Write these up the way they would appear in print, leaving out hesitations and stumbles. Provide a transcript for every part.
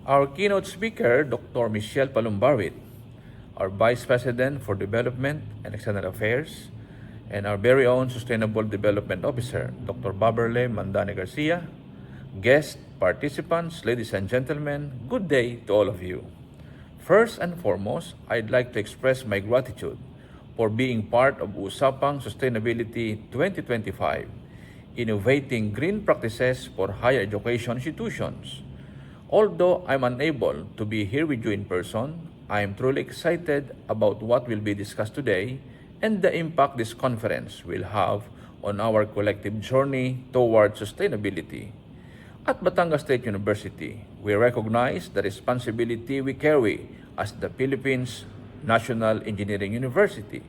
Our keynote speaker, Dr. Michelle Palumbarwit, our Vice President for Development and External Affairs, and our very own Sustainable Development Officer, Dr. Baberle Mandane Garcia, guests, participants, ladies and gentlemen, good day to all of you. First and foremost, I'd like to express my gratitude for being part of Usapang Sustainability 2025, Innovating Green Practices for Higher Education Institutions. Although I'm unable to be here with you in person, I am truly excited about what will be discussed today and the impact this conference will have on our collective journey toward sustainability. At Batangas State University, we recognize the responsibility we carry as the Philippines' National Engineering University.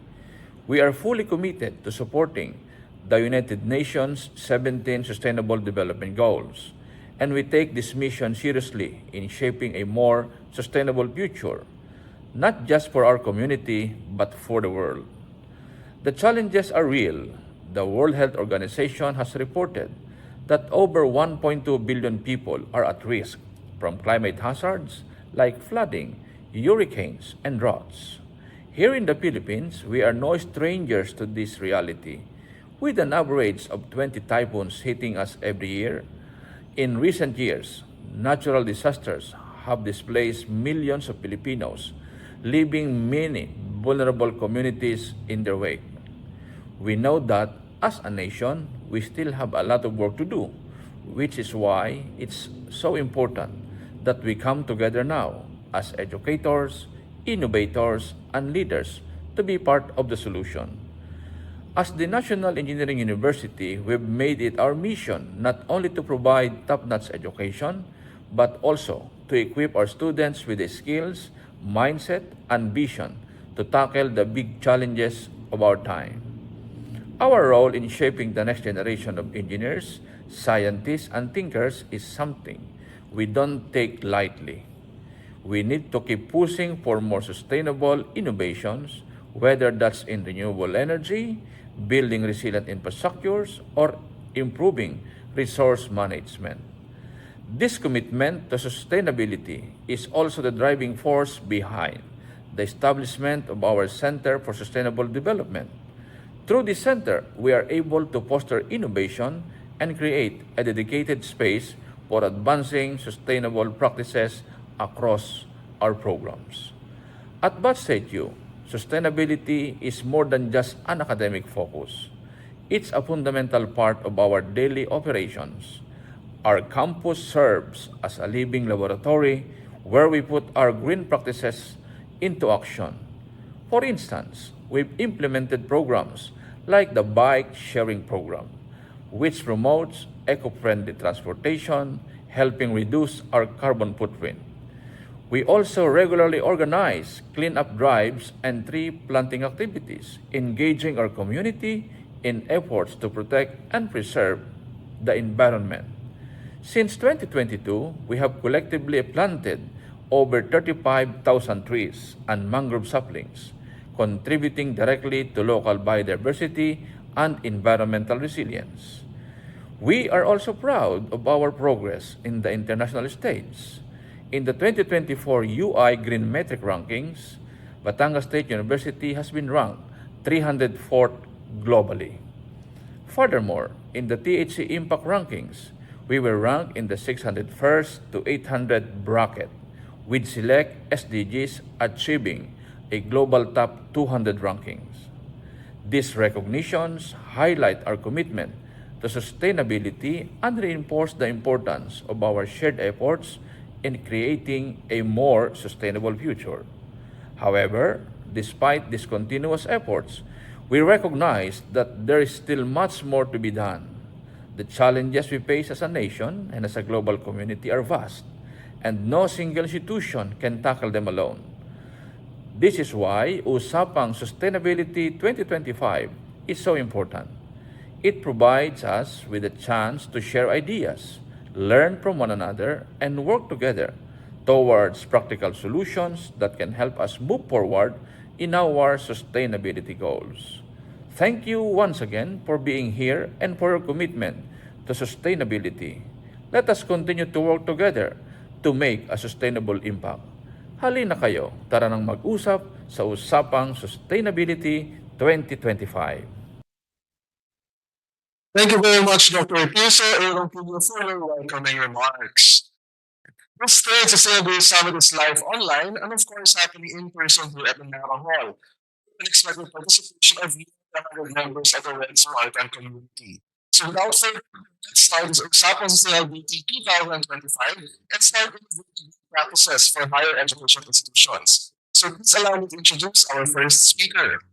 We are fully committed to supporting the United Nations 17 Sustainable Development Goals, and we take this mission seriously in shaping a more sustainable future, not just for our community, but for the world. The challenges are real. The World Health Organization has reported that over 1.2 billion people are at risk from climate hazards like flooding, hurricanes, and droughts. Here in the Philippines, we are no strangers to this reality, with an average of 20 typhoons hitting us every year. In recent years, natural disasters have displaced millions of Filipinos, leaving many vulnerable communities in their wake. We know that as a nation, we still have a lot of work to do, which is why it's so important that we come together now as educators, innovators, and leaders to be part of the solution. As the National Engineering University, we've made it our mission not only to provide top-notch education, but also to equip our students with the skills, mindset, and vision to tackle the big challenges of our time. Our role in shaping the next generation of engineers, scientists, and thinkers is something we don't take lightly. We need to keep pushing for more sustainable innovations, whether that's in renewable energy, building resilient infrastructures, or improving resource management. This commitment to sustainability is also the driving force behind the establishment of our Center for Sustainable Development. Through this center, we are able to foster innovation and create a dedicated space for advancing sustainable practices across our programs. At BatStateU, sustainability is more than just an academic focus. It's a fundamental part of our daily operations. Our campus serves as a living laboratory where we put our green practices into action. For instance, we've implemented programs like the bike sharing program, which promotes eco-friendly transportation, helping reduce our carbon footprint. We also regularly organize clean-up drives and tree planting activities, engaging our community in efforts to protect and preserve the environment. Since 2022, we have collectively planted over 35,000 trees and mangrove saplings, contributing directly to local biodiversity and environmental resilience. We are also proud of our progress in the international stage. In the 2024 UI Green Metric Rankings, Batangas State University has been ranked 304th globally. Furthermore, in the THC Impact Rankings, we were ranked in the 601st to 800 bracket, with select SDGs achieving a global top 200 rankings. These recognitions highlight our commitment to sustainability and reinforce the importance of our shared efforts in creating a more sustainable future. However, despite these continuous efforts, we recognize that there is still much more to be done. The challenges we face as a nation and as a global community are vast, and no single institution can tackle them alone. This is why Usapang Sustainability 2025 is so important. It provides us with a chance to share ideas, learn from one another, and work together towards practical solutions that can help us move forward in our sustainability goals. Thank you once again for being here and for your commitment to sustainability. Let us continue to work together to make a sustainable impact. Halina kayo, tara nang mag-usap sa usapang Sustainability 2025. Thank you very much, Dr. Piso, and for your welcoming remarks. This third Sustainability Summit is live online and, of course, happening in person here at the Narra Hall. An expected participation of 100 members of the Red Spartan community. So, without further ado, let's start this Usapang Sustainability 2025 and start with practices for higher education institutions. So, please allow me to introduce our first speaker.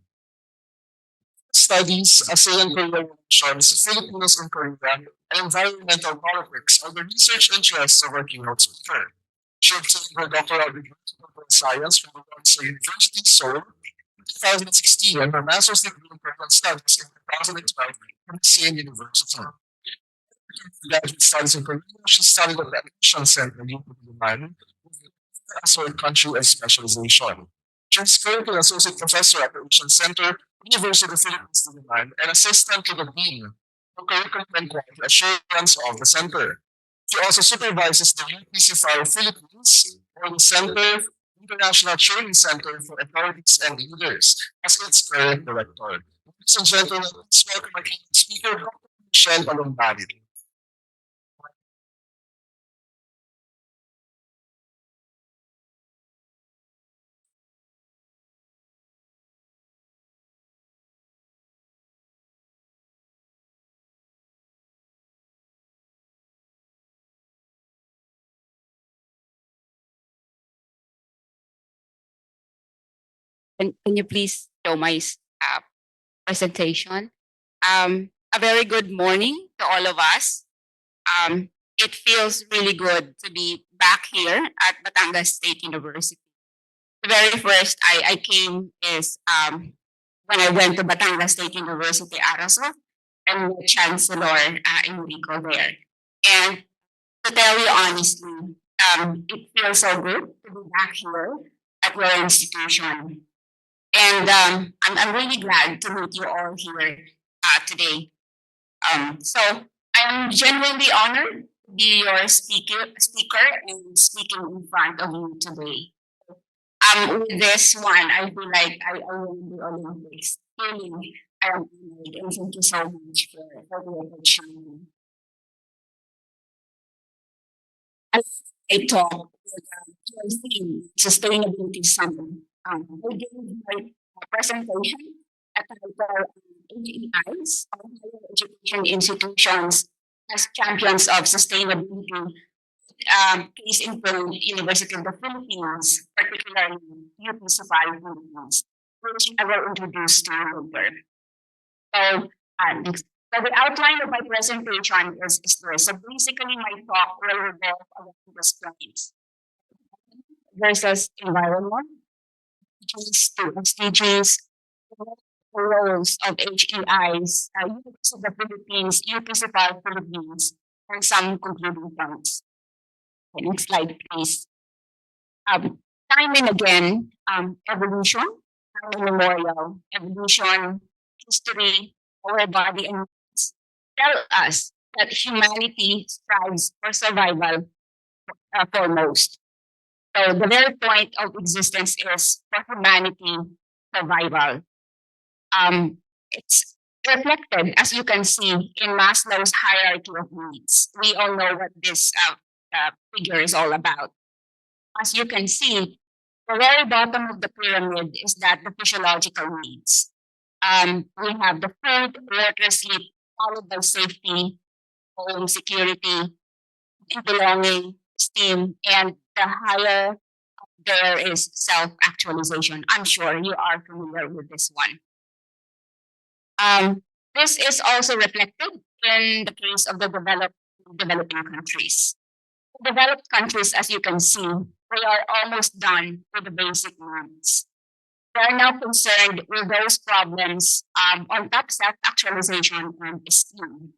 Studies, ASEAN Korea relations, Filipinos in Korea, and environmental politics are the research interests of our keynote speaker. She obtained her doctoral degree in political science from the Batangas University, Seoul, in 2016, and her master's degree in political studies in 2012 from the same university. Graduate studies in Korea, she studied at the Admission Center in 𝒂𝒂𝒏𝒈 as her country and specialization. She is currently associate professor at the Asian Center, University of the Philippines, Diliman, and assistant to the dean for curriculum and quality assurance of the center. She also supervises the 𝒂𝒏𝒂𝒂𝒏𝒂𝒃 Philippines, or the Center International Training Center for Authorities and Leaders, as its current director. Ladies and gentlemen, please welcome our keynote speaker, Dr. 𝒂𝒏𝒂𝒂𝒏𝒂𝒃. Can you please show my presentation? A very good morning to all of us. It feels really good to be back here at Batangas State University. The very first I came is when I went to Batangas State University, Araso, and with Chancellor Enrico there. And to tell you honestly, it feels so good to be back here at your institution. And I'm really glad to meet you all here today. So I'm genuinely honored to be your speaker and speaking in front of you today. With this one, I feel like I won the Olympics. Really, I am honored and thank you so much for the opportunity. As I talk with your theme, Sustainability Summit, I gave my presentation at the HEIs, or higher education institutions, as champions of sustainability. Case in point, University of the Philippines, particularly 𝒂𝒏𝒂𝒂𝒏𝒂𝒃 Philippines, which I will introduce to you later. So, next. So the outline of my presentation is this. So basically, my talk will revolve around this points versus environment, to SDGs, the roles of HEIs, University of the Philippines, 𝒂𝒏𝒂𝒃 Philippines, and some concluding points. Okay, next slide, please. Time and again, evolution, time immemorial, evolution, history, our body and minds tell us that humanity strives for survival foremost. So the very point of existence is for humanity survival. It's reflected, as you can see, in Maslow's hierarchy of needs. We all know what this figure is all about. As you can see, the very bottom of the pyramid is that the physiological needs. We have the food, water, sleep, followed by safety, home, security, belonging, esteem, and the higher there is self-actualization. I'm sure you are familiar with this one. This is also reflected in the case of the developing countries. Developed countries, as you can see, they are almost done with the basic needs. They are now concerned with those problems on top self-actualization and esteem.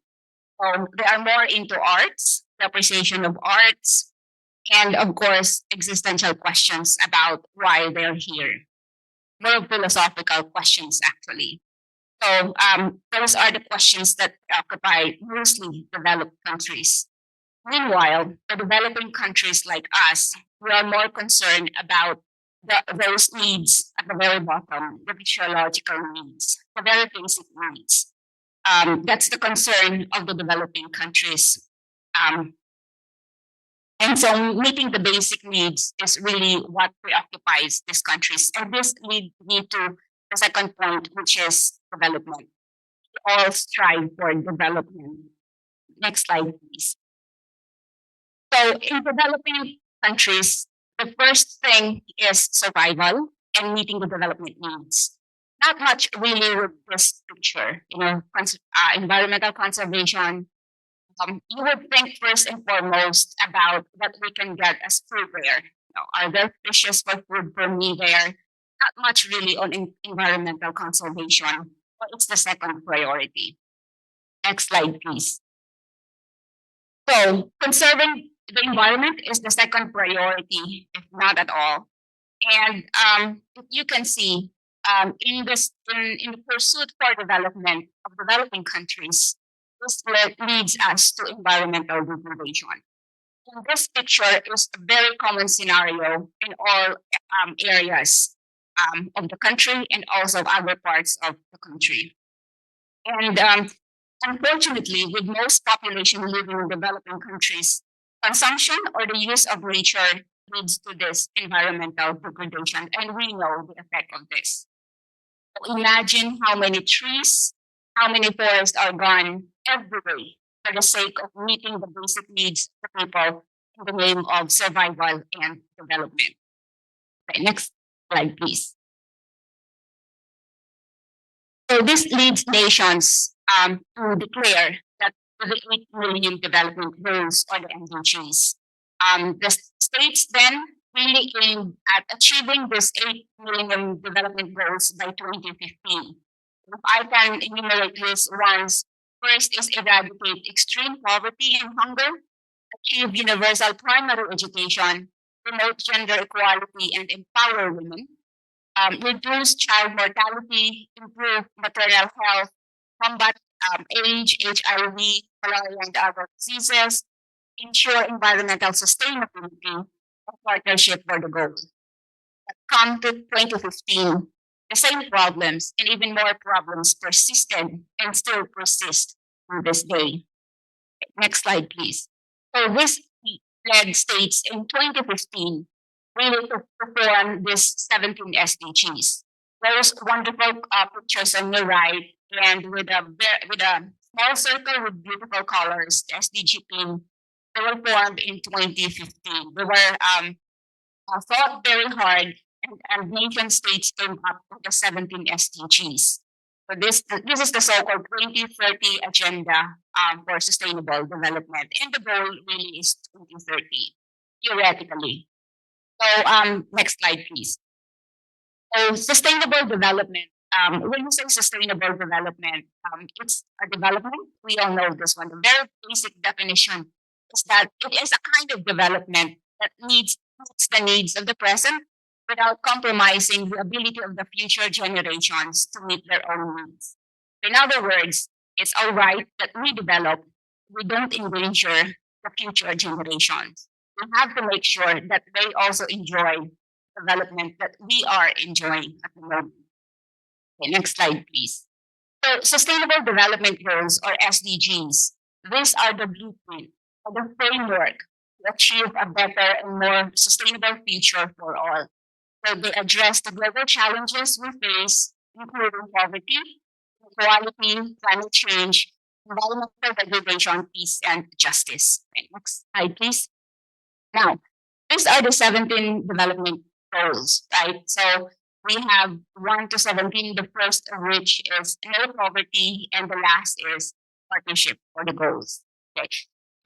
They are more into arts, the appreciation of arts, and of course, existential questions about why they're here. More philosophical questions, actually. So those are the questions that occupy mostly developed countries. Meanwhile, the developing countries like us, we are more concerned about those needs at the very bottom, the physiological needs, the very basic needs. That's the concern of the developing countries. And so meeting the basic needs is really what preoccupies these countries. And this leads me to the second point, which is development. We all strive for development. Next slide, please. So in developing countries, the first thing is survival and meeting the development needs. Not much really with this picture, environmental conservation. You would think first and foremost about what we can get as food there. Are there fishes for food for me there? Not much really on environmental conservation, but it's the second priority. Next slide, please. So conserving the environment is the second priority, if not at all. And if you can see, in the pursuit for development of developing countries, this leads us to environmental degradation. And this picture is a very common scenario in all areas of the country and also other parts of the country. And unfortunately, with most population living in developing countries, consumption or the use of nature leads to this environmental degradation, and we know the effect of this. So imagine how many trees, how many forests are gone every day for the sake of meeting the basic needs of the people in the name of survival and development. Okay, next slide, please. So this leads nations to declare that the 8 Millennium Development Goals or the MDGs. The states then really aimed at achieving this 8 Millennium Development Goals by 2015. If I can enumerate these ones, first is eradicate extreme poverty and hunger, achieve universal primary education, promote gender equality and empower women, reduce child mortality, improve maternal health, combat AIDS, HIV, malaria, and other diseases, ensure environmental sustainability, and partnership for the goal. But come to 2015, the same problems and even more problems persisted and still persist to this day. Next slide, please. So this led states in 2015 really to perform this 17 SDGs. Those wonderful pictures on your right, and with a small circle with beautiful colors, the SDG team, they were formed in 2015. They were fought very hard, and nation states came up with the 17 SDGs. So this is the so-called 2030 agenda for sustainable development, and the goal really is 2030 theoretically. So next slide, please. So sustainable development. When you say sustainable development, it's a development. We all know this one. The very basic definition is that it is a kind of development that meets the needs of the present without compromising the ability of the future generations to meet their own needs. In other words, it's all right that we develop, we don't endanger the future generations. We have to make sure that they also enjoy development that we are enjoying at the moment. Okay, next slide, please. So sustainable development goals or SDGs, these are the blueprint or the framework to achieve a better and more sustainable future for all. So they address the global challenges we face, including poverty, inequality, climate change, environmental degradation, peace, and justice. Okay, next slide, please. Now, these are the 17 development goals, right? So we have 1 to 17, the first of which is no poverty, and the last is partnership for the goals. Okay.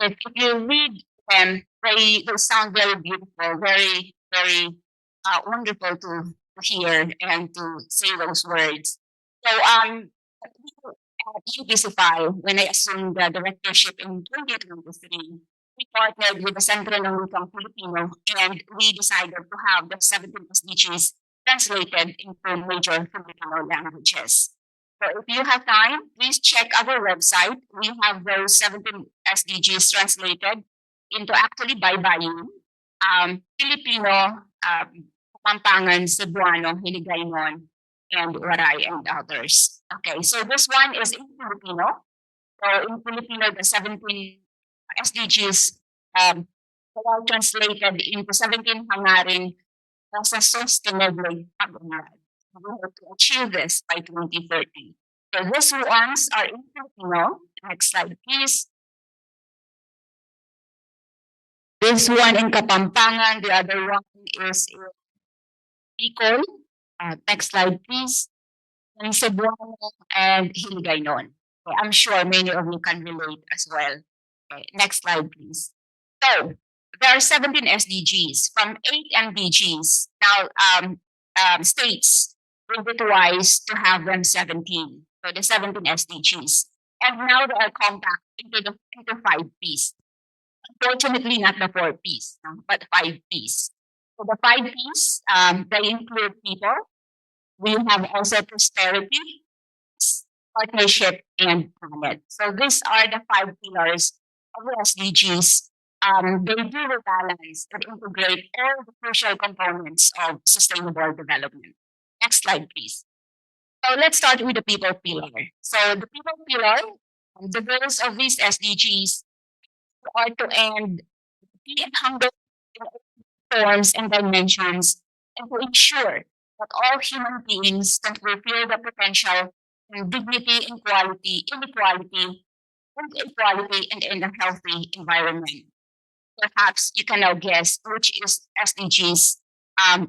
If you read them, they sound very beautiful, very, very wonderful to hear and to say those words. So at 𝒔𝒂𝒏𝒈, when I assumed the directorship in 2023, we partnered with the Centro ng Wikang Filipino, and we decided to have the 17 SDGs translated into major Filipino languages. So if you have time, please check our website. We have those 17 SDGs translated. into actually baybayin, Filipino, Kapampangan, Cebuano, Hiligaynon, and Waray, and others. Okay, so this one is in Filipino. So in Filipino, the 17 SDGs were translated into 17 hangarin sa sustainable pag-unlad. We hope to achieve this by 2030. So these ones are in Filipino. Next slide, please. This one in Kapampangan, the other one is in Bicol. Next slide, please. In Cebuano and Hiligaynon. Okay, I'm sure many of you can relate as well. Okay, next slide, please. So there are 17 SDGs from 8 MDGs. Now, states will be wise to have them 17. So the 17 SDGs. And now they are compact into 5 Ps. Unfortunately, not the 4 Ps, but 5 Ps. So the 5 Ps, they include people. We have also prosperity, partnership, and planet. So these are the 5 pillars of the SDGs. They do rebalance and integrate all the crucial components of sustainable development. Next slide, please. So let's start with the people pillar. So the people pillar, the goals of these SDGs are to end hunger in all forms and dimensions, and to ensure that all human beings can fulfill the potential in dignity, inequality, and equality, and in a healthy environment. Perhaps you can now guess which is SDGs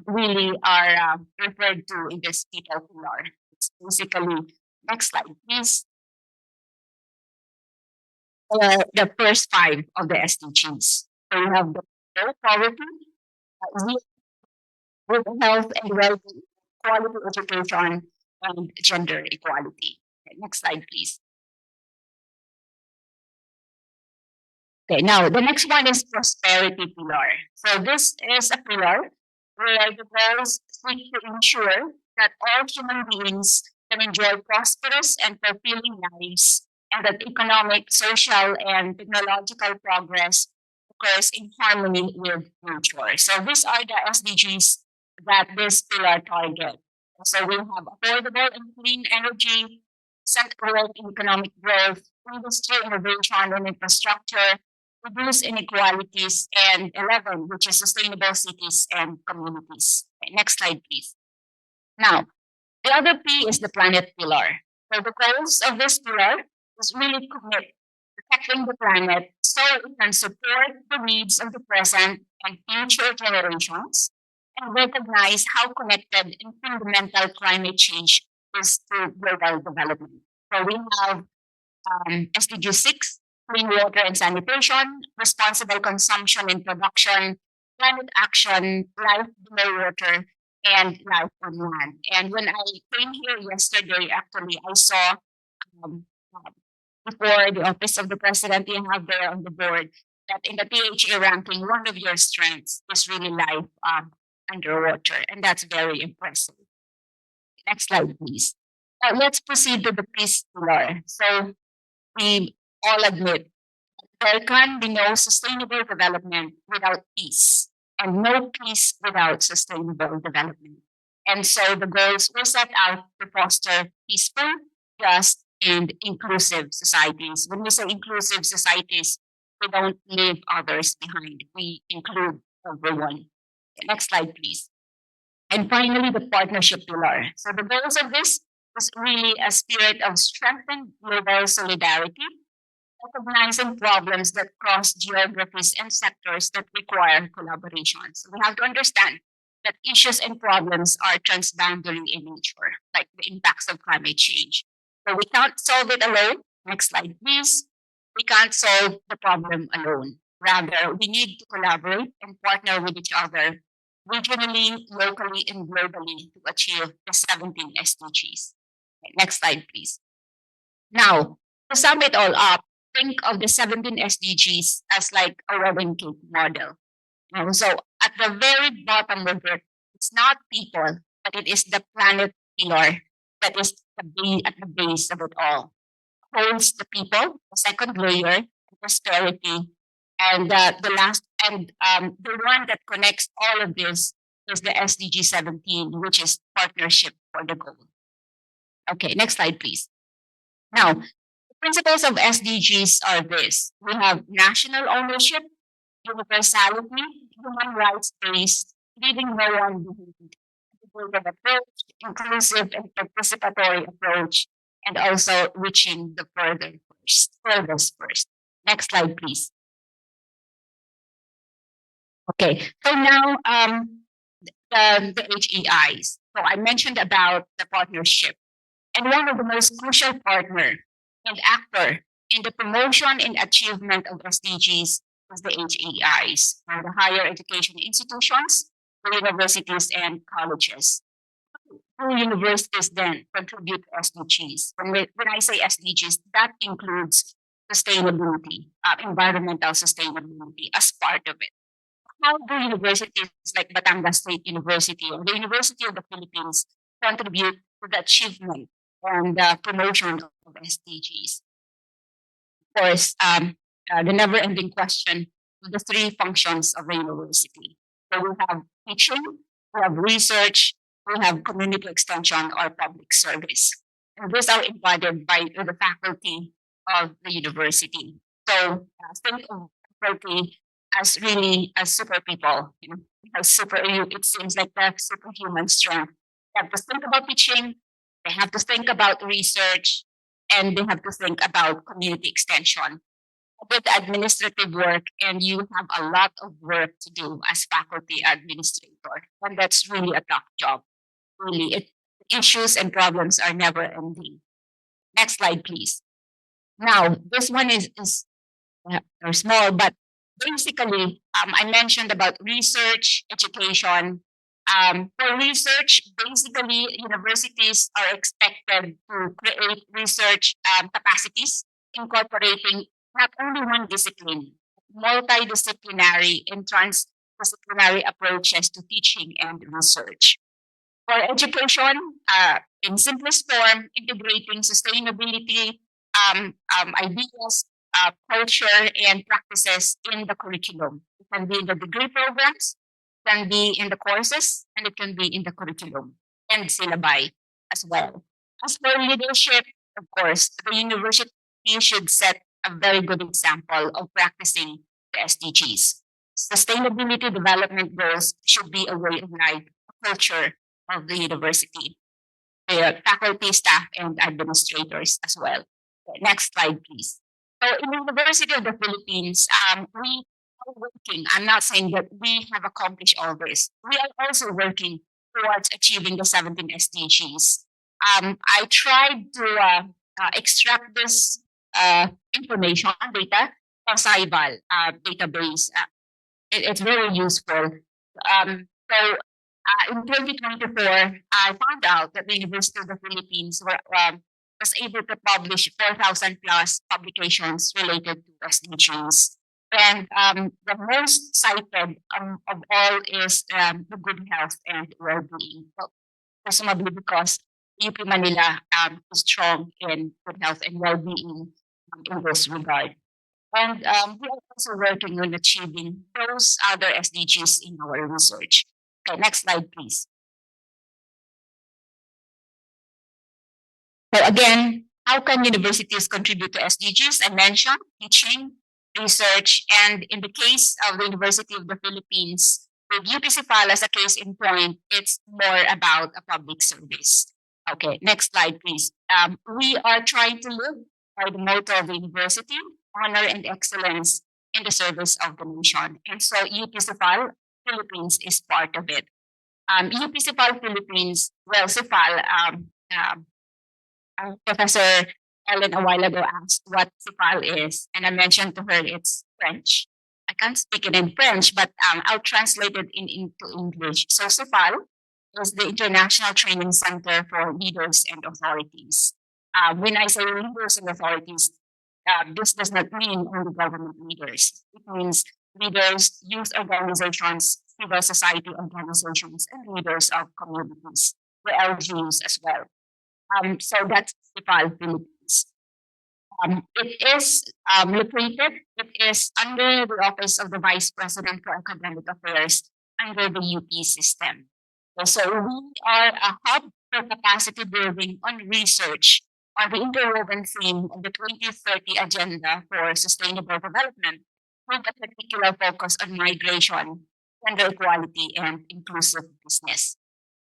really are referred to in this people pillar. It's basically, next slide, please. The first 5 of the SDGs. So you have the low poverty, good health and well-being, quality education, and gender equality. Okay, next slide, please. Okay, now the next one is prosperity pillar. So this is a pillar where the goals seek to ensure that all human beings can enjoy prosperous and fulfilling lives, and that economic, social, and technological progress occurs in harmony with nature. So these are the SDGs that this pillar target. So we have affordable and clean energy, central in economic growth, industry innovation and infrastructure, reduce inequalities, and 11, which is sustainable cities and communities. Okay, next slide, please. Now, the other P is the planet pillar. So the goals of this pillar is really commit to protecting the planet so it can support the needs of the present and future generations, and recognize how connected and fundamental climate change is to global development. So we have SDG 6, clean water and sanitation, responsible consumption and production, climate action, life below water, and life on land. And when I came here yesterday, actually, I saw before the office of the president, you have there on the board that in the PHA ranking, one of your strengths is really life underwater, and that's very impressive. Next slide, please. Now, let's proceed to the peace pillar. So we all admit there can be no sustainable development without peace, and no peace without sustainable development. And so the goals were set out to foster peaceful, just, and inclusive societies. When we say inclusive societies, we don't leave others behind. We include everyone. Next slide, please. And finally, the partnership pillar. So the goals of this is really a spirit of strengthened global solidarity, recognizing problems that cross geographies and sectors that require collaboration. So we have to understand that issues and problems are transboundary in nature, like the impacts of climate change. So we can't solve it alone. Next slide, please. We can't solve the problem alone. Rather, we need to collaborate and partner with each other, regionally, locally, and globally to achieve the 17 SDGs. Okay, next slide, please. Now, to sum it all up, think of the 17 SDGs as like a wedding cake model. So at the very bottom of it, it's not people, but it is the planet pillar that is at the base of it all. Holds the people, the second layer, prosperity, And the last, and the one that connects all of this is the SDG 17, which is partnership for the goal. Okay, next slide, please. Now, the principles of SDGs are this. We have national ownership, universality, human rights-based, leaving no one behind, integrated approach, inclusive and participatory approach, and also reaching the furthest first. Next slide, please. Okay, so now the HEIs. So I mentioned about the partnership, and one of the most crucial partner and actor in the promotion and achievement of SDGs is the HEIs, or the higher education institutions, the universities and colleges. How universities then contribute to SDGs? When I say SDGs, that includes sustainability, environmental sustainability as part of it. How do universities like Batangas State University or the University of the Philippines contribute to the achievement and the promotion of SDGs? Of course, the never-ending question of the three functions of the university. So we have teaching, we have research, we have community extension or public service. And these are embodied by the faculty of the university. So think of faculty as really as super people, it seems like they have superhuman strength. They have to think about teaching, they have to think about research, and they have to think about community extension. With administrative work, and you have a lot of work to do as faculty administrator, and that's really a tough job. Really, issues and problems are never ending. Next slide, please. Now, this one is or small, but basically, I mentioned about research, education. For research, basically, universities are expected to create research capacities, incorporating not only one discipline, multidisciplinary and transdisciplinary approaches to teaching and research. For education, in simplest form, integrating sustainability, ideas, culture, and practices in the curriculum. It can be in the degree programs, it can be in the courses, and it can be in the curriculum and syllabi as well. As for leadership, of course, the university should set a very good example of practicing the SDGs. Sustainability development goals should be a way of life, a culture of the university, the faculty, staff, and administrators as well. Okay, next slide, please. So in the University of the Philippines, we are working. I'm not saying that we have accomplished all this. We are also working towards achieving the 17 SDGs. I tried to extract this information, data from 𝒔𝒕𝒂𝒏 database. It's very useful. So in 2024, I found out that the University of the Philippines was able to publish 4,000 plus publications related to SDGs. And the most cited of all is the good health and well-being. Well, presumably because UP Manila is strong in good health and well-being in this regard. And we are also working on achieving those other SDGs in our research. Okay, next slide, please. So again, how can universities contribute to SDGs? I mentioned teaching, research, and in the case of the University of the Philippines, with UP-CPhal as a case in point, it's more about a public service. Okay, next slide, please. We are trying to live by the motto of the university, honor and excellence in the service of the nation. And so UP-CPhal Philippines is part of it. UP-CPhal Philippines, well, CPhal, Professor Ellen a while ago asked what CPhal is, and I mentioned to her it's French. I can't speak it in French, but I'll translate it into English. So CPhal is the International Training Center for Leaders and Authorities. When I say leaders and authorities, this does not mean only government leaders. It means leaders, youth organizations, civil society organizations, and leaders of communities, the LGUs as well. So that's CPhal Philippines. It is located, it is under the Office of the Vice President for Academic Affairs under the UP system. So we are a hub for capacity building on research on the interwoven theme of the 2030 Agenda for Sustainable Development with a particular focus on migration, gender equality, and inclusive business.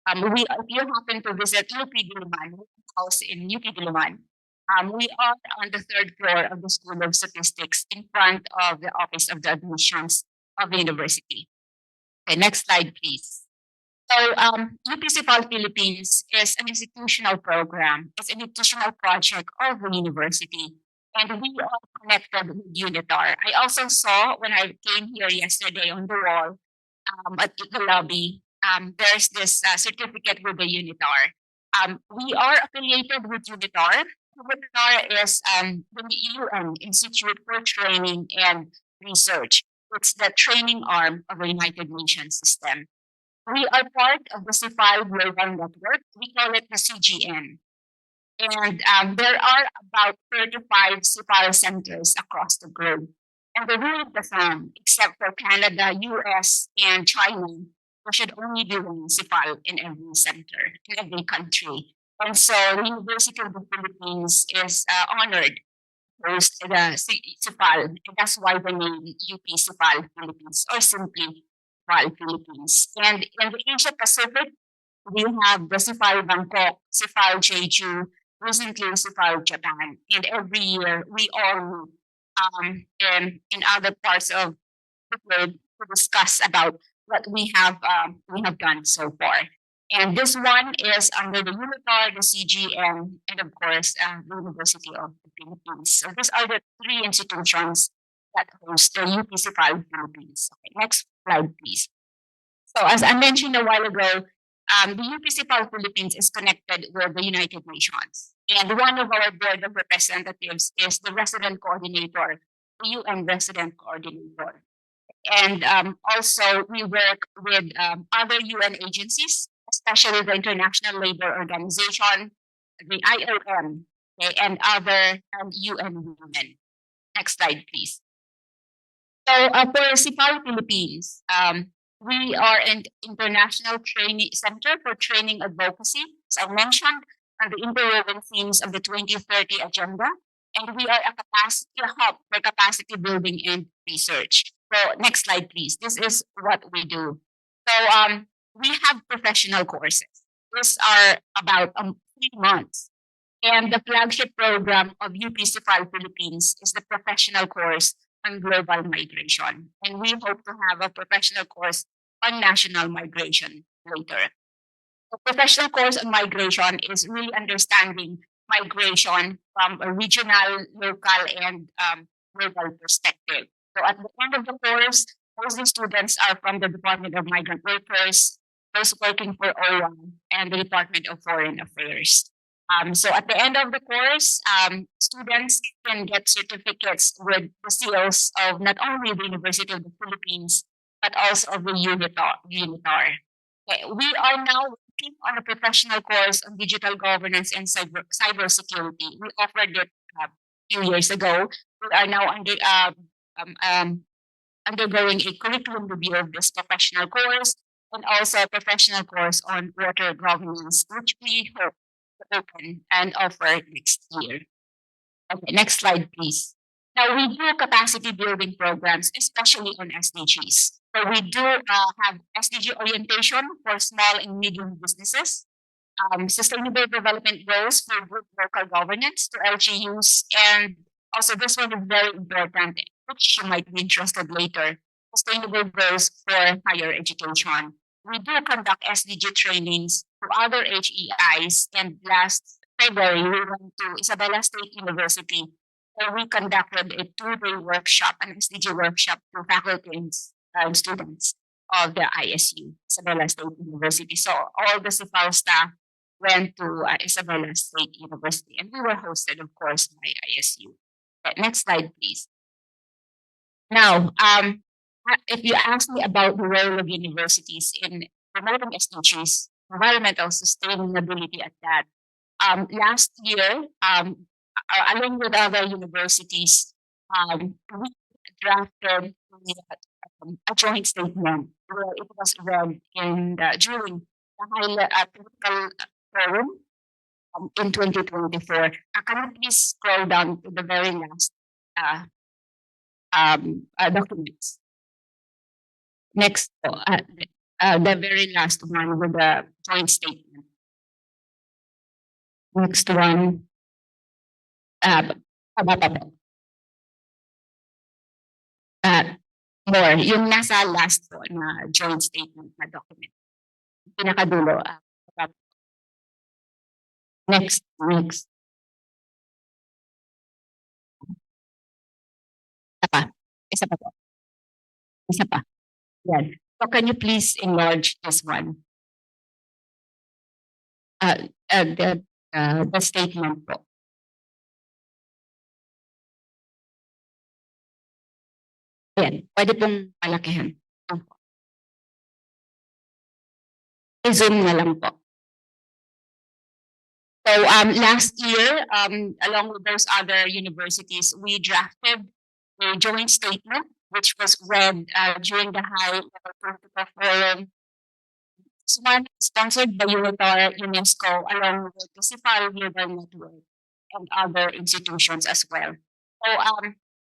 If you happen to visit UP Diliman, house in UP Diliman, we are on the third floor of the School of Statistics in front of the Office of the Admissions of the university. Okay, next slide, please. So UPCPAL Philippines is an institutional program. It's an institutional project of the university, and we are connected with UNITAR. I also saw when I came here yesterday on the wall at the lobby, there's this certificate with the UNITAR. We are affiliated with UNITAR. UNITAR is the UN Institute for Training and Research. It's the training arm of the United Nations system. We are part of the CIFAL Global Network. We call it the CGN. And there are about 35 CIFAL centers across the globe. And the rule of the thumb, except for Canada, US, and China, there should only be one CIFAL in every center, in every country. And so the University of the Philippines is honored to host the CIFAL. And that's why the name UP CIFAL Philippines, or simply CIFAL Philippines. And in the Asia Pacific, we have the CIFAL Bangkok, CIFAL Jeju, recently CIFAL Japan. And every year, we all meet in other parts of the globe to discuss about what we have done so far. And this one is under the UNITAR, the CGN, and of course, the University of the Philippines. So these are the three institutions that host the UPCPAL Philippines. Okay, next slide, please. So as I mentioned a while ago, the UPCPAL Philippines is connected with the United Nations. And one of our board of representatives is the resident coordinator, the UN resident coordinator. And also we work with other UN agencies, especially the International Labour Organization, the IOM, okay, and other UN women. Next slide, please. So for CIFAL Philippines, we are an international training center for training advocacy, as I mentioned, on the interwoven themes of the 2030 Agenda, and we are a hub for capacity building and research. So next slide, please. This is what we do. So we have professional courses. These are about 3 months. And the flagship program of UPCPAL Philippines is the professional course on global migration. And we hope to have a professional course on national migration later. The professional course on migration is really understanding migration from a regional, local, and global perspective. So at the end of the course, most of the students are from the Department of Migrant Workers, those working for OWA, and the Department of Foreign Affairs. So at the end of the course, students can get certificates with the seals of not only the University of the Philippines, but also of the UNITAR. Okay, we are now working on a professional course on digital governance and cybersecurity. We offered it a few years ago. We are now undergoing a curriculum review of this professional course, and also a professional course on water governance, which we hope to open and offer next year. Okay, next slide, please. Now, we do capacity building programs, especially on SDGs. So we do have SDG orientation for small and medium businesses, sustainable development goals for good local governance to LGUs, and also this one is very important, which you might be interested later, sustainable goals for higher education. We do conduct SDG trainings to other HEIs, and last February, we went to Isabela State University, where we conducted a 2-day workshop, an SDG workshop to faculty and students of the ISU, Isabela State University. So all the CIFAL staff went to Isabela State University, and we were hosted, of course, by ISU. Next slide, please. Now, if you ask me about the role of universities in promoting SDGs, environmental sustainability at that, last year, along with other universities, we drafted a joint statement where it was read during the political forum in 2024. Can you please scroll down to the very last documents? Next, the very last one with the joint statement. Next one. More, yung nasa last po na joint statement na document. Pinakadulo. Next. Isa pa po. Isa pa. Yan. So can you please enlarge this one? The statement po. Ayan, pwede pong palakihan. I-zoom na lang po. So last year, along with those other universities, we drafted a joint statement which was read during the high-level political forum. This one sponsored by UNITAR, UNESCO, along with the CIFAL Global Network and other institutions as well. So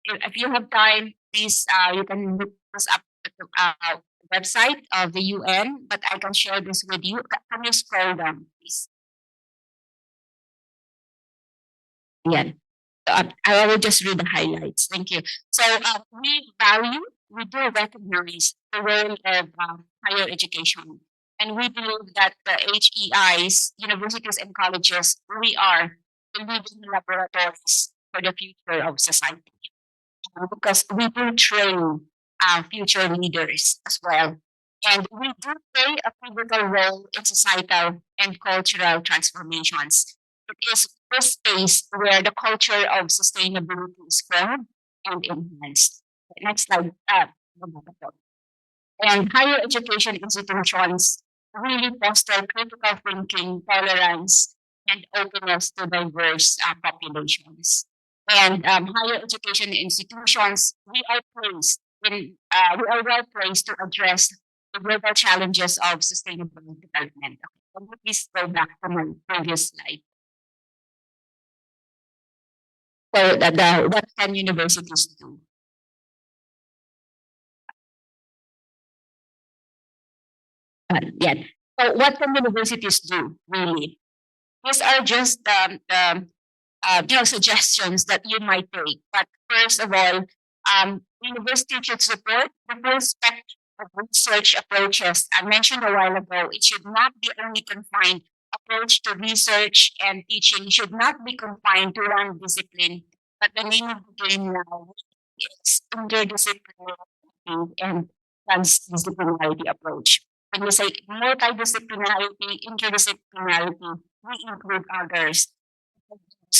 if you have time, please you can look this up at the website of the UN, but I can share this with you. Can you scroll down, please? Yeah. I will just read the highlights. Thank you. So we do recognize the role of higher education. And we believe that the HEIs, universities and colleges, we are the leading laboratories for the future of society. Because we do train future leaders as well. And we do play a pivotal role in societal and cultural transformations. It is this space where the culture of sustainability is formed and enhanced. Next slide. And higher education institutions really foster critical thinking, tolerance, and openness to diverse populations. And higher education institutions, we are well placed to address the global challenges of sustainable development. Can you please go back to my previous slide? So what can universities do? So what can universities do, really? These are just suggestions that you might take. But first of all, university should support the full spectrum of research approaches. I mentioned a while ago, it should not be only confined. Approach to research and teaching should not be confined to one discipline, but the name of the game now is interdisciplinarity and transdisciplinarity approach. When we say multidisciplinarity, interdisciplinarity, we include others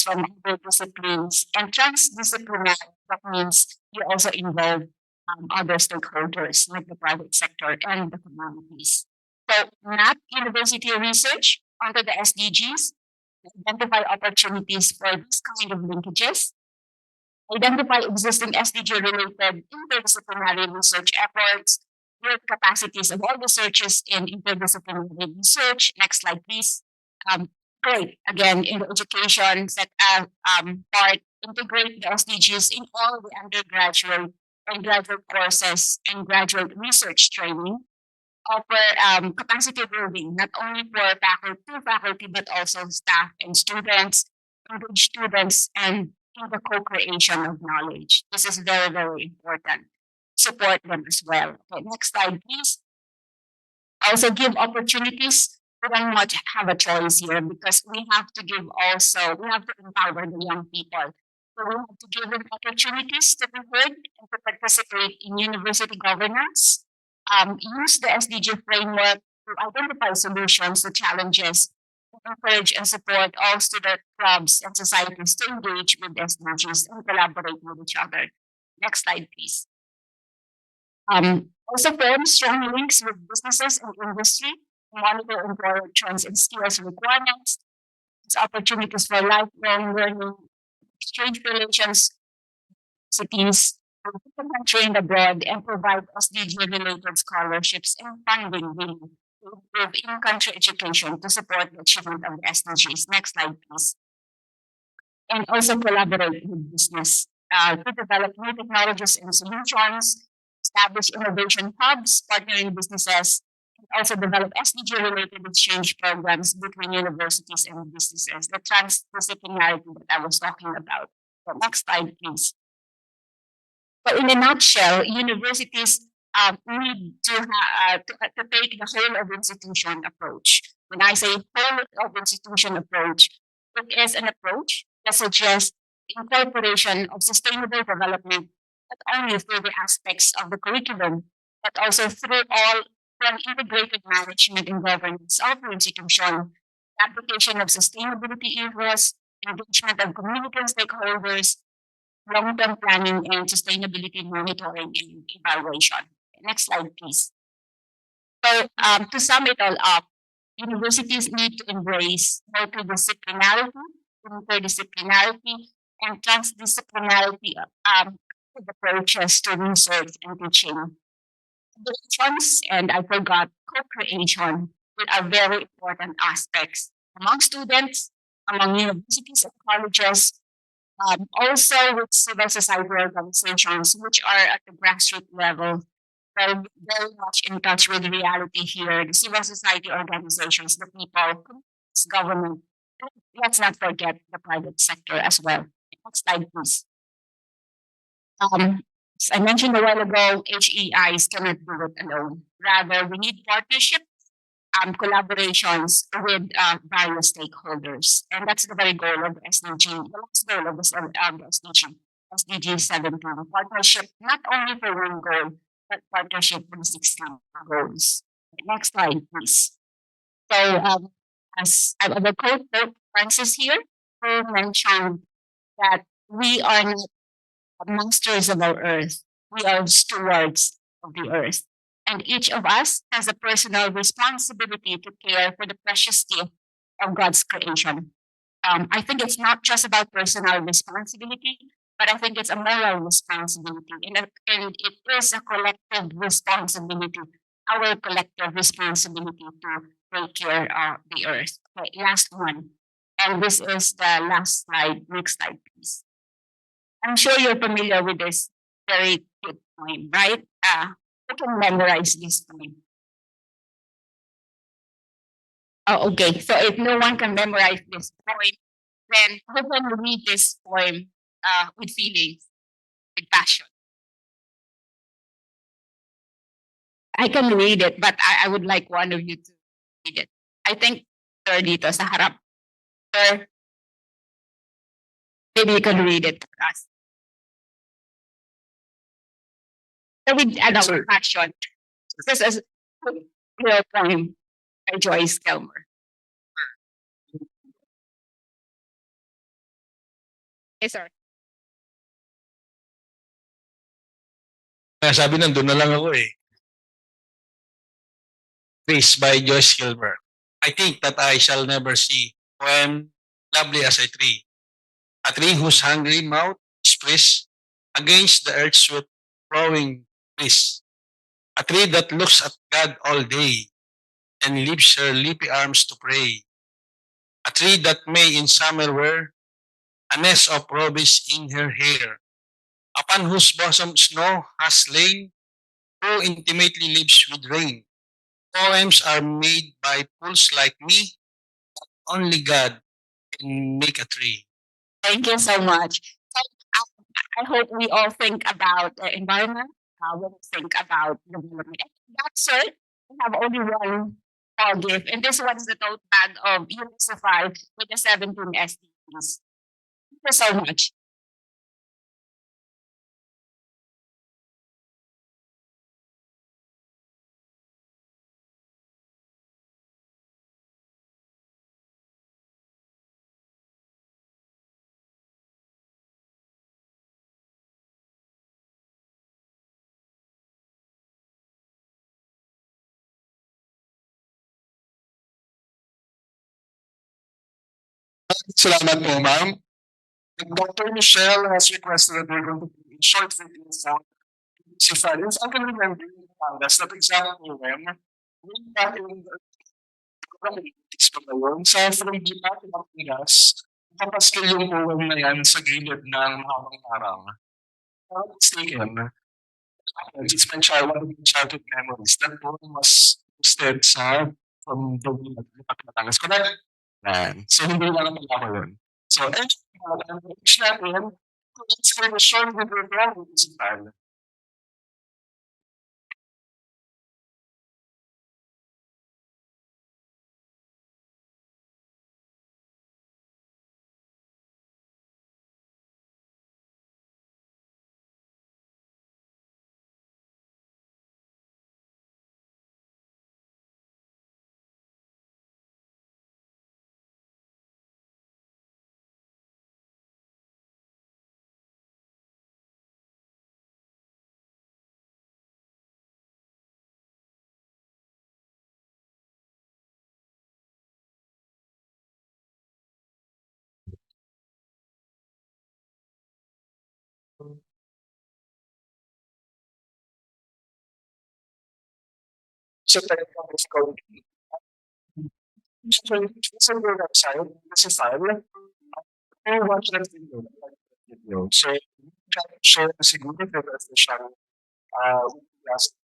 from other disciplines, and transdisciplinary, that means you also involve other stakeholders like the private sector and the communities. So map university research onto the SDGs, identify opportunities for this kind of linkages, identify existing SDG-related interdisciplinary research efforts, build capacities of all researchers in interdisciplinary research. Next slide, please. Great. Again, in the education part, integrate the SDGs in all the undergraduate and graduate courses and graduate research training. Offer capacity building, not only for faculty, but also staff and students, engage students, and in the co-creation of knowledge. This is very, very important. Support them as well. Okay, next slide, please. Also give opportunities. We don't much have a choice here because we have to empower the young people. So we have to give them opportunities to be heard and to participate in university governance. Use the SDG framework to identify solutions to challenges, encourage and support all student clubs and societies to engage with SDGs and collaborate with each other. Next slide, please. Also form strong links with businesses and industry, monitor employer trends and skills requirements, opportunities for lifelong learning, exchange relations cities trained abroad and provide SDG-related scholarships and funding really to improve in-country education to support the achievement of the SDGs. Next slide, please. And also collaborate with business to develop new technologies and solutions, establish innovation hubs, partnering businesses, and also develop SDG-related exchange programs between universities and businesses, the transdisciplinarity that I was talking about. So next slide, please. So in a nutshell, universities need to take the whole of institution approach. When I say whole of institution approach, it is an approach that suggests incorporation of sustainable development not only through the aspects of the curriculum, but also through all from integrated management and governance of the institution, application of sustainability ethos, engagement of community and stakeholders, long-term planning and sustainability monitoring and evaluation. Next slide, please. So to sum it all up, universities need to embrace multidisciplinarity, interdisciplinarity, and transdisciplinarity approaches to research and teaching. Creations, and I forgot co-creation, that are very important aspects among students, among universities and colleges, also with civil society organizations, which are at the grassroots level, very, very much in touch with reality here. The civil society organizations, the people, government. Let's not forget the private sector as well. Next slide, please. As I mentioned a while ago, HEIs cannot do it alone. Rather, we need partnership, collaborations with various stakeholders. And that's the very goal of the SDG, the last goal of the SDG 17. Partnership not only for one goal, but partnership for the 16 goals. Next slide, please. So as I will quote Francis here, who mentioned that we are not masters of our earth. We are stewards of the earth. And each of us has a personal responsibility to care for the precious gift of God's creation. I think it's not just about personal responsibility, but I think it's a moral responsibility. And it is a collective responsibility, our collective responsibility to take care of the earth. Okay, last one. And this is the last slide. Next slide, please. I'm sure you're familiar with this very cute poem, right? You can memorize this poem. Oh, okay. So if no one can memorize this poem, then who can read this poem with feelings, with passion? I can read it, but I would like one of you to read it. I think sir dito sa harap. Sir, maybe you can read it to us. So with Sir. passion. This is a real poem by Joyce Kelmer. Yes, sir. Sabi nandun na lang ako eh. Trees by Joyce Gilbert. I think that I shall never see poem lovely as a tree. A tree whose hungry mouth sprees against the earth's sweet flowing breeze. A tree that looks at God all day and lifts her leafy arms to pray. A tree that may in summer wear a nest of roses in her hair, upon whose bosom snow has lain, who intimately lives with rain. Poems are made by fools like me. Only God can make a tree. Thank you so much. So, I hope we all think about the environment, when we think about development. That's it. We have only one gift, and this one is the tote bag of Unicify with the 17 SDGs. Thank you so much. Salamat po, ma'am. Dr. Michelle has requested that we're going to do a short video for si Friends. I can remember in Batangas that exactly when way back in the communities pa ngayon, sa from Batangas to Batangas, nakapaskil yung poem na yan sa gilid ng mahabang araw. If I'm not mistaken, it's my childhood memories. That poem was posted sa from the Batangas. Correct? Yan. So, hindi lang naman ako yun. So, ang wish natin, it's for the short video from si Friends. So, technical difficulty. It's on your website, this is file. You watch that video. So, you can share the significant official last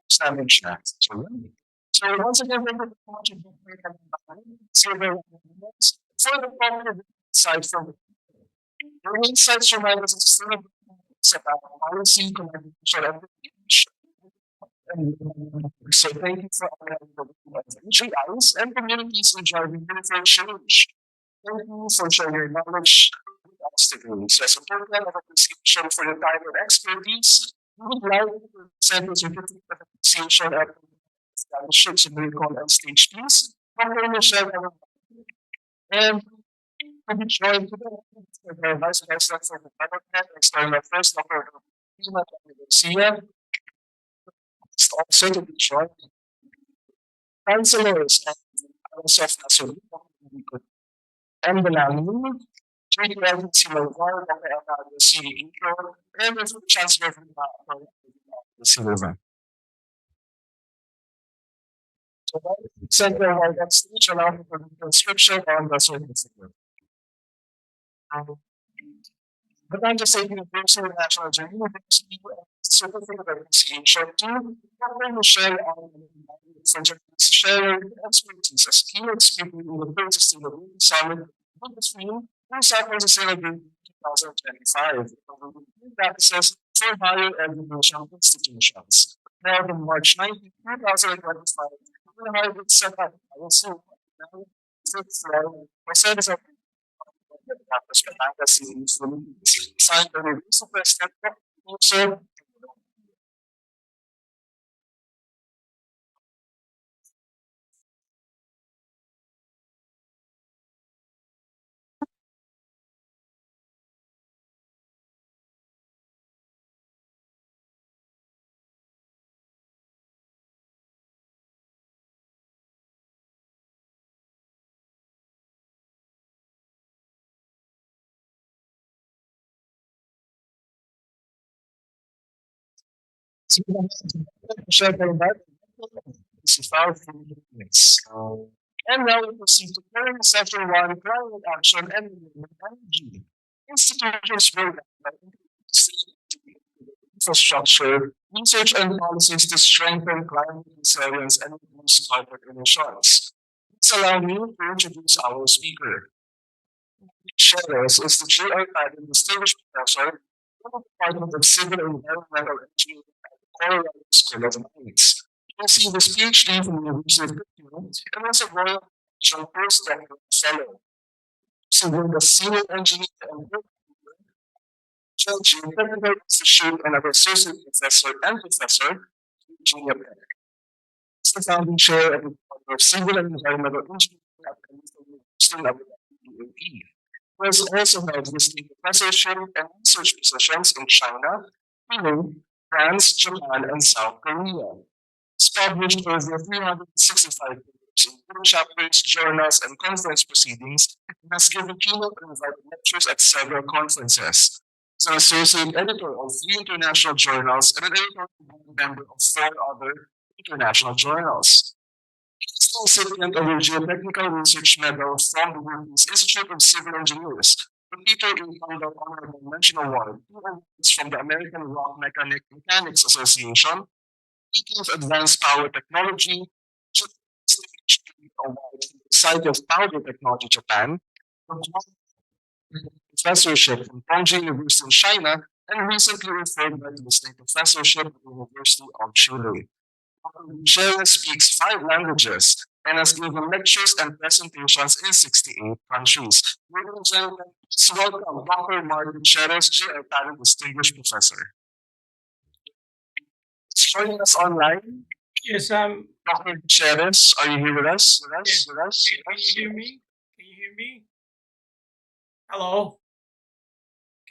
standing siya. So once again, we're going to watch it. So for the problem side from the insights remind us of sustainable about policy, communication, and communication. So thank you for HEIs and communities in driving meaningful change. Thank you for sharing your knowledge with us today. So as a program of appreciation for your time and expertise, we would like to send a certificate of appreciation at scholarships and recall on stage, please. Dr. Michelle and to be joined today with our Vice President for Development, External Affairs, Dr. Garcia. Also to be joined counselors and Joseph Nasolino, and the Lamu, Trade Agency Lovar, Dr. Alvaro City Intro, and the Chancellor from the Silver. So that center of that stage allowing for the transcription on the certificate. Batangas State University National University Certificate of Appreciation to Dr. Michelle share expertise as keynote speaker in the third sustainability summit between South Sustainability 2025 practices for higher education institutions. Now, on March 19, 2025, the Harvard set up also sixth floor Jose Rizal Campus Batangas State University signed the release of the step also share the environment. This is our minutes. And now we proceed to current section one, climate action and renewable energy. Institutions will infrastructure, research and policies to strengthen climate resilience and reduce carbon emissions. Please allow me to introduce our speaker. Shadows is the GR title Distinguished Professor in the Department of Civil and Environmental Engineering at the Colorado School of Mines. You can see this PhD from the University of Purdue and was a Royal Commission postdoctoral fellow. So we're the senior engineer and geotechnical institute and an associate professor and professor Virginia Beck. He's the founding chair of the Department of Civil and Environmental Engineering at the University of UAE. He has also held visiting professorship and research positions in China, Peru, France, Japan, and South Korea. He's published over 365 papers including chapters, journals, and conference proceedings, and has given keynote and invited lectures at several conferences. He's an associate editor of 3 international journals and an editorial member of 4 other international journals. He's the recipient of a Geotechnical Research Medal from the Philippines Institute of Civil Engineers, the Peter A. Condon Honorable Mention Award, 2 awards from the American Rock Mechanics Association, 18th Advanced Power Technology, Award from the Society of Powder Technology Japan, a professorship from Tongji University in China, and recently referred back to the state professorship at the University of Chile. Michelle speaks 5 languages and has given lectures and presentations in 68 countries. Ladies and gentlemen, please welcome Dr. Martin Gutierrez, our panel distinguished professor. Joining us online, Yes, Dr. Gutierrez, are you here with us? Yes. Can you hear me? Can you hear me? Hello?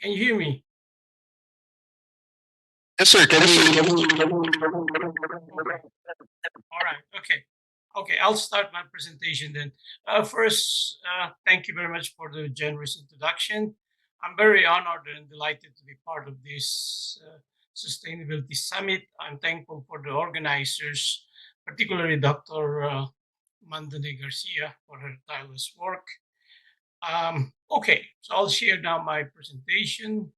Can you hear me? Yes, sir. Can All right. Okay, I'll start my presentation then. First, thank you very much for the generous introduction. I'm very honored and delighted to be part of this Sustainability Summit. I'm thankful for the organizers, particularly Dr. Mandane Garcia for her tireless work. Okay, so I'll share now my presentation.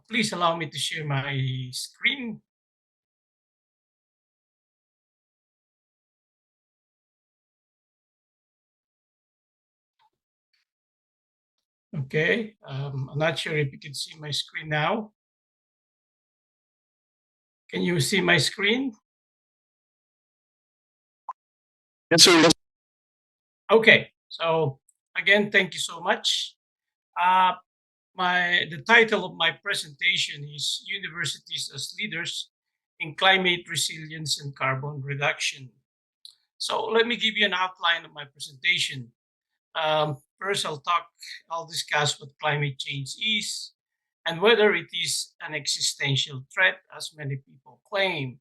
Please allow me to share my screen. Okay, I'm not sure if you can see my screen now. Can you see my screen? Yes, sir. Okay, so again, thank you so much. The title of my presentation is Universities as Leaders in Climate Resilience and Carbon Reduction. So let me give you an outline of my presentation. First, I'll discuss what climate change is and whether it is an existential threat, as many people claim.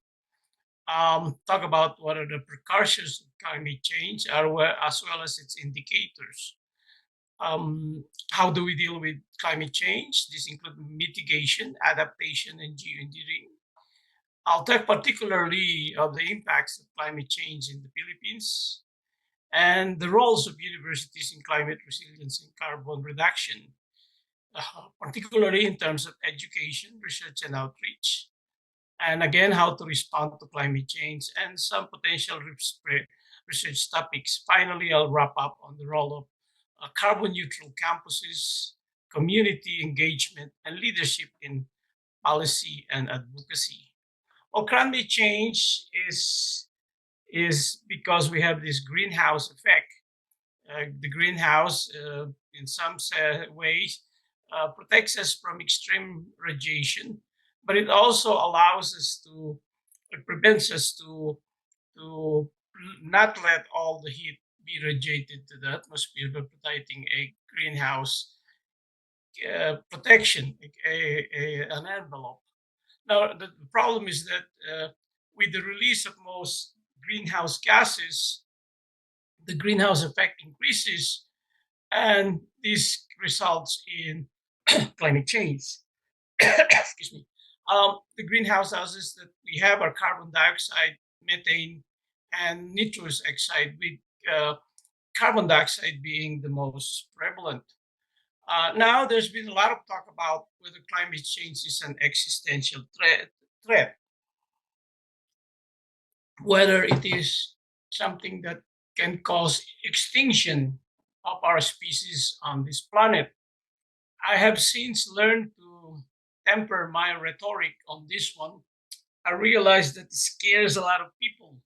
Talk about what are the precursors of climate change, as well as its indicators. How do we deal with climate change? This includes mitigation, adaptation, and geoengineering. I'll talk particularly of the impacts of climate change in the Philippines and the roles of universities in climate resilience and carbon reduction, particularly in terms of education, research, and outreach. And again, how to respond to climate change and some potential research topics. Finally, I'll wrap up on the role of carbon neutral campuses, community engagement, and leadership in policy and advocacy. Well, climate change is because we have this greenhouse effect. The greenhouse, in some ways, protects us from extreme radiation, but it also allows us to, it prevents us to not let all the heat be radiated to the atmosphere by providing a greenhouse protection, an envelope. Now, the problem is that with the release of most greenhouse gases, the greenhouse effect increases, and this results in climate change. Excuse me. The greenhouse gases that we have are carbon dioxide, methane, and nitrous oxide, with carbon dioxide being the most prevalent. Now, there's been a lot of talk about whether climate change is an existential threat, whether it is something that can cause extinction of our species on this planet. I have since learned to temper my rhetoric on this one. I realize that it scares a lot of people,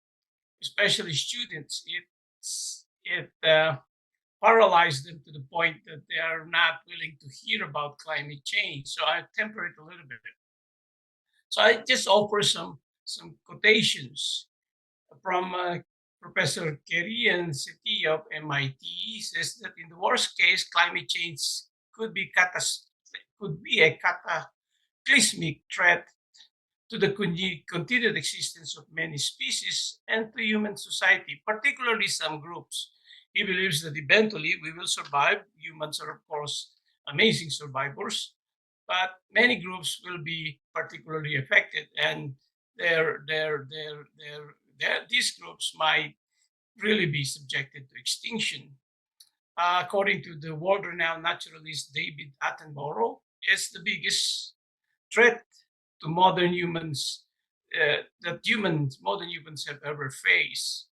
especially students. It paralyzed them to the point that they are not willing to hear about climate change. So I temper it a little bit. So I just offer some quotations from Professor 𝒂𝒏𝒈 of MIT. He says that in the worst case, climate change could be a cataclysmic threat to the continued existence of many species and to human society, particularly some groups. He believes that eventually we will survive. Humans are, of course, amazing survivors, but many groups will be particularly affected, and these groups might really be subjected to extinction. According to the world-renowned naturalist David Attenborough, it's the biggest threat to modern humans modern humans have ever faced.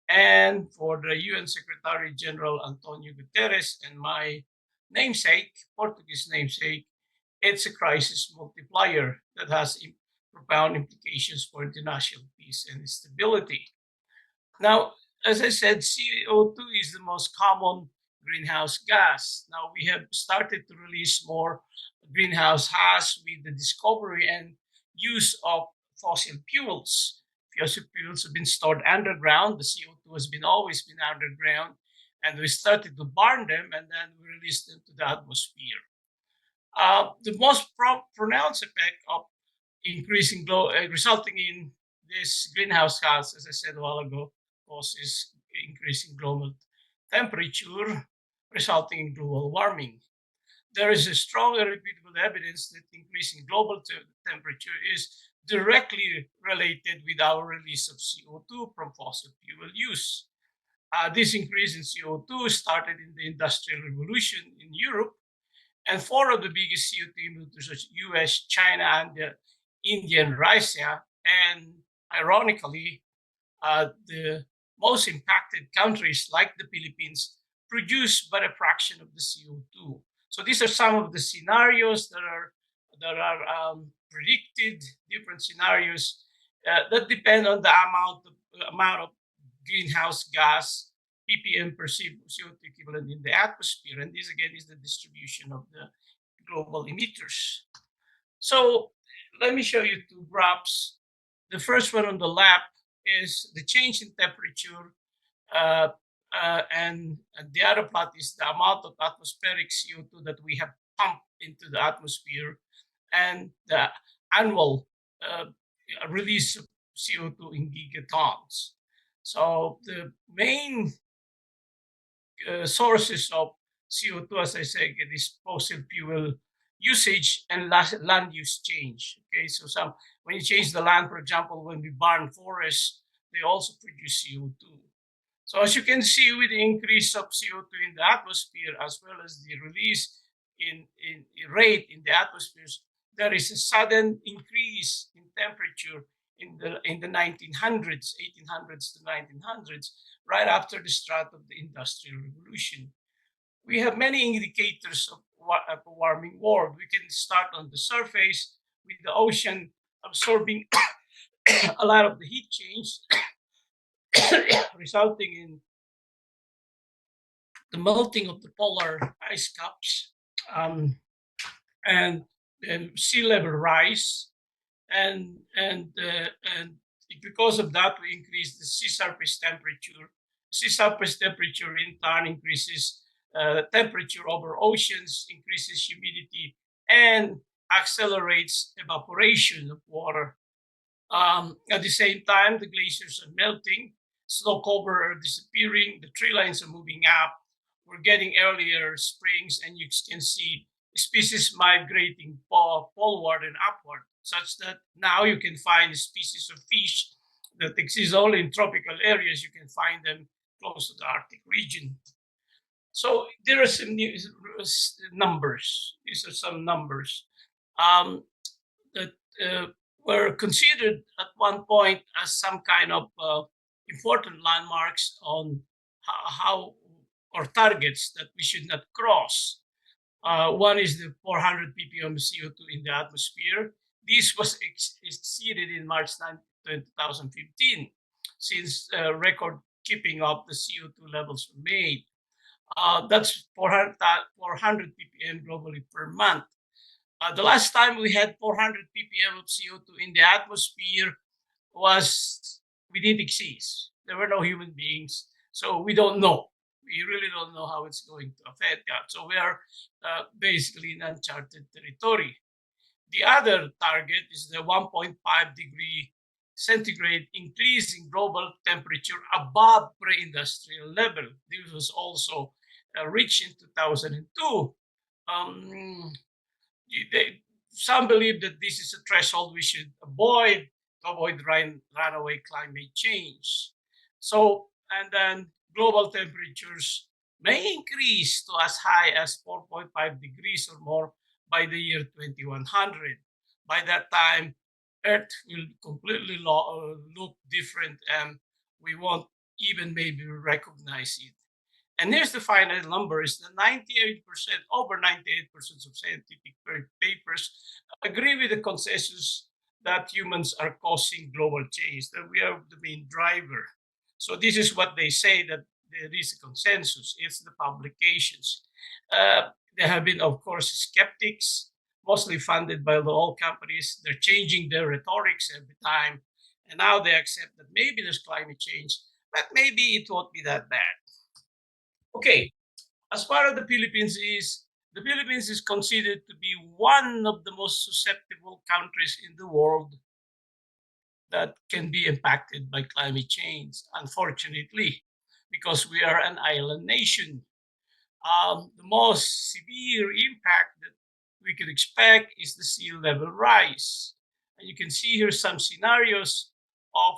And for the UN Secretary General Antonio Guterres and my namesake, Portuguese namesake, it's a crisis multiplier that has profound implications for international peace and stability. Now, as I said, CO2 is the most common greenhouse gas. Now, we have started to release more greenhouse gas with the discovery and use of fossil fuels. Fossil fuels have been stored underground. The CO2 has been always been underground, and we started to burn them, and then we released them to the atmosphere. The most pronounced effect of resulting in this greenhouse gas, as I said a while ago, causes increasing global temperature, resulting in global warming. There is a strong and repeatable evidence that increasing global temperature is directly related with our release of CO2 from fossil fuel use. This increase in CO2 started in the Industrial Revolution in Europe, and four of the biggest CO2 emitters are US, China, and India and Russia. And ironically, the most impacted countries like the Philippines produce but a fraction of the CO2. So these are some of the scenarios that are predicted, different scenarios that depend on the amount of greenhouse gas ppm per CO2 equivalent in the atmosphere. And this again is the distribution of the global emitters. So let me show you two graphs. The first one on the left is the change in temperature, and the other plot is the amount of atmospheric CO2 that we have pumped into the atmosphere and the annual release of CO2 in gigatons. So the main sources of CO2, as I said, is fossil fuel usage and land use change. Okay, so when you change the land, for example, when we burn forests, they also produce CO2. So as you can see, with the increase of CO2 in the atmosphere, as well as the release in rate in the atmospheres, there is a sudden increase in temperature in the 1900s, 1800s to 1900s, right after the start of the Industrial Revolution. We have many indicators of a warming world. We can start on the surface with the ocean absorbing a lot of the heat change, resulting in the melting of the polar ice caps, and sea level rise, and because of that, we increase the sea surface temperature. Sea surface temperature in turn increases temperature over oceans, increases humidity, and accelerates evaporation of water. At the same time, the glaciers are melting, snow cover are disappearing, the tree lines are moving up, we're getting earlier springs, and you can see species migrating poleward and upward, such that now you can find species of fish that exist only in tropical areas. You can find them close to the Arctic region. So there are some numbers. These are some numbers that were considered at one point as some kind of important landmarks on how or targets that we should not cross. One is the 400 ppm CO2 in the atmosphere. This was exceeded in March 2015, since record keeping of the CO2 levels were made. That's 400 ppm globally per month. The last time we had 400 ppm of CO2 in the atmosphere was, we didn't exist. There were no human beings, so we don't know. We really don't know how it's going to affect that. So we are basically in uncharted territory. The other target is the 1.5 degree centigrade increase in global temperature above pre-industrial level. This was also reached in 2002. Um, some believe that this is a threshold we should avoid to avoid runaway climate change. So, and then global temperatures may increase to as high as 4.5 degrees or more by the year 2100. By that time, Earth will completely look different and we won't even maybe recognize it. And here's the final number is that 98%, over 98% of scientific papers agree with the consensus that humans are causing global change, that we are the main driver. So this is what they say, that there is a consensus. It's the publications. There have been, of course, skeptics, mostly funded by the oil companies. They're changing their rhetorics every time. And now they accept that maybe there's climate change, but maybe it won't be that bad. Okay, as far as the Philippines is considered to be one of the most susceptible countries in the world that can be impacted by climate change, unfortunately, because we are an island nation. The most severe impact that we could expect is the sea level rise. And you can see here some scenarios of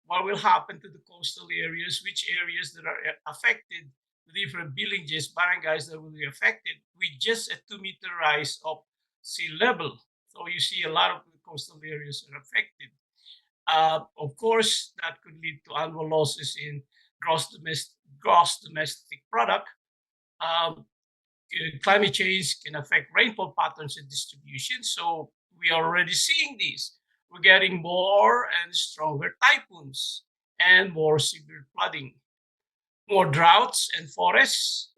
what will happen to the coastal areas, which areas that are affected, the different villages, barangays that will be affected with just a 2-meter rise of sea level. So you see a lot of the coastal areas are affected. Of course, that could lead to annual losses in gross domestic product. Climate change can affect rainfall patterns and distribution. So we are already seeing this. We're getting more and stronger typhoons and more severe flooding, more droughts and forest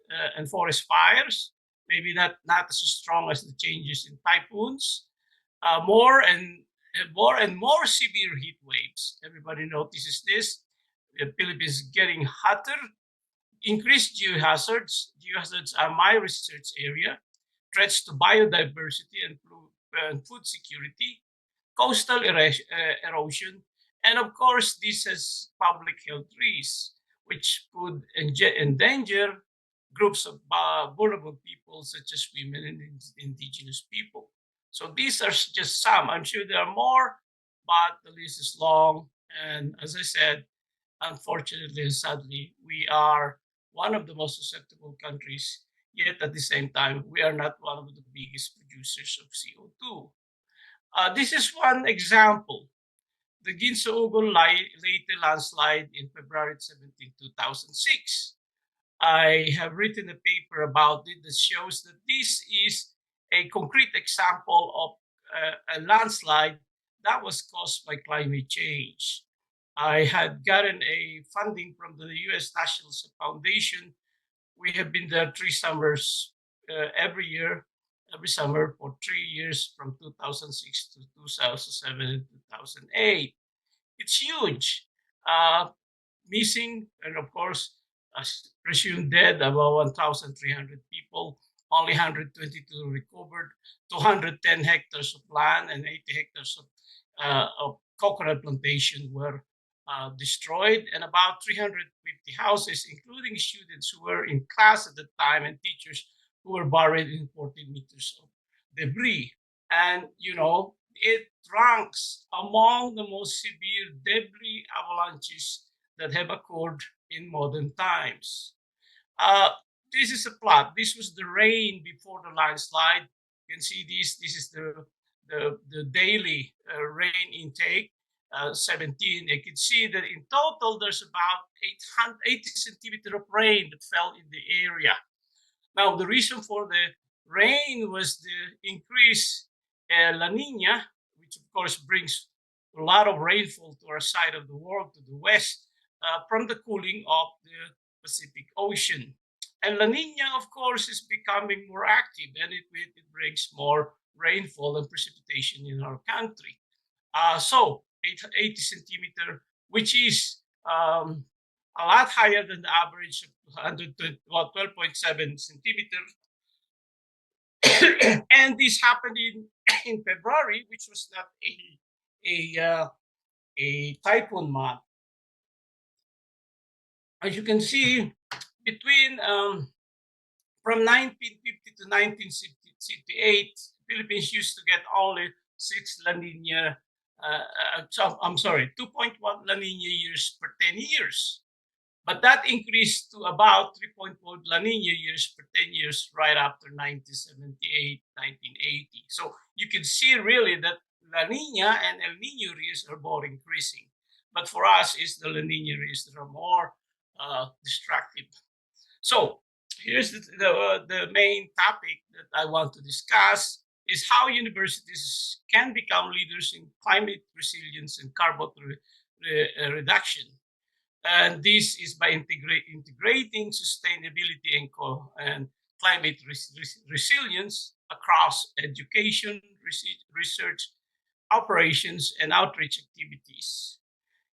fires. Maybe not as strong as the changes in typhoons. More and more severe heat waves. Everybody notices this. The Philippines is getting hotter. Increased geohazards. Geohazards are my research area. Threats to biodiversity and food security, coastal erosion, and of course, this has public health risks, which could endanger groups of vulnerable people, such as women and indigenous people. So these are just some. I'm sure there are more, but the list is long. And as I said, unfortunately and sadly, we are one of the most susceptible countries, yet at the same time, we are not one of the biggest producers of CO2. This is one example. The Ginsaugol Leyte landslide in February 17, 2006. I have written a paper about it that shows that this is a concrete example of a landslide that was caused by climate change. I had gotten a funding from the U.S. National Foundation. We have been there 3 summers every year, every summer for 3 years from 2006 to 2007 and 2008. It's huge. Missing, and of course, presumed dead, about 1,300 people. Only 122 recovered. 210 hectares of land and 80 hectares of coconut plantation were destroyed, and about 350 houses, including students who were in class at the time and teachers who were buried in 14 meters of debris. And, it ranks among the most severe debris avalanches that have occurred in modern times. This is a plot. This was the rain before the landslide. You can see this. This is the daily rain intake. 17. You can see that in total there's about 880 centimeters of rain that fell in the area. Now, the reason for the rain was the increased La Nina, which of course brings a lot of rainfall to our side of the world, to the west, from the cooling of the Pacific Ocean. And La Nina, of course, is becoming more active, and it brings more rainfall and precipitation in our country. So 80 centimeter, which is a lot higher than the average of 12.7 centimeters And this happened in February, which was not a typhoon month. As you can see, between from 1950 to 1968, Philippines used to get only 6 La Nina, I'm sorry, 2.1 La Nina years per 10 years. But that increased to about 3.4 La Nina years per 10 years right after 1978, 1980. So you can see really that La Nina and El Nino years are both increasing. But for us, it's the La Nina years that are more destructive. So here's the main topic that I want to discuss is how universities can become leaders in climate resilience and carbon reduction. And this is by integrating sustainability and climate resilience across education, research, operations, and outreach activities.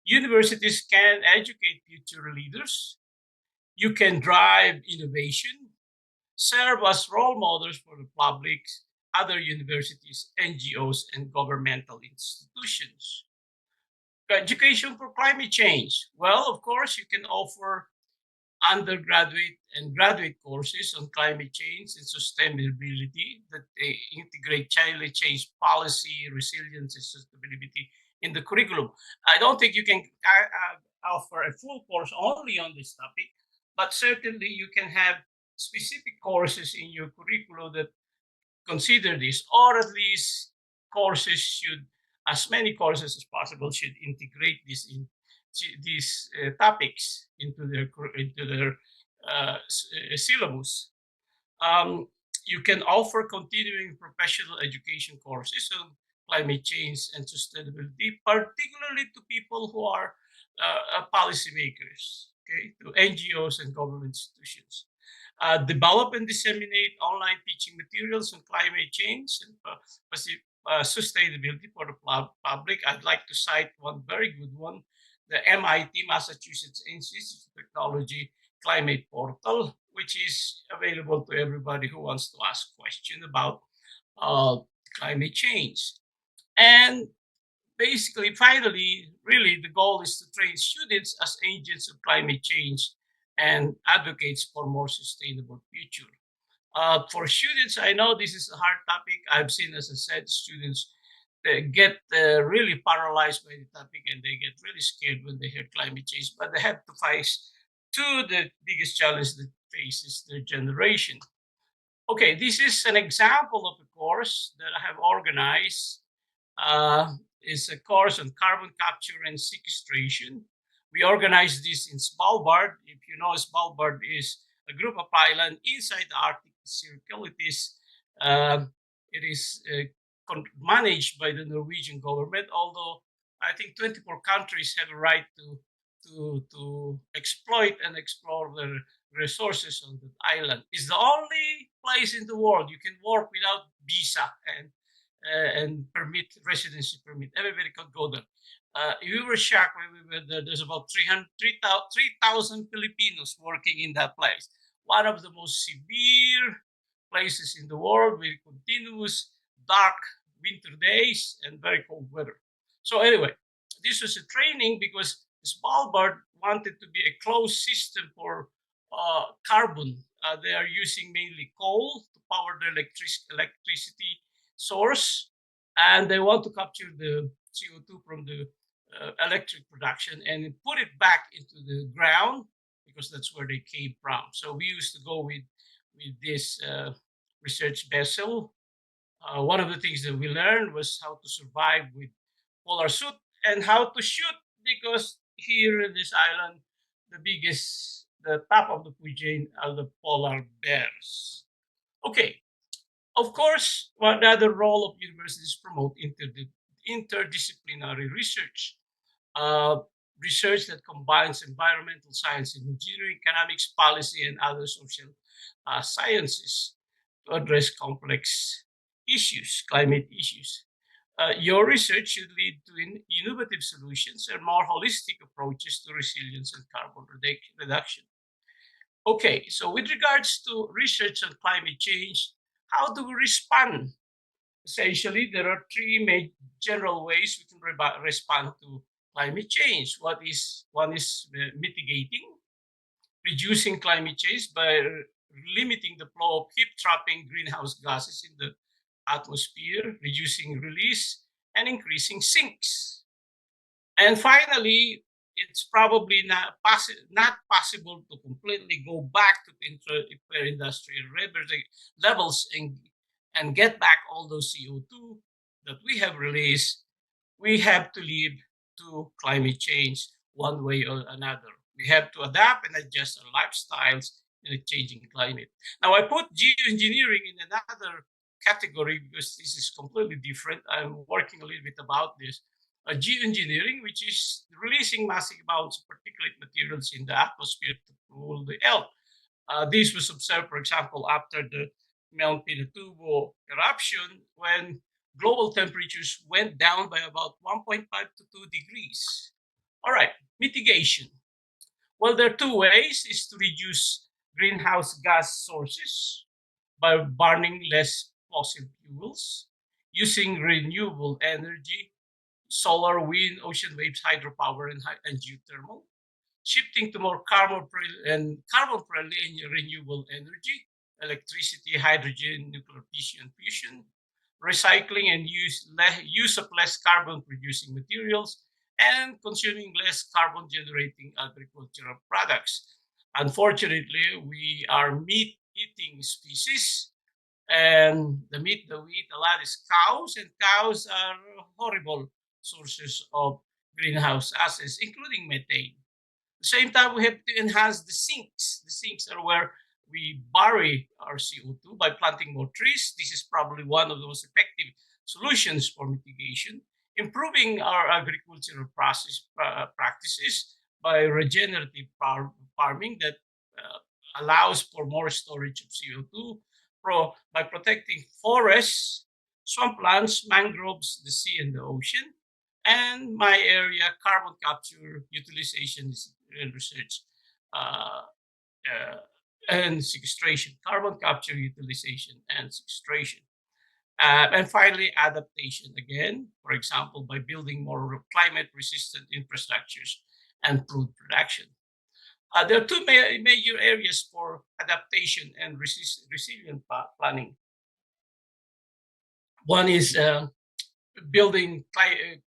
Universities can educate future leaders. You can drive innovation, serve as role models for the public, other universities, NGOs, and governmental institutions. Education for climate change. Well, of course, you can offer undergraduate and graduate courses on climate change and sustainability that they integrate climate change policy, resilience, and sustainability in the curriculum. I don't think you can offer a full course only on this topic, but certainly you can have specific courses in your curriculum that consider this, or at least courses should, as many courses as possible, should integrate this in these topics into their syllabus. Um, you can offer continuing professional education courses on climate change and sustainability, particularly to people who are policymakers, okay, to NGOs and government institutions. Develop and disseminate online teaching materials on climate change and sustainability for the public. I'd like to cite one very good one, the MIT, Massachusetts Institute of Technology Climate Portal, which is available to everybody who wants to ask questions about climate change. And basically, finally, really, the goal is to train students as agents of climate change and advocates for more sustainable future. For students, I know this is a hard topic. I've seen, as I said, students get really paralyzed by the topic and they get really scared when they hear climate change, but they have to face the biggest challenge that faces their generation. Okay, this is an example of a course that I have organized. It's a course on carbon capture and sequestration. We organized this in Svalbard. If you know, Svalbard is a group of islands inside the Arctic Circle. It is managed by the Norwegian government, although I think 24 countries have a right to exploit and explore their resources on the island. It's the only place in the world you can work without visa and residency permit. Everybody could go there. We were shocked when we were there. There's about 3,000 Filipinos working in that place. One of the most severe places in the world with continuous dark winter days and very cold weather. So anyway, this was a training because Svalbard wanted to be a closed system for carbon. They are using mainly coal to power the electricity source, and they want to capture the CO2 from the electric production and put it back into the ground because that's where they came from. So we used to go with this research vessel. One of the things that we learned was how to survive with polar suit and how to shoot, because here in this island, the top of the food chain are the polar bears. Okay, of course, one other role of universities promote interdisciplinary research. Research that combines environmental science and engineering, economics, policy, and other social sciences to address complex issues, climate issues. Your research should lead to innovative solutions and more holistic approaches to resilience and carbon reduction. Okay, so with regards to research on climate change, How do we respond? Essentially, there are three main general ways we can respond to climate change. One is mitigating, reducing climate change by limiting the flow of heat-trapping greenhouse gases in the atmosphere, reducing release, and increasing sinks. And finally, it's probably not possible to completely go back to industrial levels and get back all those CO2 that we have released. We have to live to climate change one way or another. We have to adapt and adjust our lifestyles in a changing climate. Now, I put geoengineering in another category because this is completely different. I'm working a little bit about this. Geoengineering, which is releasing massive amounts of particulate materials in the atmosphere to cool the earth. This was observed, for example, after the Mount Pinatubo eruption, when global temperatures went down by about 1.5 to 2 degrees. All right, mitigation. Well, there are two ways: is to reduce greenhouse gas sources by burning less fossil fuels, using renewable energy, solar, wind, ocean waves, hydropower, and geothermal, shifting to more carbon-friendly renewable energy, electricity, hydrogen, nuclear fission, recycling and use of less carbon-producing materials, and consuming less carbon-generating agricultural products. Unfortunately, we are meat-eating species, and the meat that we eat a lot is cows, and cows are horrible sources of greenhouse gases, including methane. At the same time, we have to enhance the sinks. The sinks are where we bury our CO2 by planting more trees. This is probably one of the most effective solutions for mitigation. Improving our agricultural practices by regenerative farming that allows for more storage of CO2, by protecting forests, swamplands, mangroves, the sea, and the ocean. And my area, carbon capture, utilization, and research, and sequestration, carbon capture, utilization, and sequestration. And finally, adaptation again, for example, by building more climate-resistant infrastructures and food production. There are two major areas for adaptation and resilient planning. One is building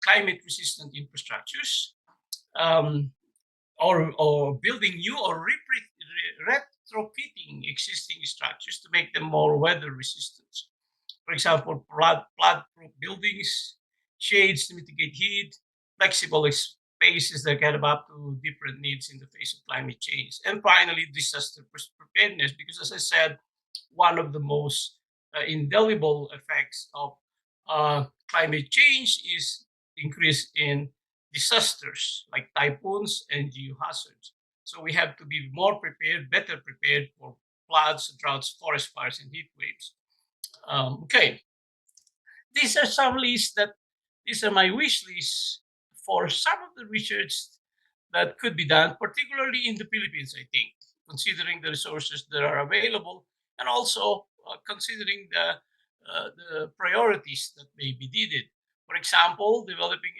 climate-resistant infrastructures, or building new or retrofitting existing structures to make them more weather resistant. For example, flood-proof buildings, shades to mitigate heat, flexible spaces that get up to different needs in the face of climate change. And finally, disaster preparedness, because as I said, one of the most indelible effects of climate change is increase in disasters like typhoons and geohazards. So we have to be more prepared, better prepared for floods, droughts, forest fires, and heat waves. Okay, these are some lists these are my wish lists for some of the research that could be done, particularly in the Philippines, I think, considering the resources that are available, and also considering the priorities that may be needed. For example, developing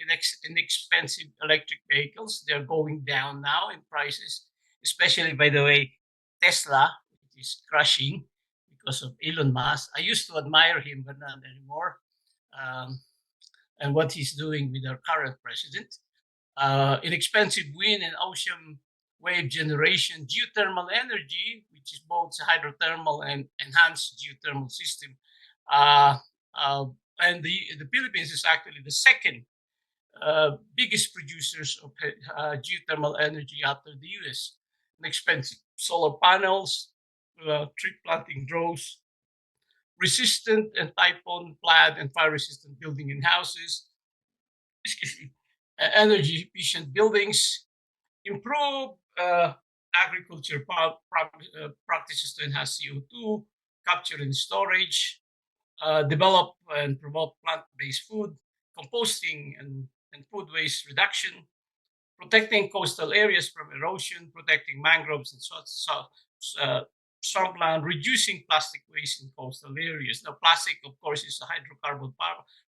inexpensive electric vehicles. They're going down now in prices, especially, by the way, Tesla, which is crashing because of Elon Musk. I used to admire him, but not anymore. And what he's doing with our current president. Inexpensive wind and ocean wave generation, geothermal energy, which is both hydrothermal and enhanced geothermal system. And the Philippines is actually the second biggest producers of geothermal energy after the US. Inexpensive solar panels, tree planting drones, resistant and typhoon, flood, and fire resistant building in houses, energy efficient buildings, improve agriculture practices to enhance CO2, capture and storage, develop and promote plant-based food, composting and food waste reduction, protecting coastal areas from erosion, protecting mangroves and strong plan reducing plastic waste in coastal areas. Now, plastic, of course, is a hydrocarbon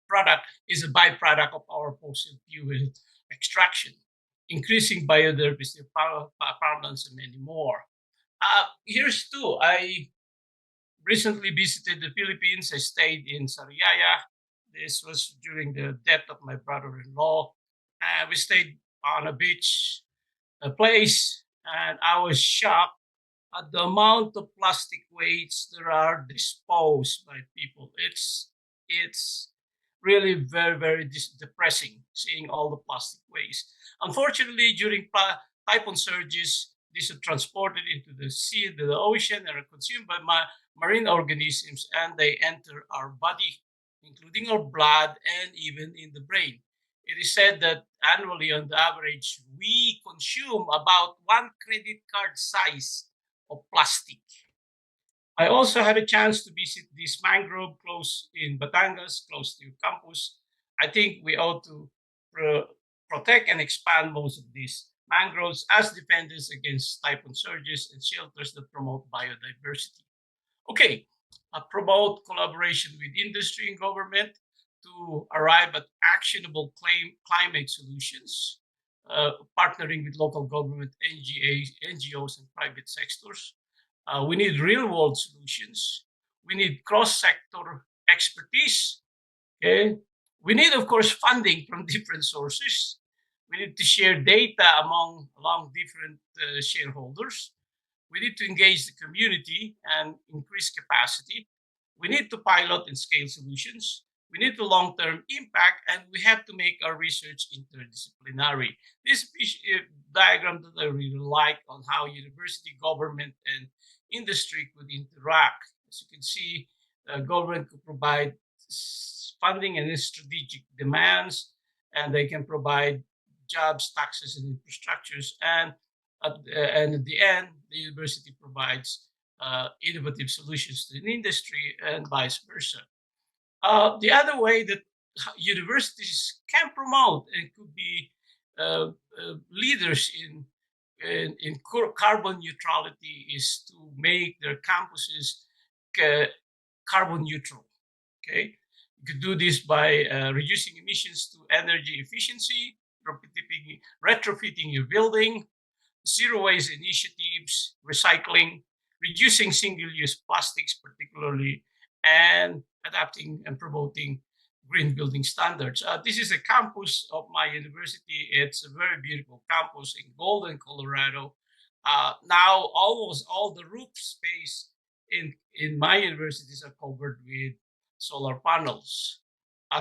product, is a byproduct of our fossil fuel extraction, increasing biodiversity, problems, and many more. Here's two. I recently visited the Philippines. I stayed in Sariaya. This was during the death of my brother-in-law. We stayed on a beach, a place, and I was shocked at the amount of plastic waste that are disposed by people. It's really very depressing seeing all the plastic waste. Unfortunately, during typhoon surges, these are transported into the sea, the ocean, and are consumed by marine organisms, and they enter our body, including our blood and even in the brain. It is said that annually, on the average, we consume about one credit card size of plastic. I also had a chance to visit this mangrove close in Batangas, close to campus. I think we ought to protect and expand most of these mangroves as defenders against typhoon surges and shelters that promote biodiversity. Okay, promote collaboration with industry and government to arrive at actionable climate solutions, partnering with local government, NGOs, and private sectors. We need real world solutions. We need cross sector expertise. Okay. We need, of course, funding from different sources. We need to share data along different shareholders. We need to engage the community and increase capacity. We need to pilot and scale solutions. We need the long-term impact, and we have to make our research interdisciplinary. This diagram that I really like on how university, government, and industry could interact. As you can see, government could provide funding and strategic demands, and they can provide jobs, taxes, and infrastructures. And at the end, the university provides innovative solutions to the industry and vice versa. The other way that universities can promote and could be leaders in carbon neutrality is to make their campuses carbon neutral. Okay, you could do this by reducing emissions to energy efficiency, retrofitting your building, zero waste initiatives, recycling, reducing single-use plastics particularly, and adapting and promoting green building standards. This is a campus of my university. It's a very beautiful campus in Golden, Colorado. Now almost all the roof space in my universities are covered with solar panels.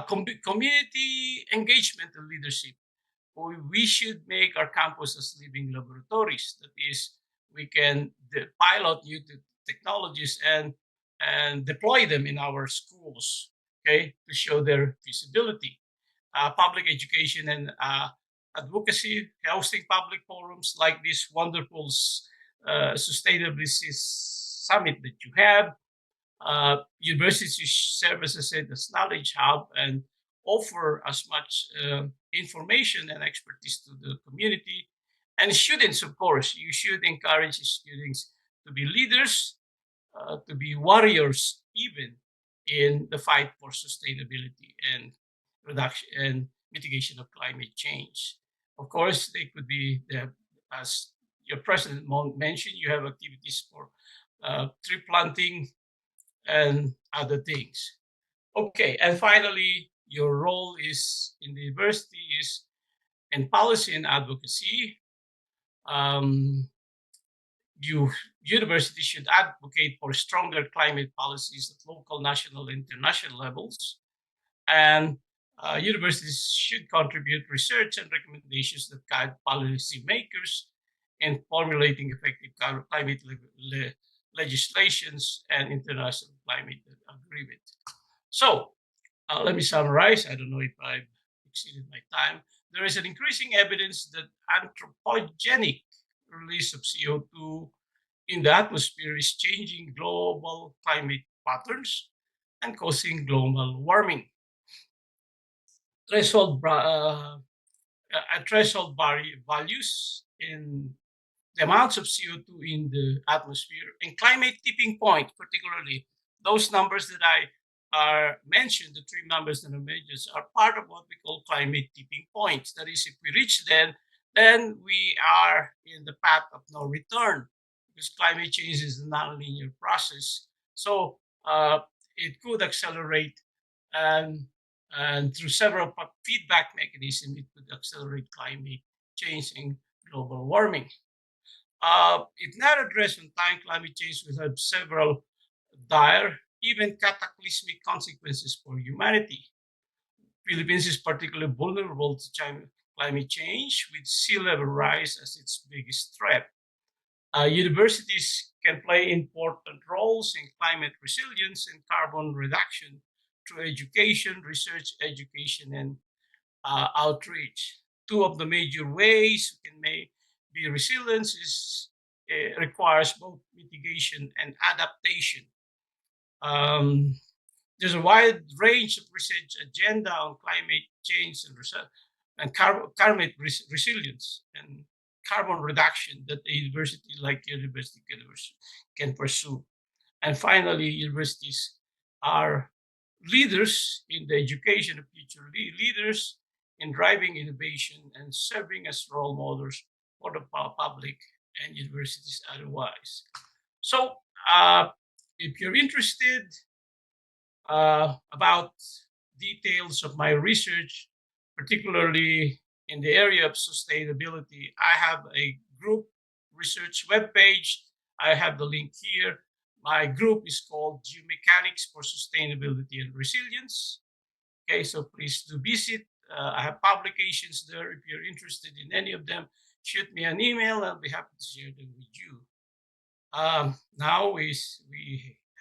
Community engagement and leadership. We should make our campuses living laboratories. That is, we can pilot new technologies and deploy them in our schools, okay, to show their feasibility. Public education and advocacy, hosting public forums like this wonderful sustainability summit that you have. Universities serve, as I said, as knowledge hub and offer as much information and expertise to the community. And students, of course, you should encourage students to be leaders, to be warriors, even in the fight for sustainability and reduction and mitigation of climate change. Of course, they could be, as your president mentioned, you have activities for tree planting and other things. Okay, and finally, your role is in the university is in policy and advocacy. Universities should advocate for stronger climate policies at local, national, and international levels. And universities should contribute research and recommendations that guide policymakers in formulating effective climate legislations and international climate agreement. So let me summarize. I don't know if I've exceeded my time. There is an increasing evidence that anthropogenic release of CO2 in the atmosphere is changing global climate patterns and causing global warming. Threshold values in amounts of CO2 in the atmosphere, and climate tipping point, particularly those numbers that I are mentioned, the three numbers that are mentioned, are part of what we call climate tipping points. That is, if we reach them, then we are in the path of no return, because climate change is a non-linear process. So it could accelerate, and, and through several feedback mechanisms, it could accelerate climate change and global warming. If not addressed on time, climate change will have several dire, even cataclysmic consequences for humanity. Philippines is particularly vulnerable to climate change, with sea level rise as its biggest threat. Universities can play important roles in climate resilience and carbon reduction through education, research, education, and outreach. Two of the major ways we can be resilient is requires both mitigation and adaptation. Um, there's a wide range of research agenda on climate change and climate resilience and carbon reduction that a university like University can pursue. And finally, universities are leaders in the education of future leaders in driving innovation and serving as role models for the public and universities otherwise. So, if you're interested about details of my research, particularly in the area of sustainability, I have a group research webpage. I have the link here. My group is called Geomechanics for Sustainability and Resilience. Okay, so please do visit. I have publications there. If you're interested in any of them, shoot me an email. I'll be happy to share them with you. Now we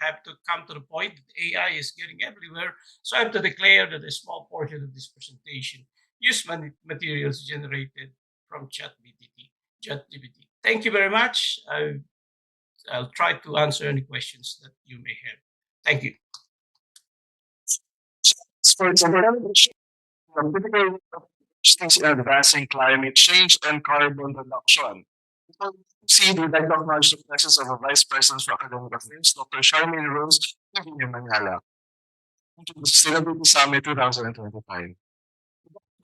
have to come to the point that AI is getting everywhere. So I have to declare that a small portion of this presentation use materials generated from ChatGPT. Thank you very much. I'll try to answer any questions that you may have. Thank you. For example, critical issues in advancing climate change and carbon reduction. See, we'd like to acknowledge the presence of a Vice President for Academic Affairs, Dr. Charmaine Rose, in Manila, to the Sustainability Summit 2025.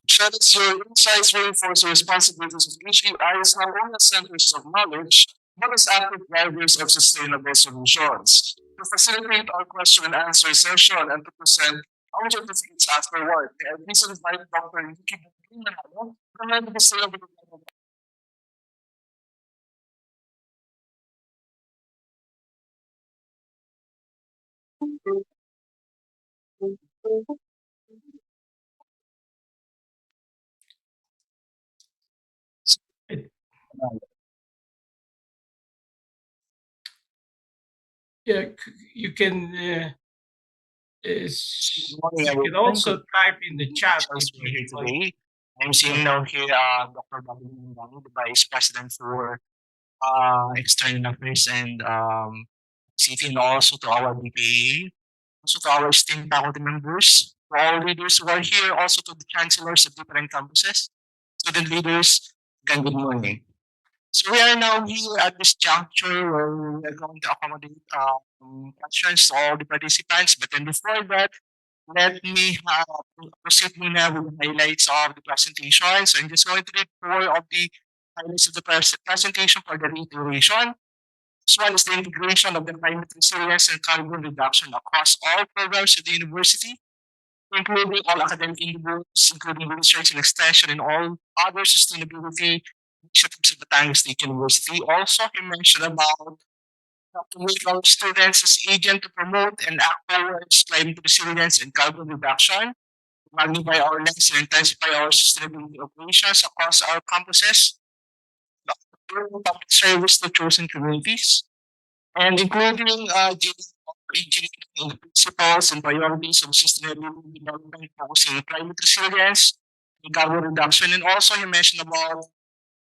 Shadows your insights reinforce the responsibilities of HEIs not only as centers of knowledge, but as active drivers of sustainable solutions. To facilitate our question and answer session and to present our certificates afterward, I please invite Dr. 𝑰𝒏𝒏𝒐𝒗𝒂𝒑𝒊𝒏𝒈 from the Sustainability. Yeah, you can also type in the chat. Here today. I'm seeing now here Dr. Babarlem, the Vice President for External Affairs and Safety, and also to our DPA, also to our esteemed faculty members, to all leaders who are here, also to the chancellors of different campuses, student leaders, and good morning. So we are now here at this juncture where we are going to accommodate questions to all the participants. But then before that, let me proceed muna with the highlights of the presentation. So I'm just going to read four of the highlights of the presentation for the reiteration. This one is the integration of the climate resilience and carbon reduction across all programs at the university, including all academic individuals, including research and extension, and all other sustainability initiatives at Batangas State University. Also, he mentioned about to make our students as agent to promote and act towards climate resilience and carbon reduction, magnify our lens and intensify our sustainability operations across our campuses, public service to chosen communities, and including engineering principles and priorities of sustainable development focusing on climate resilience and carbon reduction. And also you mentioned about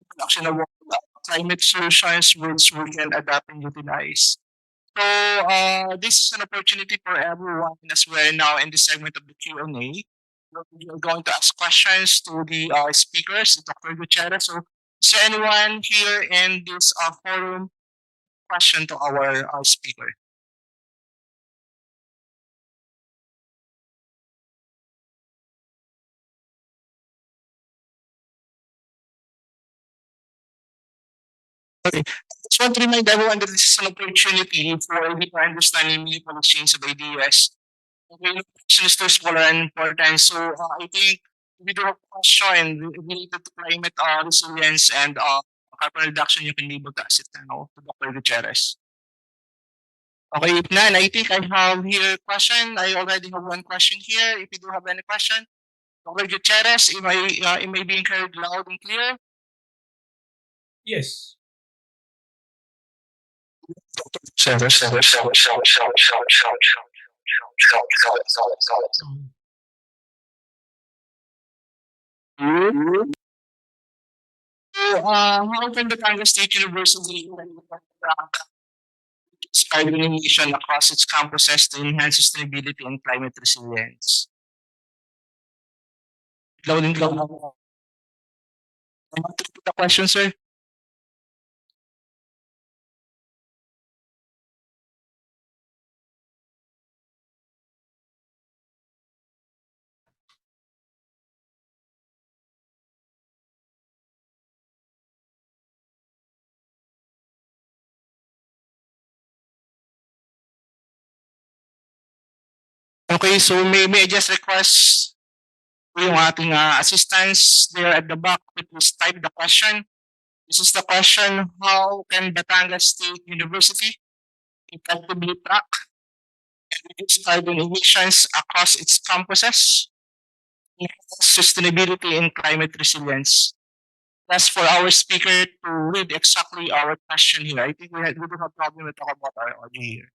production of climate solutions which we can adapt and utilize. So this is an opportunity for everyone as we're now in this segment of the Q&A. We're going to ask questions to the speakers, Dr. Gutierrez. So Is there anyone here in this forum question to our speaker? Okay. I just want to remind everyone that this is an opportunity for deeper understanding meaningful exchange of ideas. Okay, questions to smaller and important. So I think we do have a question related to climate resilience and carbon reduction. You can be able to ask it now to Dr. Gutierrez. Okay, if none, I think I have here a question. I already have one question here. If you do have any question, Dr. Gutierrez, it may be heard loud and clear. Yes. So, how can the Batangas State University carbon emission across its campuses to enhance sustainability and climate resilience? Loud and loud. I want to repeat the question, sir. Okay, so may I just request yung ating assistants there at the back to please type the question. This is the question: how can Batangas State University effectively track and reduce carbon emissions across its campuses, enhance sustainability and climate resilience? That's for our speaker to read exactly our question here. I think we do have a problem with talk about our audio here.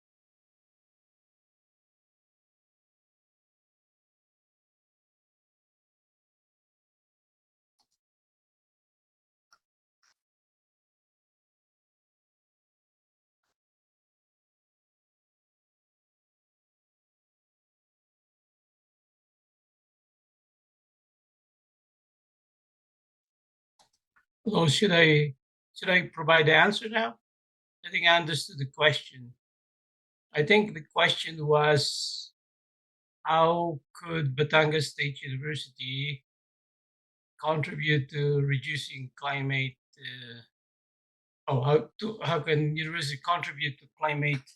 So should I provide the answer now? I think I understood the question. I think the question was, how could Batangas State University contribute to reducing climate? How can university contribute to climate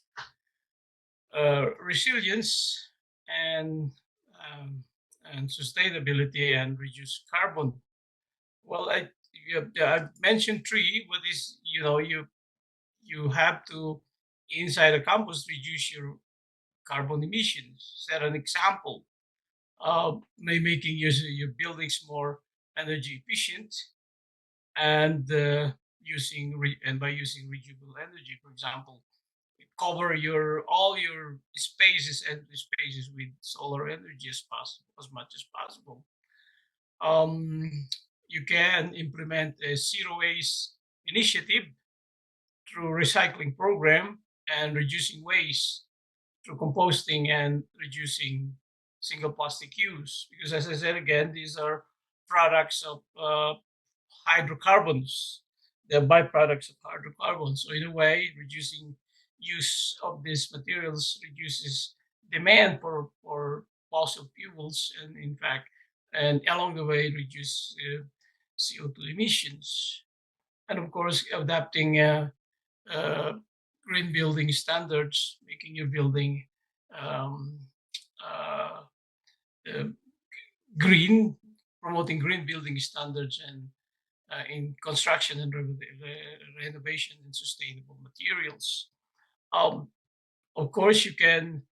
resilience and um, and sustainability and reduce carbon? Well, I mentioned three. What is, you have to, inside a campus, reduce your carbon emissions. Set an example, by making your buildings more energy efficient, and by using renewable energy. For example, cover your all your spaces and spaces with solar energy as possible, as much as possible. You can implement a zero waste initiative through recycling program and reducing waste through composting and reducing single plastic use. Because, as I said again, these are products of hydrocarbons. They're byproducts of hydrocarbons. So in a way, reducing use of these materials reduces demand for fossil fuels, and in fact, and along the way, reduce CO2 emissions. And of course, adapting uh, green building standards, making your building um, uh, uh, green, promoting green building standards, and in construction and renovation and sustainable materials. Um, of course, you can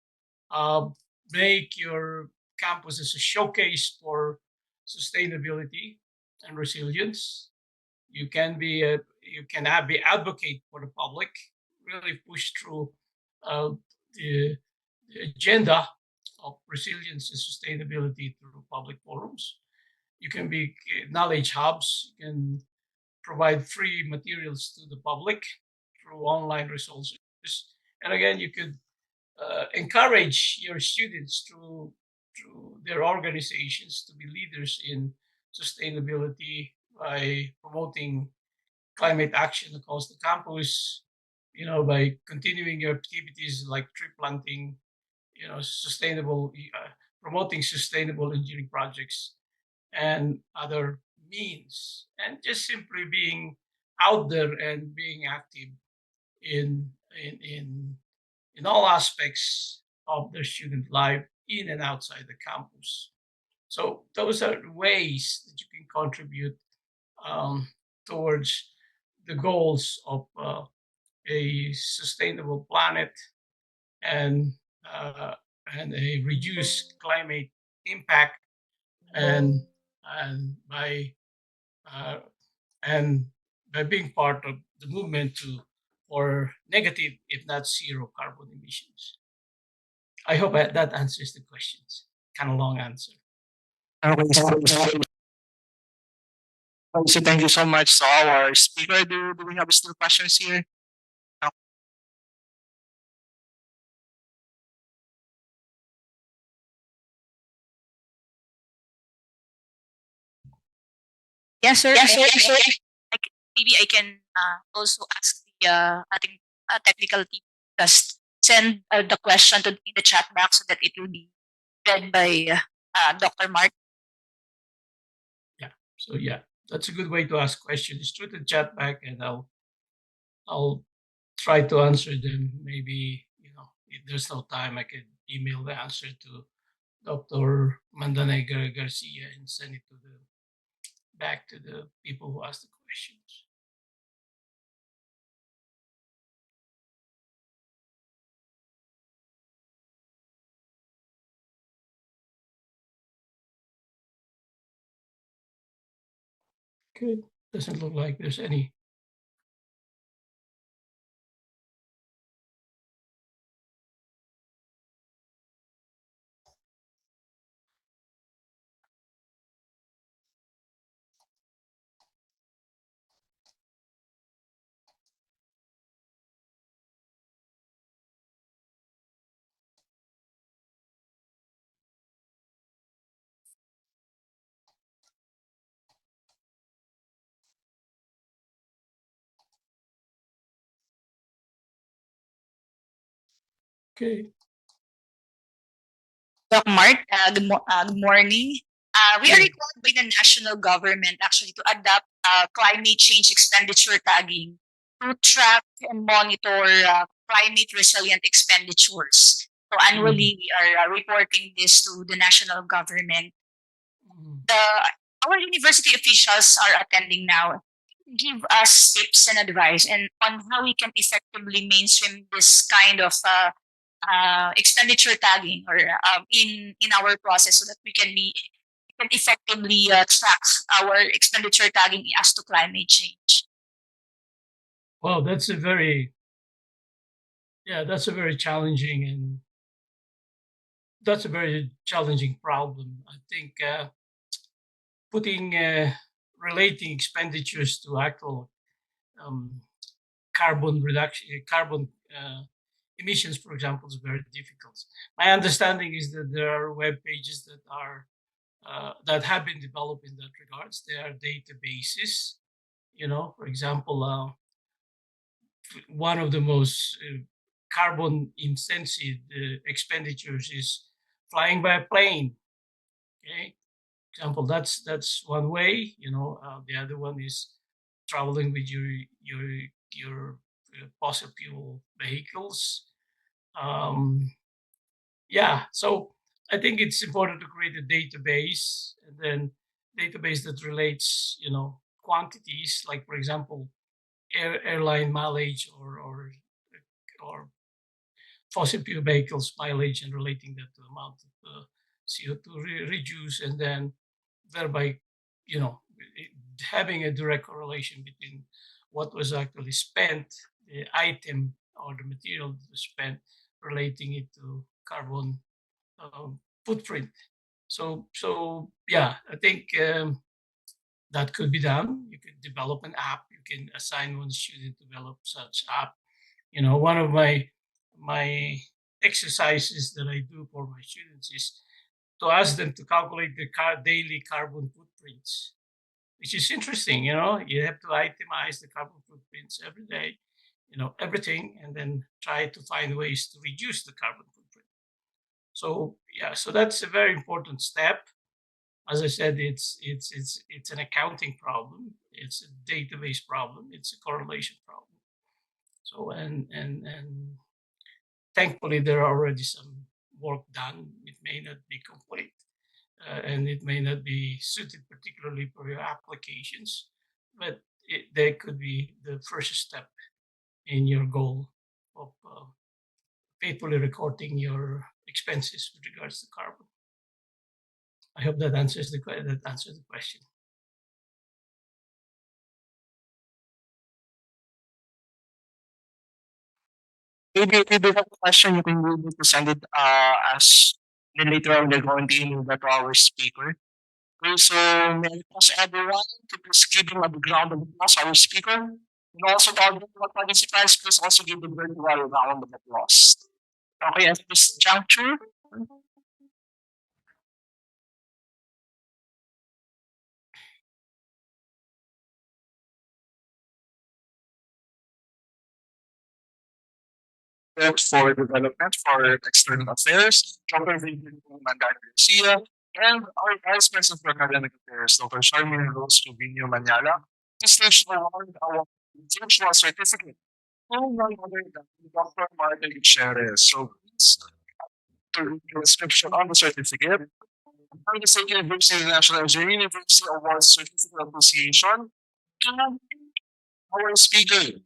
uh, make your campus as a showcase for sustainability and resilience. You can be advocate for the public, really push through uh, the, the agenda of resilience and sustainability through public forums. You can be knowledge hubs. You can provide free materials to the public through online resources. And again, you could encourage your students through their organizations to be leaders in sustainability by promoting climate action across the campus, by continuing your activities like tree planting, sustainable, promoting sustainable engineering projects and other means, and just simply being out there and being active in in in in all aspects of their student life in and outside the campus. So those are ways that you can contribute um, towards the goals of a sustainable planet and uh, and a reduced climate impact, and and by uh, and by being part of the movement to for negative, if not zero, carbon emissions. I hope that answers the questions. Kind of long answer. Okay, so thank you so much. So our speaker, do we have still questions here? Yes, sir. Yes, sir. Yes, sir. Maybe I can also ask the ating technical team just send the question in the chat box so that it will be read by Dr. Mark. Yeah. So yeah, that's a good way to ask questions. Through the chat back, and I'll try to answer them. Maybe if there's no time, I can email the answer to Dr. Mandanay Garcia and send it to the back to the people who asked the questions. Good. Doesn't look like there's any. Okay. Doc Mark, good morning. We are Good. required by the national government actually to adopt climate change expenditure tagging to track and monitor climate resilient expenditures. So annually, we are reporting this to the national government. The Our university officials are attending now. Give us tips and advice and on how we can effectively mainstream this kind of expenditure tagging or in our process so that we can effectively track our expenditure tagging as to climate change. Well, that's a very challenging and that's a very challenging problem. I think putting relating expenditures to actual um, carbon reduction, carbon emissions, for example, is very difficult. My understanding is that there are web pages that have been developed in that regards. There are databases. For example, one of the most carbon intensive expenditures is flying by a plane. Okay, example, that's one way. The other one is traveling with your fossil fuel vehicles. Yeah, so I think it's important to create a database, and then database that relates, quantities, like for example, airline mileage or fossil fuel vehicles mileage, and relating that to the amount of CO2 reduce, and then thereby, you know, having a direct correlation between what was actually spent, the item or the material that was spent, relating it to carbon footprint. So yeah, I think that could be done. You could develop an app. You can assign one student to develop such app. One of my exercises that I do for my students is to ask them to calculate their daily carbon footprints. which is interesting. You have to itemize the carbon footprints every day, everything, and then try to find ways to reduce the carbon footprint. So yeah, so that's a very important step. As I said, it's an accounting problem, it's a database problem, it's a correlation problem. So and thankfully there are already some work done. It may not be complete, and it may not be suited particularly for your applications, but they could be the first step in your goal of faithfully recording your expenses with regards to carbon. I hope that answers the question. If you have a question, you can able to send it as then later on we're going to email that to our speaker. Okay, so may I ask everyone to please give him a big round of applause, our speaker. And also to our virtual participants, please also give the virtual round of applause. Okay, at this juncture, for development for external affairs, Dr. 𝒂𝒂𝒂𝒏𝒂𝒂𝒊𝒏𝒂𝒂, and our Vice President for Academic Affairs, Dr. Charmaine Rose Trevino Manyala, to stage award our virtual certificate to none other than Dr. Martin Gutierrez. So please to read the description on the certificate. Batangas State University National Engineering University Awards Certificate Appreciation to our speaker,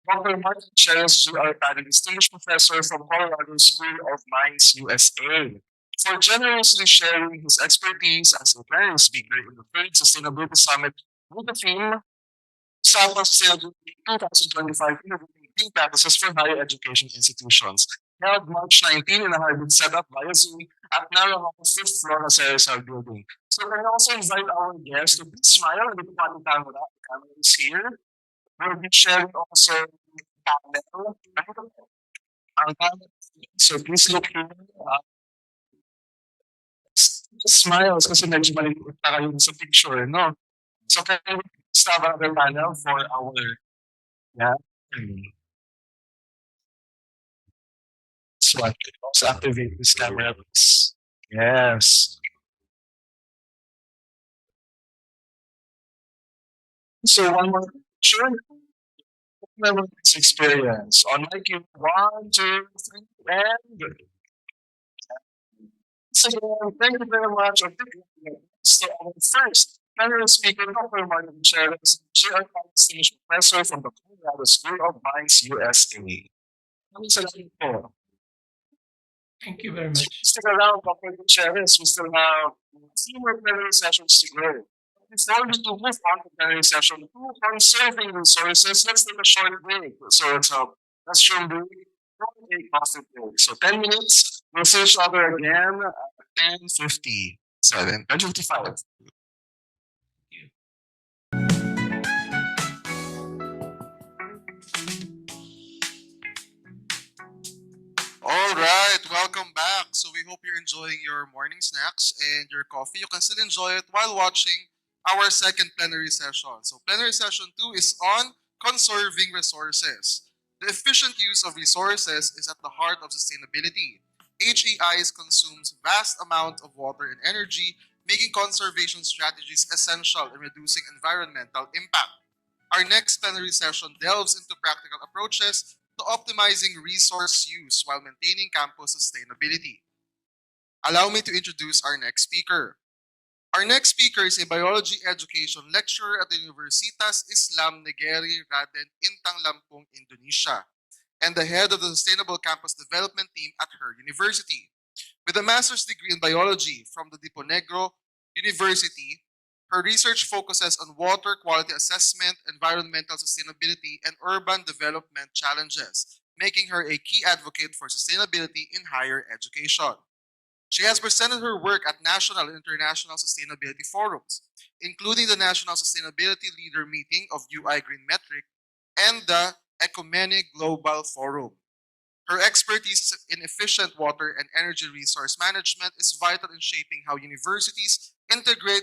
Dr. Martin Gutierrez, our distinguished professor from Colorado School of Mines, USA, for generously sharing his expertise as a plenary speaker in the third Sustainability Summit with the theme South of Sustainability 2025 Innovating Green Practices for Higher Education Institutions, held March 19 in a hybrid setup via Zoom at Narra Hall, 5th floor Jose Rizal Building. So we also invite our guests to please smile and look at the camera. The camera is here. We'll be sharing also panel. Ang panel. So please look here. Just smiles kasi medyo maliliit pa kayo sa picture, no? So can we start another panel for our, yeah. So let's activate this camera, please. Yes. So one more picture. Remember this experience. On my cue, 1, 2, 3, and so thank you very much. So our first panel speaker, Dr. Martin Gutierrez, GR Distinguished Professor from the Colorado School of Mines, USA. Maraming salamat po. Thank you very much. Stick around, Dr. Gutierrez. We still have a few more plenary sessions to go. Before we move on to plenary session 2, conserving resources, let's take a short break. So it's a restroom break, a coffee break. So 10 minutes. We'll see each other again at 10:57, 10:55. All right, welcome back. So we hope you're enjoying your morning snacks and your coffee. You can still enjoy it while watching our second plenary session. So plenary session 2 is on conserving resources. The efficient use of resources is at the heart of sustainability. HEIs consumes vast amount of water and energy, making conservation strategies essential in reducing environmental impact. Our next plenary session delves into practical approaches to optimizing resource use while maintaining campus sustainability. Allow me to introduce our next speaker. Our next speaker is a biology education lecturer at the Universitas Islam Negeri Raden Intang Lampung, Indonesia, and the head of the Sustainable Campus Development Team at her university. With a master's degree in biology from the Diponegro University, her research focuses on water quality assessment, environmental sustainability, and urban development challenges, making her a key advocate for sustainability in higher education. She has presented her work at national and international sustainability forums, including the National Sustainability Leader Meeting of 𝑰𝒏𝒏𝒐𝒗𝒂𝒑𝒊𝒏𝒂𝒃 and the 𝑬𝒅𝒖𝒏𝒏𝒂𝒃 Global Forum. Her expertise in efficient water and energy resource management is vital in shaping how universities integrate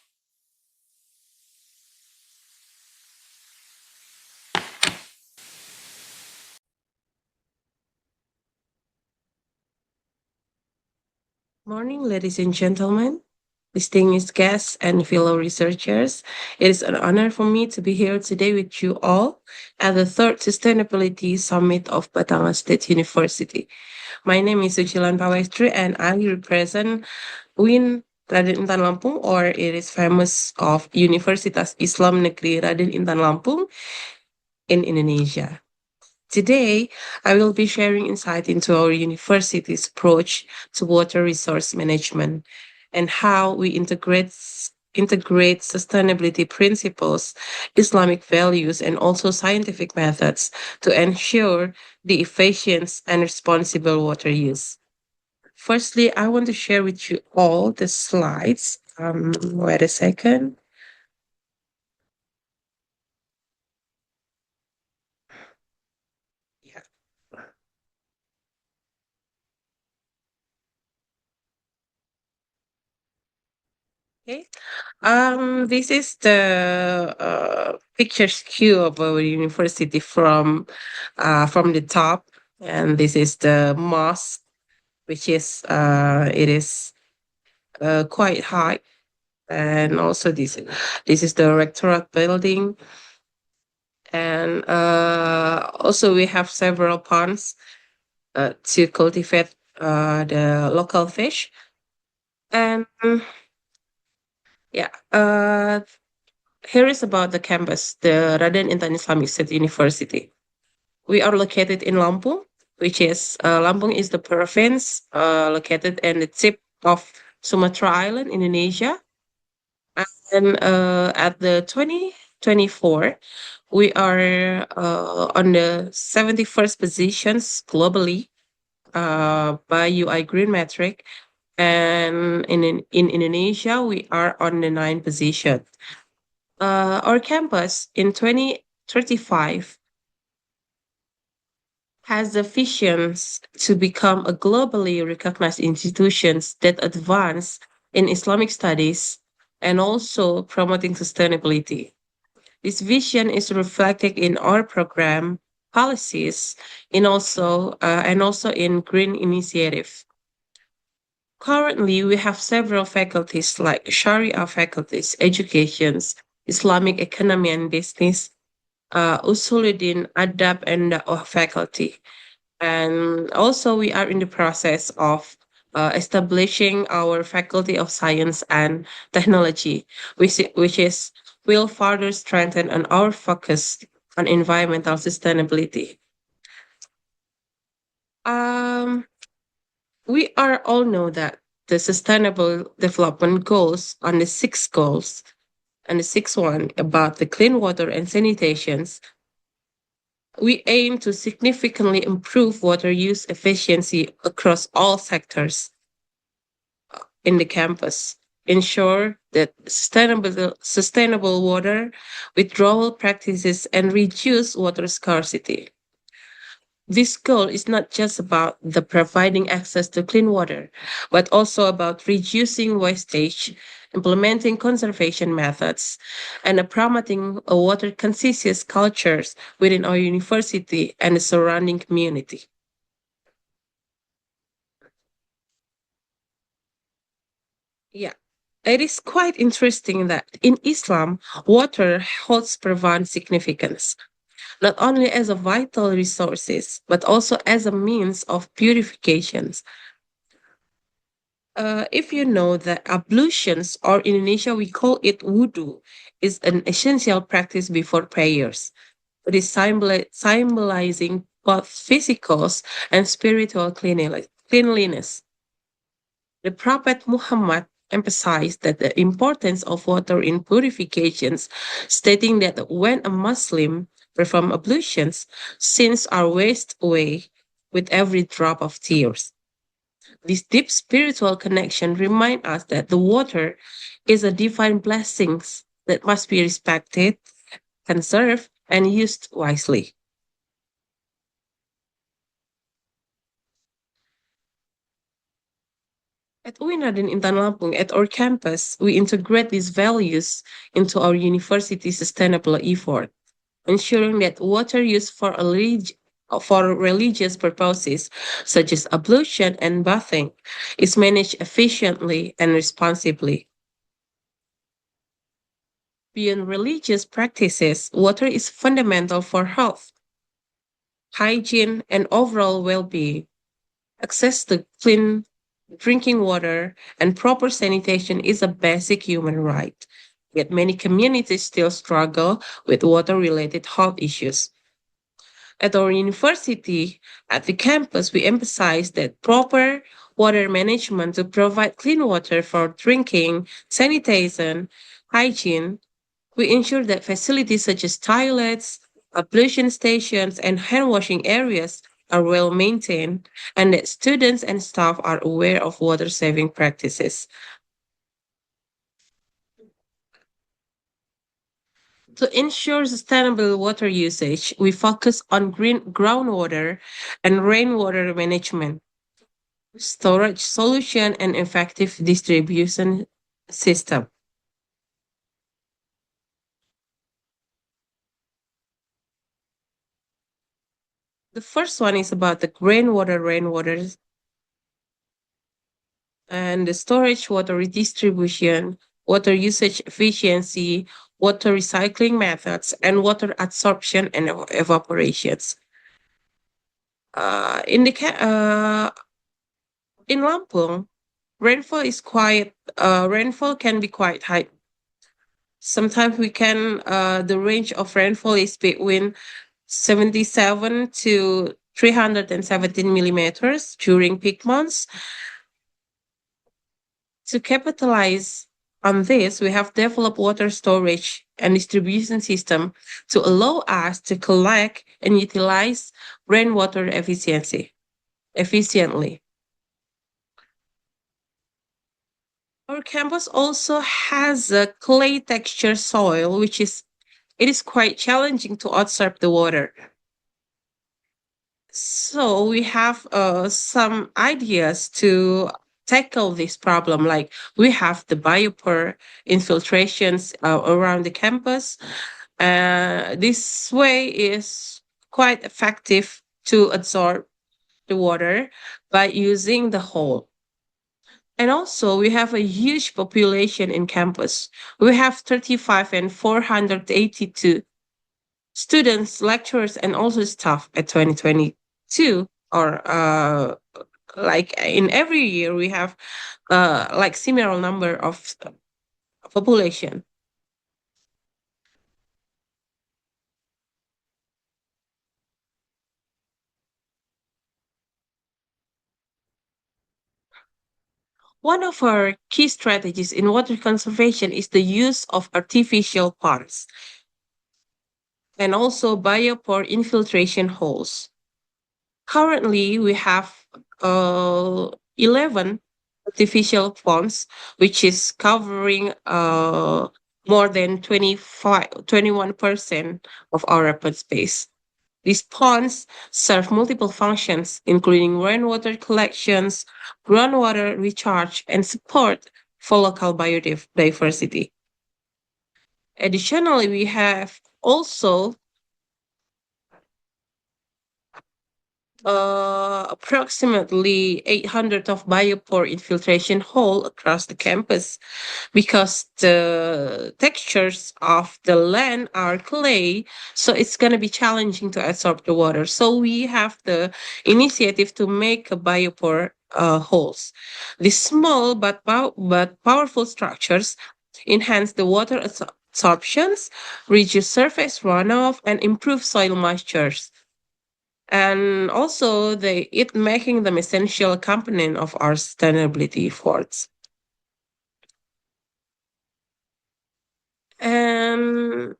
Morning, ladies and gentlemen, distinguished guests and fellow researchers. It is an honor for me to be here today with you all at the third Sustainability Summit of Batangas State University. My name is 𝒔𝒂𝒏𝒂𝒏𝒈 𝑺𝒖𝒔𝒕 and I represent UIN Raden Intan Lampung, or it is famous of Universitas Islam Negeri Raden Intan Lampung in Indonesia. Today, I will be sharing insight into our university's approach to water resource management and how we integrate sustainability principles, Islamic values, and also scientific methods to ensure the efficient and responsible water use. Firstly, I want to share with you all the slides. Wait a second. Yeah. Okay. This is the pictures queue of our university from the top, and this is the mosque, which is it is quite high, and also this is the rectorate building, and also we have several ponds to cultivate the local fish, and yeah, here is about the campus, the Raden Intan Islamic State University. We are located in Lampung, which is Lampung is the province located in the tip of Sumatra Island, Indonesia. And at the 2024, we are on the 71st positions globally by UI Green Metric. And in Indonesia, we are on the 9th position. Our campus in 2035 has the vision to become a globally recognized institution that advance in Islamic studies and also promoting sustainability. This vision is reflected in our program policies and also in green initiative. Currently, we have several faculties like Sharia faculties, educations, Islamic economy and business, Usuluddin, Adab, and faculty. And also, we are in the process of establishing our Faculty of Science and Technology, which is will further strengthen on our focus on environmental sustainability. Um, we are all know that the Sustainable Development Goals on the six goals and the sixth one about the clean water and sanitations, we aim to significantly improve water use efficiency across all sectors in the campus, ensure that sustainable water withdrawal practices, and reduce water scarcity. This goal is not just about the providing access to clean water, but also about reducing wastage, implementing conservation methods, and promoting a water conscious cultures within our university and the surrounding community. Yeah. It is quite interesting that in Islam, water holds profound significance, not only as a vital resource, but also as a means of purification. If you know that ablutions, or in Indonesia we call it wudu, is an essential practice before prayers. It is symbolizing both physical and spiritual cleanliness. The Prophet Muhammad emphasized that the importance of water in purifications, stating that when a Muslim perform ablutions, sins are washed away with every drop of tears. This deep spiritual connection reminds us that the water is a divine blessing that must be respected, conserved, and used wisely. At UINADEN in Tanlampung, at our campus, we integrate these values into our university sustainable effort, ensuring that water used for religious purposes, such as ablution and bathing, is managed efficiently and responsibly. Beyond religious practices, water is fundamental for health, hygiene, and overall well being. Access to clean drinking water and proper sanitation is a basic human right. Yet many communities still struggle with water related health issues. At our university, at the campus, we emphasize that proper water management to provide clean water for drinking, sanitation, hygiene. We ensure that facilities such as toilets, ablution stations, and hand washing areas are well maintained and that students and staff are aware of water saving practices. To ensure sustainable water usage, we focus on green groundwater and rainwater management, storage solution, and effective distribution system. The first one is about the rainwater, and the storage, water redistribution, water usage efficiency, water recycling methods, and water absorption and evaporations. In Lampung, rainfall can be quite high. Sometimes the range of rainfall is between 77 to 317 millimeters during peak months. To capitalize on this, we have developed water storage and distribution system to allow us to collect and utilize rainwater efficiently. Our campus also has a clay texture soil, it is quite challenging to absorb the water. So we have some ideas to tackle this problem. Like we have the biopore infiltrations around the campus. This way is quite effective to absorb the water by using the hole. And also, we have a huge population in campus. We have 35 and 482 students, lecturers, and also staff at 2022. Or like in every year, we have like similar number of population. One of our key strategies in water conservation is the use of artificial ponds and also biopore infiltration holes. Currently, we have 11 artificial ponds, which is covering more than 21% of our open space. These ponds serve multiple functions, including rainwater collections, groundwater recharge, and support for local biodiversity. Additionally, we have also approximately 800 of biopore infiltration hole across the campus because the textures of the land are clay, so it's going to be challenging to absorb the water. So we have the initiative to make a biopore holes. These small but powerful structures enhance the water absorptions, reduce surface runoff, and improve soil moistures, and also it making them essential component of our sustainability efforts. And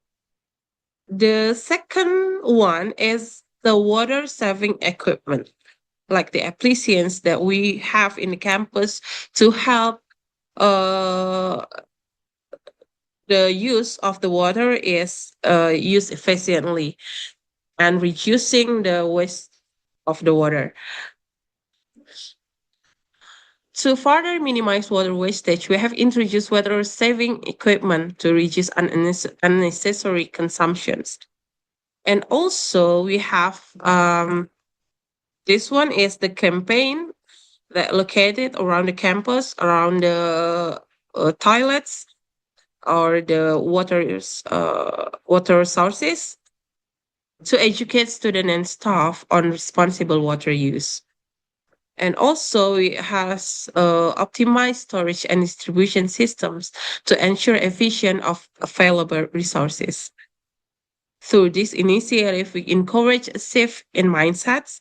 the second one is the water saving equipment. like the applications that we have in the campus to help uh, the use of the water is used efficiently and reducing the waste of the water. To further minimize water wastage, we have introduced water saving equipment to reduce unnecessary consumptions. And also, we have this one is the campaign that located around the campus, around the toilets or the water sources to educate students and staff on responsible water use. And also, it has optimized storage and distribution systems to ensure efficient of available resources. Through this initiative, we encourage a safe in mindsets,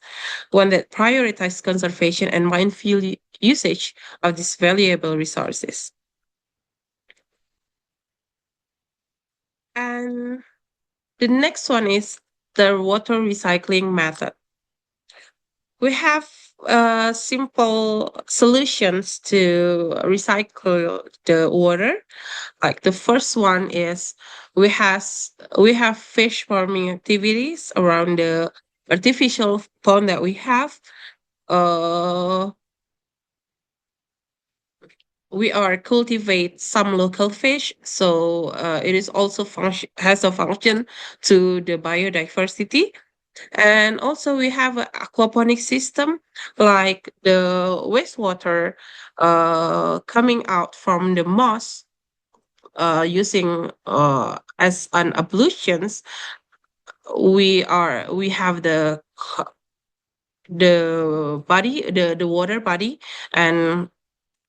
one that prioritizes conservation and mindful usage of these valuable resources. And the next one is the water recycling method. We have simple solutions to recycle the water. Like the first one is we have fish farming activities around the artificial pond that we have. Uh, we are cultivate some local fish, so it is also has a function to the biodiversity. And also we have an aquaponic system, like the wastewater coming out from the moss using as an ablutions. We have the body, the water body, and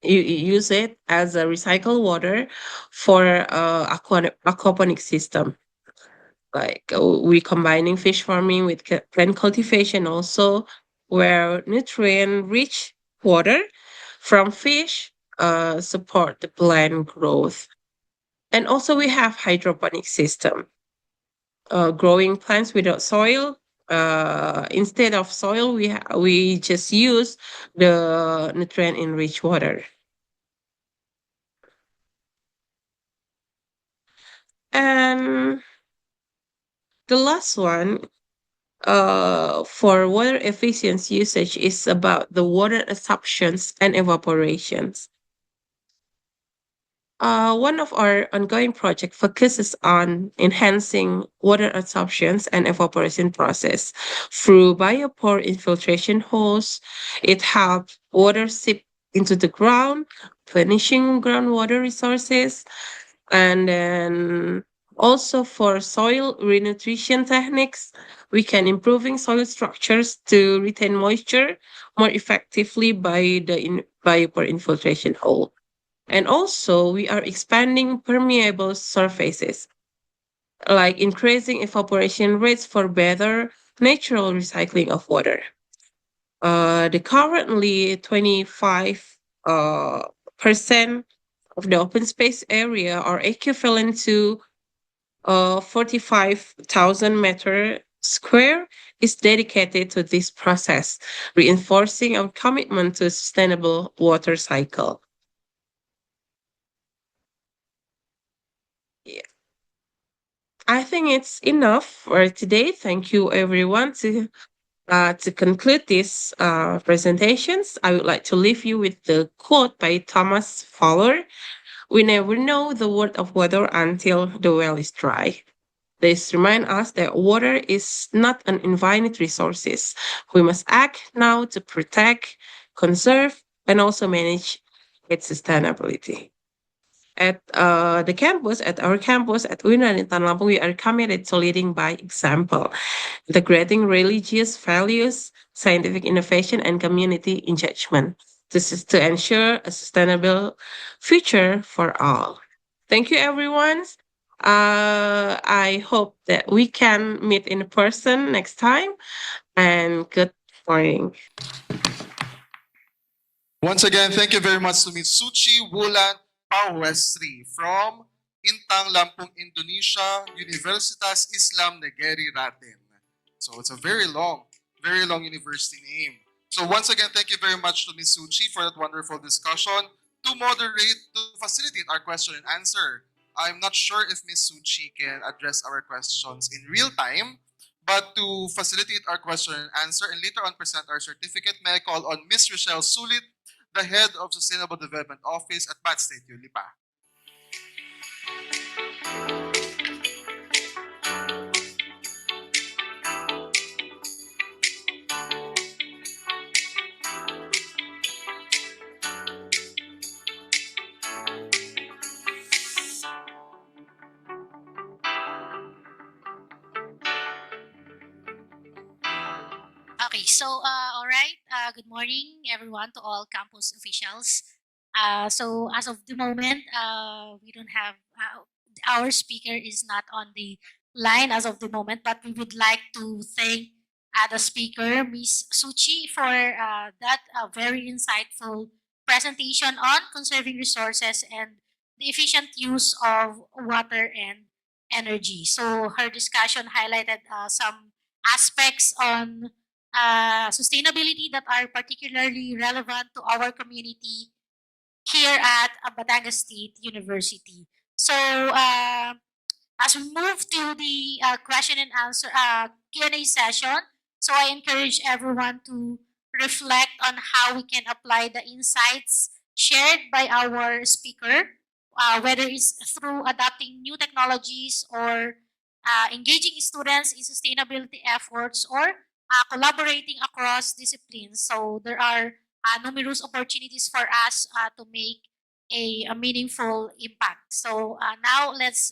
you use it as a recycled water for aquaponic system. Like we combining fish farming with plant cultivation also, where nutrient rich water from fish support the plant growth. And also we have hydroponic system, growing plants without soil. Instead of soil, we just use the nutrient enriched water. And the last one for water efficiency usage is about the water absorptions and evaporations. One of our ongoing project focuses on enhancing water absorptions and evaporation process through biopore infiltration holes. It helps water seep into the ground, replenishing groundwater resources, and then also for soil renutrition techniques, we can improving soil structures to retain moisture more effectively by the biopore infiltration hole. And also, we are expanding permeable surfaces, like increasing evaporation rates for better natural recycling of water. The currently 25 percent of the open space area are equivalent to 45,000 meter square is dedicated to this process, reinforcing our commitment to a sustainable water cycle. Yeah. I think it's enough for today. Thank you, everyone. To conclude these presentations, I would like to leave you with the quote by Thomas Fowler. We never know the worth of water until the well is dry. This reminds us that water is not an infinite resource. We must act now to protect, conserve, and also manage its sustainability. At our campus at UNAN in Tan Lampung, we are committed to leading by example, integrating religious values, scientific innovation, and community engagement. This is to ensure a sustainable future for all. Thank you, everyone. I hope that we can meet in person next time. And good morning. Once again, thank you very much to Ms. 𝒔𝒂𝒑𝒂𝒏𝒂𝒂𝒂 from Intang Lampung, Indonesia, Universitas Islam Negeri Raden. So it's a very long university name. So once again, thank you very much to Ms. Suchi for that wonderful discussion. To moderate, to facilitate our question and answer, I'm not sure if Ms. Suchi can address our questions in real time, but to facilitate our question and answer and later on present our certificate, may I call on Ms. Rochelle Sulit, the Head of Sustainable Development Office at BatStateU, Lipa. Okay, so all right. Good morning, everyone, to all campus officials. So as of the moment, we don't have our speaker is not on the line as of the moment, but we would like to thank the speaker, Miss Suchi, for that very insightful presentation on conserving resources and the efficient use of water and energy. So her discussion highlighted some aspects on sustainability that are particularly relevant to our community here at Batangas State University. So as we move to the question and answer Q&A session, so I encourage everyone to reflect on how we can apply the insights shared by our speaker, whether it's through adopting new technologies or engaging students in sustainability efforts or collaborating across disciplines. So there are numerous opportunities for us to make a meaningful impact. So now let's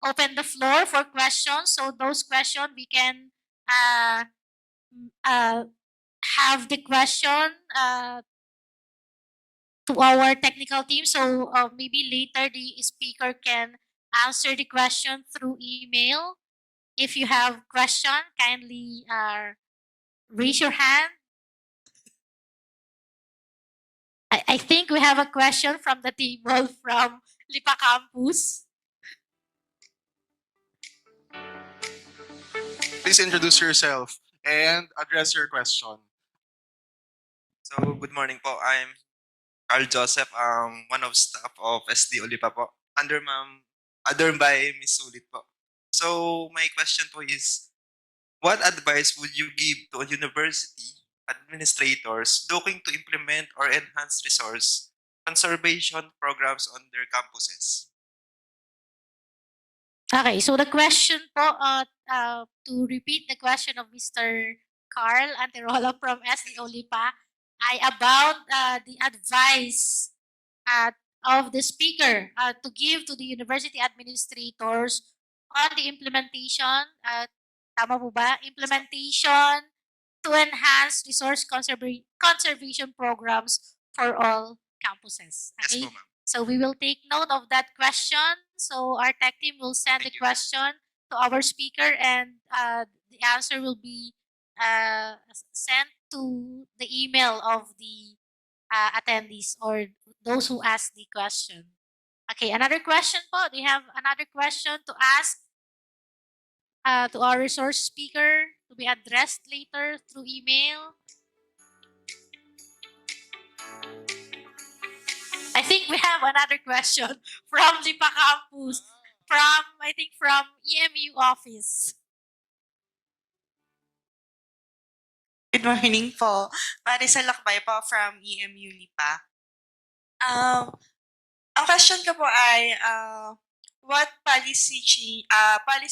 open the floor for questions. So those questions we can uh, uh, have the question to our technical team. So maybe later the speaker can answer the question through email. If you have question, kindly raise your hand. I think we have a question from the table from Lipa Campus. Please introduce yourself and address your question. So, good morning po. I'm Carl Joseph, one of staff of SD Olipa po. Under by Miss Sulit po. So, my question po is, what advice would you give to university administrators looking to implement or enhance resource conservation programs on their campuses? Okay, so the question po, to repeat the question of Mr. Carl Anterola from SD Olipa, ay about the advice of the speaker to give to the university administrators on the implementation, tama po ba? Implementation to enhance resource conservation programs for all campuses. Yes Okay? po, ma'am. So we will take note of that question. So our tech team will send Thank the you. question to our speaker and the answer will be sent to the email of the attendees or those who ask the question. Okay, another question po. Do you have another question to ask to our resource speaker to be addressed later through email? I think we have another question from Lipa Campus, from EMU office. Good morning po. Marisol Lakbay po from EMU Lipa. Ang question ko po ay, what policy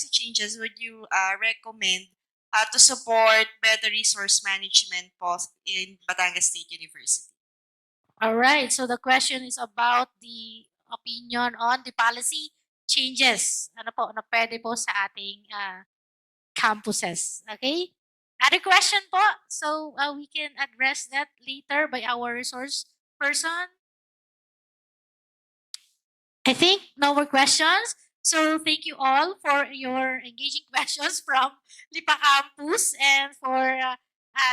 changes would you recommend to support better resource management po in Batangas State University? All right, so the question is about the opinion on the policy changes ano po, na pwede po sa ating campuses. Okay? Other question po? So we can address that later by our resource person. I think no more questions. So thank you all for your engaging questions from Lipa Campus and for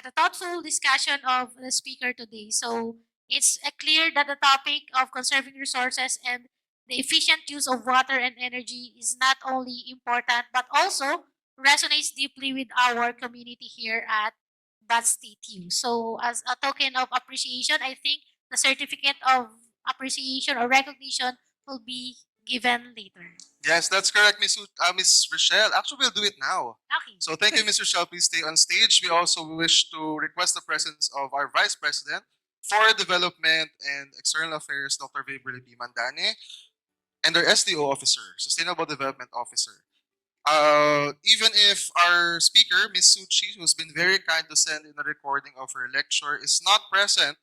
the thoughtful discussion of the speaker today. So it's clear that the topic of conserving resources and the efficient use of water and energy is not only important but also resonates deeply with our community here at BatStateU. So as a token of appreciation, I think the certificate of appreciation or recognition will be given later. Yes, that's correct, Miss Rochelle. Actually, we'll do it now. Okay. So thank you, Ms. Rochelle. Please stay on stage. We also wish to request the presence of our Vice President for Development and External Affairs, Dr. 𝑰𝒏𝒏𝒐𝒗𝒂𝒕💏 Officer, and their SDO Officer, Sustainable Development Officer. Even if our speaker, Ms. Suchi, who's been very kind to send in a recording of her lecture, is not present,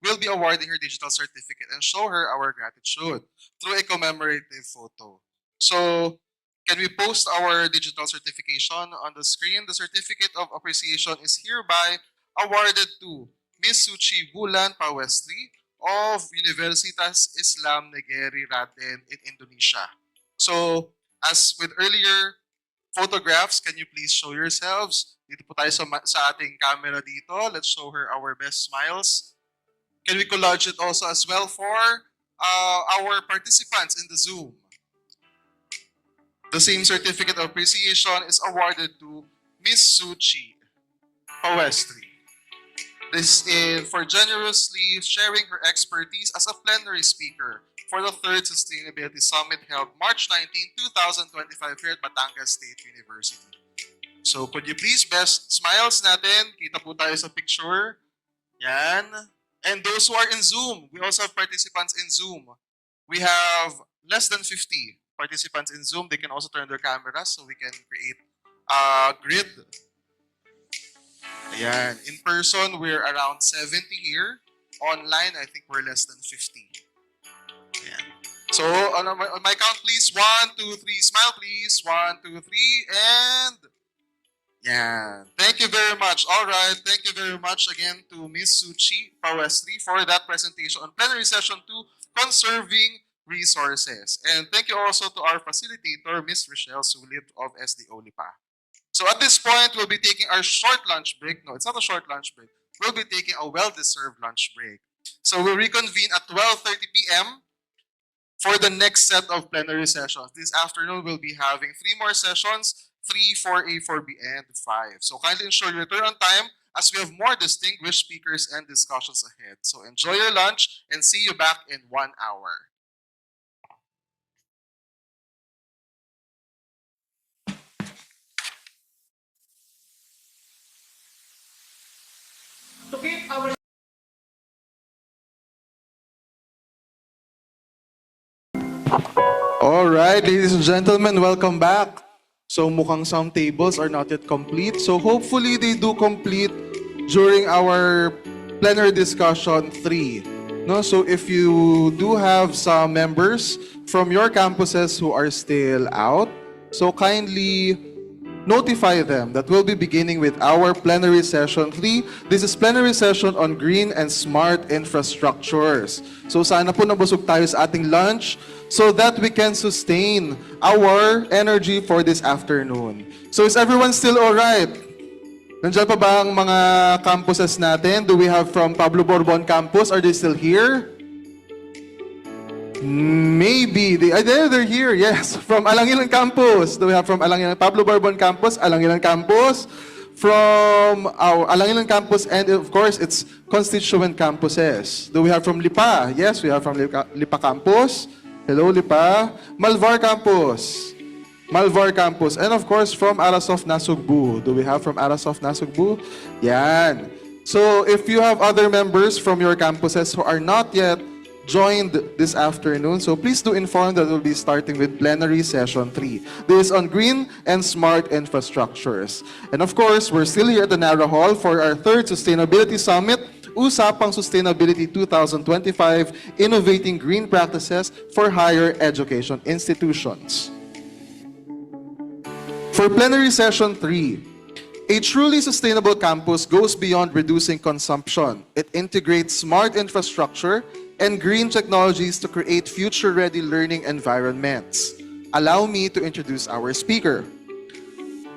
we'll be awarding her digital certificate and show her our gratitude through a commemorative photo. So, can we post our digital certification on the screen? The certificate of appreciation is hereby awarded to Ms. Suchi Bulan Pawestri of Universitas Islam Negeri Raden in Indonesia. So, as with earlier photographs, can you please show yourselves? Dito po tayo sa ating camera dito. Let's show her our best smiles. Can we collage it also as well for our participants in the Zoom? The same certificate of appreciation is awarded to Ms. Suchi Pawestri. This is for generously sharing her expertise as a plenary speaker for the 3rd Sustainability Summit held March 19, 2025 here at Batangas State University. So could you please best smiles natin? Kita po tayo sa picture. Yan. And those who are in Zoom, we also have participants in Zoom. We have less than 50 participants in Zoom. They can also turn their cameras so we can create a grid. Ayan. In person, we're around 70 here. Online, I think we're less than 50. Ayan. So, on my count, please. 1, 2, 3. Smile, please. 1, 2, 3. And... yeah. Thank you very much. All right. Thank you very much again to Ms. Suchi Pawestri for that presentation on Plenary Session 2, Conserving Resources. And thank you also to our facilitator, Ms. Rochelle Sulit of SDO 𝒏𝒏𝒂𝒏𝒂𝒏. So at this point, we'll be taking our short lunch break. No, it's not a short lunch break. We'll be taking a well-deserved lunch break. So we'll reconvene at 12:30 p.m. for the next set of plenary sessions. This afternoon, we'll be having 3 more sessions, 3, 4A, 4B, and 5. So kindly ensure you return on time as we have more distinguished speakers and discussions ahead. So enjoy your lunch and see you back in 1 hour. All right, ladies and gentlemen, welcome back. So mukhang some tables are not yet complete. So hopefully they do complete during our plenary discussion 3. No, so if you do have some members from your campuses who are still out, so kindly notify them that we'll be beginning with our plenary session 3. This is plenary session on green and smart infrastructures. So sana po nabusog tayo sa ating lunch so that we can sustain our energy for this afternoon. So is everyone still alright? Nandiyan pa ba ang mga campuses natin? Do we have from Pablo Borbon Campus? Are they still here? Maybe. They're here, yes. From Alangilan Campus. Do we have from Pablo Borbon Campus, Alangilan Campus, from our Alangilan Campus, and of course, its constituent campuses. Do we have from Lipa? Yes, we have from Lipa Campus. Hello, Lipa. Malvar Campus. Malvar Campus. And of course, from Arasof Nasugbu. Do we have from Arasof Nasugbu? Yan. So, if you have other members from your campuses who are not yet joined this afternoon, so please do inform that we'll be starting with plenary session 3. This is on green and smart infrastructures. And of course, we're still here at the Narra Hall for our 3rd Sustainability Summit, Usapang Sustainability 2025, Innovating Green Practices for Higher Education Institutions. For plenary session 3, a truly sustainable campus goes beyond reducing consumption. It integrates smart infrastructure and green technologies to create future-ready learning environments. Allow me to introduce our speaker.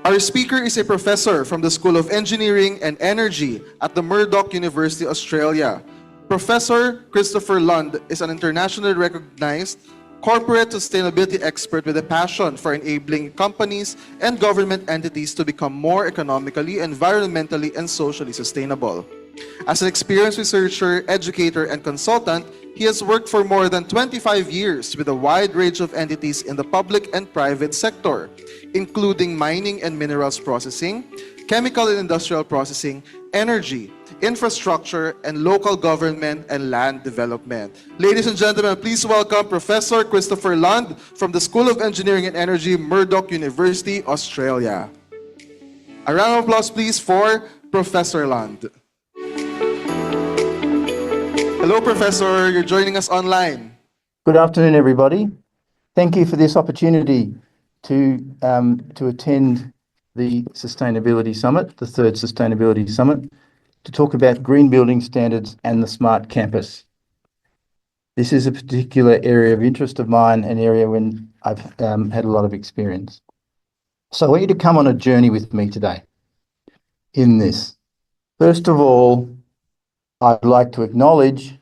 Our speaker is a professor from the School of Engineering and Energy at the Murdoch University, Australia. Professor Christopher Lund is an internationally recognized corporate sustainability expert with a passion for enabling companies and government entities to become more economically, environmentally, and socially sustainable. As an experienced researcher, educator, and consultant, he has worked for more than 25 years with a wide range of entities in the public and private sector, including mining and minerals processing, chemical and industrial processing, energy, infrastructure, and local government and land development. Ladies and gentlemen, please welcome Professor Christopher Lund from the School of Engineering and Energy, Murdoch University, Australia. A round of applause, please, for Professor Lund. Hello, Professor. You're joining us online. Good afternoon, everybody. Thank you for this opportunity to attend the Sustainability Summit, the third Sustainability Summit, to talk about green building standards and the smart campus. This is a particular area of interest of mine, an area when I've had a lot of experience. So I want you to come on a journey with me today in this. First of all, I'd like to acknowledge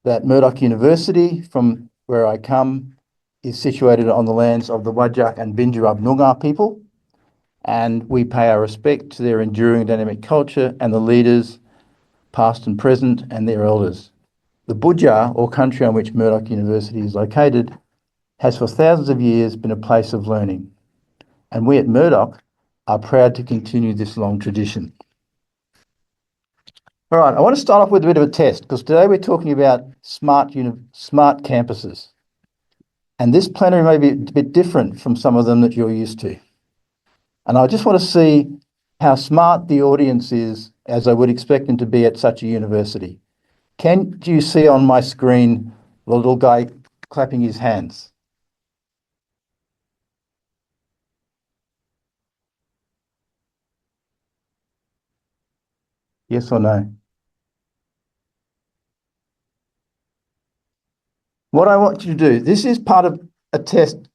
that Murdoch University, from where I come, is situated on the lands of the 𝒔𝒑𝒂𝒏𝒈 and 𝑰𝒏𝒏𝒏𝒂𝒂𝒏𝒂𝒃 people, and we pay our respect to their enduring dynamic culture and the leaders, past and present, and their elders. The 𝒔𝒑𝒂𝒏𝒈, or country on which Murdoch University is located, has for thousands of years been a place of learning, and we at Murdoch are proud to continue this long tradition. All right, I want to start off with a bit of a test, because today we're talking about smart campuses. And this plenary may be a bit different from some of them that you're used to. And I just want to see how smart the audience is, as I would expect them to be at such a university. Do you see on my screen the little guy clapping his hands? Yes or no? What I want you to do, this is part of a test,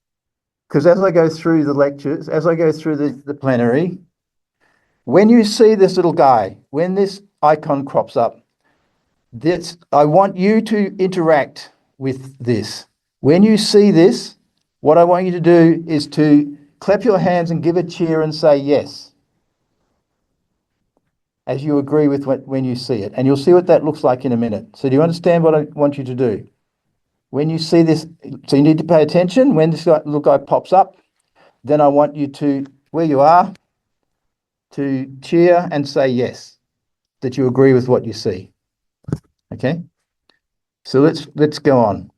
because as I go through the lectures, as I go through the plenary, when you see this little guy, when this icon crops up, I want you to interact with this. When you see this, what I want you to do is to clap your hands and give a cheer and say yes, as you agree with when you see it. And you'll see what that looks like in a minute. So do you understand what I want you to do? When you see this, so you need to pay attention. When this little guy pops up, then I want you to, where you are, to cheer and say yes, that you agree with what you see. Okay? So let's go on.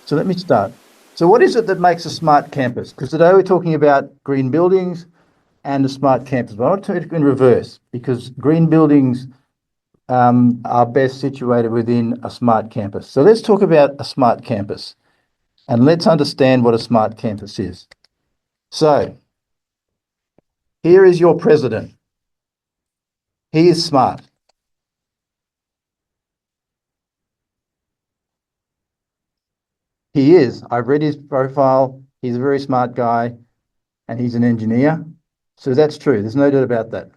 So let me start. So what is it that makes a smart campus? Because today we're talking about green buildings and a smart campus. But I want to take it in reverse, because green buildings are best situated within a smart campus. So let's talk about a smart campus, and let's understand what a smart campus is. So here is your president. He is smart. He is. I've read his profile. He's a very smart guy, and he's an engineer. So that's true. There's no doubt about that.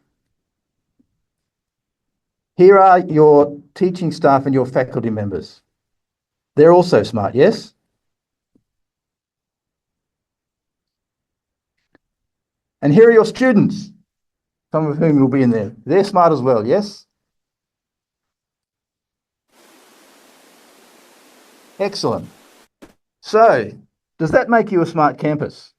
Here are your teaching staff and your faculty members. They're also smart, yes? And here are your students, some of whom will be in there. They're smart as well, yes? Excellent. So, does that make you a smart campus?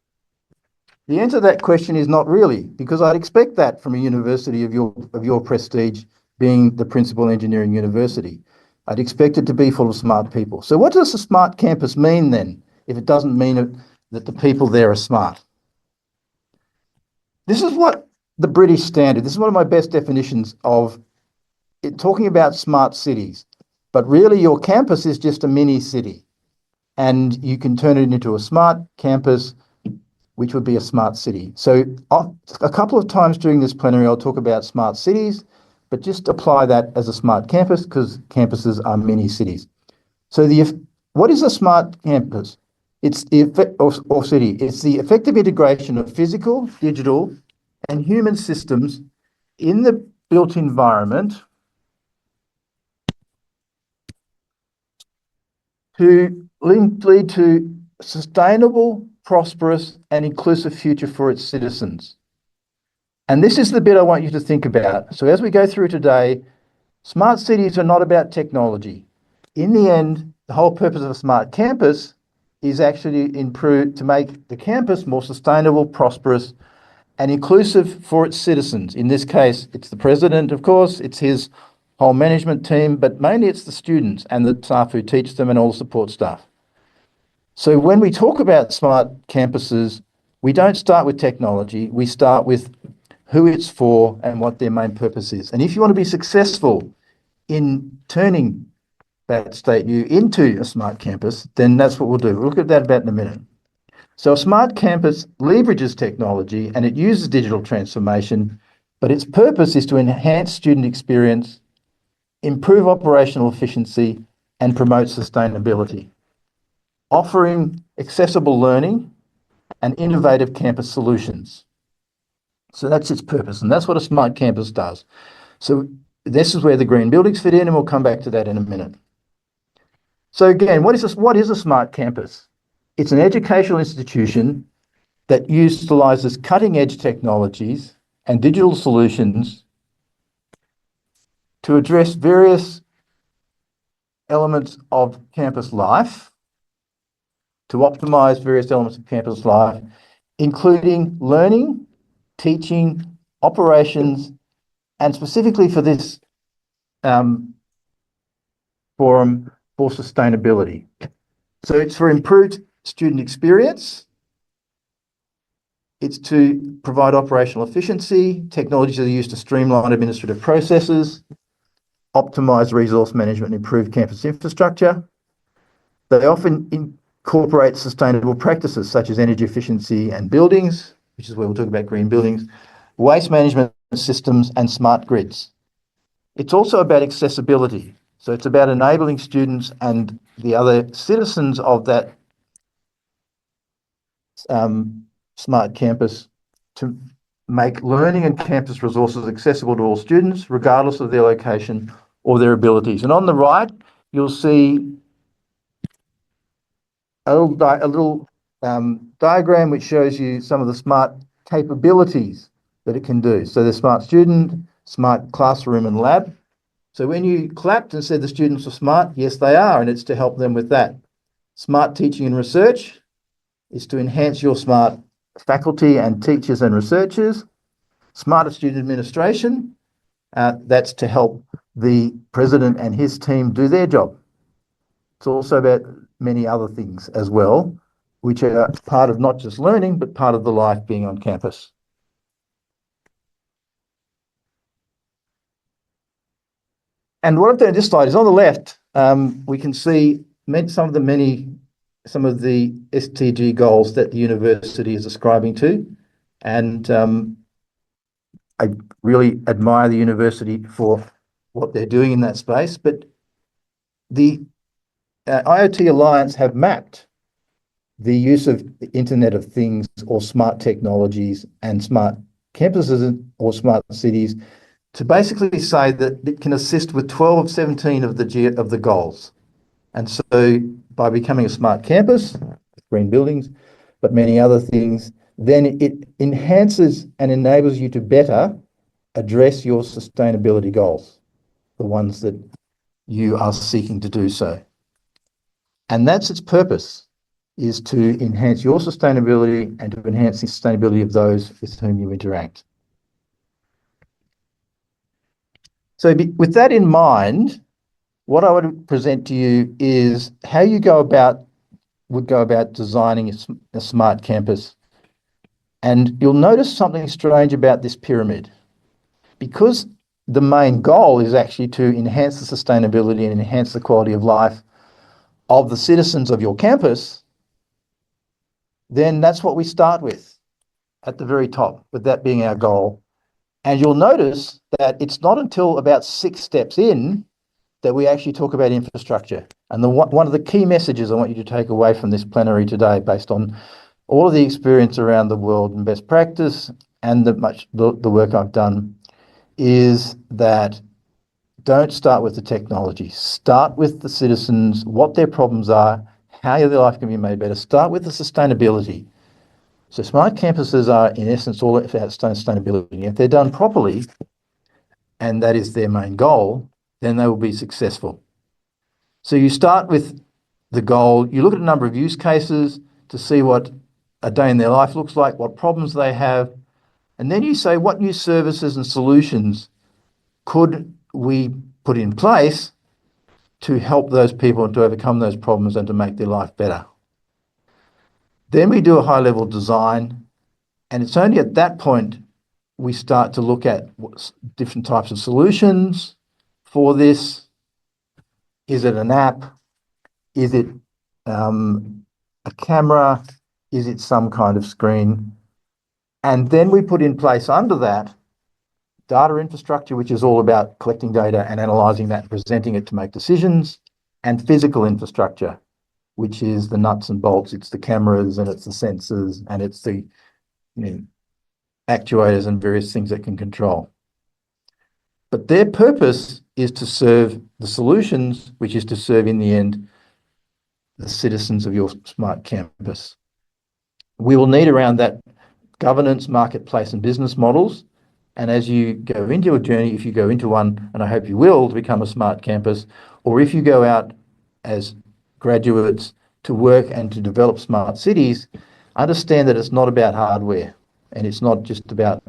The answer to that question is not really, because I'd expect that from a university of your prestige, being the principal engineering university. I'd expect it to be full of smart people. So what does a smart campus mean then, if it doesn't mean that the people there are smart? This is what the British standard, this is one of my best definitions of it, talking about smart cities. But really your campus is just a mini city, and you can turn it into a smart campus, which would be a smart city. So a couple of times during this plenary, I'll talk about smart cities, but just apply that as a smart campus, because campuses are mini cities. So what is a smart campus? It's or city. It's the effective integration of physical, digital, and human systems in the built environment to lead to sustainable, prosperous, and inclusive future for its citizens. And this is the bit I want you to think about. So as we go through today, smart cities are not about technology. In the end, the whole purpose of a smart campus is actually to make the campus more sustainable, prosperous, and inclusive for its citizens. In this case, it's the president, of course, it's his whole management team, but mainly it's the students and the staff who teach them and all the support staff. So when we talk about smart campuses, we don't start with technology, we start with who it's for and what their main purpose is. And if you want to be successful in turning BatStateU into a smart campus, then that's what we'll do. We'll look at that about in a minute. So a smart campus leverages technology and it uses digital transformation, but its purpose is to enhance student experience, improve operational efficiency, and promote sustainability, offering accessible learning and innovative campus solutions. So that's its purpose, and that's what a smart campus does. So this is where the green buildings fit in, and we'll come back to that in a minute. So again, what is a smart campus? It's an educational institution that utilizes cutting-edge technologies and digital solutions to address various elements of campus life, to optimize various elements of campus life, including learning, teaching, operations, and specifically for this forum, for sustainability. So it's for improved student experience, it's to provide operational efficiency, technologies that are used to streamline administrative processes, optimize resource management, and improve campus infrastructure. They often incorporate sustainable practices such as energy efficiency and buildings, which is where we'll talk about green buildings, waste management systems, and smart grids. It's also about accessibility. So it's about enabling students and the other citizens of that smart campus to make learning and campus resources accessible to all students, regardless of their location or their abilities. And on the right, you'll see a little diagram which shows you some of the smart capabilities that it can do. So there's smart student, smart classroom and lab. So when you clapped and said the students are smart, yes, they are, and it's to help them with that. Smart teaching and research is to enhance your smart faculty and teachers and researchers. Smarter student administration, that's to help the president and his team do their job. It's also about many other things as well, which are part of not just learning, but part of the life being on campus. And what I've done in this slide is on the left, we can see some of the SDG goals that the university is ascribing to. And I really admire the university for what they're doing in that space. But the IoT Alliance have mapped the use of the Internet of Things or smart technologies and smart campuses or smart cities to basically say that it can assist with 12 of 17 of the goals. And so by becoming a smart campus, green buildings, but many other things, then it enhances and enables you to better address your sustainability goals, the ones that you are seeking to do so. And that's its purpose, is to enhance your sustainability and to enhance the sustainability of those with whom you interact. So with that in mind, what I would present to you is how you would go about designing a smart campus. And you'll notice something strange about this pyramid. Because the main goal is actually to enhance the sustainability and enhance the quality of life of the citizens of your campus, then that's what we start with at the very top, with that being our goal. And you'll notice that it's not until about 6 steps in that we actually talk about infrastructure. And one of the key messages I want you to take away from this plenary today, based on all of the experience around the world and best practice and the work I've done, is that don't start with the technology. Start with the citizens, what their problems are, how their life can be made better. Start with the sustainability. So smart campuses are, in essence, all about sustainability. If they're done properly, and that is their main goal, then they will be successful. So you start with the goal, you look at a number of use cases to see what a day in their life looks like, what problems they have, and then you say, what new services and solutions could we put in place to help those people to overcome those problems and to make their life better? Then we do a high-level design, and it's only at that point we start to look at different types of solutions for this. Is it an app? Is it a camera? Is it some kind of screen? And then we put in place under that data infrastructure, which is all about collecting data and analysing that and presenting it to make decisions, and physical infrastructure, which is the nuts and bolts. It's the cameras and it's the sensors and it's the actuators and various things that can control. But their purpose is to serve the solutions, which is to serve in the end the citizens of your smart campus. We will need around that governance, marketplace and business models. And as you go into your journey, if you go into one, and I hope you will, to become a smart campus, or if you go out as graduates to work and to develop smart cities, understand that it's not about hardware and it's not just about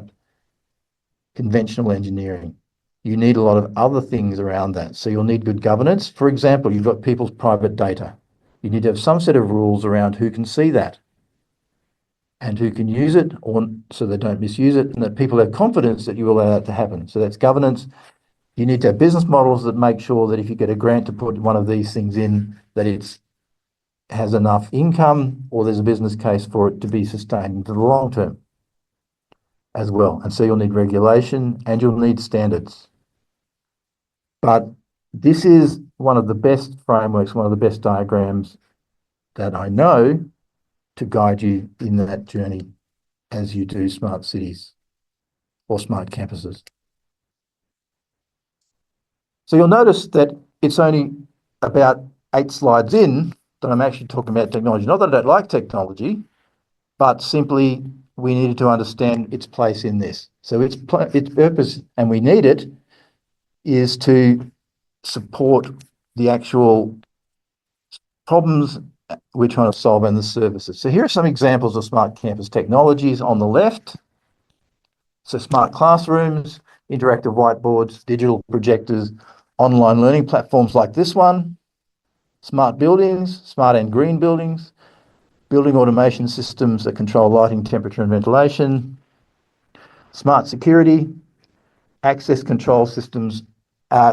conventional engineering. You need a lot of other things around that. So you'll need good governance. For example, you've got people's private data. You need to have some set of rules around who can see that and who can use it, or so they don't misuse it, and that people have confidence that you will allow that to happen. So that's governance. You need to have business models that make sure that if you get a grant to put one of these things in, that it has enough income or there's a business case for it to be sustained into the long term as well. And so you'll need regulation and you'll need standards. But this is one of the best frameworks, one of the best diagrams that I know to guide you in that journey as you do smart cities or smart campuses. So you'll notice that it's only about 8 slides in that I'm actually talking about technology. Not that I don't like technology, but simply we needed to understand its place in this. So its purpose, and we need it, is to support the actual problems we're trying to solve and the services. So here are some examples of smart campus technologies on the left. So smart classrooms, interactive whiteboards, digital projectors, online learning platforms like this one, smart buildings, smart and green buildings, building automation systems that control lighting, temperature and ventilation, smart security, access control systems,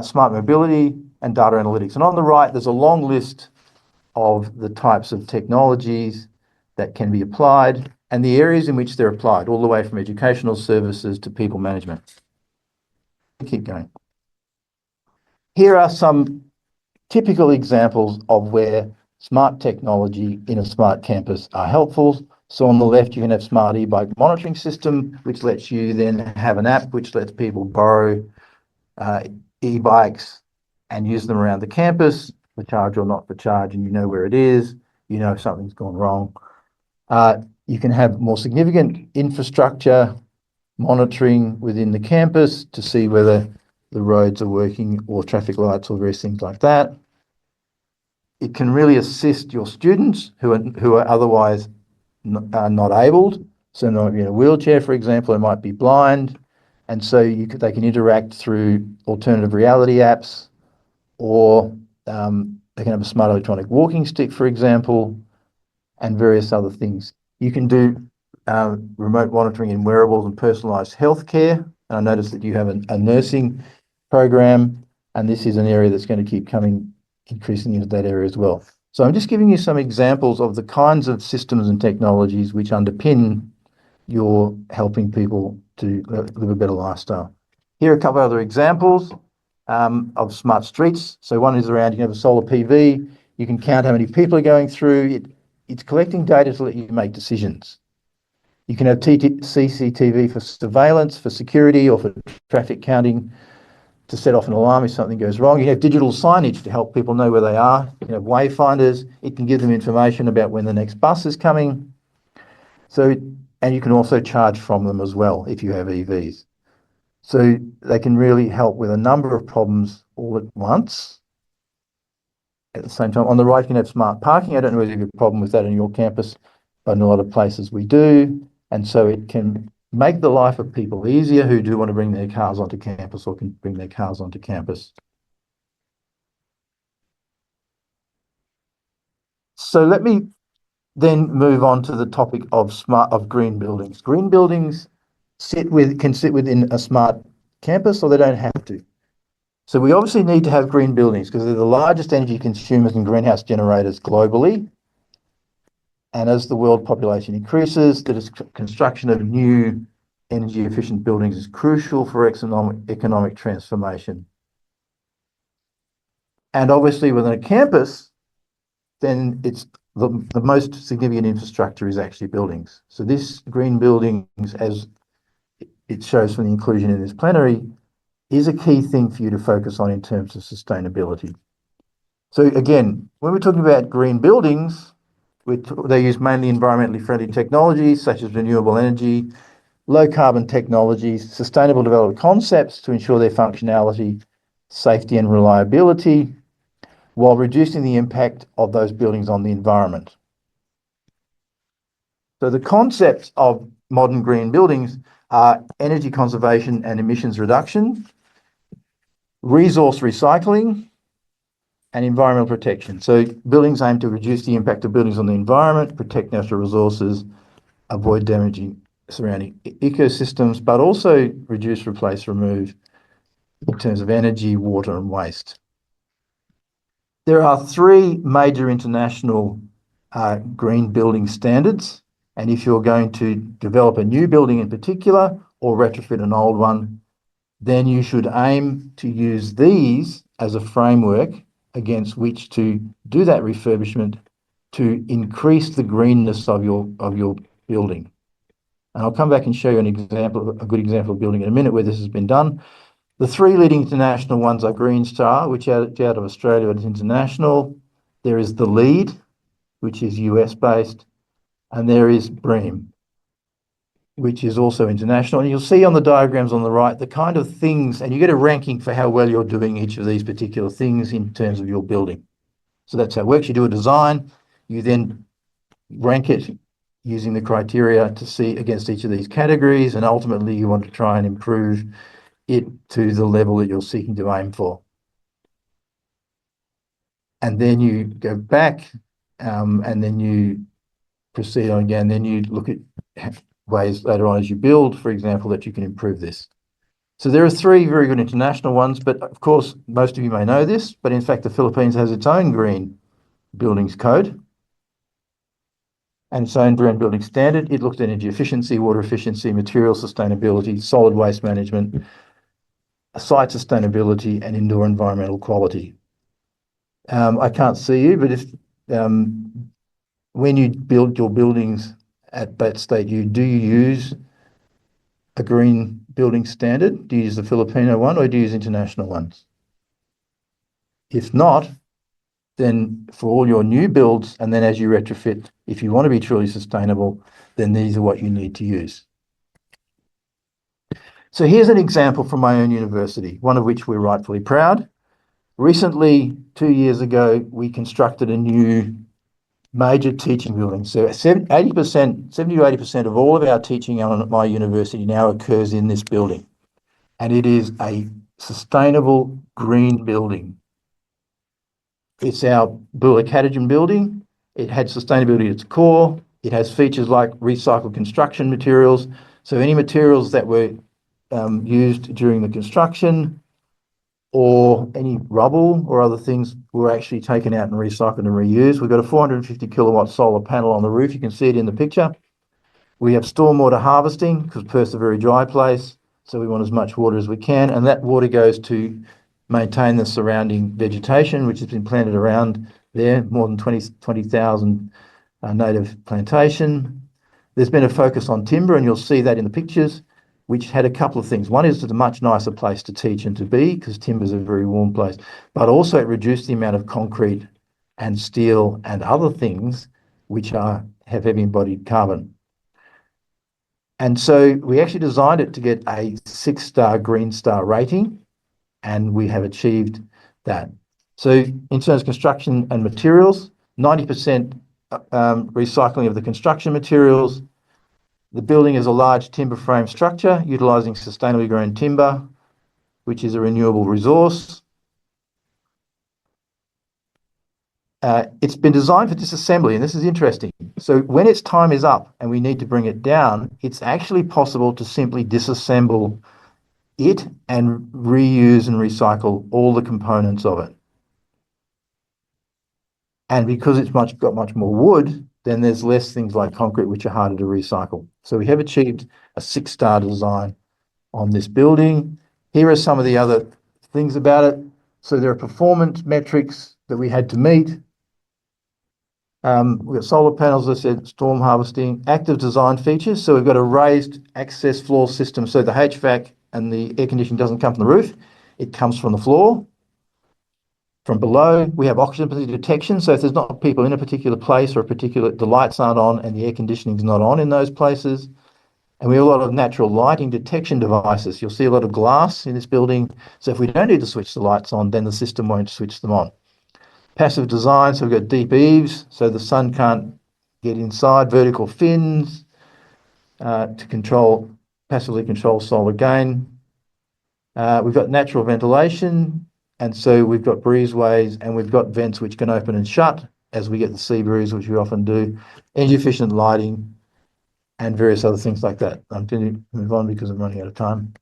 smart mobility and data analytics. And on the right, there's a long list of the types of technologies that can be applied and the areas in which they're applied, all the way from educational services to people management. Keep going. Here are some typical examples of where smart technology in a smart campus are helpful. So on the left, you can have smart e-bike monitoring system, which lets you then have an app which lets people borrow e-bikes and use them around the campus, for charge or not for charge, and you know where it is, you know if something's gone wrong. You can have more significant infrastructure monitoring within the campus to see whether the roads are working or traffic lights or various things like that. It can really assist your students who are otherwise not abled. So they might be in a wheelchair, for example, they might be blind, and so they can interact through alternative reality apps, or they can have a smart electronic walking stick, for example, and various other things. You can do remote monitoring in wearables and personalised healthcare. And I noticed that you have a nursing program, and this is an area that's going to keep coming increasingly into that area as well. So I'm just giving you some examples of the kinds of systems and technologies which underpin your helping people to live a better lifestyle. Here are a couple of other examples of smart streets. So one is around, you can have a solar PV, you can count how many people are going through. It's collecting data to let you make decisions. You can have CCTV for surveillance, for security, or for traffic counting to set off an alarm if something goes wrong. You have digital signage to help people know where they are. You have wayfinders. It can give them information about when the next bus is coming. So, and you can also charge from them as well if you have EVs. So they can really help with a number of problems all at once. At the same time, on the right, you can have smart parking. I don't know whether you have a problem with that on your campus, but in a lot of places we do. And so it can make the life of people easier who do want to bring their cars onto campus or can bring their cars onto campus. So let me then move on to the topic of green buildings. Green buildings can sit within a smart campus, or they don't have to. So we obviously need to have green buildings because they're the largest energy consumers and greenhouse generators globally. And as the world population increases, the construction of new energy efficient buildings is crucial for economic transformation. And obviously within a campus, then it's the most significant infrastructure is actually buildings. So this green buildings, as it shows from the inclusion in this plenary, is a key thing for you to focus on in terms of sustainability. So again, when we're talking about green buildings, they use mainly environmentally friendly technologies such as renewable energy, low carbon technologies, sustainable development concepts to ensure their functionality, safety and reliability, while reducing the impact of those buildings on the environment. So the concepts of modern green buildings are energy conservation and emissions reduction, resource recycling, and environmental protection. So buildings aim to reduce the impact of buildings on the environment, protect natural resources, avoid damaging surrounding ecosystems, but also reduce, replace, remove in terms of energy, water, and waste. There are 3 major international green building standards, and if you're going to develop a new building in particular or retrofit an old one, then you should aim to use these as a framework against which to do that refurbishment to increase the greenness of your building. And I'll come back and show you a good example of building in a minute where this has been done. The 3 leading international ones are Green Star, which is out of Australia, but it's international. There is the LEED, which is US-based, and there is BREEAM, which is also international. And you'll see on the diagrams on the right, the kind of things, and you get a ranking for how well you're doing each of these particular things in terms of your building. So that's how it works. You do a design, you then rank it using the criteria to see against each of these categories, and ultimately you want to try and improve it to the level that you're seeking to aim for. And then you go back and then you proceed on again. Then you look at ways later on as you build, for example, that you can improve this. So there are 3 very good international ones, but of course, most of you may know this, but in fact, the Philippines has its own green buildings code and its own green building standard. It looks at energy efficiency, water efficiency, material sustainability, solid waste management, site sustainability, and indoor environmental quality. I can't see you, but if when you build your buildings at BatStateU, do you use a green building standard? Do you use the Filipino one, or do you use international ones? If not, then for all your new builds, and then as you retrofit, if you want to be truly sustainable, then these are what you need to use. So here's an example from my own university, one of which we're rightfully proud. Recently, 2 years ago, we constructed a new major teaching building. So 70 to 80% of all of our teaching at my university now occurs in this building. And it is a sustainable green building. It's our 𝒂𝒂𝒏𝒂𝒊𝒏𝒂𝒃 building. It had sustainability at its core. It has features like recycled construction materials. So any materials that were used during the construction or any rubble or other things were actually taken out and recycled and reused. We've got a 450 kilowatt solar panel on the roof. You can see it in the picture. We have stormwater harvesting because Perth's a very dry place, so we want as much water as we can, and that water goes to maintain the surrounding vegetation, which has been planted around there, more than 20,000 native plantation. There's been a focus on timber, and you'll see that in the pictures. which had a couple of things. One is it's a much nicer place to teach and to be, because timber is a very warm place, but also it reduced the amount of concrete and steel and other things which have heavy embodied carbon. And so we actually designed it to get a 6-star Green Star rating, and we have achieved that. So in terms of construction and materials, 90% recycling of the construction materials. The building is a large timber frame structure utilising sustainably grown timber, which is a renewable resource. It's been designed for disassembly, and this is interesting. So when its time is up and we need to bring it down, it's actually possible to simply disassemble it and reuse and recycle all the components of it. And because it's got much more wood, then there's less things like concrete, which are harder to recycle. So we have achieved a 6-star design on this building. Here are some of the other things about it. So there are performance metrics that we had to meet. We've got solar panels, as I said, storm harvesting, active design features. So we've got a raised access floor system. So the HVAC and the air conditioning doesn't come from the roof. It comes from the floor. From below, we have occupancy detection. So if there's not people in a particular place or the lights aren't on and the air conditioning is not on in those places. And we have a lot of natural lighting detection devices. You'll see a lot of glass in this building. So if we don't need to switch the lights on, then the system won't switch them on. Passive design, so we've got deep eaves, so the sun can't get inside, vertical fins to passively control solar gain. We've got natural ventilation, and so we've got breezeways, and we've got vents which can open and shut as we get the sea breeze, which we often do, energy efficient lighting, and various other things like that. I'm going to move on because I'm running out of time.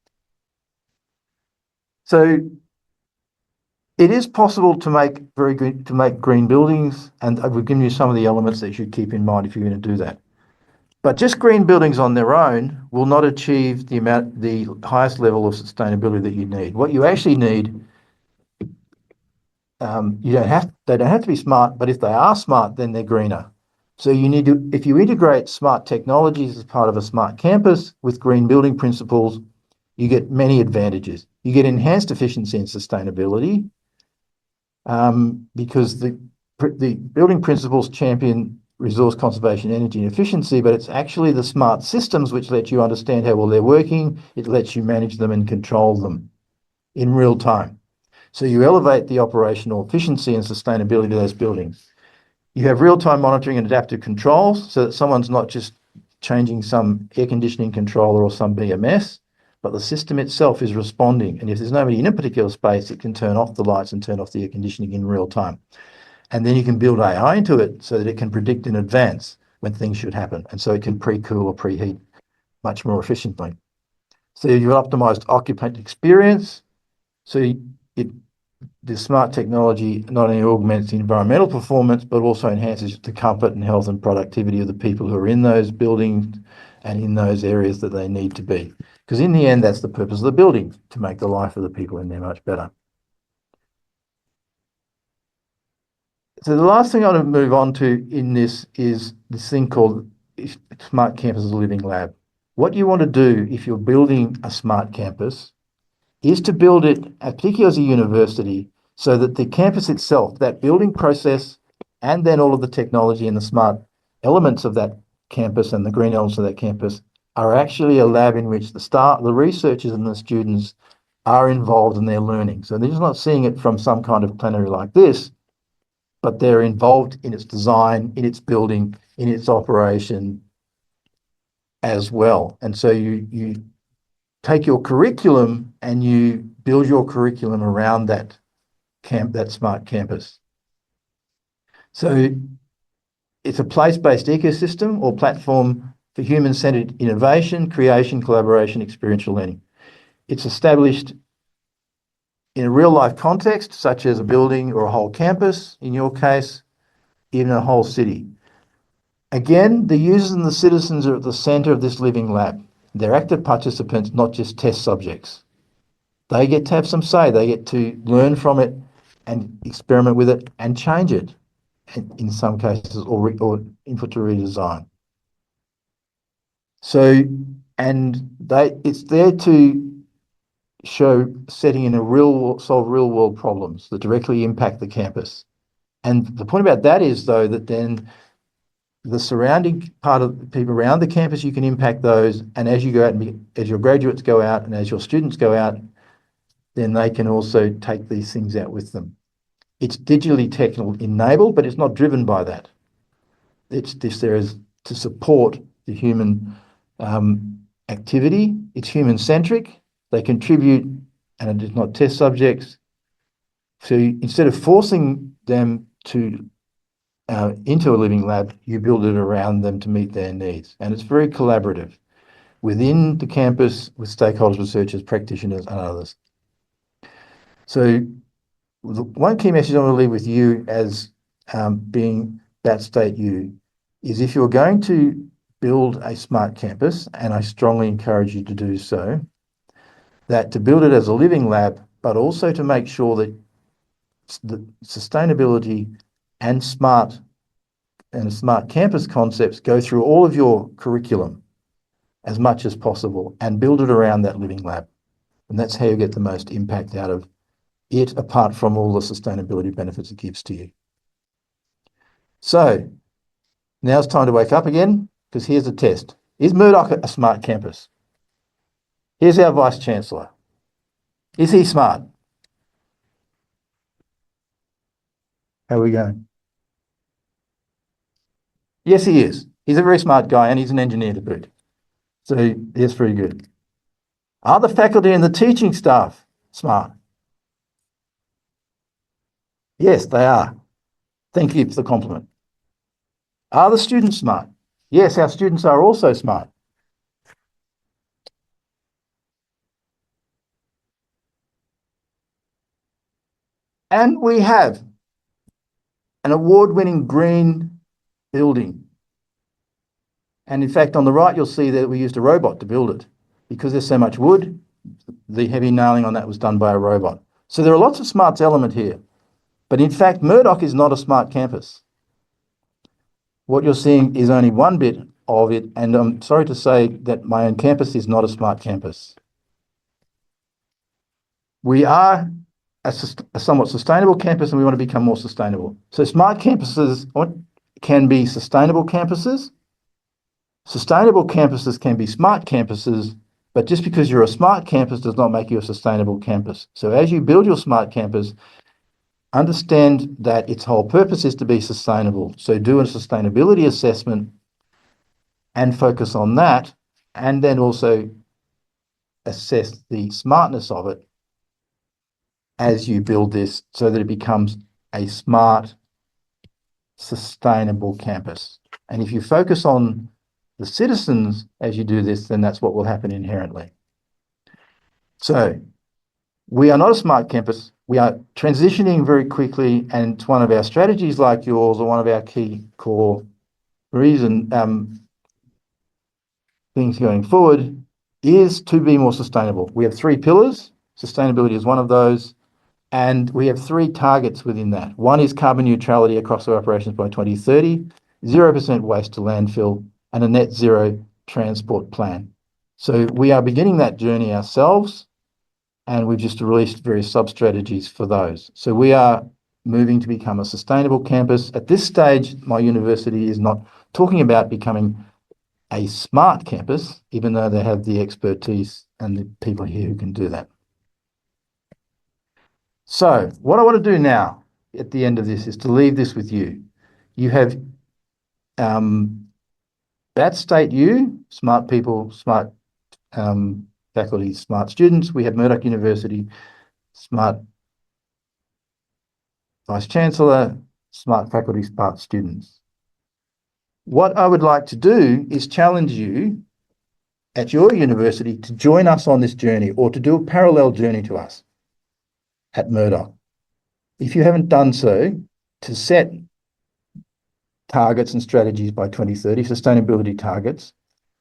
So it is possible to make green buildings, and we've given you some of the elements that you should keep in mind if you're going to do that. But just green buildings on their own will not achieve the highest level of sustainability that you need. What you actually need, they don't have to be smart, but if they are smart, then they're greener. So if you integrate smart technologies as part of a smart campus with green building principles, you get many advantages. You get enhanced efficiency and sustainability, because the building principles champion resource conservation, energy and efficiency, but it's actually the smart systems which let you understand how well they're working. It lets you manage them and control them in real time. So you elevate the operational efficiency and sustainability of those buildings. You have real-time monitoring and adaptive controls, so that someone's not just changing some air conditioning controller or some BMS, but the system itself is responding. And if there's nobody in a particular space, it can turn off the lights and turn off the air conditioning in real time. And then you can build AI into it so that it can predict in advance when things should happen. And so it can pre-cool or preheat much more efficiently. So you've optimized occupant experience. So the smart technology not only augments the environmental performance, but also enhances the comfort and health and productivity of the people who are in those buildings and in those areas that they need to be. Because in the end, that's the purpose of the building, to make the life of the people in there much better. So the last thing I want to move on to in this is this thing called Smart Campus as a Living Lab. What you want to do if you're building a smart campus is to build it, particularly as a university, so that the campus itself, that building process, and then all of the technology and the smart elements of that campus and the green elements of that campus are actually a lab in which the researchers and the students are involved in their learning. So they're just not seeing it from some kind of plenary like this, but they're involved in its design, in its building, in its operation as well. And so you take your curriculum and you build your curriculum around that smart campus. So it's a place-based ecosystem or platform for human-centered innovation, creation, collaboration, experiential learning. It's established in a real-life context, such as a building or a whole campus, in your case, even a whole city. Again, the users and the citizens are at the center of this living lab. They're active participants, not just test subjects. They get to have some say. They get to learn from it and experiment with it and change it in some cases, or input to redesign. So And it's there to show setting in solve real world problems that directly impact the campus. And the point about that is, though, that then the surrounding part of the people around the campus, you can impact those. And as you go out and as your graduates go out and as your students go out, then they can also take these things out with them. It's digitally technical enabled, but it's not driven by that. It's there is to support the human activity. It's human centric. They contribute, and it is not test subjects. So instead of forcing them to into a living lab, you build it around them to meet their needs. And it's very collaborative within the campus with stakeholders, researchers, practitioners, and others. So the one key message I want to leave with you as being BatStateU is, if you're going to build a smart campus, and I strongly encourage you to do so, that to build it as a living lab, but also to make sure that the sustainability and smart campus concepts go through all of your curriculum as much as possible and build it around that living lab. And that's how you get the most impact out of it, apart from all the sustainability benefits it gives to you. So now it's time to wake up again, because here's a test. Is Murdoch a smart campus? Here's our Vice Chancellor. Is he smart? How are we going? Yes, he is. He's a very smart guy, and he's an engineer to boot. So that's very good. Are the faculty and the teaching staff smart? Yes, they are. Thank you for the compliment. Are the students smart? Yes, our students are also smart. And we have an award-winning green building. And in fact, on the right, you'll see that we used a robot to build it. Because there's so much wood, the heavy nailing on that was done by a robot. So there are lots of smarts element here. But in fact, Murdoch is not a smart campus. What you're seeing is only one bit of it, and I'm sorry to say that my own campus is not a smart campus. We are a somewhat sustainable campus, and we want to become more sustainable. So smart campuses can be sustainable campuses. Sustainable campuses can be smart campuses, but just because you're a smart campus does not make you a sustainable campus. So as you build your smart campus, understand that its whole purpose is to be sustainable. So do a sustainability assessment and focus on that, and then also assess the smartness of it as you build this so that it becomes a smart, sustainable campus. And if you focus on the citizens as you do this, then that's what will happen inherently. So we are not a smart campus. We are transitioning very quickly, and it's one of our strategies, like yours, or one of our key core things going forward, is to be more sustainable. We have 3 pillars. Sustainability is one of those, and we have 3 targets within that. One is carbon neutrality across our operations by 2030, 0% waste to landfill, and a net zero transport plan. So we are beginning that journey ourselves, and we've just released various sub-strategies for those. So we are moving to become a sustainable campus. At this stage, my university is not talking about becoming a smart campus, even though they have the expertise and the people here who can do that. So what I want to do now at the end of this is to leave this with you. You have BatStateU, smart people, smart faculty, smart students. We have Murdoch University, smart Vice Chancellor, smart faculty, smart students. What I would like to do is challenge you at your university to join us on this journey, or to do a parallel journey to us at Murdoch. If you haven't done so, to set targets and strategies by 2030, sustainability targets,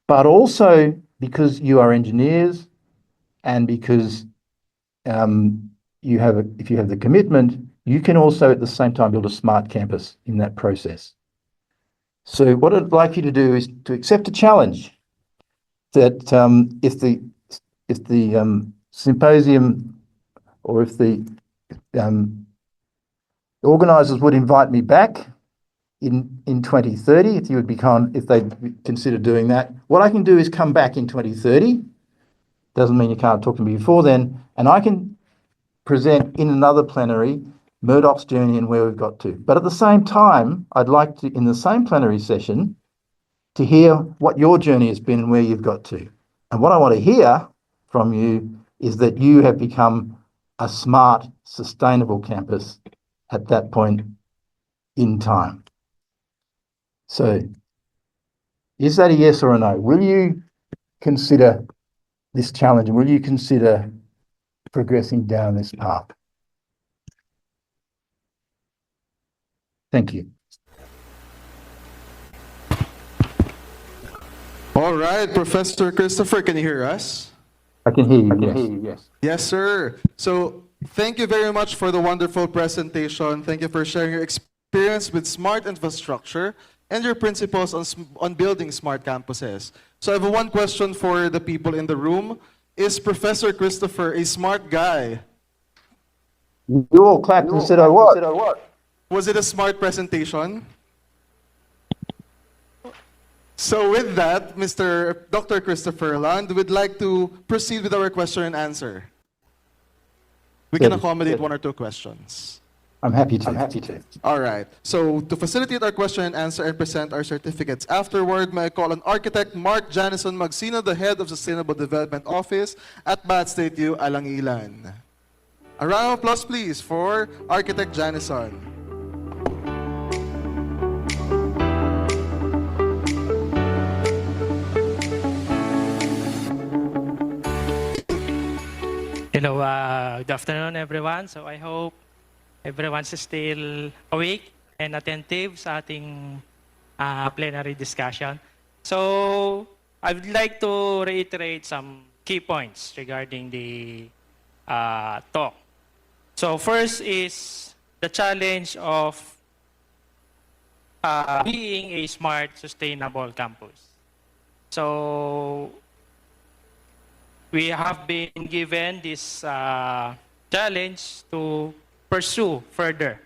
but also because you are engineers and because if you have the commitment, you can also at the same time build a smart campus in that process. So what I'd like you to do is to accept a challenge. that if the symposium, or if the organisers would invite me back in 2030, if you would be kind, if they'd consider doing that. What I can do is come back in 2030. Doesn't mean you can't talk to me before then, and I can present in another plenary Murdoch's journey and where we've got to. But at the same time, I'd like to, in the same plenary session, to hear what your journey has been and where you've got to. And what I want to hear from you is that you have become a smart, sustainable campus at that point in time. So, is that a yes or a no? Will you consider this challenge, and will you consider progressing down this path? Thank you. All right, Professor Christopher, can you hear us? I can hear you, yes. Yes, sir. So thank you very much for the wonderful presentation. Thank you for sharing your experience with smart infrastructure and your principles on building smart campuses. So I have one question for the people in the room. Is Professor Christopher a smart guy? You all clapped and said I was. Was it a smart presentation? So with that, Dr. Christopher Land, we'd like to proceed with our question and answer. We can accommodate one or two questions. I'm happy to. All right. So to facilitate our question and answer and present our certificates afterward, may I call on Architect Mark Janison Magsino, the Head of Sustainable Development Office at BatStateU, Alangilan. A round of applause, please, for Architect Janison. Hello, good afternoon everyone. So I hope everyone's still awake and attentive sa ating plenary discussion. So I would like to reiterate some key points regarding the talk. So first is the challenge of being a smart, sustainable campus. So we have been given this challenge to pursue further,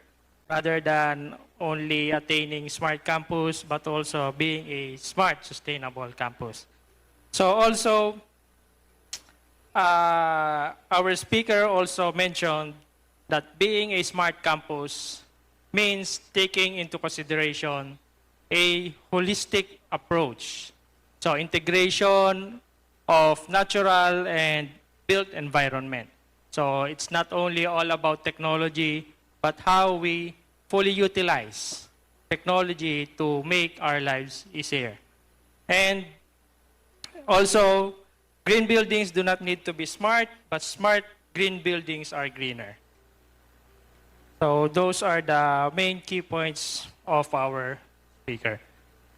rather than only attaining smart campus, but also being a smart, sustainable campus. So also, our speaker also mentioned that being a smart campus means taking into consideration a holistic approach. So integration of natural and built environment. So it's not only all about technology, but how we fully utilize technology to make our lives easier. And also, green buildings do not need to be smart, but smart green buildings are greener. So those are the main key points of our speaker.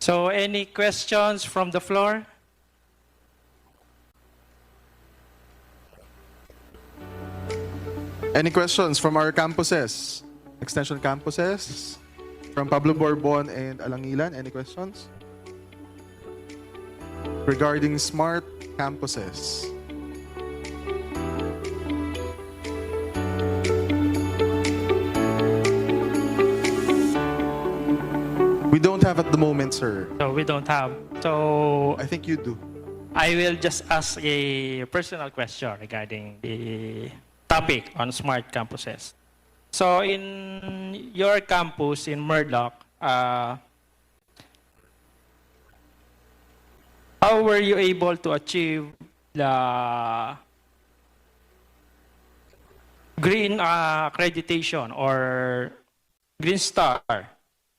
So any questions from the floor? Any questions from our campuses? Extension campuses? From Pablo Borbon and Alangilan, any questions? Regarding smart campuses. We don't have at the moment, sir. So we don't have. So I think you do. I will just ask a personal question regarding the topic on smart campuses. So in your campus in Murdoch, how were you able to achieve the green accreditation or Green Star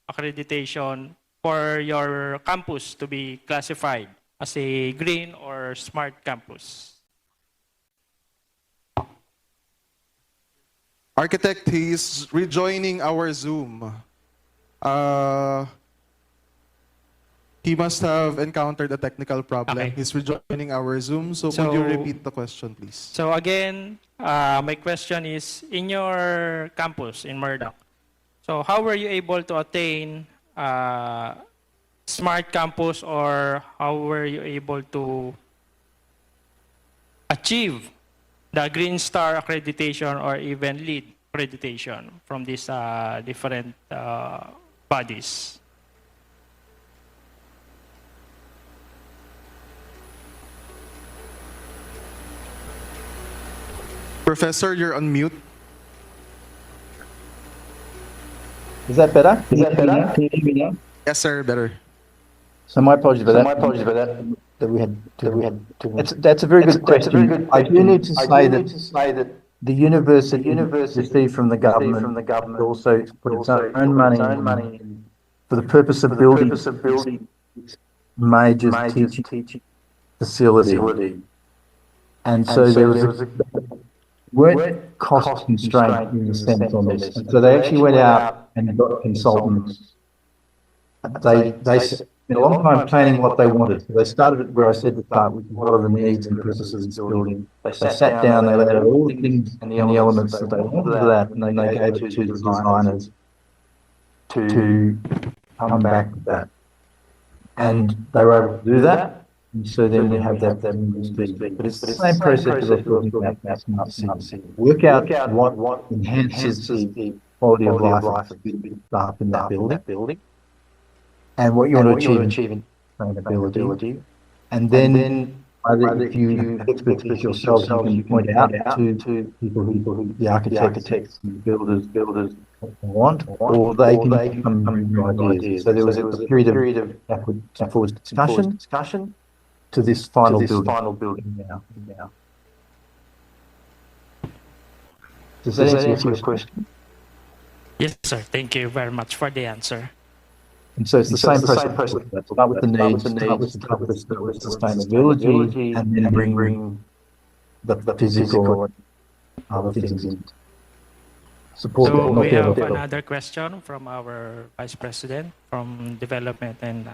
accreditation for your campus to be classified as a green or smart campus? Architect, he's rejoining our Zoom. He must have encountered a technical problem. Okay. He's rejoining our Zoom. So could you repeat the question, please? So again, my question is, in your campus in Murdoch, so how were you able to attain smart campus, or how were you able to achieve the Green Star accreditation or even LEED accreditation from these different bodies? Professor, you're on mute. Is that better? Is that better? Can you hear me now? Yes, sir, better. So my apologies for that. That we had to. That's a very good question. I do need to say that the university received from the government also put its own money in for the purpose of building major teaching facility. And so there was weren't cost constrained in the sense on this. And so they actually went out and got consultants. They spent a long time planning what they wanted. So they started at where I said to start, with what are the needs and purposes of this building. They sat down, they laid out all the things and the elements that they wanted for that, and they gave it to the designers to come back with that. And they were able to do that. And so then we have that but it's the same process of talking about smart city. Work out what enhances the quality of life of the staff in that building. And what you want to achieve in sustainability. And then either if you have expertise yourselves, you can point out to people who the architects and builders want, or they can come with new ideas. So there was a period of backwards and forwards discussion to this final building now. Does that answer your question? Yes, sir. Thank you very much for the answer. And so it's the same process. Start with the needs, start with the purpose, start with sustainability, and then bring the physical and other things in. Support. So we have another question from our Vice President from Development and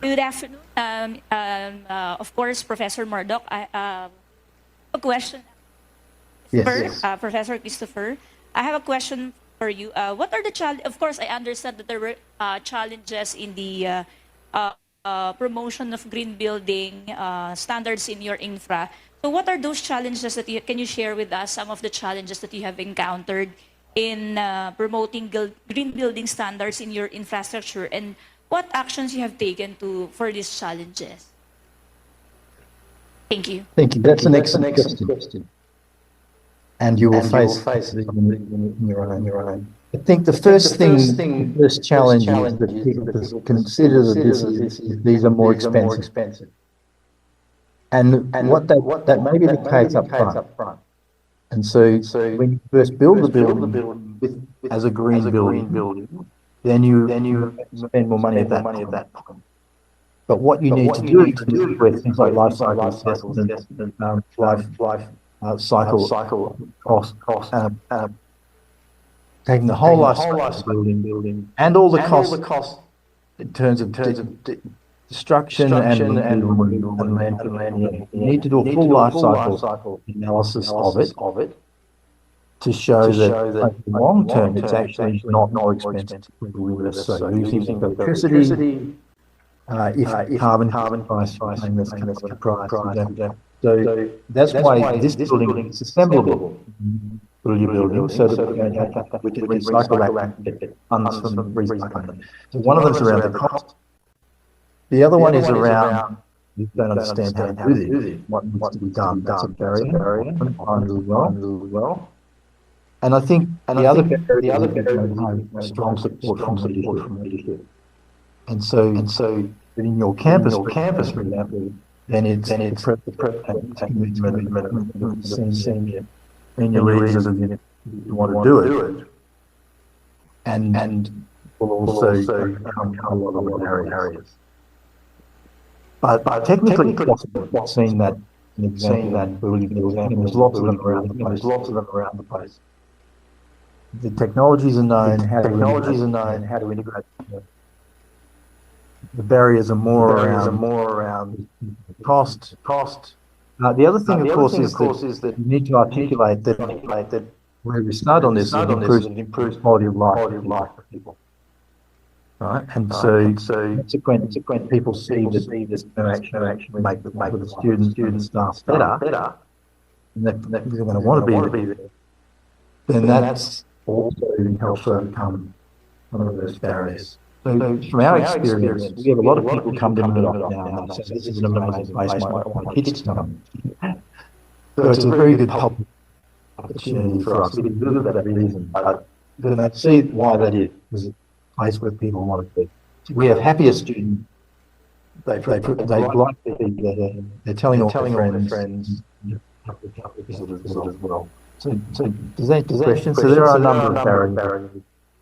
Good afternoon. Of course, Professor Murdoch. I have a question. Yes. Professor Christopher, I have a question for you. What are the challenges? Of course, I understand that there were challenges in the promotion of green building standards in your infra. So what are those challenges that can you share with us some of the challenges that you have encountered in promoting green building standards in your infrastructure, and what actions you have taken for these challenges? Thank you. Thank you. That's an excellent question. And you will face it in your own. I think the first challenge is that people consider that these are more expensive. And what that may be the case up front. And so when you first build the building as a green building, then you spend more money at that point. But what you need to do with things like life cycle assessment, life cycle cost, taking the whole life cycle of building and all the costs in terms of destruction and land. You need to do a full life cycle analysis of it to show that over the long term it's actually not more expensive. So using electricity, if carbon price, so that's why this building is assemblable. Building, so that we can recycle that and get funds from recycling. So one of them is around the cost. The other one is around you don't understand how to do this. What needs to be done? That's a barrier. Really well. And I think the other barrier is strong support from leadership. And so in your campus, for example, then it's the senior leaders of the you want to do it, and will also come a lot of areas. But technically it's possible. Seeing that an example that there's lots of them around the place. The technologies are known. How to integrate. The barriers are more around cost. The other thing, of course, is that you need to articulate that where we start on this improves quality of life for people. right? And so consequent people see this interaction make the students and the staff better, and they're going to want to be there. Then that's also helps overcome some of those barriers. So from our experience, we have a lot of people come to Murdoch now and say, this is an amazing place, my kids come. So it's a very good opportunity for us. We do that reason, but then they see why that is. It's a place where people want to be. We have happier students. They like to be there. They're telling all their friends. Visitors as well. So does that answer the question? So there are a number of barriers,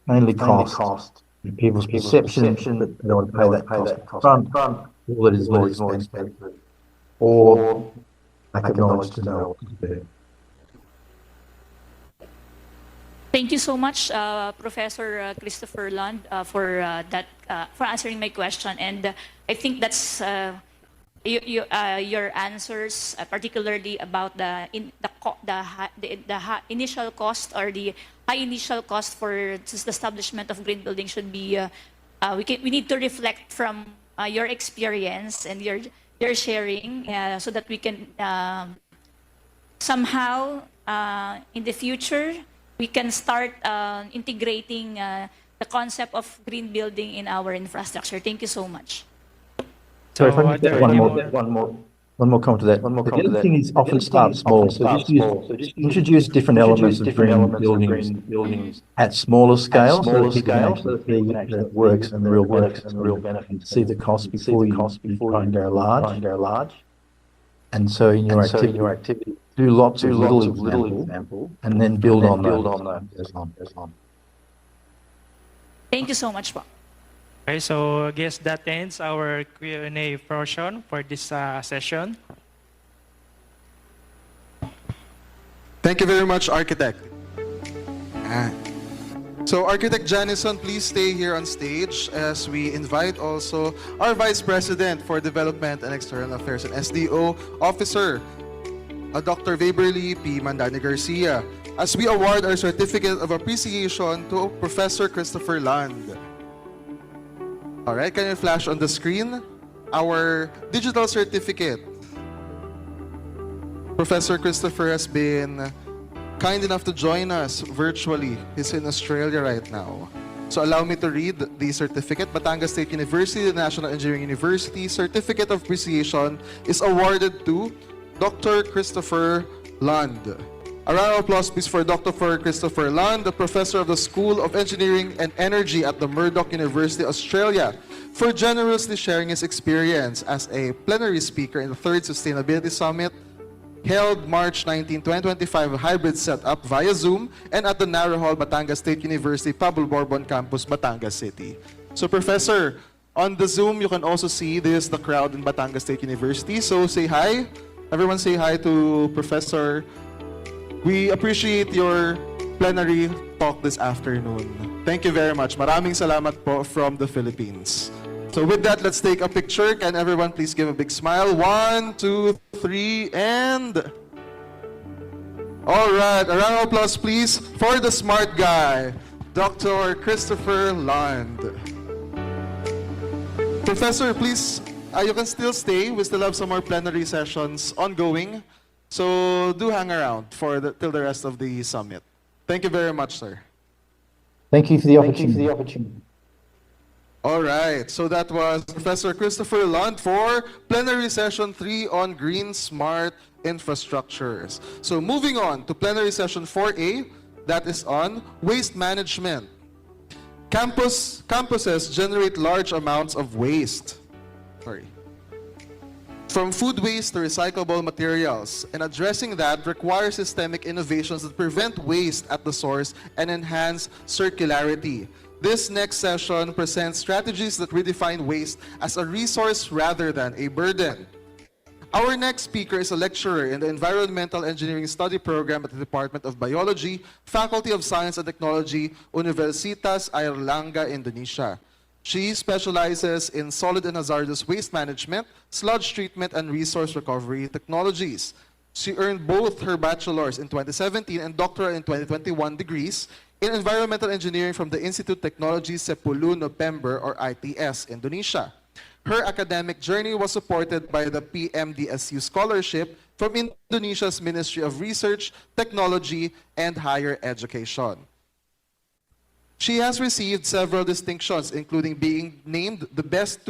mainly cost, and people's perception that they don't want to pay that cost front, or that is more expensive, or lack of knowledge to know what to do. Thank you so much, Professor Christopher Lund, for answering my question. And I think that's your answers, particularly about the initial cost, or the high initial cost for the establishment of green building, should be we need to reflect from your experience and your sharing, so that we can somehow in the future we can start integrating the concept of green building in our infrastructure. Thank you so much. So if I can get one more comment to that. The other thing is often start small. So just introduce different elements of green buildings at smaller scale, so that people can actually see that it works and the real benefits, and see the cost before you try and go large. And so in your activity, do lots of little examples, and then build on that. Thank you so much, Bob. Okay, so I guess that ends our Q&A portion for this session. Thank you very much, Architect. So Architect Janison, please stay here on stage as we invite also our Vice President for Development and External Affairs and SDO Officer, Dr. 𝒂𝒏𝒈 Garcia, as we award our Certificate of Appreciation to Professor Christopher Lund. All right, can you flash on the screen our digital certificate? Professor Christopher has been kind enough to join us virtually. He's in Australia right now. So allow me to read the certificate. Batangas State University, the National Engineering University Certificate of Appreciation is awarded to Dr. Christopher Lund. A round of applause please for Dr. Christopher Lund, the Professor of the School of Engineering and Energy at the Murdoch University, Australia, for generously sharing his experience as a plenary speaker in the 3rd Sustainability Summit, held March 19, 2025, a hybrid setup via Zoom, and at the Narra Hall, Batangas State University, Pablo Borbon Campus, Batangas City. So Professor, on the Zoom, you can also see this, the crowd in Batangas State University. So say hi. Everyone say hi to Professor. We appreciate your plenary talk this afternoon. Thank you very much. Maraming salamat po from the Philippines. So with that, let's take a picture. Can everyone please give a big smile? 1, 2, 3, and... All right, a round of applause please for the smart guy, Dr. Christopher Lund. Professor, please, you can still stay. We still have some more plenary sessions ongoing. So do hang around for till the rest of the summit. Thank you very much, sir. Thank you for the opportunity. All right, so that was Professor Christopher Lund for plenary session 3 on green smart infrastructures. So moving on to plenary session 4A, that is on waste management. Campuses generate large amounts of waste. From food waste to recyclable materials, and addressing that requires systemic innovations that prevent waste at the source and enhance circularity. This next session presents strategies that redefine waste as a resource rather than a burden. Our next speaker is a lecturer in the Environmental Engineering Study Program at the Department of Biology, Faculty of Science and Technology, Universitas Airlangga, Indonesia. She specializes in solid and hazardous waste management, sludge treatment, and resource recovery technologies. She earned both her bachelor's in 2017 and doctoral in 2021 degrees in environmental engineering from the Institute Technology Sepuluh November or ITS, Indonesia. Her academic journey was supported by the PMDSU scholarship from Indonesia's Ministry of Research, Technology, and Higher Education. She has received several distinctions, including being named the best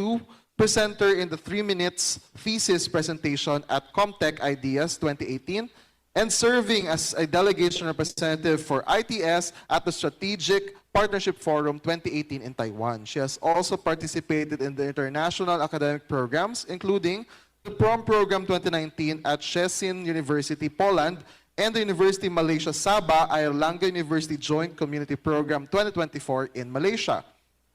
presenter in the 3 minutes thesis presentation at Comtech Ideas 2018 and serving as a delegation representative for ITS at the Strategic Partnership Forum 2018 in Taiwan. She has also participated in the international academic programs, including the Prom Program 2019 at Szczecin University, Poland, and the University Malaysia Sabah 𝑰𝒔𝒂𝒑𝒂𝒏𝒈 University Joint Community Program 2024 in Malaysia.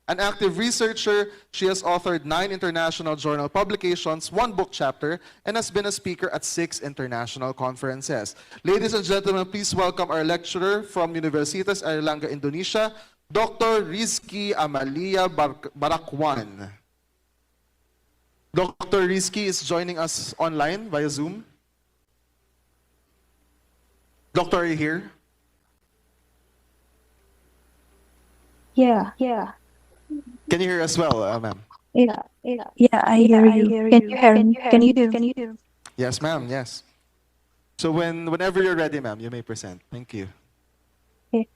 An active researcher, she has authored 9 international journal publications, 1 book chapter, and has been a speaker at 6 international conferences. Ladies and gentlemen, please welcome our lecturer from Universitas Airlangga, Indonesia, Dr. Rizky Amalia Barakwan. Dr. Rizky is joining us online via Zoom. Doctor, are you here? Yeah. Can you hear us well, ma'am? Yeah, I hear you. Can you hear me? Can you hear? Yes, ma'am, yes. So whenever you're ready, ma'am, you may present. Thank you. Okay.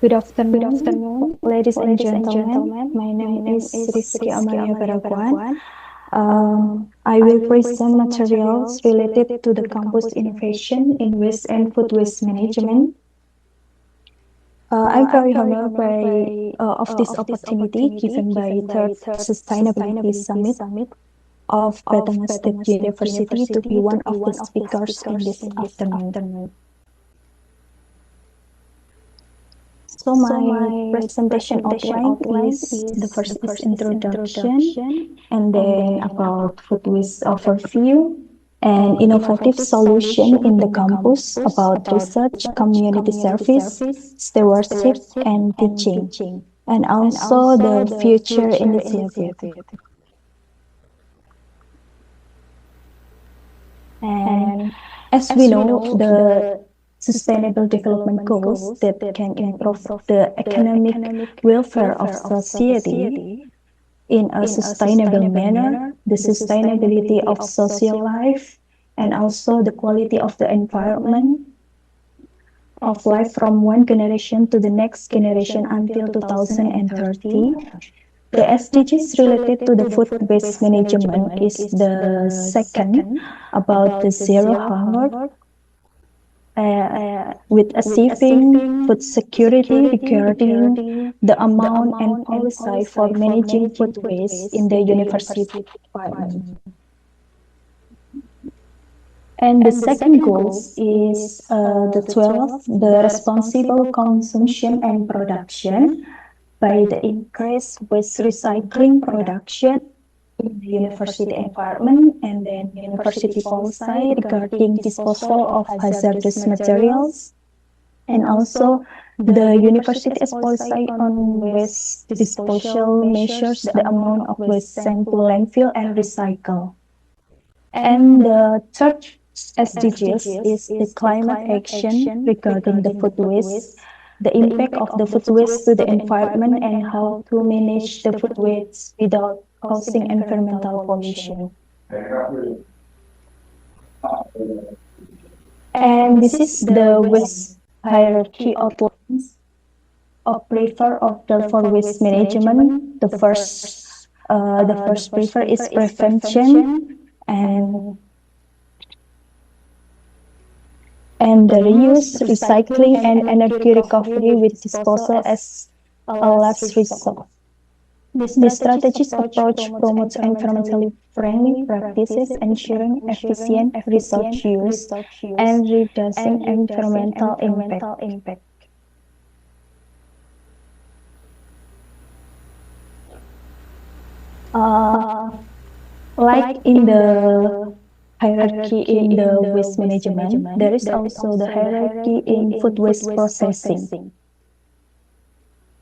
Good afternoon, ladies and gentlemen. My name is Rizky Amalia Barakwan. I will present materials related to the campus innovation in waste and food waste management. I'm very honored of this opportunity given by Third Sustainability Summit of Batangas State University to be one of the speakers in this afternoon. So my presentation outline is the first is introduction, and then about food waste overview, and innovative solution in the campus, about research, community service, stewardship, and teaching, and also the future initiative. And as we know, the Sustainable Development Goals that can improve the economic welfare of society in a sustainable manner, the sustainability of social life, and also the quality of the environment of life from one generation to the next generation until 2030. The SDGs related to the food waste management is the second, about the zero hunger, with achieving food security regarding the amount and policy for managing food waste in the university environment. And the second goal is the 12, the responsible consumption and production by the increased waste recycling production in the university environment, and then university policy regarding disposal of hazardous materials, and also the university's policy on waste disposal measures the amount of waste sent to landfill and recycle. And the third SDGs is the climate action regarding the food waste, the impact of the food waste to the environment, and how to manage the food waste without causing environmental pollution. And this is the waste hierarchy outlines of prefer order for waste management. The first prefer is prevention and the reuse, recycling, and energy recovery with disposal as a last resort. The strategies approach promotes environmentally friendly practices, ensuring efficient resource use and reducing environmental impact. Like in the hierarchy in the waste management, there is also the hierarchy in food waste processing.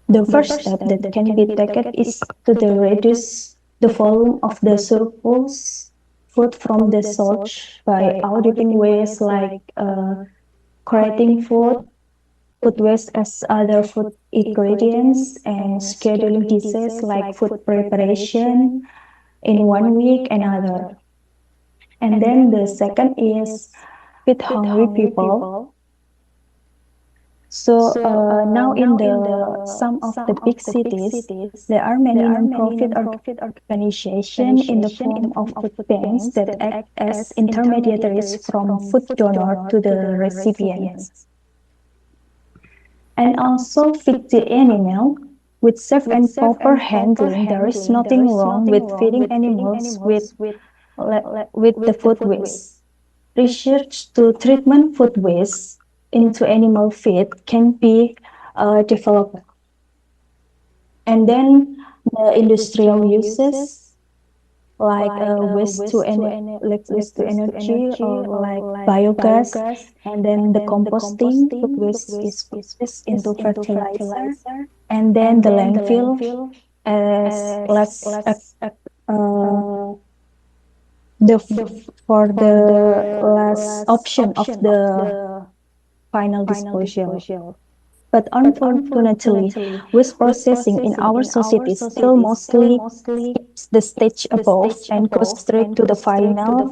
The first step that can be taken is to reduce the volume of the surplus food from the source by auditing waste like creating food waste as other food ingredients and scheduling dishes like food preparation in 1 week and other. And then the second is feed hungry people. So now in some of the big cities, there are many non-profit organizations in the form of food banks that act as intermediaries from food donor to the recipients. And also feed the animal. With safe and proper handling, there is nothing wrong with feeding animals with the food waste. Research to treatment food waste into animal feed can be developed. And then the industrial uses like waste to energy or like biogas, and then the composting food waste is processed into fertilizer, and then the landfill as for the last option of the final disposal. But unfortunately, waste processing in our society still mostly skips the stage above and goes straight to the final,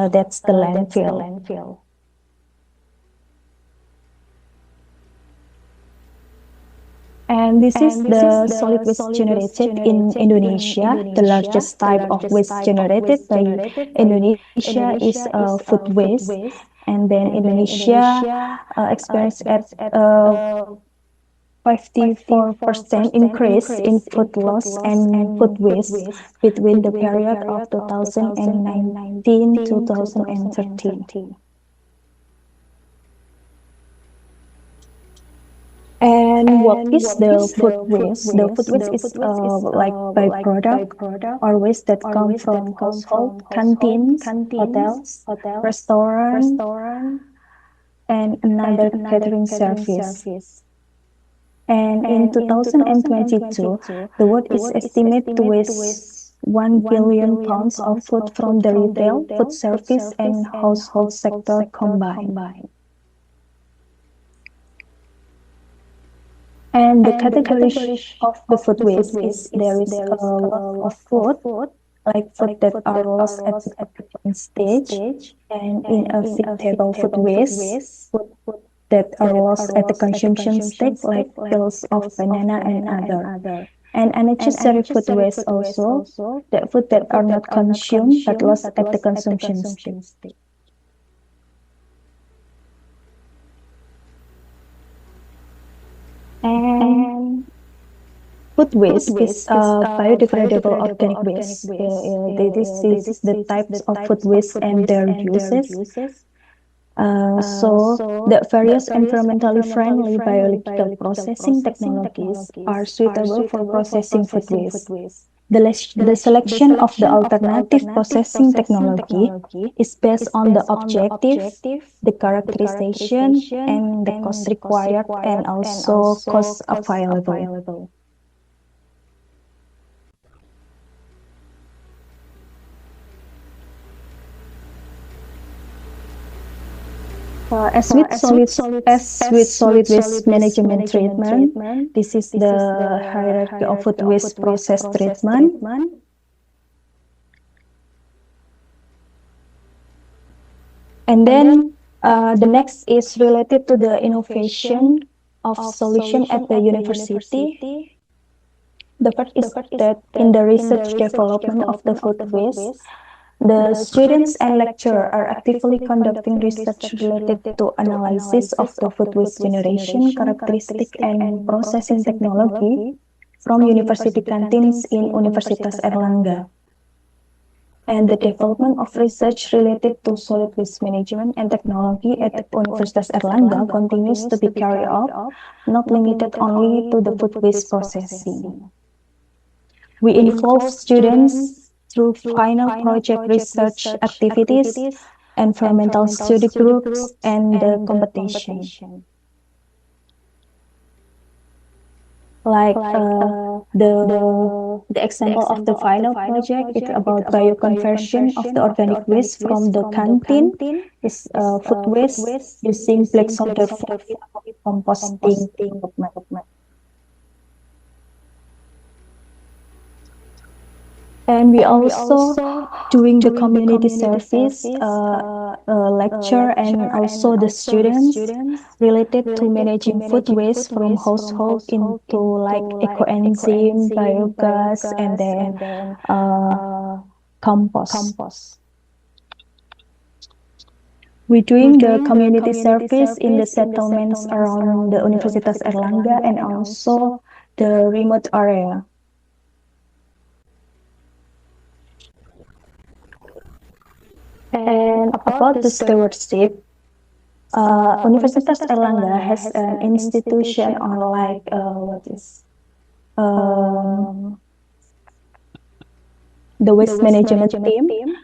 that's the landfill. And this is the solid waste generated in Indonesia. The largest type of waste generated by Indonesia is food waste. And then Indonesia experienced at 54% increase in food loss and food waste between the period of 2019 to 2013. And what is the food waste? The food waste is like byproduct or waste that come from household, canteens, hotels, restaurants, and another catering service. And in 2022, the world is estimated to waste 1 billion pounds of food from the retail, food service, and household sector combined. And the categories of the food waste is there is a lot of food, like food that are lost at the packaging stage, and inevitable food waste, food that are lost at the consumption stage, like peels of banana and other. And unnecessary food waste also, the food that are not consumed but lost at the consumption stage. And food waste is biodegradable organic waste. This is the types of food waste and their uses. So the various environmentally friendly biological processing technologies are suitable for processing food waste. The selection of the alternative processing technology is based on the objective, the characterization, and the cost required, and also cost available. As with solid waste management treatment, this is the hierarchy of food waste process treatment. And then the next is related to the innovation of solution at the university. The first is that in the research development of the food waste, the students and lecturers are actively conducting research related to analysis of the food waste generation, characteristic, and processing technology. from university canteens in Universitas Airlangga. And the development of research related to solid waste management and technology at Universitas Airlangga continues to be carried out, not limited only to the food waste processing. We involve students through final project research activities, environmental study groups, and the competition. Like the example of the final project is about bioconversion of the organic waste from the canteen is food waste using black solder for composting development. And we also doing the community service, lecture, and also the students related to managing food waste from household into like ecoenzyme, biogas, and then compost. We're doing the community service in the settlements around the Universitas Airlangga and also the remote area. And about the stewardship, Universitas Airlangga has an institution on like the waste management team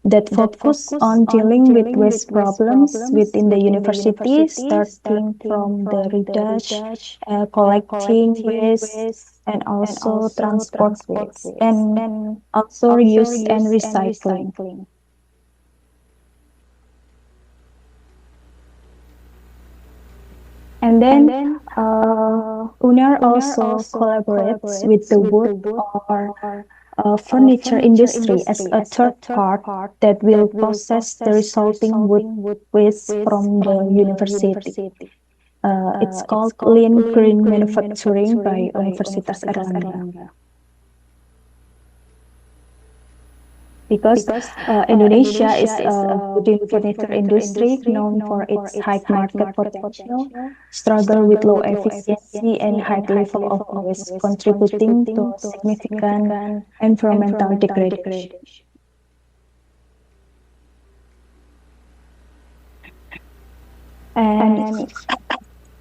that focus on dealing with waste problems within the university, starting from the research, collecting waste, and also transport waste, and also reuse and recycling. And then UNER also collaborates with the wood or furniture industry as a third part that will process the resulting wood waste from the university. It's called Lean Green Manufacturing by Universitas Airlangga. Because Indonesia is a wooden furniture industry known for its high market potential, struggle with low efficiency and high level of waste, contributing to significant environmental degradation. And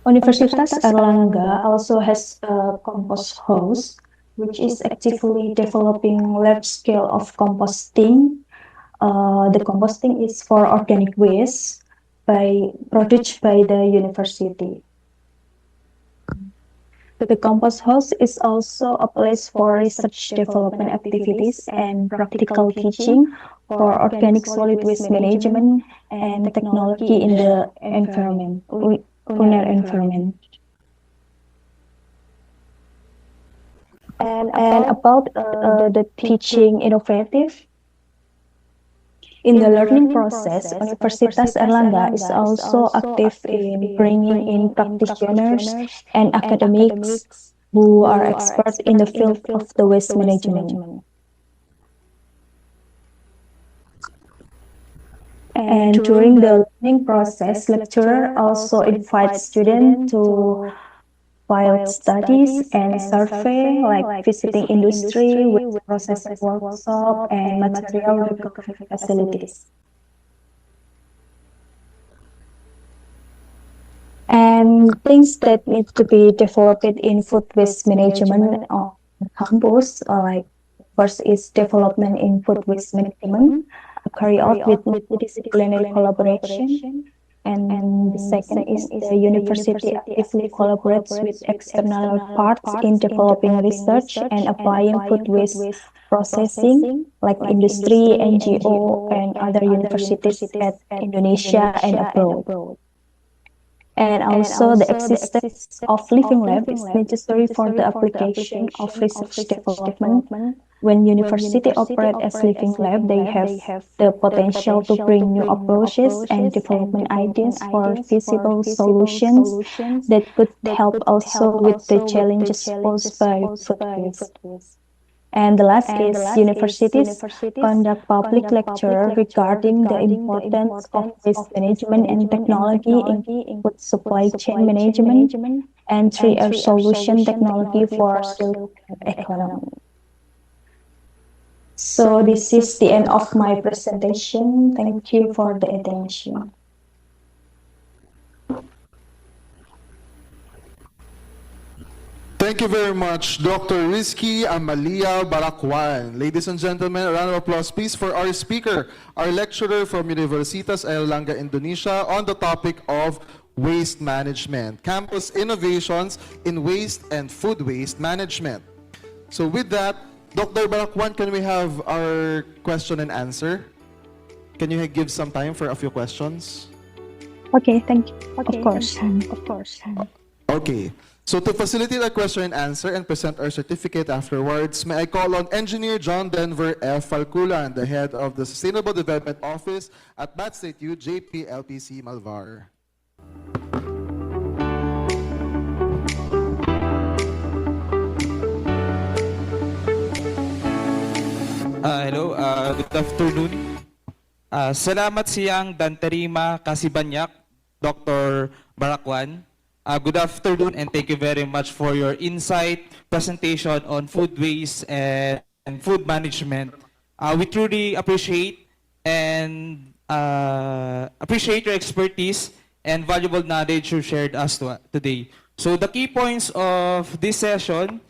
Universitas Airlangga also has a compost house, which is actively developing large scale of composting. The composting is for organic waste produced by the university. The compost house is also a place for research development activities and practical teaching for organic solid waste management and technology in the environment, UNER environment. And about the teaching innovative, in the learning process, Universitas Airlangga is also active in bringing in practitioners and academics who are experts in the field of the waste management. And during the learning process, lecturer also invites students to field studies and survey, like visiting industry with processing workshop and material recovery facilities. And things that need to be developed in food waste management on campus, like first is development in food waste management, carry out with multidisciplinary collaboration. And the second is the university actively collaborates with external parts in developing research and applying food waste processing, like industry, NGO, and other universities at Indonesia and abroad. And also the existence of living lab is necessary for the application of research development. When university operate as living lab, they have the potential to bring new approaches and development ideas for feasible solutions that could help also with the challenges posed by food waste. And the last is universities conduct public lecture regarding the importance of waste management and technology in food supply chain management and 3R solution technology for circular economy. So this is the end of my presentation. Thank you for the attention. Thank you very much, Dr. 𝒔𝒂𝒏𝒈 Ladies and gentlemen, a round of applause please for our speaker, our lecturer from Universitas Airlangga, Indonesia, on the topic of waste management, campus innovations in waste and food waste management. So with that, Dr. 𝒔𝒂𝒏𝒈, can we have our question and answer? Can you give some time for a few questions? Okay, thank you. Of course. Okay. So to facilitate our question and answer and present our certificate afterwards, may I call on Engineer John Denver F. Falculan, the head of the Sustainable Development Office at BatStateU JP-LPC Malvar. Hello, good afternoon. Salamat siyang 𝒂𝒂𝒂𝒏𝒂𝒃 𝒂𝒊𝒏𝒂𝒃 Dr. 𝒂𝒂𝒏. Good afternoon and thank you very much for your insight presentation on food waste and food management. We truly appreciate your expertise and valuable knowledge you shared us today. So the key points of this session,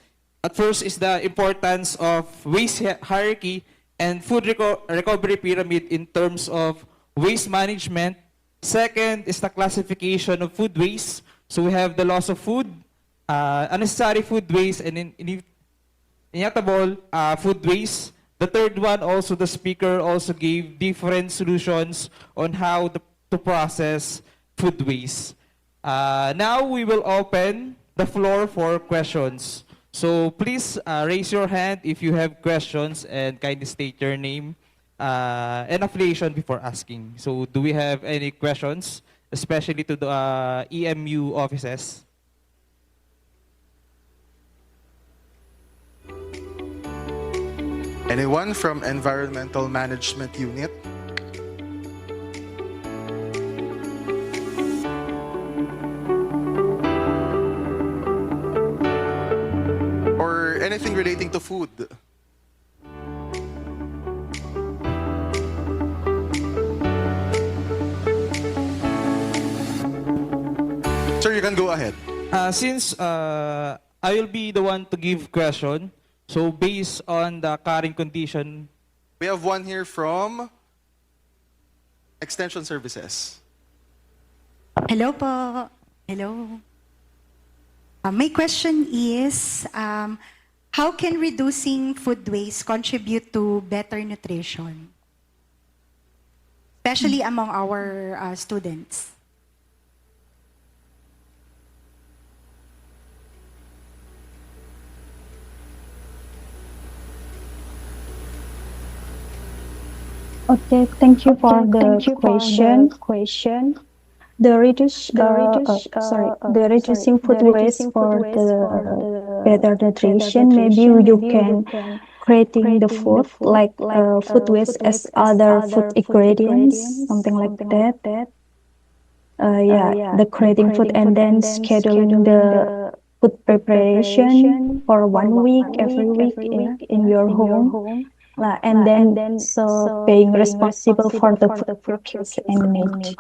at first, is the importance of waste hierarchy and food recovery pyramid in terms of waste management. Second is the classification of food waste. So we have the loss of food, unnecessary food waste, and inevitable food waste. The third one, also the speaker also gave different solutions on how to process food waste. Now we will open the floor for questions. So please raise your hand if you have questions and kindly state your name and affiliation before asking. So do we have any questions, especially to the EMU offices? Anyone from Environmental Management Unit? Or anything relating to food? Sir, you can go ahead. Since I will be the one to give question, so based on the current condition, We have one here from Extension Services. Hello po. Hello. My question is, how can reducing food waste contribute to better nutrition, especially among our students? Okay, thank you for the question. The reducing food waste for the better nutrition. Maybe you can creating the food like food waste as other food ingredients, something like that. The creating food and then scheduling the food preparation for 1 week, every week in your home. And then so being responsible for the food purchase and need.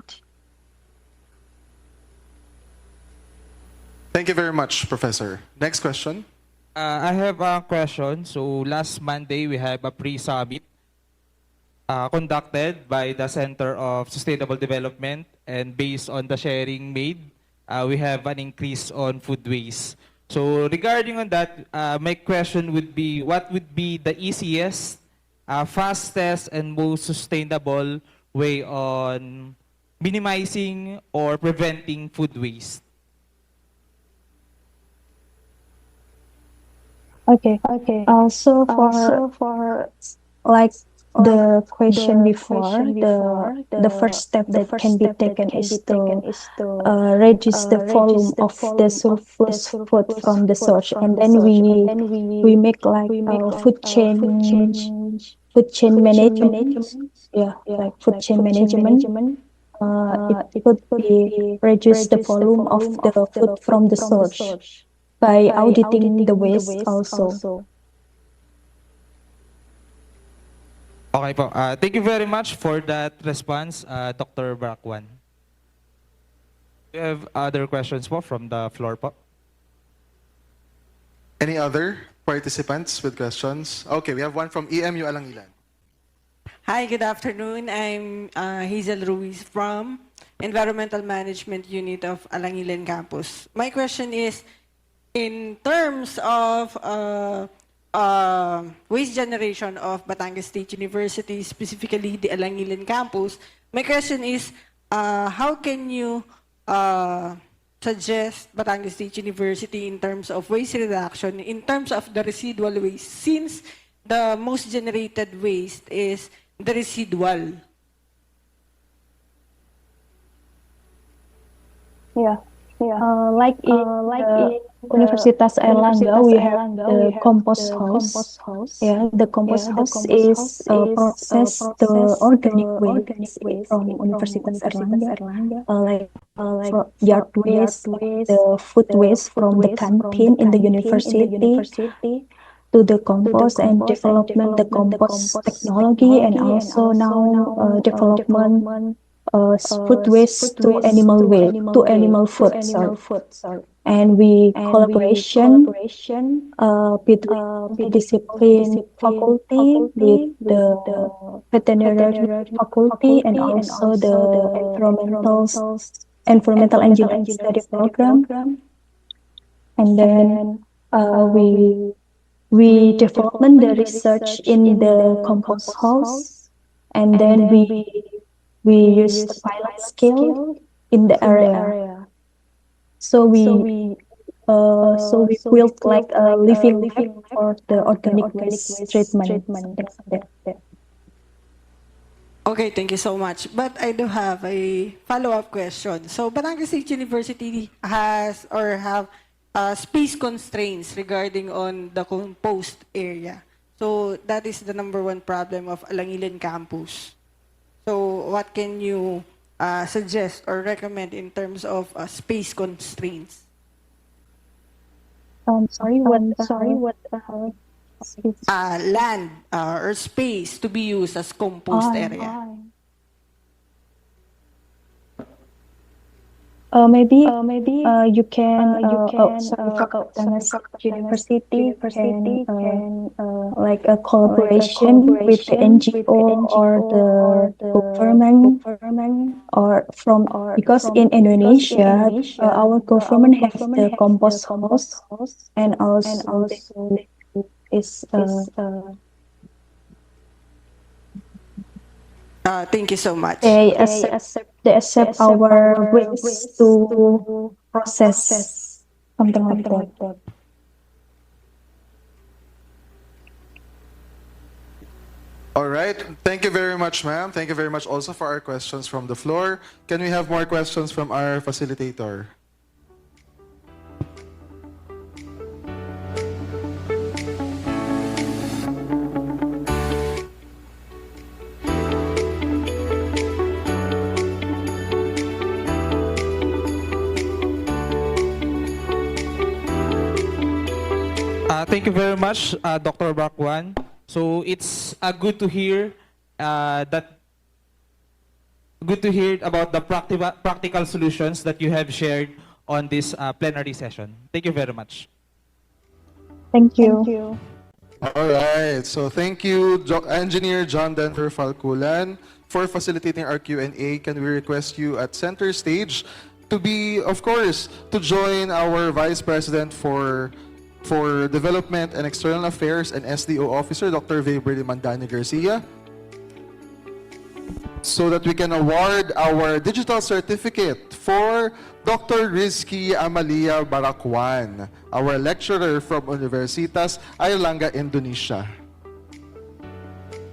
Thank you very much, Professor. Next question. I have a question. So last Monday, we have a pre-summit conducted by the Center of Sustainable Development, and based on the sharing made, we have an increase on food waste. So regarding on that, my question would be, what would be the easiest, fastest, and most sustainable way on minimizing or preventing food waste? Okay. Also for like the question before, the first step that can be taken is to reduce the volume of the surplus food from the source, and then we make like food chain management. Yeah, like food chain management. It could be reduce the volume of the food from the source by auditing the waste also. Okay po. Thank you very much for that response, Dr. Brakwan. Do you have other questions po from the floor po? Any other participants with questions? Okay, we have one from EMU Alangilan. Hi, good afternoon. I'm Hazel Ruiz from Environmental Management Unit of Alangilan Campus. My question is, in terms of waste generation of Batangas State University, specifically the Alangilan Campus, my question is, how can you suggest Batangas State University in terms of waste reduction, in terms of the residual waste, since the most generated waste is the residual? Yeah. Like in Universitas Airlangga, we have the compost house. Yeah, the compost house is process the organic waste from Universitas Airlangga, like yard waste, the food waste from the canteen in the university, to the compost and development the compost technology, and also now development food waste to animal waste to animal food. And we collaboration between the discipline faculty with the veterinary faculty and also the environmental engineering study program. And then we development the research in the compost house, and then we use the pilot scale in the area. So we built like a living lab for the organic waste treatment. Okay, thank you so much. But I do have a follow-up question. So Batangas State University has or have space constraints regarding on the compost area. So that is the #1 problem of Alangilan Campus. So what can you suggest or recommend in terms of space constraints? Land or space to be used as compost area. Maybe you can Batangas University can like a collaboration with the NGO or the government, or from, because in Indonesia our government has the compost house, and also is Thank you so much. they accept our waste to process, something like that. All right. Thank you very much, ma'am. Thank you very much also for our questions from the floor. Can we have more questions from our facilitator? Thank you very much, Dr. Brakwan. So it's good to hear about the practical solutions that you have shared on this plenary session. Thank you very much. Thank you. All right. So thank you, Engineer John Denver Falculan, for facilitating our Q&A. Can we request you at center stage to be, of course, to join our Vice President for Development and External Affairs and SDO Officer, Dr. 𝒂𝒏𝒈 Garcia, so that we can award our digital certificate for Dr. Rizky Amalia Barakwan, our lecturer from Universitas Airlangga, Indonesia.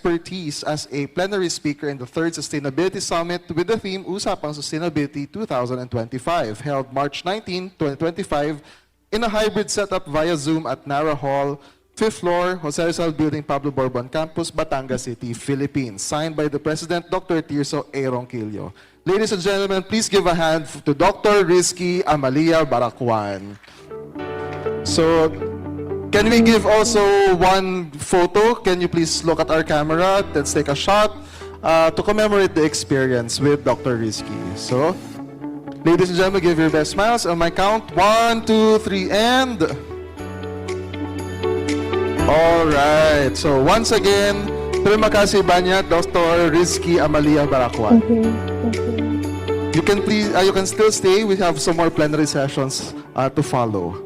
expertise as a plenary speaker in the 3rd Sustainability Summit with the theme Usapang Sustainability 2025, held March 19, 2025, in a hybrid setup via Zoom at Narra Hall, 5th floor, Jose Rizal Building, Pablo Borbon Campus, Batangas City, Philippines. Signed by the President, Dr. Tirso A. Ronquillo. Ladies and gentlemen, please give a hand to Dr. 𝑰𝒏𝒏𝒂𝒂𝒏𝒂𝒃. So, can we give also one photo? Can you please look at our camera? Let's take a shot to commemorate the experience with Dr. 𝒏𝒏𝒂𝒏𝒂𝒏. So, ladies and gentlemen, give your best smiles. On my count, 1, 2, 3, and... All right. So once again, terima kasih banyak Dr. Rizky Amalia Barakwan. You can please, you can still stay. We have some more plenary sessions to follow.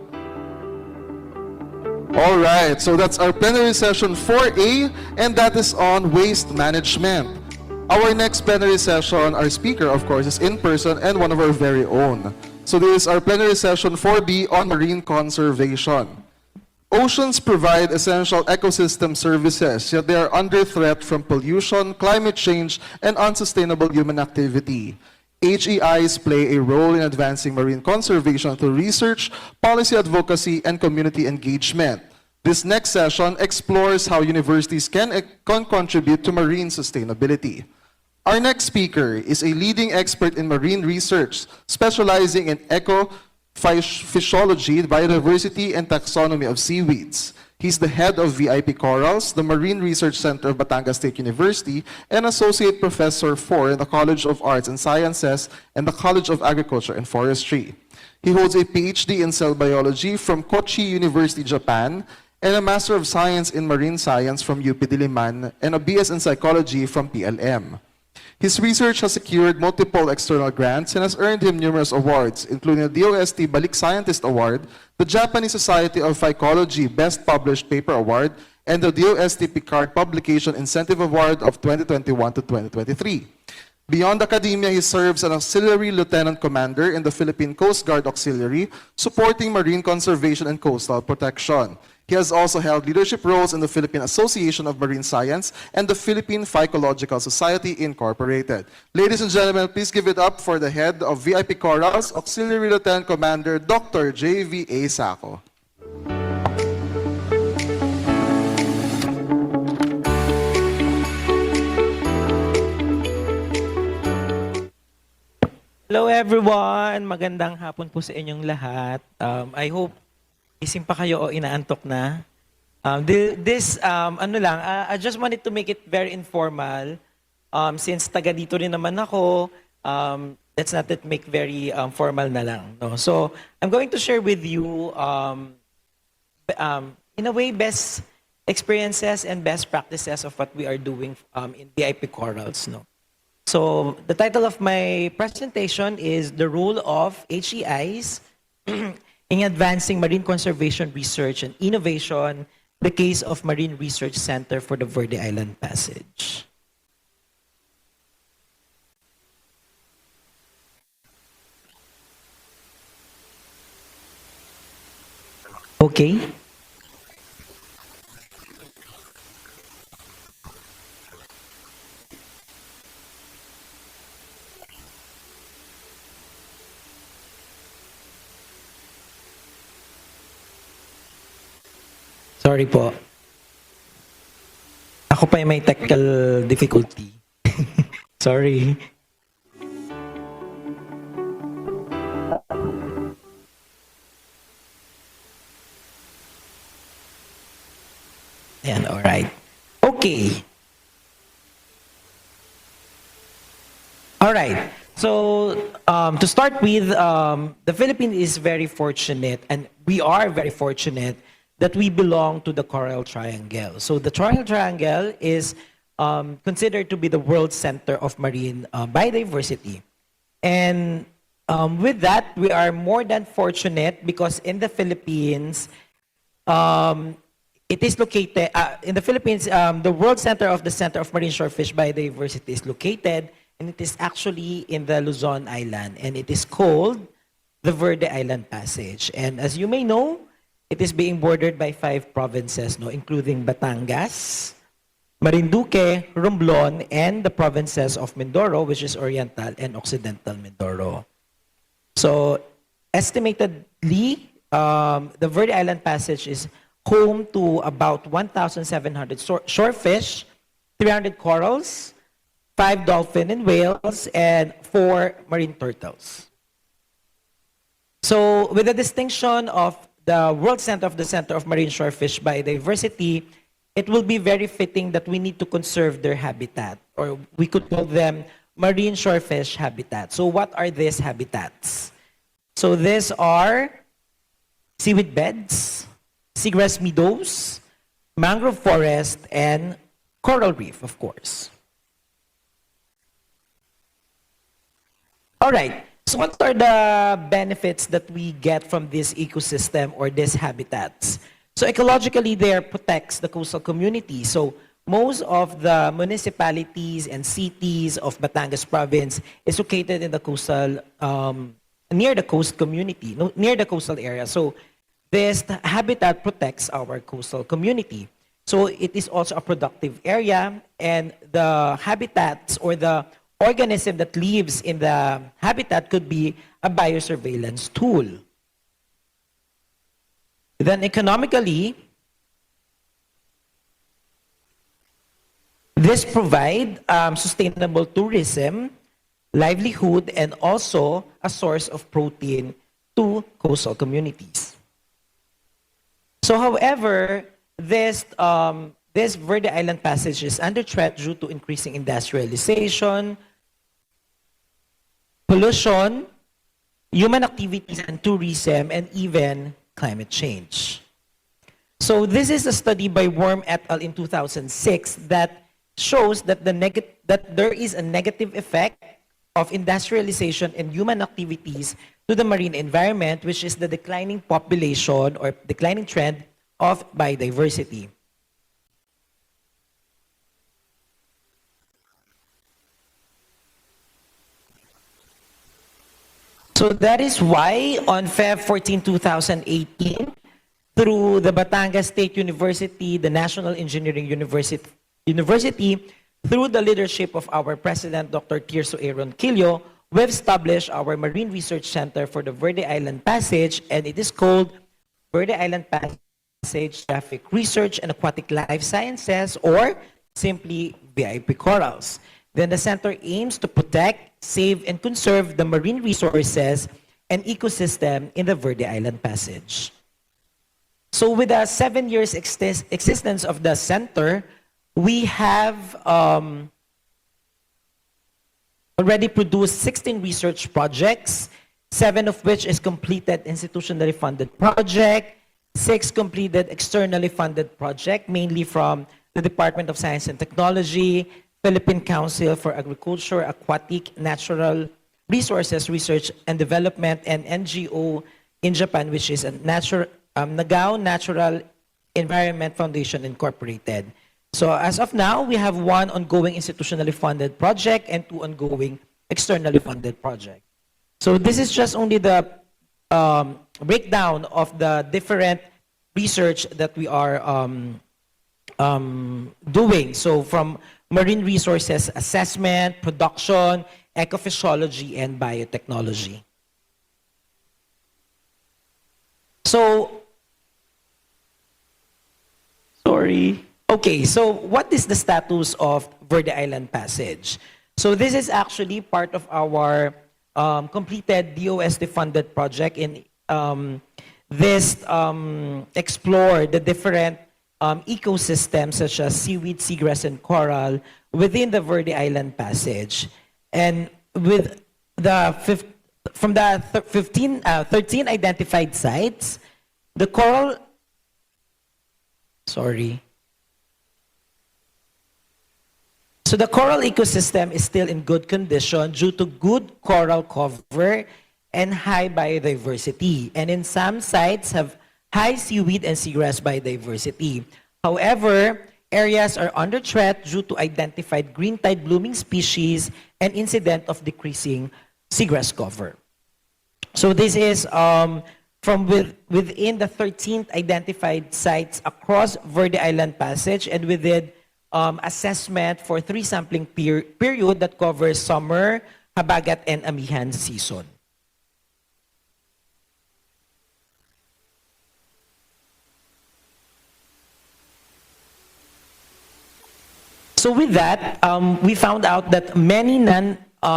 All right. So that's our plenary session 4A, and that is on waste management. Our next plenary session, our speaker, of course, is in person and one of our very own. So this is our plenary session 4B on marine conservation. Oceans provide essential ecosystem services, yet they are under threat from pollution, climate change, and unsustainable human activity. HEIs play a role in advancing marine conservation through research, policy advocacy, and community engagement. This next session explores how universities can contribute to marine sustainability. Our next speaker is a leading expert in marine research, specializing in physiology, biodiversity, and taxonomy of seaweeds. He's the head of VIP Corals, the Marine Research Center of Batangas State University, and Associate Professor in the College of Arts and Sciences and the College of Agriculture and Forestry. He holds a PhD in cell biology from Kochi University, Japan, and a Master of Science in Marine Science from UP Diliman, and a BS in Psychology from PLM. His research has secured multiple external grants and has earned him numerous awards, including the DOST Balik Scientist Award, the Japanese Society of Phycology Best Published Paper Award, and the DOST Picard Publication Incentive Award of 2021 to 2023. Beyond academia, he serves as an auxiliary lieutenant commander in the Philippine Coast Guard Auxiliary, supporting marine conservation and coastal protection. He has also held leadership roles in the Philippine Association of Marine Science and the Philippine Phycological Society Incorporated. Ladies and gentlemen, please give it up for the head of VIP Corals, Auxiliary Lieutenant Commander Dr. J.V.A. Sacco. Hello everyone! Magandang hapon po sa inyong lahat. I hope ising pa kayo o inaantok na. I just wanted to make it very informal. Since taga dito rin naman ako, let's not make very formal na lang. No? So, I'm going to share with you, in a way, best experiences and best practices of what we are doing in VIP Corals. No? So, the title of my presentation is The Role of HEIs in Advancing Marine Conservation Research and Innovation, the case of Marine Research Center for the Verde Island Passage. Okay. Sorry po. Ako pa yung may technical difficulty. Sorry. Ayan, alright. Okay. Alright. So, to start with, the Philippines is very fortunate, and we are very fortunate that we belong to the Coral Triangle. So the Coral Triangle is considered to be the world center of marine biodiversity. And with that, we are more than fortunate because in the Philippines, it is located, in the Philippines, the world center of marine shorefish biodiversity is located, and it is actually in the Luzon Island, and it is called the Verde Island Passage. And as you may know, it is being bordered by 5 provinces, no, including Batangas, Marinduque, Romblon, and the provinces of Mindoro, which is Oriental and Occidental Mindoro. So, estimatedly, the Verde Island Passage is home to about 1,700 shorefish, 300 corals, 5 dolphin and whales, and 4 marine turtles. So, with the distinction of the World Center of Marine Shorefish Biodiversity, it will be very fitting that we need to conserve their habitat, or we could call them marine shorefish habitats. So, what are these habitats? So, these are seaweed beds, seagrass meadows, mangrove forest, and coral reef, of course. All right. So what are the benefits that we get from this ecosystem or these habitats? So ecologically, they protects the coastal community. So most of the municipalities and cities of Batangas province is located in the coastal, near the coast community, near the coastal area. So this habitat protects our coastal community. So it is also a productive area, and the habitats or the organism that lives in the habitat could be a biosurveillance tool. Then economically, this provide sustainable tourism, livelihood, and also a source of protein to coastal communities. So however, this Verde Island Passage is under threat due to increasing industrialization, pollution, human activities and tourism, and even climate change. So this is a study by Worm et al. In 2006 that shows that, that there is a negative effect of industrialization and human activities to the marine environment, which is the declining population or declining trend of biodiversity. So that is why on Feb 14, 2018, through the Batangas State University, the National Engineering University, through the leadership of our President, Dr. Tirso A. Ronquillo, we've established our Marine Research Center for the Verde Island Passage, and it is called Verde Island Passage Traffic Research and Aquatic Life Sciences, or simply VIP Corals. Then the center aims to protect, save, and conserve the marine resources and ecosystem in the Verde Island Passage. So with the 7 years existence of the center, we have already produced 16 research projects, 7 of which is completed institutionally funded project, 6 completed externally funded project, mainly from the Department of Science and Technology, Philippine Council for Agriculture, Aquatic, Natural Resources Research and Development, and NGO in Japan, which is a Nagao Natural Environment Foundation Incorporated. So as of now, we have 1 ongoing institutionally funded project and 2 ongoing externally funded projects. So this is just only the breakdown of the different research that we are doing. So from marine resources assessment, production, ecophysiology, and biotechnology. So, okay, so what is the status of Verde Island Passage? So this is actually part of our completed DOST-funded project in this explore the different ecosystems such as seaweed, seagrass, and coral within the Verde Island Passage. And with the 13 identified sites, the coral Sorry. So the coral ecosystem is still in good condition due to good coral cover and high biodiversity. And in some sites have high seaweed and seagrass biodiversity. However, areas are under threat due to identified green tide blooming species and incident of decreasing seagrass cover. So this is from within the 13th identified sites across Verde Island Passage, and we did assessment for 3 sampling period that covers summer, habagat, and amihan season. So with that, we found out that many non-MPA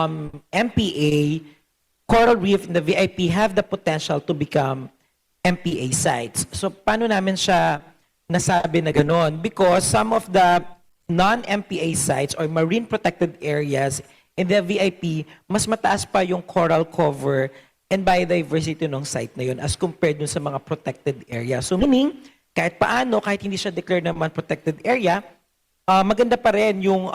coral reef in the VIP have the potential to become MPA sites. So paano namin siya nasabi na ganon? Because some of the non-MPA sites or marine protected areas in the VIP, mas mataas pa yung coral cover and biodiversity ng site na yun as compared dun sa mga protected area. So meaning, kahit paano, kahit hindi siya declared naman protected area, maganda pa rin yung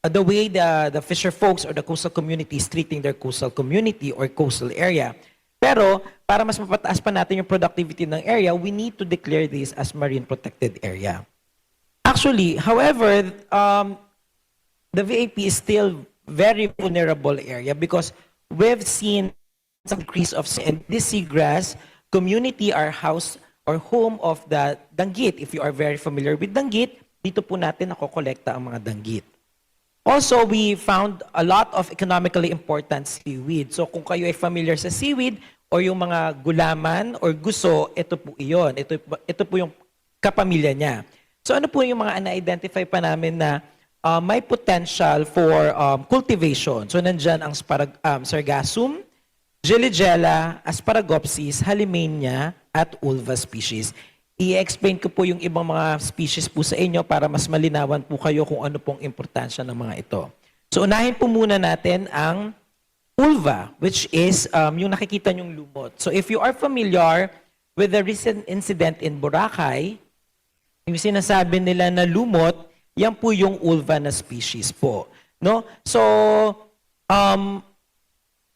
the way the fisher folks or the coastal community is treating their coastal community or coastal area. Pero para mas mapataas pa natin yung productivity ng area, we need to declare this as marine protected area. Actually, however, the VIP is still very vulnerable area because we've seen some increase of and this seagrass community are house or home of the danggit. If you are very familiar with danggit, dito po natin nakokolekta ang mga danggit. Also, we found a lot of economically important seaweed. So kung kayo ay familiar sa seaweed o yung mga gulaman or guso, ito po iyon. Ito po yung kapamilya niya. So ano po yung mga na-identify pa namin na may potential for cultivation. So nandyan ang sargassum, Gelligella, Asparagopsis, Halimania, at Ulva species. I-explain ko po yung ibang mga species po sa inyo para mas malinawan po kayo kung ano pong importansya ng mga ito. So unahin po muna natin ang ulva, which is yung nakikita nyong lumot. So if you are familiar with the recent incident in Boracay, yung sinasabi nila na lumot, yan po yung ulva na species po. No? So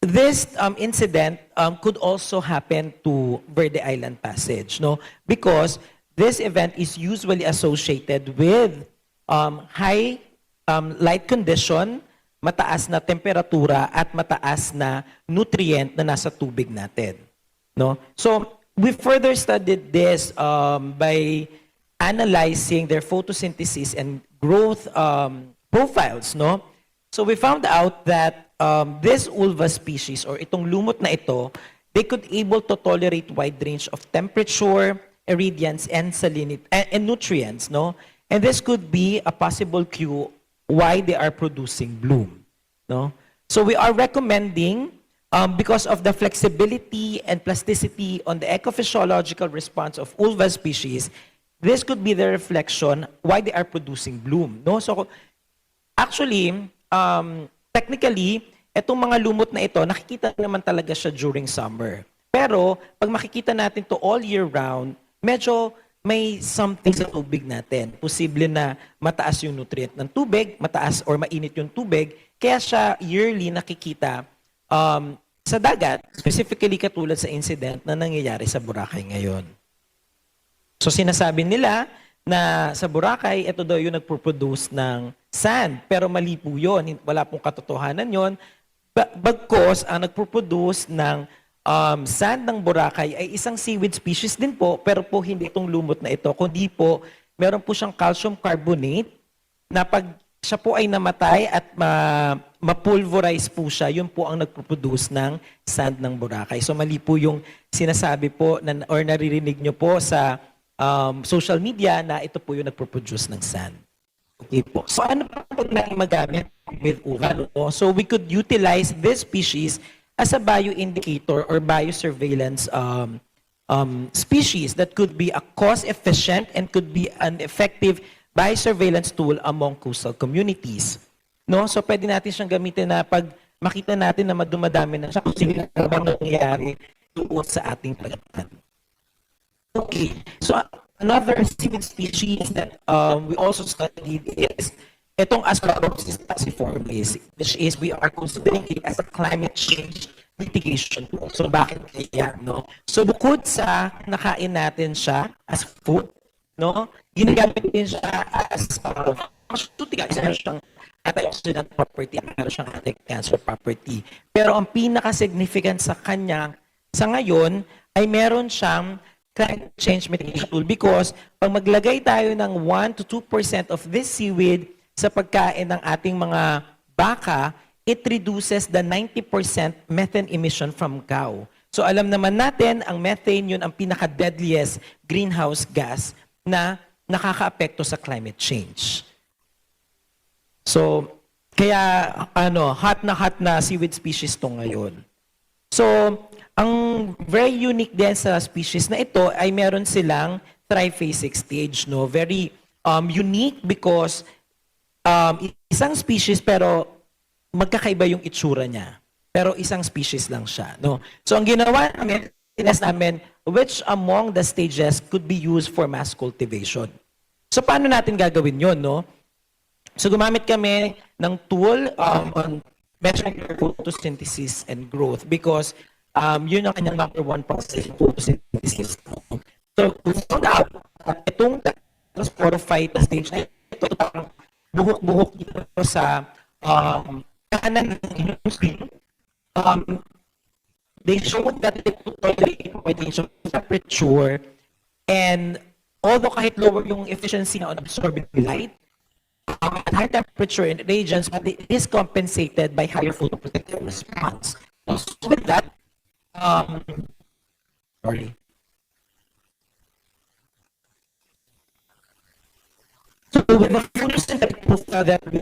this incident could also happen to Verde Island Passage, no? Because this event is usually associated with high light condition, mataas na temperatura, at mataas na nutrient na nasa tubig natin. No? So we further studied this by analyzing their photosynthesis and growth profiles. No? So we found out that this ulva species or itong lumot na ito, they could able to tolerate wide range of temperature, irradiance, and salinity and nutrients, no? And this could be a possible cue why they are producing bloom, no? So we are recommending because of the flexibility and plasticity on the ecophysiological response of ulva species, this could be the reflection why they are producing bloom, no? So actually, technically, itong mga lumot na ito, nakikita naman talaga siya during summer. Pero, pag makikita natin to all year round, medyo may something sa tubig natin. Posible na mataas yung nutrient ng tubig, mataas or mainit yung tubig, kaya siya yearly nakikita sa dagat, specifically katulad sa incident na nangyayari sa Boracay ngayon. So sinasabi nila na sa Boracay, ito daw yung nagpo-produce ng sand. Pero mali po yun. Wala pong katotohanan yun. Bagkos, ang nagpo-produce ng sand ng Boracay ay isang seaweed species din po, pero po hindi itong lumot na ito. Kundi po, meron po siyang calcium carbonate na pag siya po ay namatay at mapulverize po siya, yun po ang nagpo-produce ng sand ng Boracay. So mali po yung sinasabi po or naririnig nyo po sa social media na ito po yung nagpo-produce ng sand. Okay po. So ano pa pag natin magamit with ulva? So we could utilize this species as a bioindicator or biosurveillance species that could be a cost-efficient and could be an effective biosurveillance tool among coastal communities. No? So pwede natin siyang gamitin na pag makita natin na dumadami na siya kung sino na nangyayari doon sa ating pagkatan. Okay. So another seaweed species that we also studied is itong Asparagopsis taxiformis, which is we are considering it as a climate change mitigation tool. So bakit kaya, no? So bukod sa nakain natin siya as food, no? Ginagamit din siya as pharmaceutical, meron siyang antioxidant property, meron siyang anti-cancer property. Pero ang pinaka-significant sa kanya sa ngayon ay meron siyang climate change mitigation tool because pag maglagay tayo ng 1 to 2% of this seaweed sa pagkain ng ating mga baka, it reduces the 90% methane emission from cow. So alam naman natin, ang methane yun ang pinaka-deadliest greenhouse gas na nakakaapekto sa climate change. So, kaya hot na seaweed species to ngayon. So, ang very unique din sa species na ito ay meron silang triphasic stage, no? Very unique because isang species pero magkakaiba yung itsura niya. Pero isang species lang siya, no? So ang ginawa namin, tinest namin which among the stages could be used for mass cultivation. So paano natin gagawin yon, no? So gumamit kami ng tool on measuring photosynthesis and growth because yun ang kanyang number one process, photosynthesis. So we found out itong sporophyte stage na ito parang buhok-buhok dito sa kanan ng screen. They showed that it could tolerate radiation temperature and although kahit lower yung efficiency na on absorbing light, at high temperature and radiance, but it is compensated by higher photoprotective response. So with that, sorry. So with the photosynthetic profile that we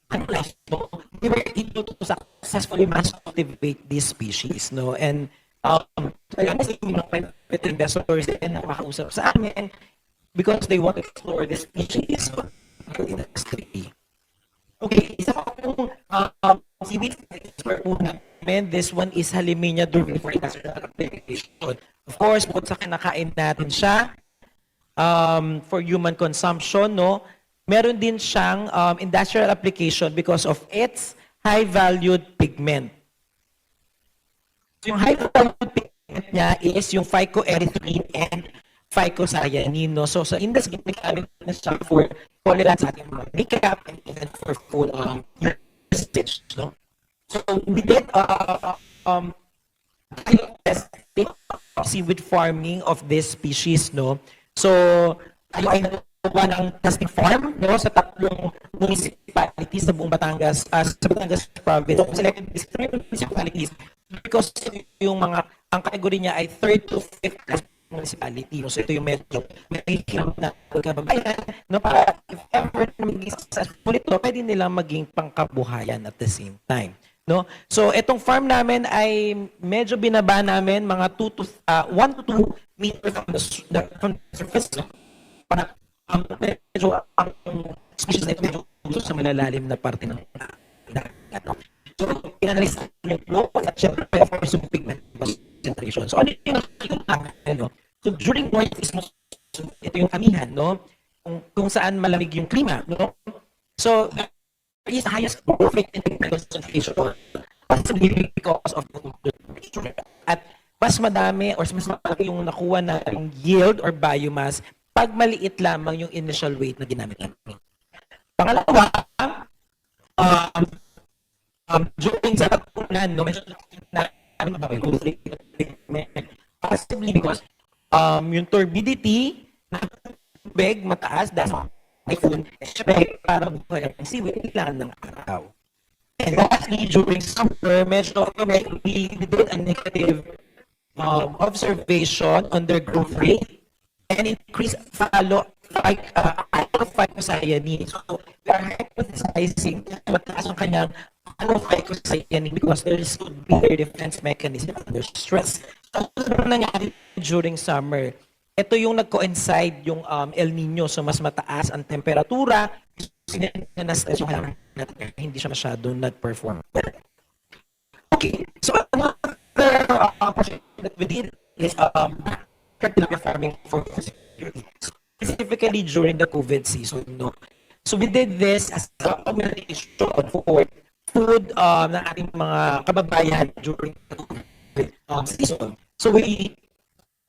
analyzed, we were able to successfully mass cultivate these species, no? And honestly, private investors and nakakausap sa amin because they want to explore this species in the city. Okay, isa pa pong seaweed expert po namin. This one is Halimenia durvina for industrial application. Of course, bukod sa kinakain natin siya for human consumption, no? Meron din siyang industrial application because of its high-valued pigment. Yung high-valued pigment niya is yung phycoerythrin and phycocyanin, no? So sa industry, ginagamit na siya for colorants sa ating mga makeup and even for food usage, no? So we did seaweed farming of this species, no? So tayo ay nagawa ng testing farm, no, sa 3 municipalities sa buong Batangas, sa Batangas province. So selected these 3 municipalities because yung mga ang category niya ay 3rd to 5th municipality. So ito yung medyo may hirap na kababayan, no, para if ever na maging successful ito, pwede nilang maging pangkabuhayan at the same time, no? So itong farm namin ay medyo binaba namin mga 1 to 2 meters from the surface, no? Para medyo ang species na ito medyo sa malalalim na parte ng dagat, no? So inanalyze namin yung flow at syempre yung pigment concentration. So ano yung nakikita namin, no? So during northeast monsoon, ito yung amihan, no? Kung saan malamig yung klima, no? So there is the highest perfect concentration possibly because of the temperature. At mas madami or mas malaki yung nakuha na yung yield or biomass pag maliit lamang yung initial weight na ginamit namin. Pangalawa, during sa pagkunan, no, medyo na possibly because yung turbidity na tubig mataas dahil typhoon, syempre para buhay ang seaweed, kailangan ng araw. And lastly, during summer, medyo we did a negative observation on their growth rate and increased phycocyanin. So we are hypothesizing mataas ang kanyang phycocyanin because there could be a defense mechanism under stress. So ano nangyari during summer? Ito yung nag-coincide yung El Nino, so mas mataas ang temperatura, hindi siya masyado nag-perform. Okay, so another project that we did is tilapia farming for food security, specifically during the COVID season. No? So we did this as a communication for food ng ating mga kababayan during the COVID season. So we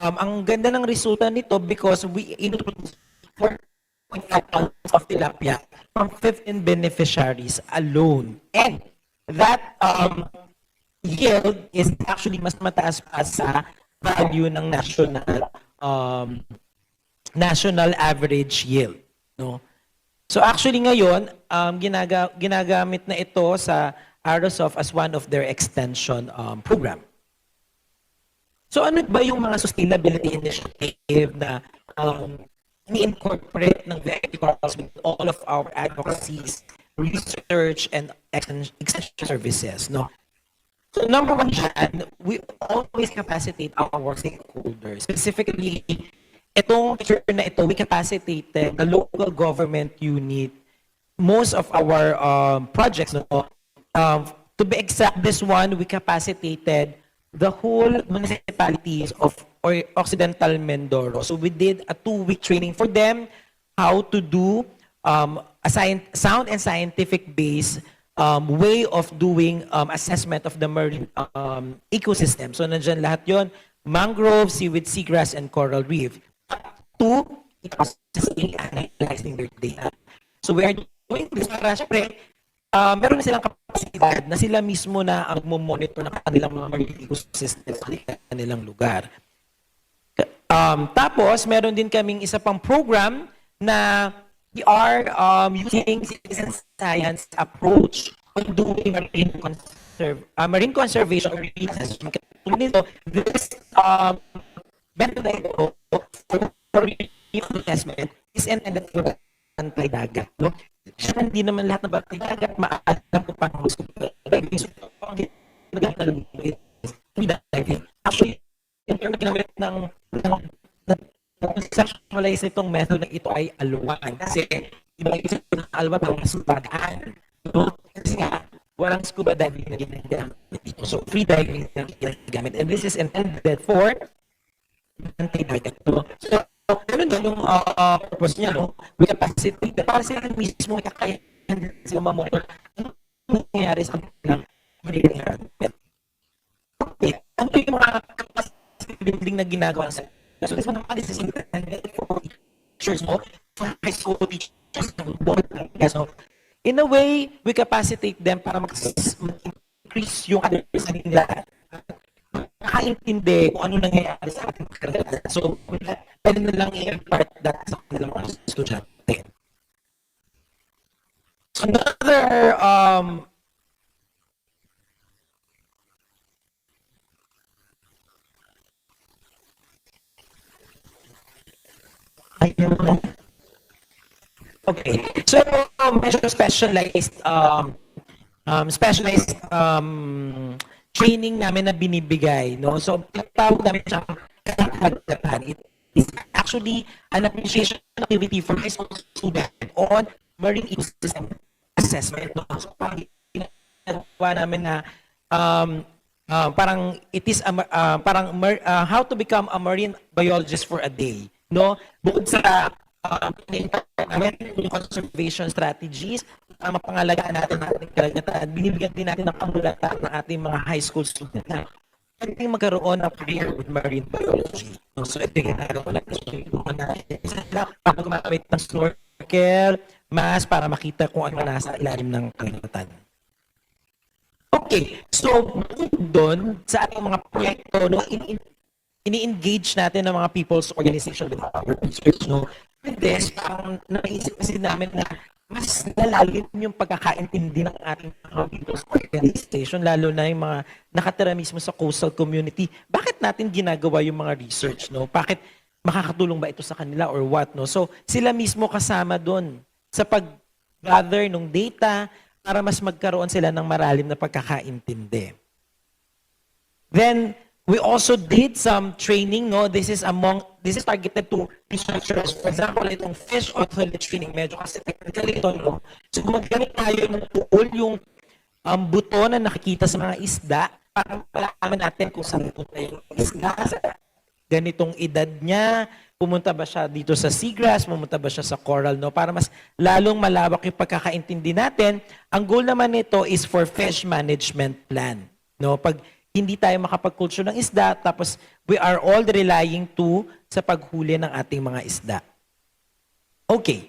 ang ganda ng resulta nito because we able to produce 4.5 tons of tilapia from 15 beneficiaries alone. And that yield is actually mas mataas pa sa value ng national average yield. No? So actually ngayon, ginagamit na ito sa RSOF as one of their extension program. So ano ba yung mga sustainability initiative na ini-incorporate ng VIP corals with all of our advocacies, research, and extension services? No? So number one dyan, we always capacitate our stakeholders. Specifically, itong picture na ito, we capacitated the local government unit, most of our projects. No? To be exact, this one, we capacitated the whole municipalities of Occidental Mindoro. So we did a 2-week training for them, how to do a sound and scientific-based way of doing assessment of the marine ecosystem. So nandyan lahat yon: mangrove, seaweed, seagrass, and coral reef. To processing and analyzing their data. So we are doing this para syempre, meron na silang kapasidad na sila mismo na ang monitor ng kanilang mga marine ecosystem sa kanilang lugar. Tapos, meron din kaming isa pang program na we are using citizen science approach on doing marine conservation or marine assessment. This method na ito for assessment is intended for anti-dagat. No? Siya hindi naman lahat ng bantay-dagat maalam kung paano gusto ko. Actually, in terms na ginamit ng conceptualize itong method na ito ay aluwan. Kasi, iba isip ng aluwan para mas magaan. Kasi nga, walang scuba diving na ginagamit dito. So, free diving na ginagamit. And this is intended for anti-dagat. So, ganun din yung purpose niya, no? We capacity, para sila mismo kaya sila mamonitor ano nangyayari sa kanilang marine environment. Okay, ano yung mga capacity building na ginagawa sa so this one naman is intended for teachers mo, for high school teachers, so in a way, we capacitate them para mag-increase yung understanding nila, makaintindi kung ano nangyayari sa ating karagatan. So, pwede na lang i-impart that sa kanilang mga estudyante. So, another okay. So, medyo specialized training namin na binibigay, no? So, tawag namin siyang katagatan. It is actually an appreciation activity for high school students on marine ecosystem assessment. No? So, parang ginagawa namin na parang it is how to become a marine biologist for a day, no? Bukod sa conservation strategies, mapangalagaan natin ang ating karagatan, binibigyan din natin ng kamulatan ng ating mga high school students na pwedeng magkaroon ng career with marine biology. So, ito yung ginagawa natin. Isa lang, para gumagamit ng snorkel, mask, para makita kung ano nasa ilalim ng karagatan. Okay, so, doon sa ating mga proyekto, no, ini-engage natin ng mga people's organization with our research, no? With this, parang naisip kasi namin na mas lalalim yung pagkakaintindi ng ating mga people's organization, lalo na yung mga nakatira mismo sa coastal community. Bakit natin ginagawa yung mga research, no? Bakit makakatulong ba ito sa kanila or what, no? So, sila mismo kasama doon sa pag-gather ng data para mas magkaroon sila ng malalim na pagkakaintindi. Then, we also did some training, no? This is targeted to researchers. For example, itong fish otolith training, medyo kasi technical ito, no? So, gumagamit tayo ng tool, yung buto na nakikita sa mga isda para malaman natin kung saan ito na yung isda. ganitong edad niya, pumunta ba siya dito sa seagrass, pumunta ba siya sa coral, no? Para mas lalong malawak yung pagkakaintindi natin. Ang goal naman nito is for fish management plan, no? Pag hindi tayo makapag-culture ng isda, tapos we are all relying to sa paghuli ng ating mga isda. Okay.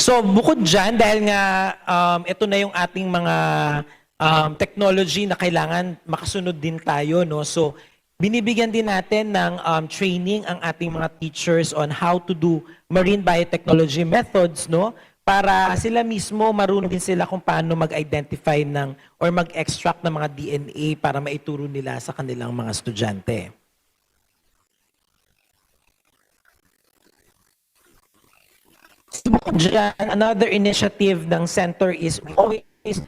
So, bukod dyan, dahil nga ito na yung ating mga technology na kailangan makasunod din tayo, no? So, binibigyan din natin ng training ang ating mga teachers on how to do marine biotechnology methods, no? Para sila mismo marunong din sila kung paano mag-identify ng or mag-extract ng mga DNA para maituro nila sa kanilang mga estudyante. Diyan, another initiative ng center is we always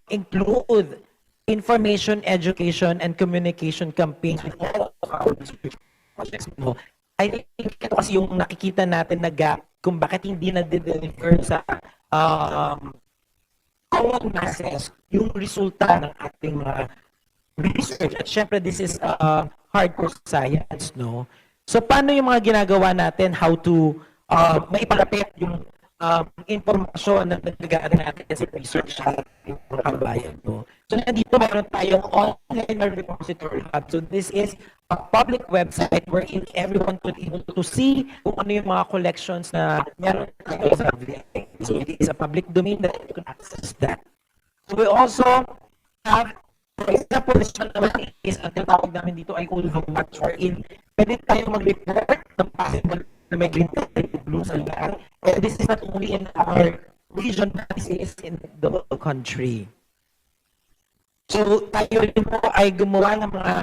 include information, education, and communication campaigns with all of our research projects. I think ito kasi yung nakikita natin na gap kung bakit hindi na-deliver sa common masses yung resulta ng ating mga research. At syempre, this is hardcore science, no? So, paano yung mga ginagawa natin, how to maipalapit yung informasyon na nagagawa natin sa research sa mga kabayan, no? So, nandito meron tayong online repository hub. So, this is a public website wherein everyone could be able to see kung ano yung mga collections na meron tayo sa VIA. So, it is a public domain that you can access that. So, we also have, for example, this one naman is, ang tinatawag namin dito ay Ulva Watch, wherein pwede tayo mag-report ng possible na may green tide blue sa lugar. And this is not only in our region, but this is in the whole country. So, tayo rin po ay gumawa ng mga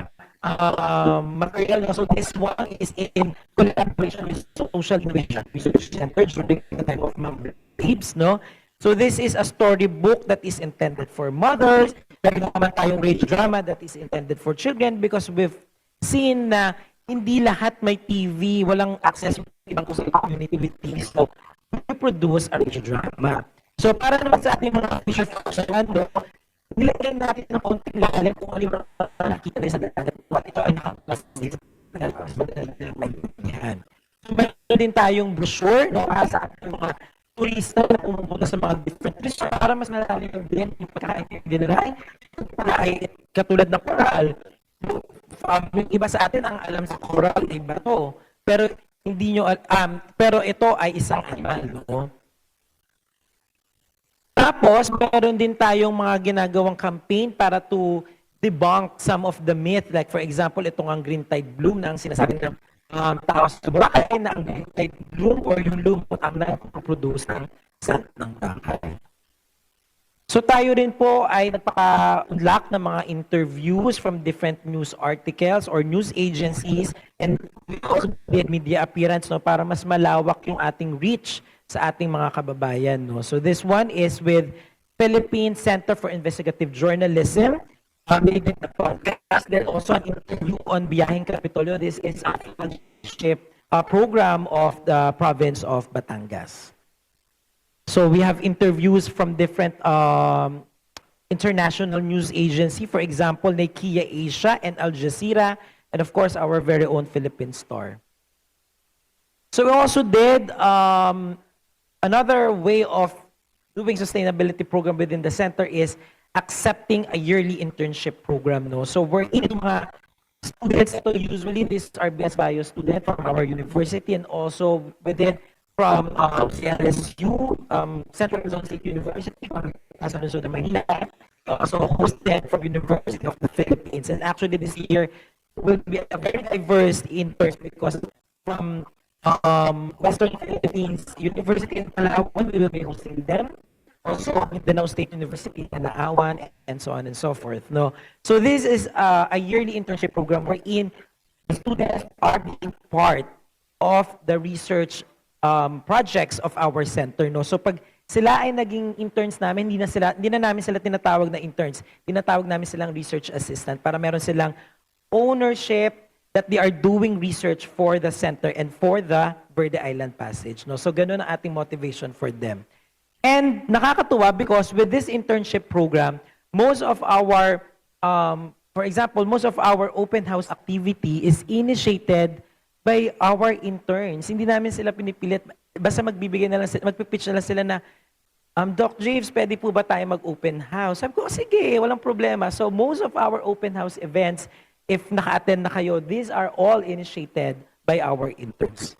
material. So, this one is in collaboration with Social Innovation Research Center during the time of Ma'am Babes, no? So, this is a storybook that is intended for mothers. Meron naman tayong radio drama that is intended for children because we've seen na hindi lahat may TV, walang access sa ibang community with TV. So, we produce a radio drama. So, para naman sa ating mga official sa Lando, nilagyan natin ng konting lalim kung ano yung nakikita rin sa dagat. Ito ay nakaplas dito. So, meron din tayong brochure, no, sa ating mga turista na pumupunta sa mga different resort para mas malalim din yung pagkakaintindi nila. Para ay katulad ng coral. Yung iba sa atin ang alam sa coral ay bato. Pero hindi nyo pero ito ay isang animal, no? Tapos, meron din tayong mga ginagawang campaign para to debunk some of the myth. Like, for example, itong ang green tide bloom na ang sinasabi ng tao sa Boracay na ang green tide bloom or yung lumot ang nagpo-produce ng sand ng Boracay. So, tayo rin po ay nagpaka-unlock ng mga interviews from different news articles or news agencies and we also did media appearance, no, para mas malawak yung ating reach sa ating mga kababayan, no. So this one is with Philippine Center for Investigative Journalism. They did the podcast. There's also an interview on 𝒂𝒂𝒏𝒂𝒃 𝒊𝒏𝒂𝒃. This is a flagship program of the province of Batangas. So we have interviews from different international news agency. For example, Nikkei Asia and Al Jazeera, and of course our very own Philippine Star. So we also did another way of doing sustainability program within the center is accepting a yearly internship program, no? So we're in mga students, ito usually these are BSBio students from our university and also within from CLSU, Central Luzon State University, Batangas State Manila, also hosted from University of the Philippines. And actually this year will be a very diverse interns because from Western Philippines University in Palawan, we will be hosting them. Also, Mindanao State University in Naawan, and so on and so forth. No, so this is a yearly internship program wherein students are being part of the research projects of our center. No, so pag sila ay naging interns namin, hindi na namin sila tinatawag na interns. Tinatawag namin silang research assistant para meron silang ownership that they are doing research for the center and for the Verde Island Passage. No? So ganun ang ating motivation for them. And nakakatuwa because with this internship program, most of our for example, most of our open house activity is initiated by our interns. Hindi namin sila pinipilit. Basta magbibigay na lang, magpipitch na lang sila na, Doc Jeeves, pwede po ba tayo mag-open house? Sabi ko, sige, walang problema. So most of our open house events, if naka-attend na kayo, these are all initiated by our interns.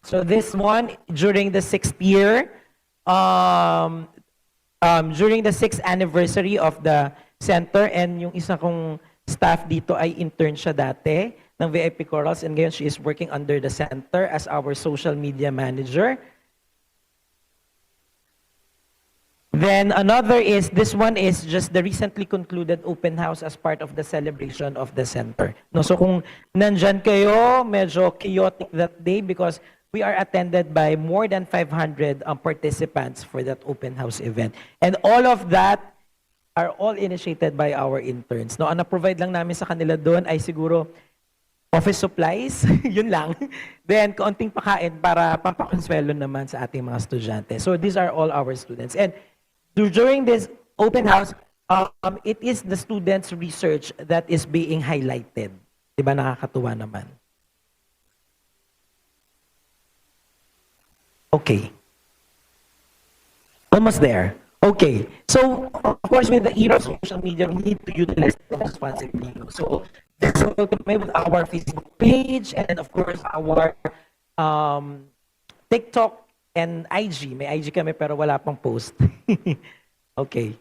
So this one, during the 6th year, during the 6th anniversary of the center, and yung isa kong staff dito ay intern siya dati ng VIP Corals, and ngayon she is working under the center as our social media manager. Then another is, this one is just the recently concluded open house as part of the celebration of the center. No, so kung nandyan kayo, medyo chaotic that day because we are attended by more than 500 participants for that open house event. And all of that are all initiated by our interns. No, ang na-provide lang namin sa kanila doon ay siguro office supplies, yun lang. Then, kaunting pakain para pampakonsuelo naman sa ating mga estudyante. So, these are all our students. And during this open house, it is the students' research that is being highlighted. Diba, nakakatuwa naman. Okay. Almost there. Okay. So, of course, with the era of social media, we need to utilize it responsibly. So, this will be with our Facebook page and, of course, our TikTok and IG. May IG kami pero wala pang post. Okay.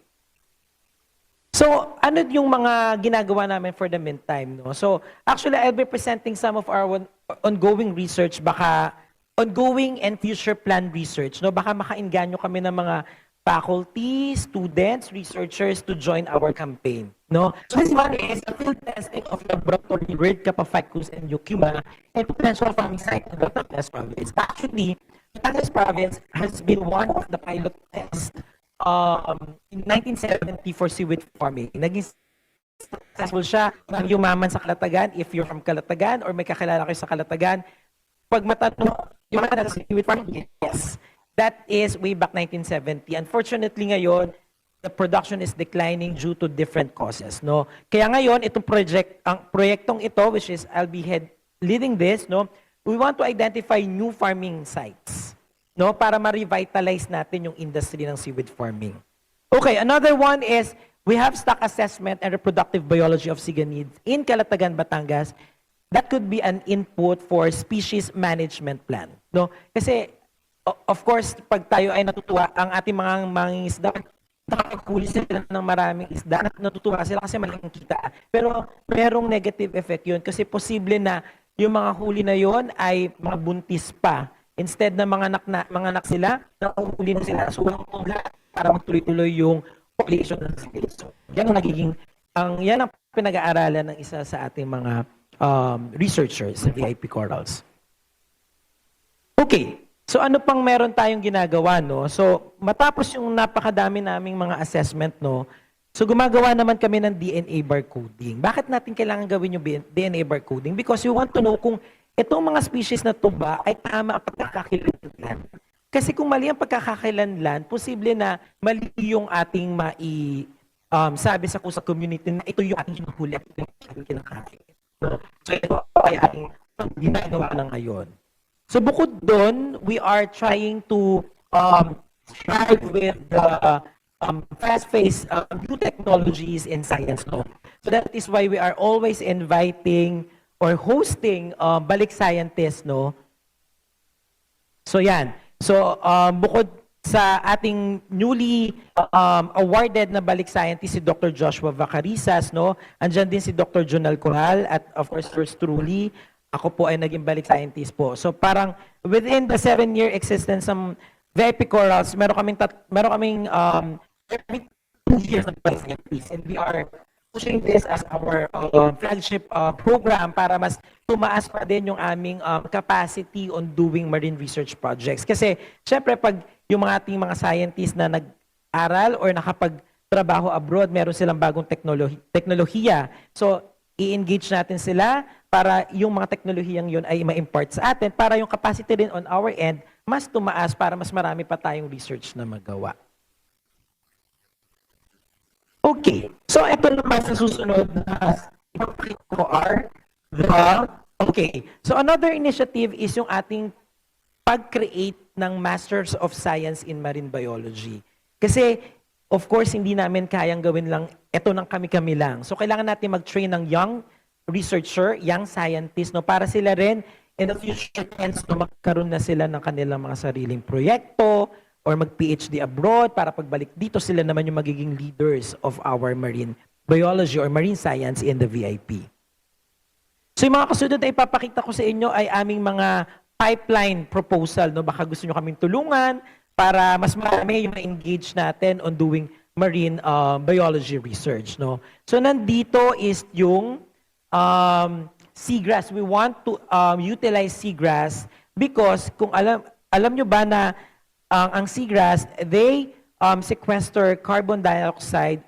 So, ano yung mga ginagawa namin for the meantime? No? So, actually, I'll be presenting some of our ongoing research, baka ongoing and future plan research. No? Baka makainganyo kami ng mga faculty, students, researchers to join our campaign. No? So this one is a field testing of laboratory 𝑰𝒏𝒏𝒂𝒂𝒏𝒂𝒃 and potential farming site in Batangas province. Actually, Batangas province has been one of the pilot tests in 1970 for seaweed farming. Naging successful siya ng yumaman sa Calatagan. If you're from Calatagan or may kakilala kayo sa Calatagan, pag matanong, yumaman sa seaweed farming, yes. That is way back 1970. Unfortunately ngayon, the production is declining due to different causes. No? Kaya ngayon, itong proyektong ito, which is I'll be leading this, no? We want to identify new farming sites, no? Para ma-revitalize natin yung industry ng seaweed farming. Okay, another one is we have stock assessment and reproductive biology of siganids in Calatagan, Batangas. That could be an input for species management plan. No? Kasi of course, pag tayo ay natutuwa, ang ating mga mangingisda, nakakahuli sila ng maraming isda, natutuwa sila kasi malaking kita. Pero merong negative effect yun kasi posible na yung mga huli na yon ay mga buntis pa. Instead na mga anak sila, nakahuli na sila. So, para magtuloy-tuloy yung population ng sila. So, yan ang pinag-aaralan ng isa sa ating mga researchers sa VIP Corals. Okay. So ano pang meron tayong ginagawa, no? So matapos yung napakadami naming mga assessment, no? So gumagawa naman kami ng DNA barcoding. Bakit natin kailangan gawin yung DNA barcoding? Because we want to know kung itong mga species na to ba ay tama ang pagkakakilanlan. Kasi kung mali ang pagkakakilanlan, posible na mali yung ating sabi sa community na ito yung ating hinahuli at ito yung ating kinakain. So ito ay ating ginagawa na ngayon. So bukod doon, we are trying to strive with the fast-paced new technologies in science. No? So that is why we are always inviting or hosting balik scientists. No? So yan. So bukod sa ating newly awarded na balik scientist si Dr. Joshua Vacarisas, no? Andyan din si Dr. Jonal Corral at of course yours truly. Ako po ay naging balik scientist po. So parang within the 7-year existence ng VIP Corals, meron kaming 2 years ng balik scientist, and we are pushing this as our flagship program para mas tumaas pa din yung aming capacity on doing marine research projects. Kasi syempre pag yung mga ating mga scientists na nag-aral or nakapagtrabaho abroad, meron silang bagong teknolohiya. So i-engage natin sila para yung mga teknolohiyang yun ay ma-impart sa atin, para yung capacity din on our end, mas tumaas para mas marami pa tayong research na magawa. Okay, so ito naman sa susunod na ipapakita ko are okay, so another initiative is yung ating pag-create ng Masters of Science in Marine Biology. Kasi, of course, hindi namin kayang gawin lang ito ng kami-kami lang. So, kailangan natin mag-train ng young researcher, young scientist, no, para sila rin in the future tense, no, magkaroon na sila ng kanilang mga sariling proyekto, or mag-PhD abroad para pagbalik dito sila naman yung magiging leaders of our marine biology or marine science in the VIP. So yung mga kasunod na ipapakita ko sa inyo ay aming mga pipeline proposal. No? Baka gusto nyo kaming tulungan para mas marami yung ma-engage natin on doing marine biology research. No? So nandito is yung seagrass. We want to utilize seagrass because kung alam nyo ba na ang seagrass, they sequester carbon dioxide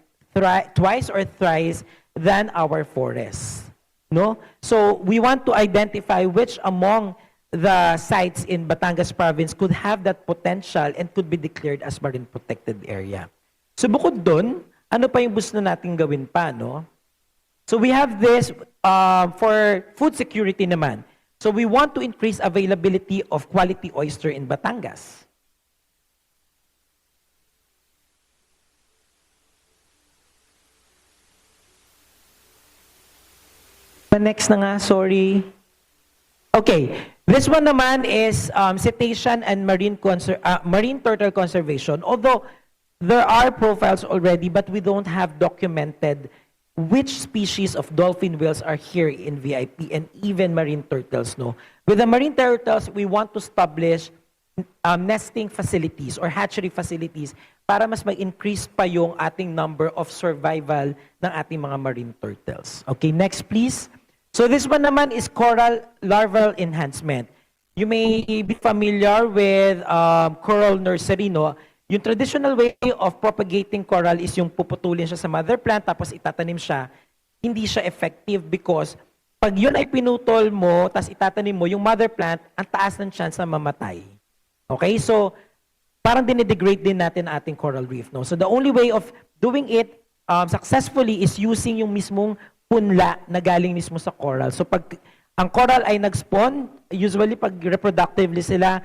twice or thrice than our forests. No? So we want to identify which among the sites in Batangas province could have that potential and could be declared as marine protected area. So bukod dun, ano pa yung gusto natin gawin pa, no? So we have this for food security naman. So we want to increase availability of quality oyster in Batangas. Next na nga, sorry. Okay, this one naman is cetacean and marine turtle conservation. Although there are profiles already, but we don't have documented which species of dolphin whales are here in VIP and even marine turtles. No, with the marine turtles, we want to establish nesting facilities or hatchery facilities para mas mag-increase pa yung ating number of survival ng ating mga marine turtles. Okay, next please. So this one naman is coral larval enhancement. You may be familiar with coral nursery, no? Yung traditional way of propagating coral is yung puputulin siya sa mother plant tapos itatanim siya. Hindi siya effective because pag yun ay pinutol mo tapos itatanim mo, yung mother plant, ang taas ng chance na mamatay. Okay? So, parang dinidegrade din natin ating coral reef, no? So the only way of doing it successfully is using yung mismong punla na galing mismo sa coral. So pag ang coral ay nag-spawn, usually pag reproductively sila,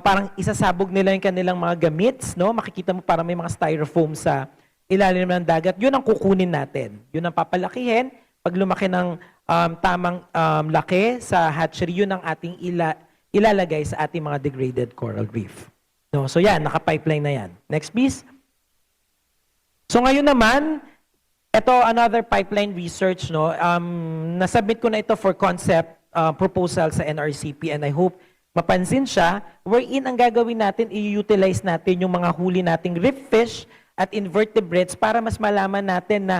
parang isasabog nila yung kanilang mga gamits, no? Makikita mo parang may mga styrofoam sa ilalim ng dagat. Yun ang kukunin natin. Yun ang papalakihin. Pag lumaki ng tamang laki sa hatchery, yun ang ating ilalagay sa ating mga degraded coral reef. No? So yan, naka-pipeline na yan. Next please. So ngayon naman, ito, another pipeline research, no? Nasubmit ko na ito for concept proposal sa NRCP and I hope mapansin siya. Wherein ang gagawin natin, i-utilize natin yung mga huli nating reef fish at invertebrates para mas malaman natin na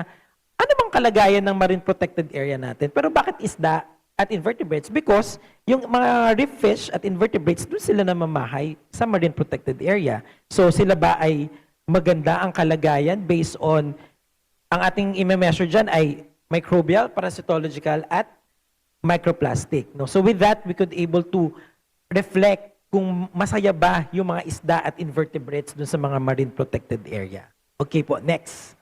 ano bang kalagayan ng marine protected area natin. Pero bakit isda at invertebrates? Because yung mga reef fish at invertebrates, doon sila namamahay sa marine protected area. So sila ba ay maganda ang kalagayan based on ang ating i-measure dyan ay microbial, parasitological, at microplastic. No? So with that, we could able to reflect kung masaya ba yung mga isda at invertebrates dun sa mga marine protected area. Okay po, next.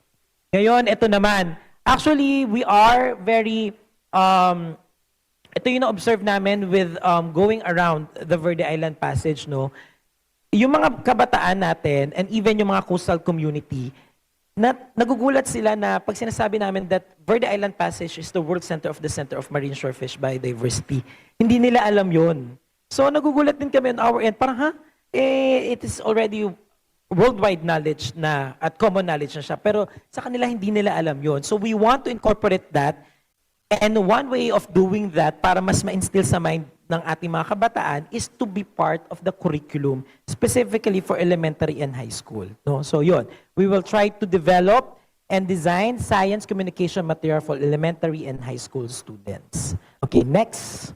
Ngayon, ito naman. Actually, we are very, ito yung na-observe namin with going around the Verde Island Passage, no? Yung mga kabataan natin and even yung mga coastal community, nagugulat sila na pag sinasabi namin that Verde Island Passage is the world center of marine shorefish biodiversity, hindi nila alam yon. So nagugulat din kami on our end, parang it is already worldwide knowledge na at common knowledge na siya, pero sa kanila hindi nila alam yon. So we want to incorporate that, and one way of doing that para mas ma-instill sa mind ng ating mga kabataan is to be part of the curriculum, specifically for elementary and high school. No? So yun, we will try to develop and design science communication material for elementary and high school students. Okay, next.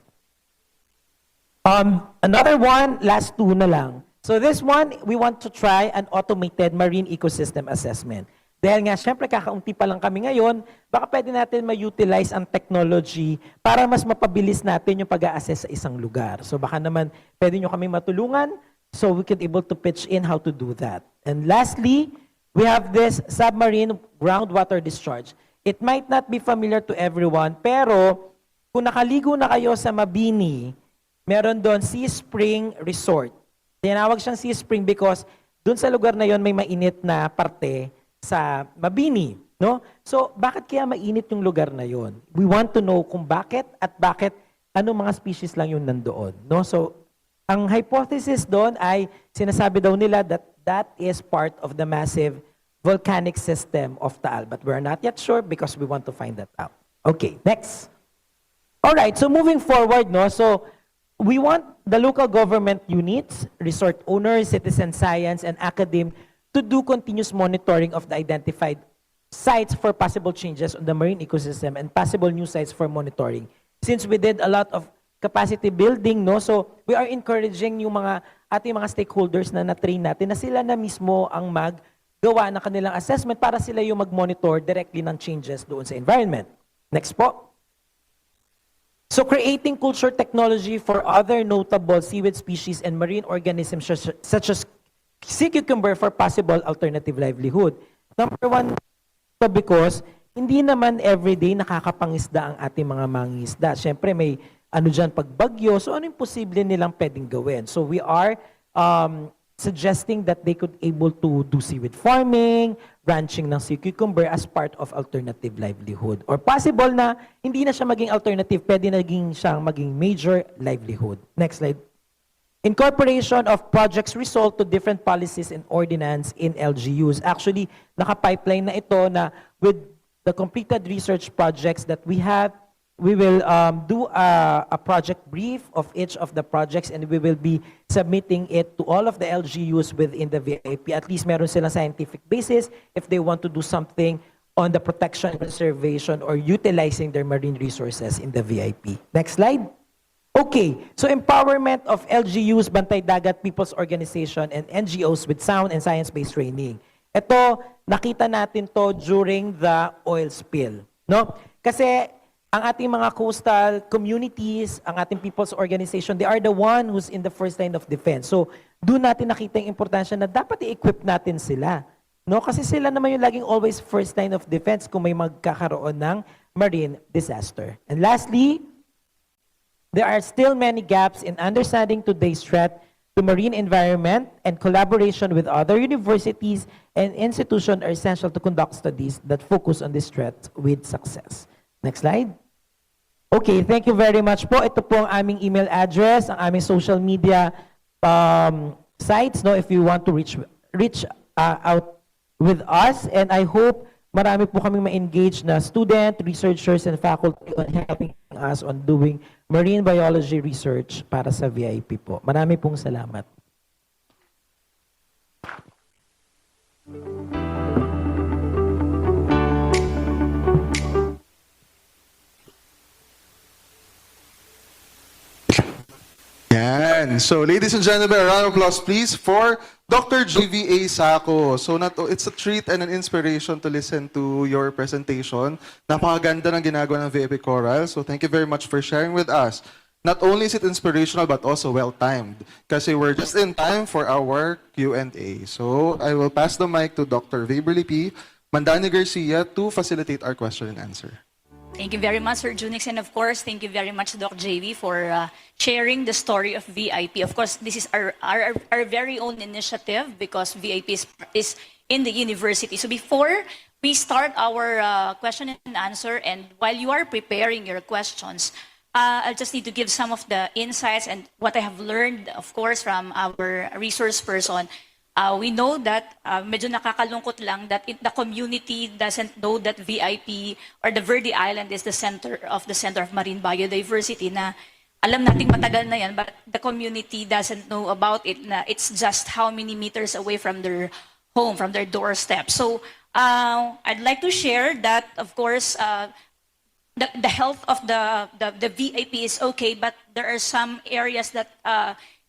Another one, last two na lang. So this one, we want to try an automated marine ecosystem assessment. Dahil nga, syempre, kakaunti pa lang kami ngayon, baka pwede natin ma-utilize ang technology para mas mapabilis natin yung pag-a-assess sa isang lugar. So baka naman, pwede nyo kami matulungan so we can able to pitch in how to do that. And lastly, we have this submarine groundwater discharge. It might not be familiar to everyone, pero kung nakaligo na kayo sa Mabini, meron doon Sea Spring Resort. Tinawag siyang Sea Spring because doon sa lugar na yon may mainit na parte sa Mabini. No? So, bakit kaya mainit yung lugar na yon? We want to know kung bakit at bakit anong mga species lang yung nandoon. No? So, ang hypothesis doon ay sinasabi daw nila that that is part of the massive volcanic system of Taal. But we're not yet sure because we want to find that out. Okay, next. All right, so moving forward, no? So, we want the local government units, resort owners, citizen science, and academe to do continuous monitoring of the identified sites for possible changes on the marine ecosystem and possible new sites for monitoring. Since we did a lot of capacity building, no? So, we are encouraging yung mga ating mga stakeholders na na-train natin na sila na mismo ang maggawa ng kanilang assessment para sila yung mag-monitor directly ng changes doon sa environment. Next po. So, creating culture technology for other notable seaweed species and marine organisms such as sea cucumber for possible alternative livelihood. Number one, because hindi naman everyday nakakapangisda ang ating mga mangingisda. Siyempre, may ano dyan, pagbagyo. So, ano yung posible nilang pwedeng gawin? So, we are suggesting that they could able to do seaweed farming, ranching ng sea cucumber as part of alternative livelihood. Or possible na hindi na siya maging alternative, pwede naging siyang maging major livelihood. Next slide. Incorporation of projects result to different policies and ordinance in LGUs. Actually, naka-pipeline na ito na with the completed research projects that we have, we will do a project brief of each of the projects and we will be submitting it to all of the LGUs within the VIP. At least meron silang scientific basis if they want to do something on the protection, conservation, or utilizing their marine resources in the VIP. Next slide. Okay, so empowerment of LGUs, Bantay Dagat, People's Organization, and NGOs with sound and science-based training. Ito, nakita natin to during the oil spill. No? Kasi ang ating mga coastal communities, ang ating people's organization, they are the one who's in the first line of defense. So, doon natin nakita yung importansya na dapat i-equip natin sila. No? Kasi sila naman yung laging always first line of defense kung may magkakaroon ng marine disaster. And lastly, there are still many gaps in understanding today's threat to marine environment, and collaboration with other universities and institutions are essential to conduct studies that focus on this threat with success. Next slide. Okay, thank you very much po. Ito po ang aming email address, ang aming social media sites, no, if you want to reach out with us. And I hope marami po kaming ma-engage na student, researchers, and faculty on helping us on doing marine biology research para sa VIP po. Marami pong salamat. Yan. So, ladies and gentlemen, a round of applause, please, for Dr. 𝒂𝒏𝒂𝒂𝒏𝒂𝒃. So, it's a treat and an inspiration to listen to your presentation. Napakaganda ng ginagawa ng VIP Coral. So, thank you very much for sharing with us. Not only is it inspirational, but also well-timed. Kasi we're just in time for our Q&A. So, I will pass the mic to Dr. Waverly P. Mandani Garcia to facilitate our question and answer. Thank you very much, Sir Junix, and of course, thank you very much, Doc JV, for sharing the story of VIP. Of course, this is our very own initiative because VIP is in the university. So before we start our question and answer, and while you are preparing your questions, I just need to give some of the insights and what I have learned, of course, from our resource person. We know that medyo nakakalungkot lang that the community doesn't know that VIP or the Verde Island is the center of marine biodiversity. Na alam nating matagal na yan, but the community doesn't know about it. Na it's just how many meters away from their home, from their doorstep. So I'd like to share that, of course, the health of the VIP is okay, but there are some areas that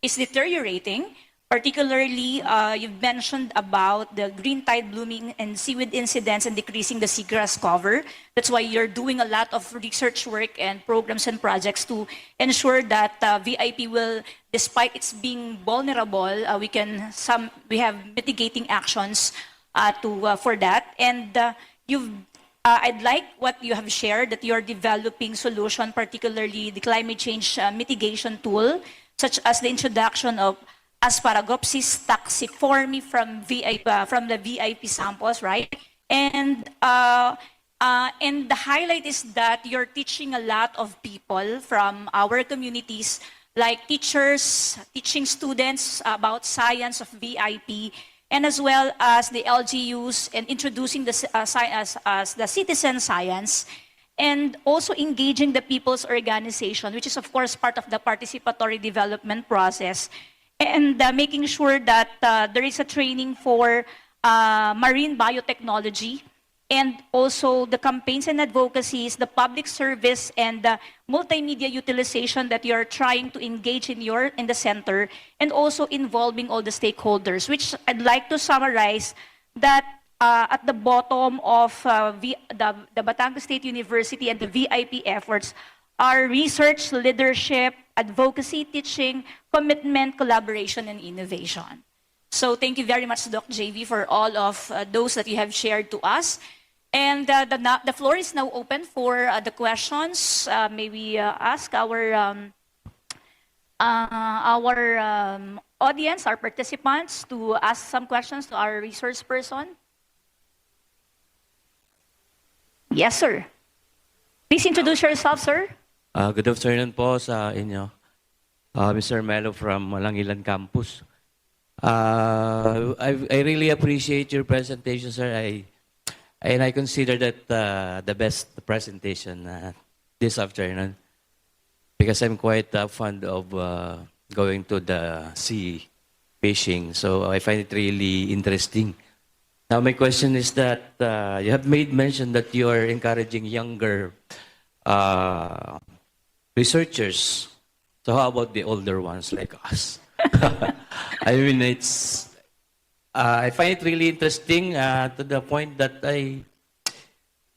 is deteriorating. Particularly, you've mentioned about the green tide blooming and seaweed incidents and decreasing the seagrass cover. That's why you're doing a lot of research work and programs and projects to ensure that VIP will, despite its being vulnerable, we have mitigating actions for that. And I'd like what you have shared, that you're developing solution, particularly the climate change mitigation tool, such as the introduction of asparagopsis taxiformi from from the VIP samples, right? And the highlight is that you're teaching a lot of people from our communities, like teachers, teaching students about science of VIP, and as well as the LGUs, and introducing the science as the citizen science, and also engaging the people's organization, which is of course part of the participatory development process, and making sure that there is a training for marine biotechnology, and also the campaigns and advocacies, the public service, and the multimedia utilization that you're trying to engage in the center, and also involving all the stakeholders, which I'd like to summarize that at the bottom of the Batangas State University and the VIP efforts are research, leadership, advocacy, teaching, commitment, collaboration, and innovation. So thank you very much, Doc JV, for all of those that you have shared to us. And the floor is now open for the questions. May we ask our audience, our participants, to ask some questions to our resource person? Yes, sir. Please introduce yourself, sir. Good afternoon po sa inyo. Mr. Melo from Langilan Campus. I really appreciate your presentation, sir. And I consider that the best presentation this afternoon, because I'm quite fond of going to the sea fishing. So I find it really interesting. Now my question is that you have made mention that you are encouraging younger researchers. So how about the older ones like us? I mean, I find it really interesting to the point that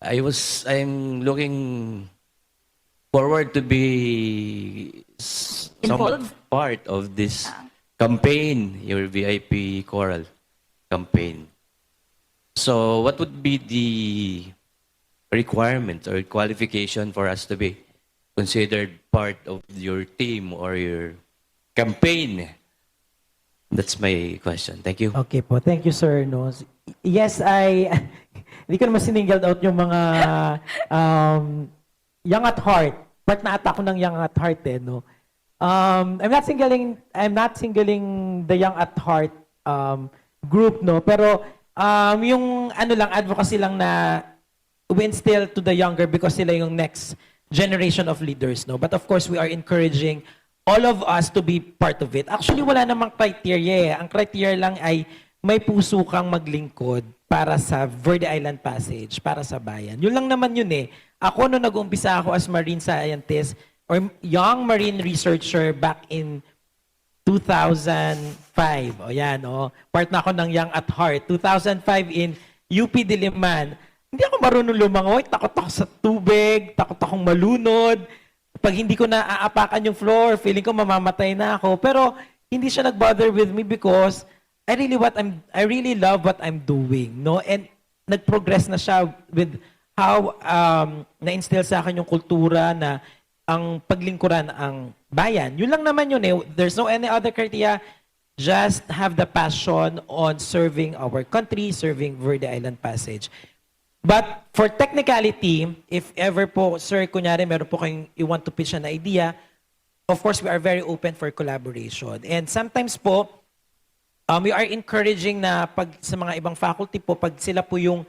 I'm looking forward to be somewhat part of this campaign, your VIP choral campaign. So what would be the requirement or qualification for us to be considered part of your team or your campaign? That's my question. Thank you. Okay po. Thank you, sir. No. Yes, hindi ko naman sininggled out yung mga young at heart. Part na ata ako ng young at heart eh, no. I'm not singling the young at heart group, no. Pero yung advocacy lang na we instill to the younger because sila yung next generation of leaders, no. But of course, we are encouraging all of us to be part of it. Actually, wala namang criteria eh. Ang criteria lang ay may puso kang maglingkod para sa Verde Island Passage, para sa bayan. Yun lang naman yun eh. Ako, nung nag-umpisa ako as marine scientist or young marine researcher back in 2005. O yan, o. Part na ako ng Young at Heart. 2005 in UP Diliman. Hindi ako marunong lumangoy. Takot ako sa tubig. Takot akong malunod. Pag hindi ko na aapakan yung floor, feeling ko mamamatay na ako. Pero hindi siya nag-bother with me because I really love what I'm doing, no? And nag-progress na siya with how na-instill sa akin yung kultura na ang paglingkuran ang bayan. Yun lang naman yun eh. There's no any other criteria. Just have the passion on serving our country, serving Verde Island Passage. But for technicality, if ever po, sir, kunyari, meron po kayong you want to pitch an idea, of course, we are very open for collaboration. And sometimes po, we are encouraging na pag sa mga ibang faculty po, pag sila po yung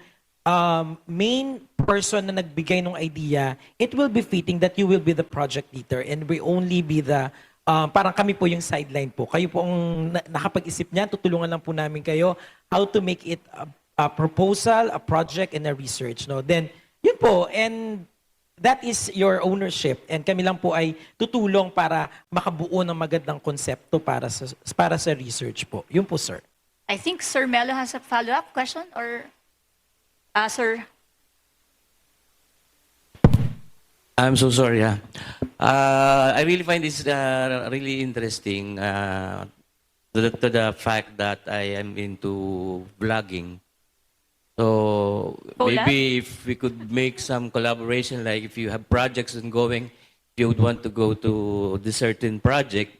main person na nagbigay ng idea, it will be fitting that you will be the project leader and we only be the, parang kami po yung sideline po. Kayo po ang nakapag-isip niyan, tutulungan lang po namin kayo how to make it a proposal, a project, and a research. No? Then, yun po, and that is your ownership. And kami lang po ay tutulong para makabuo ng magandang konsepto para sa research po. Yun po, sir. I think Sir Melo has a follow-up question, or sir? I'm so sorry. I really find this really interesting to the fact that I am into vlogging. So Collab? maybe if we could make some collaboration, like if you have projects ongoing, if you would want to go to this certain project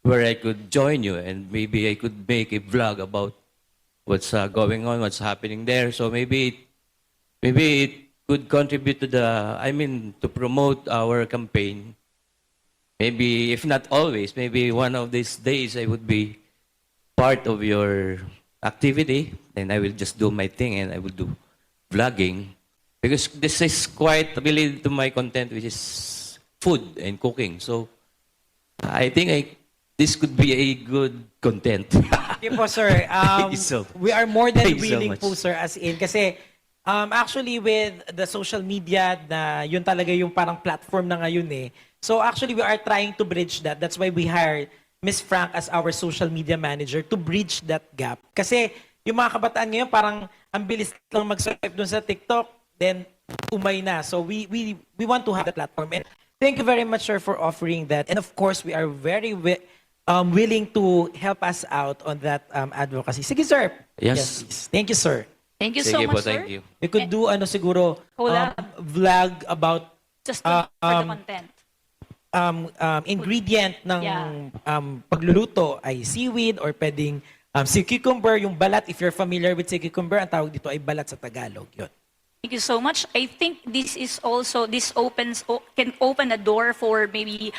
where I could join you and maybe I could make a vlog about what's going on, what's happening there. So maybe it could contribute to to promote our campaign. Maybe, if not always, maybe one of these days I would be part of your activity, and I will just do my thing and I will do vlogging. Because this is quite related to my content, which is food and cooking. So I think this could be a good content. Okay po, sir. Thank you so much. We are more than Thank you so willing much. po, sir, as in. Kasi actually with the social media, na yun talaga yung parang platform na ngayon eh. So actually we are trying to bridge that. That's why we hired Miss Frank as our social media manager to bridge that gap. Kasi yung mga kabataan ngayon parang ang bilis lang mag-swipe dun sa TikTok, then umay na. So we want to have that platform. And thank you very much, sir, for offering that. And of course, we are very willing to help us out on that advocacy. Sige, sir. Yes. Please. Thank you, sir. Thank you so Sige po, much, sir. thank you. We could do siguro Collab. vlog about Just for the content. ingredient ng Yeah. pagluluto ay seaweed or pwedeng sea cucumber, yung balat. If you're familiar with sea cucumber, ang tawag dito ay balat sa Tagalog. Yun. Thank you so much. I think this can open a door for maybe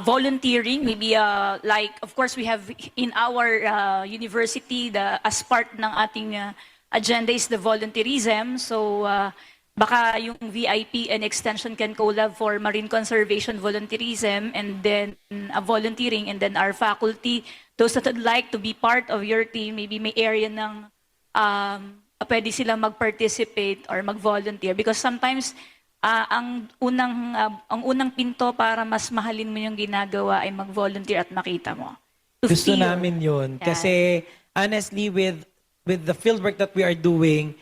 volunteering. Maybe like, of course, we have in our university, as part ng ating agenda is the volunteerism. So baka yung VIP and extension can collab for marine conservation volunteerism, and then volunteering, and then our faculty, those that would like to be part of your team, maybe may area ng pwede silang mag-participate or mag-volunteer, because sometimes ang unang pinto para mas mahalin mo yung ginagawa ay mag-volunteer at makita mo. To Gusto feel. namin yun. Yeah. Kasi honestly, with the fieldwork that we are doing,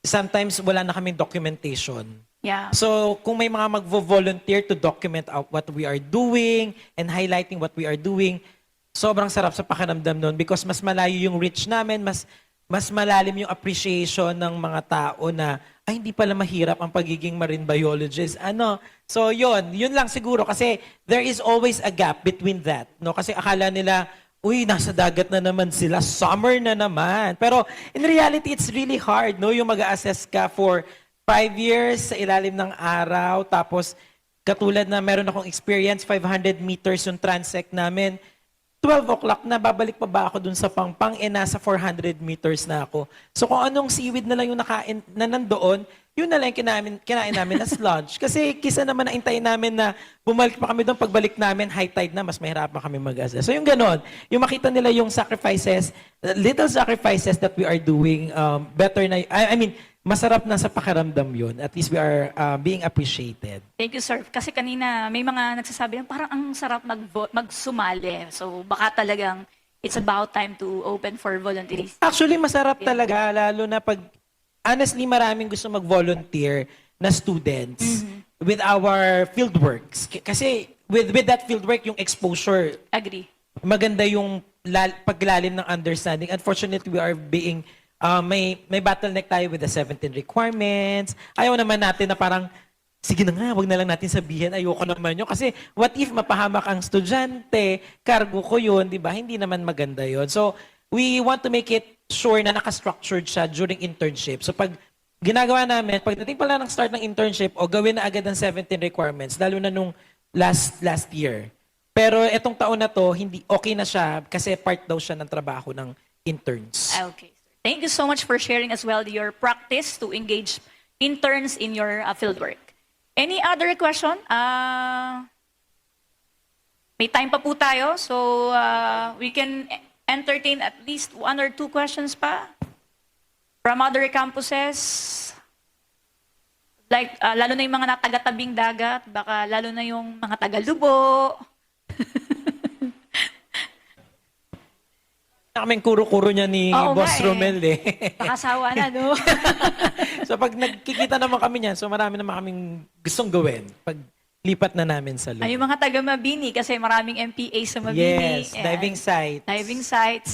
sometimes wala na kaming documentation. Yeah. So, kung may mga magvo-volunteer to document out what we are doing and highlighting what we are doing, sobrang sarap sa pakiramdam nun, because mas malayo yung reach namin, mas malalim yung appreciation ng mga tao na, ay, hindi pala mahirap ang pagiging marine biologist. So, yun lang siguro, kasi there is always a gap between that. No? Kasi akala nila, uy, nasa dagat na naman sila, summer na naman. Pero in reality, it's really hard, no? Yung mag-a-assess ka for 5 years sa ilalim ng araw, tapos katulad na meron akong experience, 500 meters yung transect namin, 12 o'clock na, babalik pa ba ako dun sa Pangpang, nasa 400 meters na ako. So kung anong seaweed na lang yung nakain na nandoon, yun na lang yung kinain namin as lunch. Kasi kisa naman na intayin namin na bumalik pa kami doon, pagbalik namin, high tide na, mas mahirapan kami mag-assess. So yung ganon, yung makita nila yung sacrifices, little sacrifices that we are doing, better na, masarap na sa pakiramdam yun. At least we are being appreciated. Thank you, sir. Kasi kanina may mga nagsasabi na parang ang sarap magsumali. So baka talagang it's about time to open for volunteers. Actually, masarap talaga, lalo na pag, honestly, maraming gusto mag-volunteer na students with our fieldworks. Kasi with that fieldwork, yung exposure, Agree. maganda yung paglalim ng understanding. Unfortunately, we are being, may bottleneck tayo with the 17 requirements. Ayaw naman natin na parang, sige na nga, wag na lang natin sabihin, ayoko naman yun. Kasi what if mapahamak ang estudyante, cargo ko yun, di ba? Hindi naman maganda yun. So, we want to make it sure na naka-structured siya during internship. So, pag ginagawa namin, pagdating pala ng start ng internship, o gawin na agad ang 17 requirements, lalo na nung last year. Pero etong taon na to, hindi okay na siya kasi part daw siya ng trabaho ng interns. Okay. Thank you so much for sharing as well your practice to engage interns in your fieldwork. Any other question? May time pa po tayo, so we can entertain at least 1 or 2 questions pa from other campuses. Like, lalo na yung mga taga-tabing dagat, baka lalo na yung mga taga-Lubo. Kaming kuro-kuro niya ni Oo Boss nga eh. Romel eh. Nakasawa na, no? So pag nagkikita naman kami niyan, so marami naman kaming gustong gawin pag lipat na namin sa loob. Ay, yung mga taga-Mabini, kasi maraming MPA sa Mabini. Yes, diving sites. Diving sites.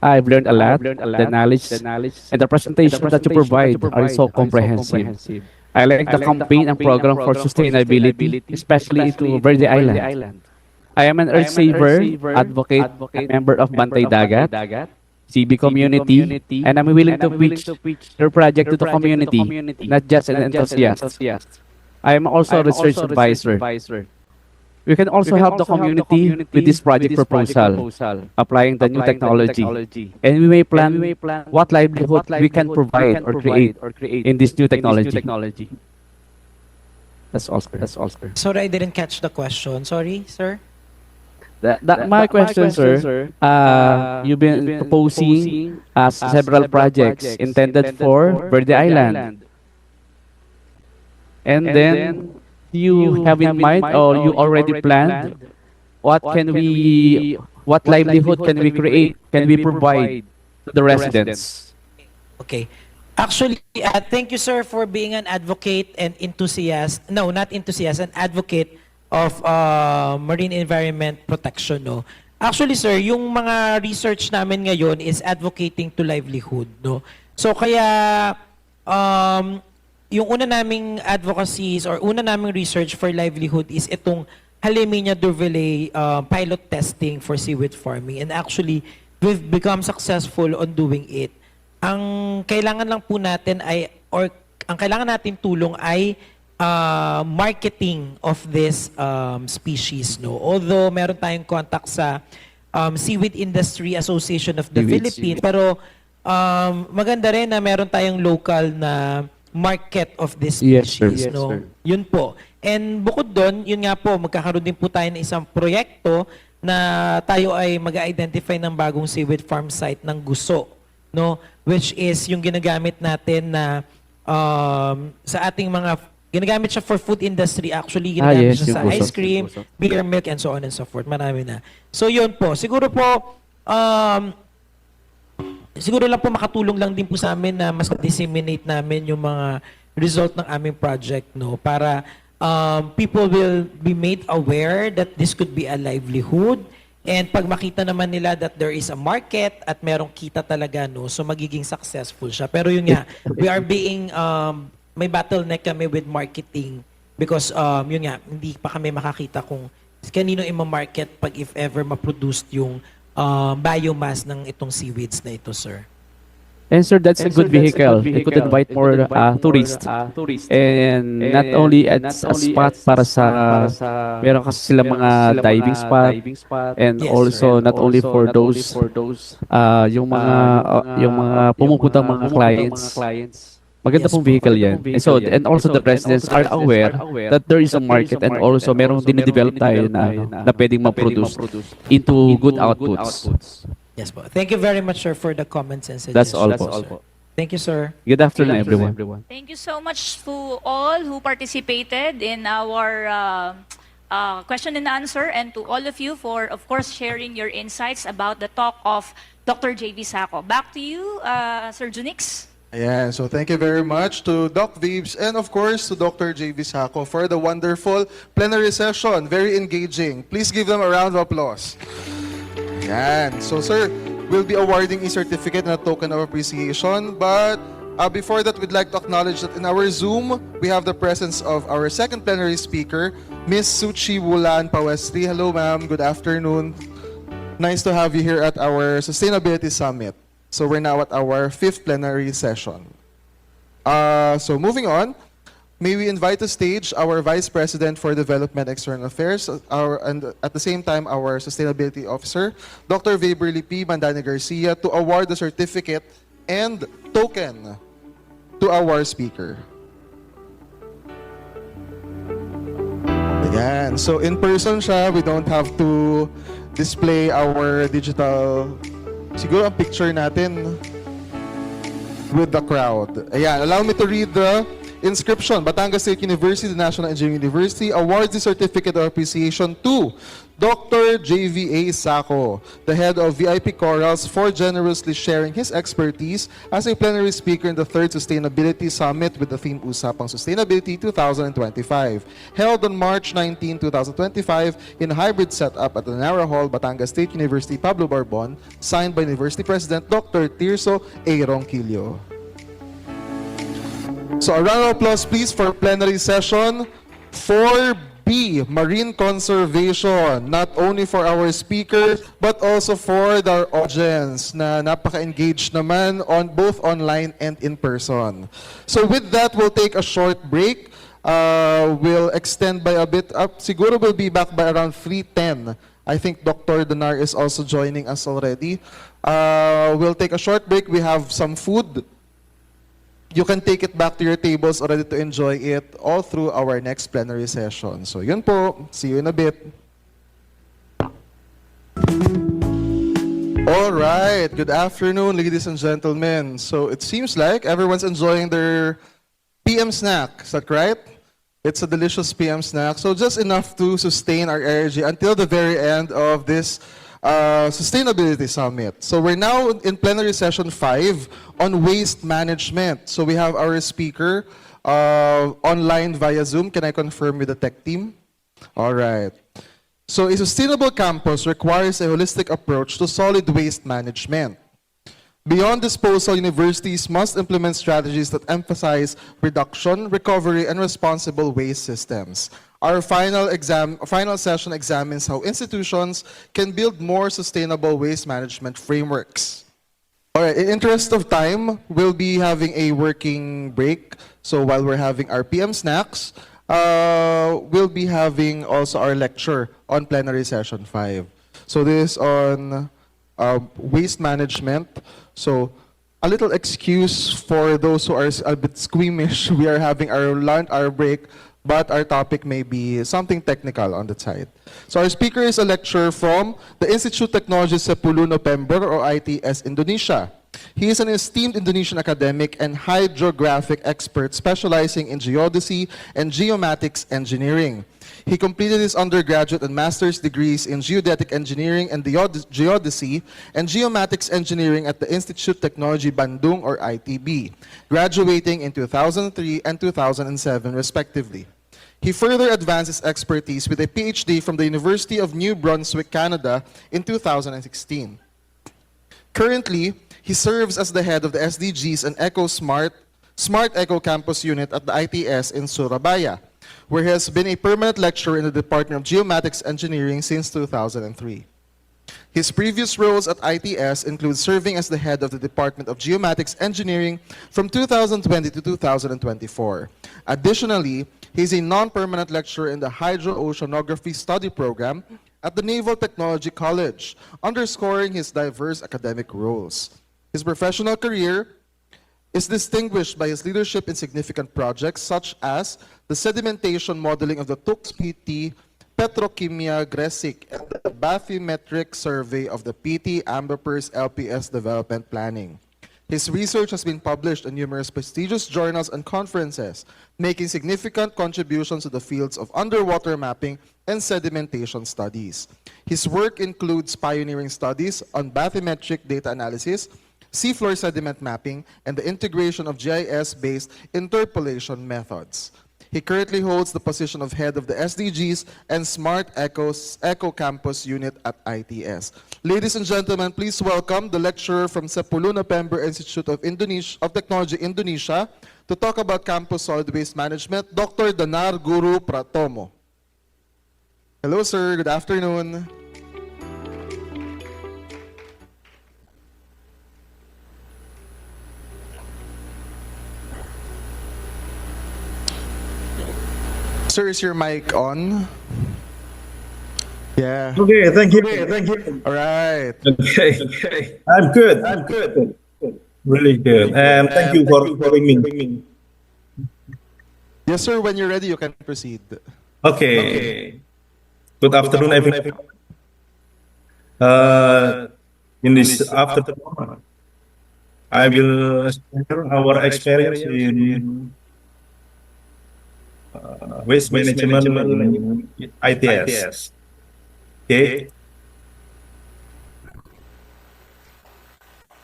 I've learned a lot. The knowledge and the presentation that you provide are so comprehensive. I like the campaign and program for sustainability, especially into Verde Island. I am an earth saver, advocate, a member of Bantay Dagat, CB community, and I'm willing to preach their project to the community, not just an enthusiast. I am also a research advisor. We can also help the community with this project proposal, applying the new technology. And we may plan what livelihood we can provide or create in this new technology. That's all, sir. Sorry, I didn't catch the question. Sorry, sir. My question, sir, you've been proposing several projects intended for Verde Island. And then you have in mind or you already planned what livelihood can we create, can we provide to the residents? Okay. Actually, thank you, sir, for being an advocate and enthusiast. No, not enthusiast, an advocate of marine environment protection. No? Actually, sir, yung mga research namin ngayon is advocating to livelihood. No? So, kaya yung una naming advocacies or una naming research for livelihood is itong Halimenia-Durville pilot testing for seaweed farming. And actually, we've become successful on doing it. Ang kailangan lang po natin ay, or ang kailangan natin tulong ay marketing of this species. No? Although meron tayong contact sa Seaweed Industry Association of the Philippines, pero maganda rin na meron tayong local na market of this species. Yes, no? sir. Yun po. And bukod doon, yun nga po, magkakaroon din po tayo ng isang proyekto na tayo ay mag-identify ng bagong seaweed farm site ng Guso, no? Which is yung ginagamit natin na sa ating mga, ginagamit siya for food industry actually, ginagamit yes, siya sa yung Guso, ice cream, yung Guso. beer, milk, and so on and so forth. Marami na. So yun po, siguro po, siguro lang po makatulong lang din po sa amin na mas disseminate namin yung mga result ng aming project, no? Para people will be made aware that this could be a livelihood. And pag makita naman nila that there is a market at merong kita talaga, no? So magiging successful siya. Pero yun nga, we are being, may bottleneck kami with marketing because yun nga, hindi pa kami makakita kung kanino i-market pag if ever ma-produced yung biomass ng itong seaweeds na ito, sir. And sir, that's a good vehicle. You could invite more tourists. And not only it's a spot para sa, meron kasi sila mga diving spot. And Yes, also not only for those, yung mga pumupuntang mga clients. Maganda Yes pong po. vehicle yan. And also the residents are aware that there is a market and also merong dinidevelop tayo na pwedeng ma-produce into good outputs. Yes po. Thank you very much, sir, for the comments and suggestions. That's all sir. po. Thank you, sir. Good afternoon, everyone. Thank you so much to all who participated in our question and answer, and to all of you for, of course, sharing your insights about the talk of Dr. 𝒌𝒑𝒂𝒏𝒂𝒃. Back to you, Sir Junix. Ayan, so thank you very much to Doc Vibes and of course to Dr. 𝒌𝒑𝒂𝒏𝒂𝒃 for the wonderful plenary session. Very engaging. Please give them a round of applause. Ayan. So sir, we'll be awarding a certificate and a token of appreciation. But before that, we'd like to acknowledge that in our Zoom, we have the presence of our second plenary speaker, Ms. Suchi Wulan Pawestri. Hello ma'am, good afternoon. Nice to have you here at our Sustainability Summit. So we're now at our 5th plenary session. So moving on, may we invite to stage our Vice President for Development and External Affairs, and at the same time our Sustainability Officer, Dr. 𝒏𝒈 𝒏𝒂𝒏𝒈 to award the certificate and token to our speaker. Ayan. So in person siya, we don't have to display our digital, siguro ang picture natin with the crowd. Ayan, allow me to read the inscription. Batangas State University, the National Engineering University, awards the certificate of appreciation to Dr. 𝒌𝒑𝒂𝒏𝒂𝒃, the head of 𝑰𝒏𝒏𝒂𝒃 Corals, for generously sharing his expertise as a plenary speaker in the 3rd Sustainability Summit with the theme Usapang Sustainability 2025, held on March 19, 2025 in hybrid setup at the Narra Hall, Batangas State University, Pablo Borbon, signed by University President Dr. Tirso A. Ronquillo. So a round of applause please for plenary session 4B, Marine Conservation, not only for our speaker but also for the audience na napaka-engaged naman on both online and in person. So with that, we'll take a short break. We'll extend by a bit up. Siguro we'll be back by around 3:10. I think Dr. Donar is also joining us already. We'll take a short break. We have some food. You can take it back to your tables already to enjoy it all through our next plenary session. So yun po. See you in a bit. All right. Good afternoon, ladies and gentlemen. So it seems like everyone's enjoying their PM snack. Is that right? It's a delicious PM snack. So just enough to sustain our energy until the very end of this Sustainability Summit. So we're now in plenary session 5 on waste management. So we have our speaker online via Zoom. Can I confirm with the tech team? All right. So a sustainable campus requires a holistic approach to solid waste management. Beyond disposal, universities must implement strategies that emphasize reduction, recovery, and responsible waste systems. Our final session examines how institutions can build more sustainable waste management frameworks. All right, in interest of time, we'll be having a working break. So while we're having our PM snacks, we'll be having also our lecture on plenary session 5. So this is on waste management. So a little excuse for those who are a bit squeamish. We are having our lunch, our break, but our topic may be something technical on the side. So our speaker is a lecturer from the Institute of Technology Sepuluh November or ITS Indonesia. He is an esteemed Indonesian academic and hydrographic expert specializing in geodesy and geomatics engineering. He completed his undergraduate and master's degrees in geodetic engineering and geodesy and geomatics engineering at the Institute of Technology Bandung or ITB, graduating in 2003 and 2007 respectively. He further advanced his expertise with a PhD from the University of New Brunswick, Canada in 2016. Currently, he serves as the head of the SDGs and Smart Eco Campus Unit at the ITS in Surabaya, where he has been a permanent lecturer in the Department of Geomatics Engineering since 2003. His previous roles at ITS include serving as the head of the Department of Geomatics Engineering from 2020 to 2024. Additionally, he is a non-permanent lecturer in the Hydro-Oceanography Study Program at the Naval Technology College, underscoring his diverse academic roles. His professional career is distinguished by his leadership in significant projects such as the sedimentation modeling of the 𝒂𝒂𝒏𝒈 𝒂𝒂𝒏𝒂𝒃 and the bathymetric survey of the pt-𝒂𝒏𝒂𝒃 development planning. His research has been published in numerous prestigious journals and conferences, making significant contributions to the fields of underwater mapping and sedimentation studies. His work includes pioneering studies on bathymetric data analysis, seafloor sediment mapping, and the integration of GIS-based interpolation methods. He currently holds the position of head of the SDGs and Smart Eco Campus Unit at ITS. Ladies and gentlemen, please welcome the lecturer from Sepuluh November Institute of Technology Indonesia to talk about campus solid waste management, Dr. Danar Guru Pratomo. Hello, sir. Good afternoon. Sir, is your mic on? Yeah. Okay, thank you. Thank you. All right. Okay. I'm good. Really good. And thank you for having me. Yes, sir. When you're ready, you can proceed. Okay. Good afternoon, everyone. In this afternoon, I will share our experience in waste management in ITS. Okay.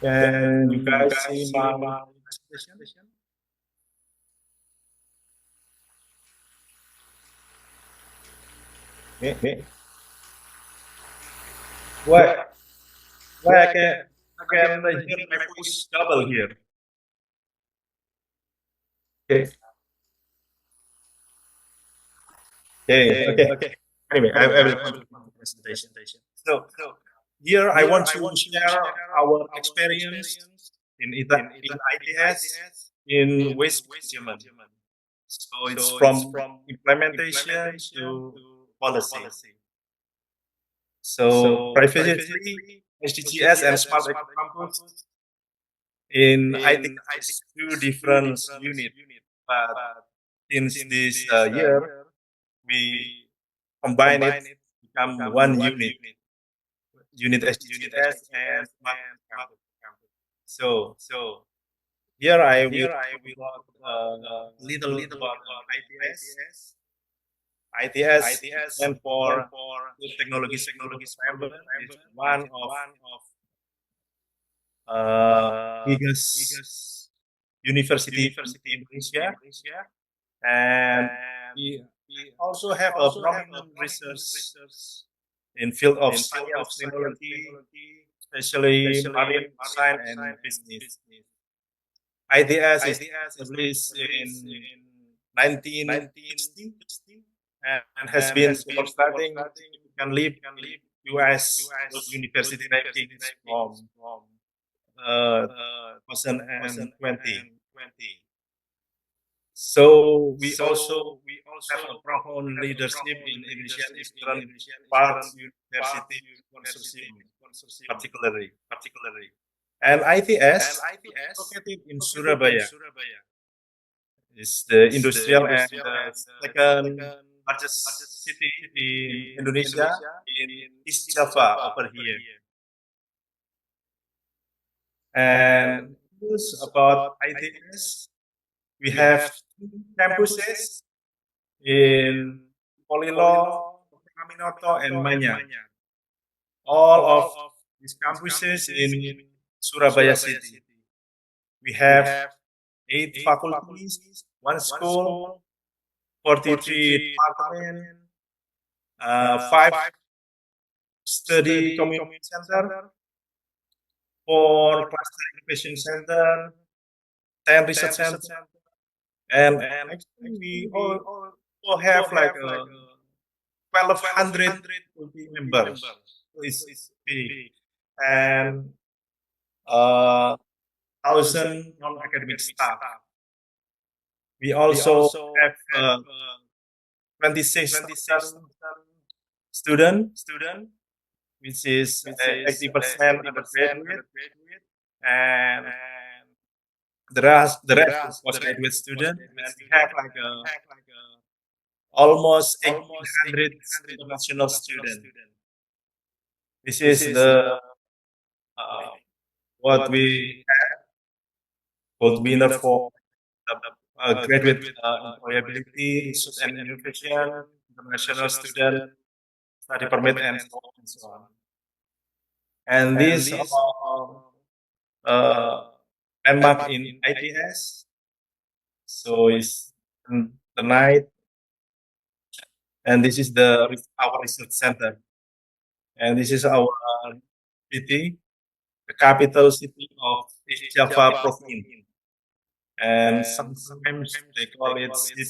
Can you guys see my presentation? Okay. Why I can hear my voice double here? Okay. Okay. Anyway, I will continue the presentation. So here I want to share our experience in ITS in waste management. So it's from implementation to policy. So previously, SDGs and Smart Eco Campus in ITS two different units, but since this year we combine it become one unit SDGs and Smart Eco Campus. So here I will talk about little about ITS. ITS and for technology environment is one of biggest university in Indonesia, and we also have a prominent research in field of science, technology, especially marine design and business. IDS is established in 1960 and has been demonstrating significantly U.S. university rankings from 2020. So we also have a profound leadership in Indonesian Eastern Part University Consortium, particularly. And ITS located in Surabaya. It's the industrial and the second largest city in Indonesia in East Java over here. And news about ITS, we have two campuses in Polilo, Kaminoto, and Manya. All of these campuses in Surabaya City. We have 8 faculties, 1 school, 43 departments, 5 study community center, 4 cluster innovation center, 10 research center, and actually we all have like 1,200 members. So it's big, and 1,000 non-academic staff. We also have 26,000 students, which is 80% undergraduate, and the rest is postgraduate student. And we have like almost 1,800 international students. This is the what we have, gold winner for graduate employability, research and innovation, international student study permit, and so on. And these are landmark in ITS. So it's the night, and this is our research center, and this is our city, the capital city of East Java province. And sometimes they call it city of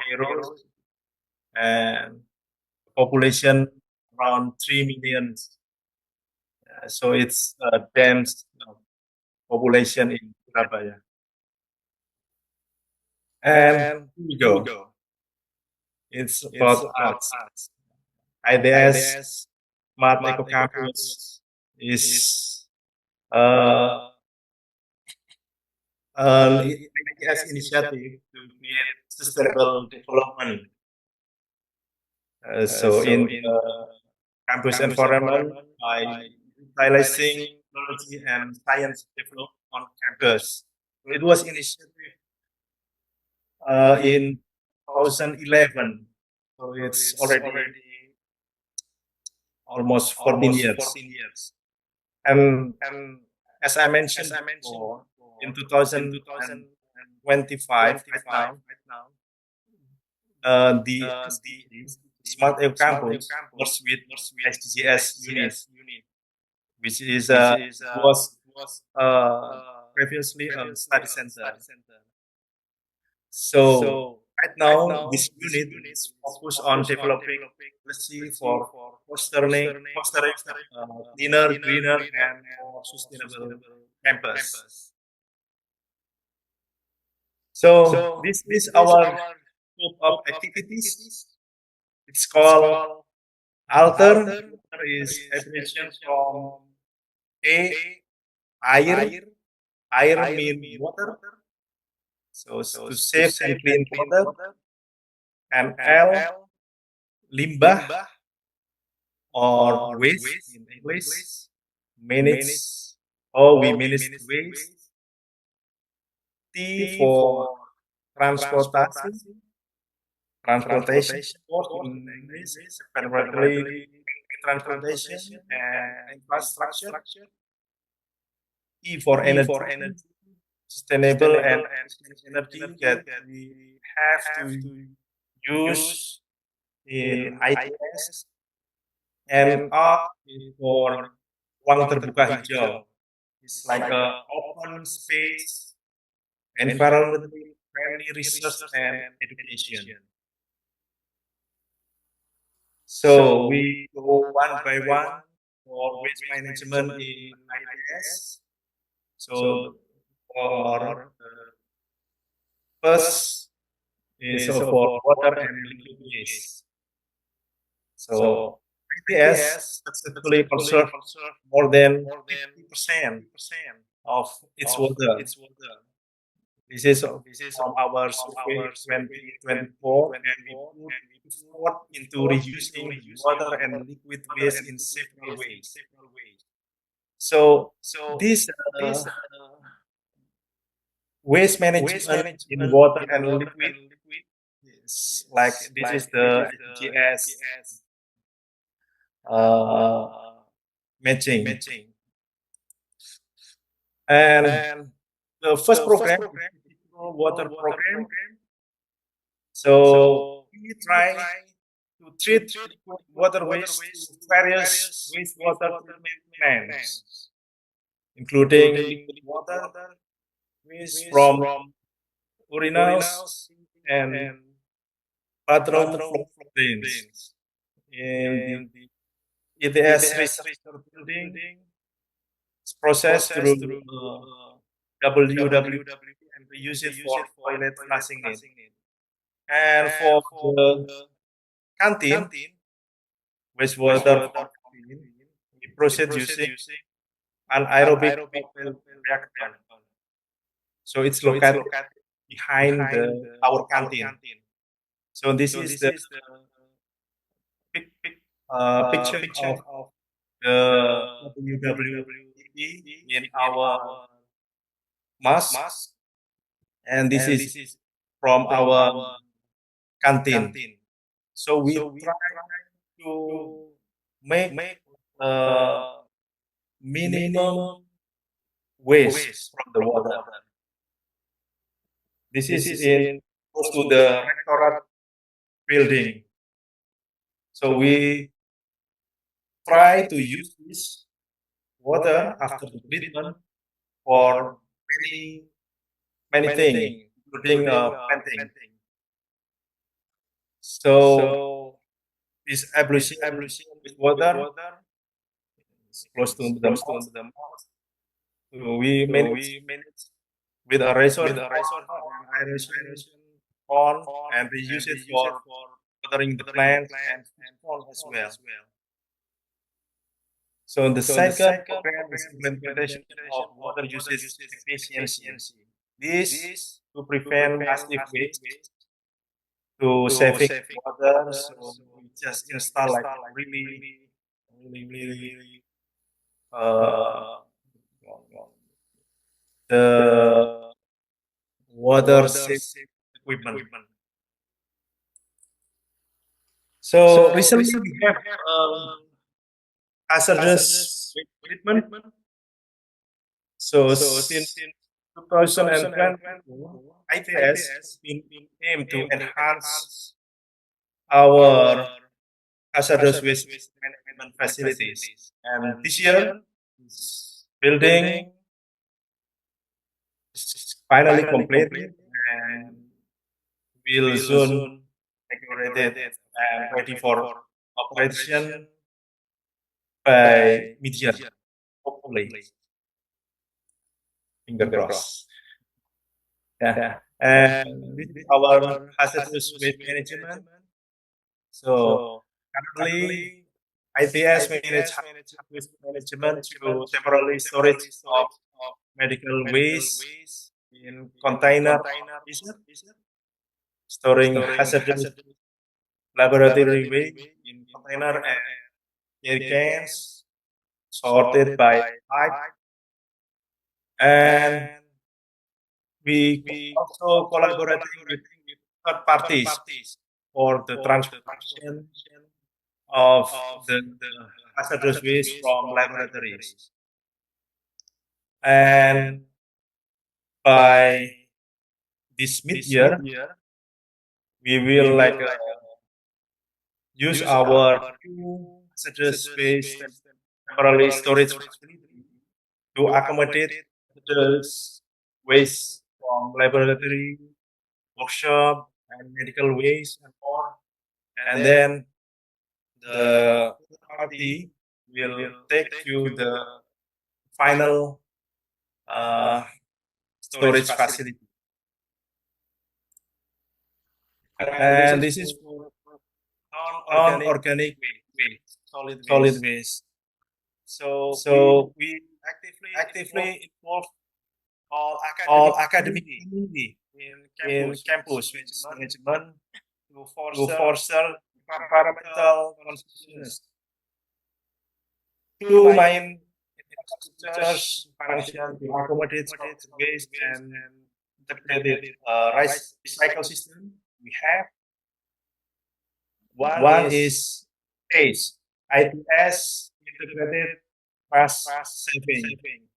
heroes, and population around 3 million. So it's a dense population in Surabaya. And here we go. It's about arts. IDS Smart Eco Campus is an IDS initiative to create sustainable development. So in campus environment, by utilizing technology and science developed on campus. It was initiated in 2011, so it's already almost 14 years. And as I mentioned before, in 2025, right now, the Smart Eco Campus works with SGS unit, which is was previously a study center. So right now, this unit is focused on developing policy for fostering cleaner, greener, and more sustainable campus. So this is our scope of activities. It's called Alter. Is abbreviation from air mean water. So to save and clean water, and L limbah or waste in English, manage how we manage waste. T for transportation, in English, separately transportation and infrastructure. E for energy, sustainable and energy that we have to use in ITS, and R is for ruang terbuka hijau. It's like a open space, environmentally friendly research and education. So we go one by one for waste management in ITS. So for first is for water and liquid waste. So ITS successfully conserve more than 50% of its water. This is from our survey 2024, and we put effort into reducing water and liquid waste in several ways. So this waste management in water and liquid is like this is the SGS matching. And the first program is the water program. So we try to treat water waste to various wastewater treatment plants, including liquid water, waste from urinals, and bathroom floor drains. In the ETS research building, it's processed through WWW, and we use it for toilet flushing need. And for the canteen, wastewater for canteen, we proceed using an aerobic reactor. So it's located behind our canteen. So this is the picture of the WWE in our mask, and this is from our canteen. So we try to make minimum waste from the water. This is in close to the rectorate building. So we try to use this water after the treatment for many things, including planting. So this ablution with water is close to the mouth. So we manage with a razor, aeration pond, and we use it for watering the plants and pond as well. So the second program is implementation of water usage efficiency. This to prevent massive waste, to saving water. So we just install like really the water safe equipment. So recently we have hazardous waste treatment. So since 2020, ITS has been aimed to enhance our hazardous waste management facilities. And this year, this building is finally completed and will soon inaugurated and ready for operation by mid-year, hopefully. Finger crossed. Yeah. And this is our hazardous waste management. So currently, ITS manage hazardous waste management through temporary storage of medical waste in container, storing hazardous laboratory waste in container and jerry cans, sorted by type, and we also collaborating with third parties for the transportation of the hazardous waste from laboratories. And by this mid-year, we will use our new hazardous waste temporary storage facility to accommodate the waste from laboratory, workshop, and medical waste and more. And then the party will take you the final storage facility. And this is for non-organic waste, solid waste. So we actively involve all academic community in campus, which is management, to foster environmental consciousness. Two main infrastructures function to accommodate waste and integrated recycle system. We have one is ITS, integrated fast saving.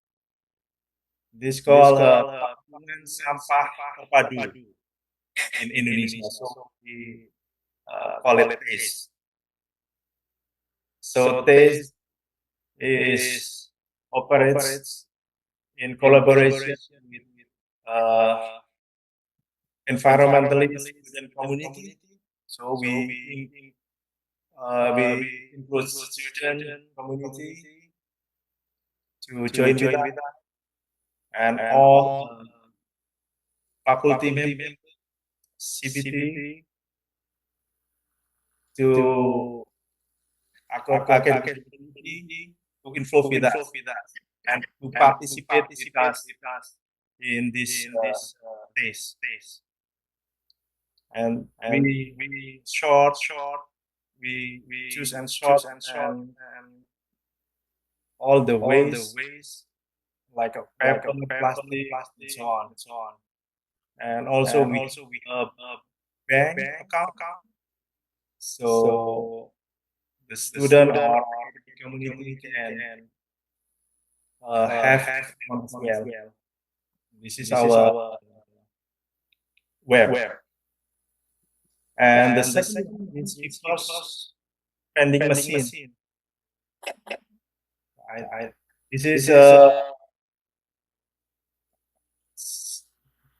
This called Tungan Sampah Terpadu in Indonesia. So we call it TASTE. So TASTE is operates in collaboration with environmentalists and community. So we include student community to join with us, and all faculty members, CBT, to academic community to involve with us and to participate with us in this phase. And we choose and sort and all the ways like a paper, plastic, and so on. And also we have a bank account. So the student or academic community can have one as well. This is our web. And the second one is resource vending machine. This is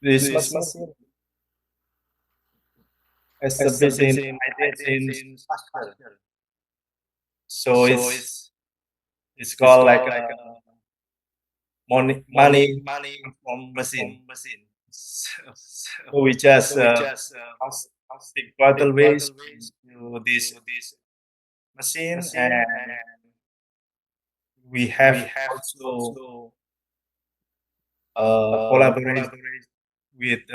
this machine established in structure. So it's called like a money from machine. So we just plastic bottle waste to this machine, and we have also collaborate with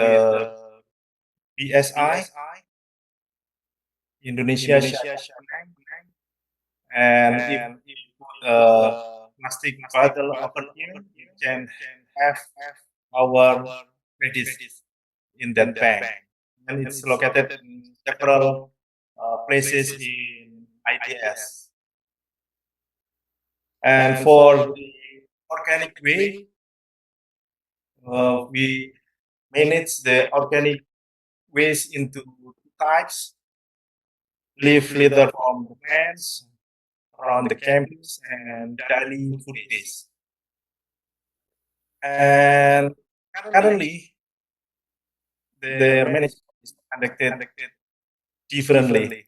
BSI, Indonesia, and if you put plastic bottle open here, you can have our credit in that bank. And it's located in several places in ITS. And for the organic way, we manage the organic waste into two types: leaf litter from the plants around the campus and daily food waste. And currently, the management is conducted differently.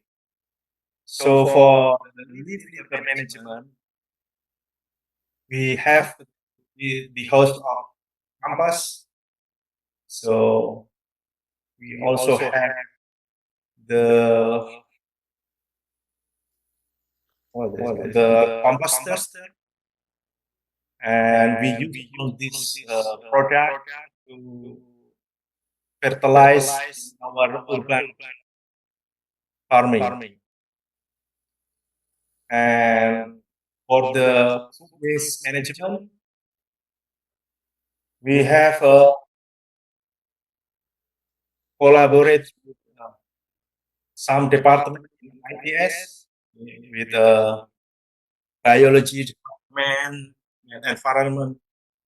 So for the leaf litter management, we have the host of campus. So we also have the composter, and we use this product to fertilize our urban farming. And for the food waste management, we have collaborate with some department in ITS, with the biology department and environment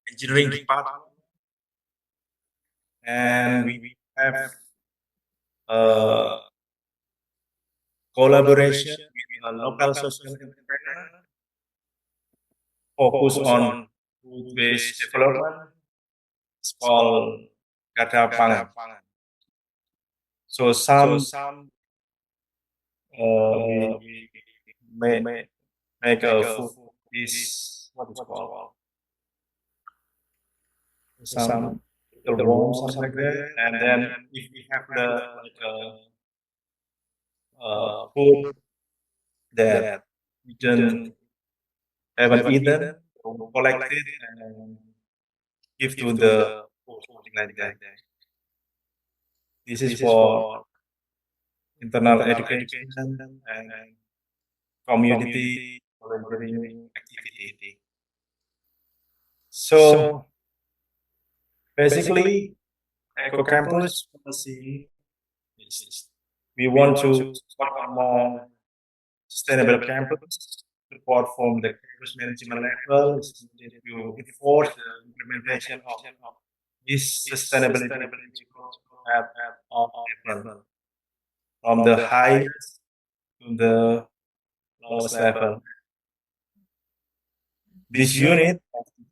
engineering department, and we have collaboration with a local social entrepreneur focus on food-based development. It's called Gata Pangan. So some we make a food is what is called some little worms, something like that, and then if we have the like food that we don't haven't eaten, so collect it and give to the poor, something like that. This is for internal education and community volunteering activity. So basically, Eco Campus policy is we want to support a more sustainable campus. Support from the campus management level is needed to enforce the implementation of this sustainability principles at all levels, from the highest to the lowest level. This unit,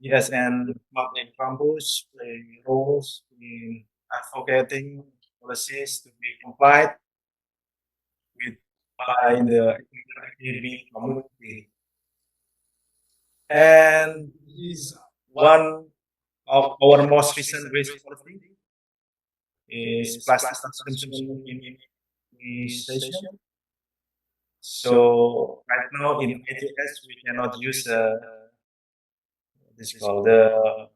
ESN Public Campus, play roles in advocating policies to be complied with by the academic community. And this is one of our most recent waste policy is plastic consumption in the station. So right now in ITS we cannot use this is called the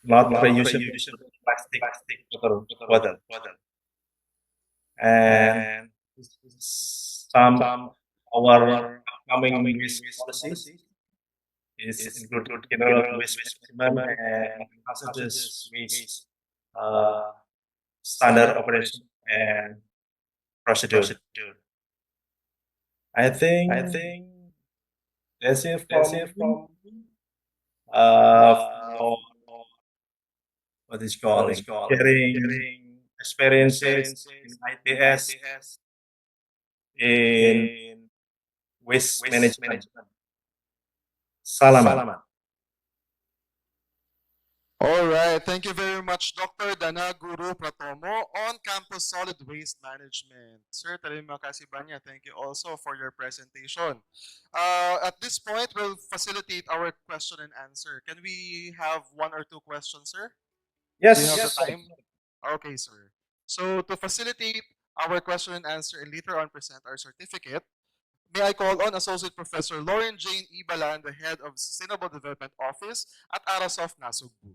not reusable plastic bottle. And some our upcoming waste policies is include general waste maximum and hazardous waste standard operation and procedure. I think that's it from for what is called sharing experiences in ITS in waste management. Salaman. All right. Thank you very much, Dr. Dana Guru Pratomo on campus solid waste management. Sir, Terima kasih banyak. Thank you also for your presentation. At this point, we'll facilitate our question and answer. Can we have one or two questions, sir? Yes. Do you have Yes. the time? Okay, sir. So to facilitate our question and answer and later on present our certificate, may I call on Associate Professor Lauren Jane Ibalan, the Head of Sustainable Development Office at Arasof Nasugbu.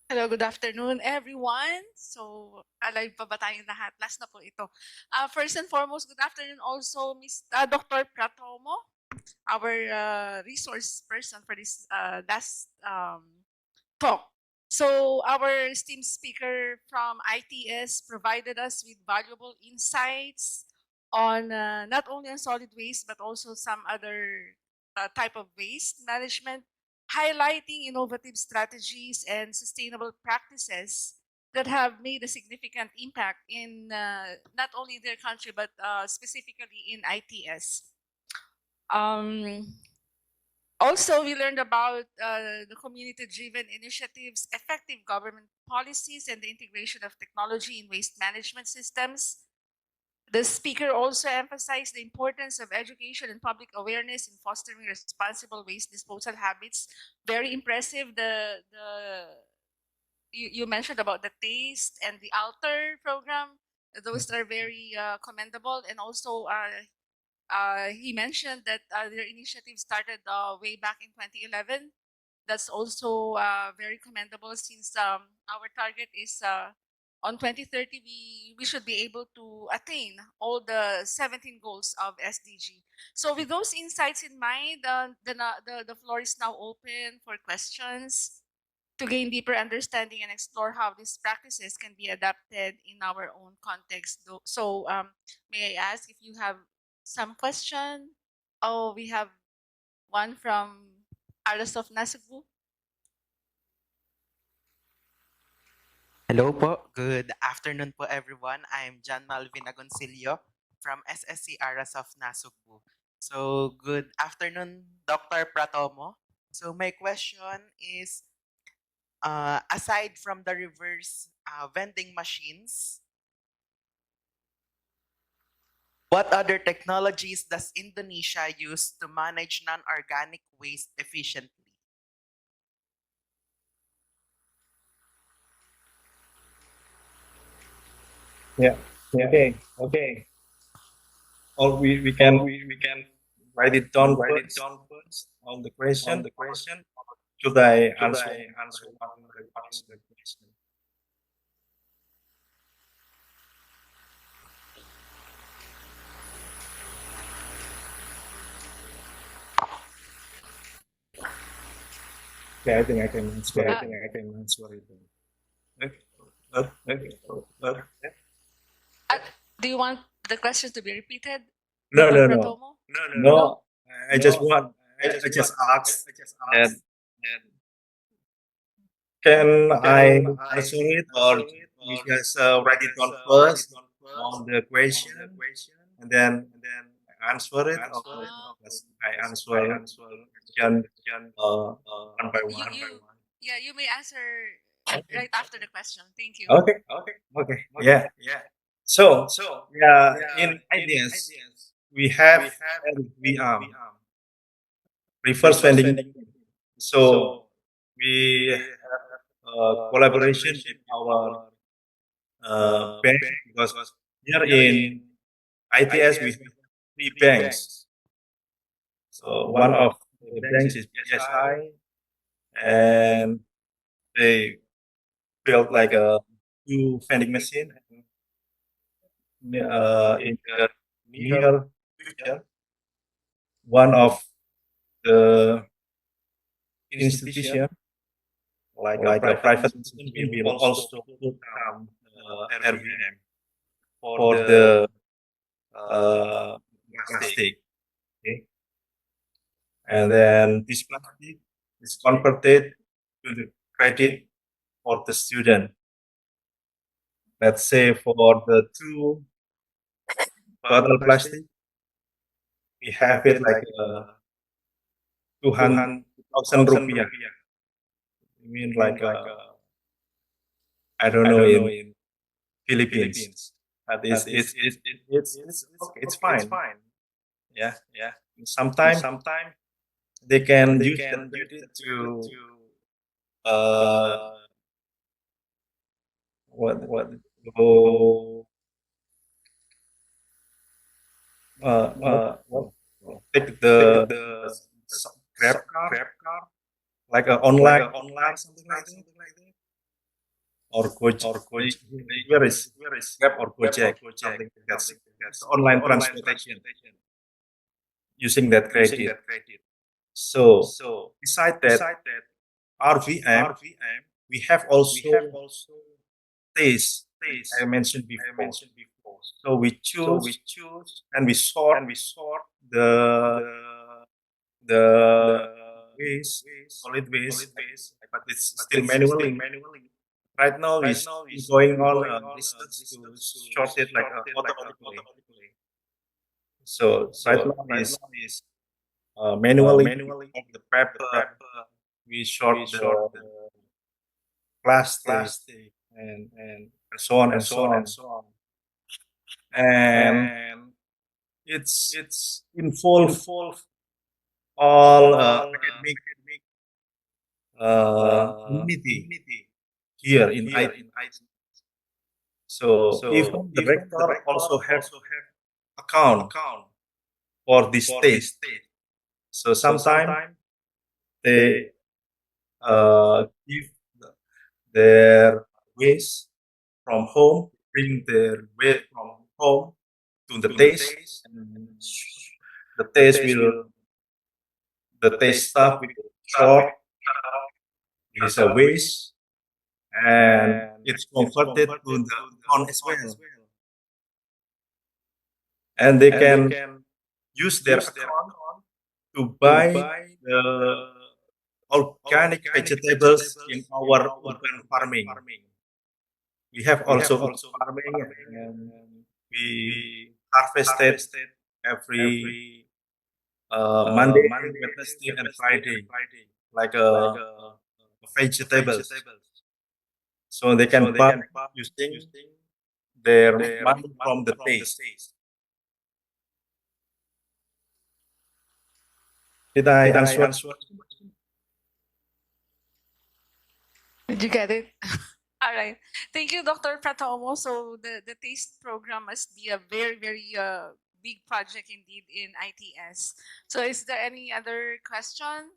Hello, good afternoon, everyone. So, alive pa ba tayong lahat? Last na po ito. First and foremost, good afternoon also, Dr. Pratomo, our resource person for this last talk. So, our esteemed speaker from ITS provided us with valuable insights on not only on solid waste, but also some other type of waste management, highlighting innovative strategies and sustainable practices that have made a significant impact in not only their country, but specifically in ITS. Also, we learned about the community-driven initiatives, effective government policies, and the integration of technology in waste management systems. The speaker also emphasized the importance of education and public awareness in fostering responsible waste disposal habits. Very impressive. You mentioned about the taste and the altar program. Those are very commendable. And also, he mentioned that their initiative started way back in 2011. That's also very commendable since our target is on 2030, we should be able to attain all the 17 goals of SDG. So with those insights in mind, the floor is now open for questions to gain deeper understanding and explore how these practices can be adapted in our own context. So may I ask if you have some question? Oh, we have one from Aras of Nasugbu. Hello po. Good afternoon po everyone. I'm John Malvin Agoncillo from SSC Aras of Nasugbu. So good afternoon, Dr. Pratomo. So my question is, aside from the reverse vending machines, what other technologies does Indonesia use to manage non-organic waste efficiently? Yeah. Okay. Okay. Or we can write it down first on the question. Should I answer one of the question? Okay, I think I can answer. I think I can answer it. Do you want the question to be repeated? No, Dr. no, no, Pratomo? no. I just want. I just asked that. Can I answer it, or we just write it down first on the question, and then answer it, or just I answer question one by one? Yeah, you may answer right after the question. Thank you. Okay. Okay. Yeah. So yeah, in ideas we have reverse vending. So we have collaboration with our bank, because here in ITS we have 3 banks. So one of the banks is BSI, and they built like a 2 vending machine in the near future. One of the institution, like a private institution, will also put RVM for the plastic. Okay, and then this plastic is converted to the credit for the student. Let's say for the 2 bottle plastic, we have it like 200,000 rupiah. I mean like I don't know in Philippines. But it's okay, it's fine. Yeah. Sometimes they can use that credit to what to take the Grab car, like an online something like that, or Gojek. Where is Grab or Gojek? Something like that. That's online transportation using that credit. So beside that, RVM, we have also taste. I mentioned before. So we choose and we sort the waste, solid waste, but it's still manually. Right now, is going on research to sort it like automatically. So right now is manually of the paper. We sort the plastic and so on and so on. And it's involved all academic community here in IT. So even the rector also have account for this stage. So sometimes they give their waste from home, bring their waste from home to the taste, and the taste staff will sort this waste, and it's converted to the account as well. And they can use their account to buy the organic vegetables in our urban farming. We have also urban farming, and we harvested every Monday, Wednesday, and Friday, like vegetables. So they can buy using their money from the taste. Did I answer? Did you get it? All right. Thank you, Dr. Pratomo. So the taste program must be a very, very big project indeed in ITS. So is there any other question?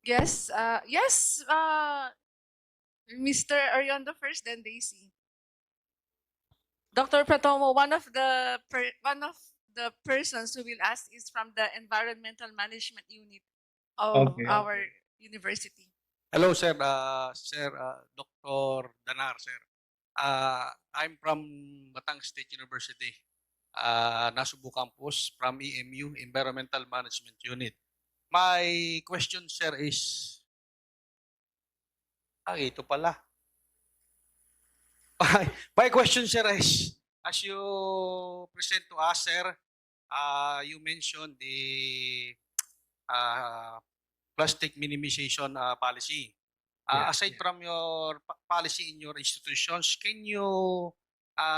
Yes. Yes. Mr. Ariondo first, then Daisy. Dr. Pratomo, one of the persons who will ask is from the Environmental Management Unit of our university. Hello, sir. Dr. Danar, sir. I'm from Batangas State University, Nasubu Campus, from EMU, Environmental Management Unit. My question, sir, is... ito pala. My question, sir, is, as you present to us, sir, you mentioned the plastic minimization policy. Aside from your policy in your institutions, can you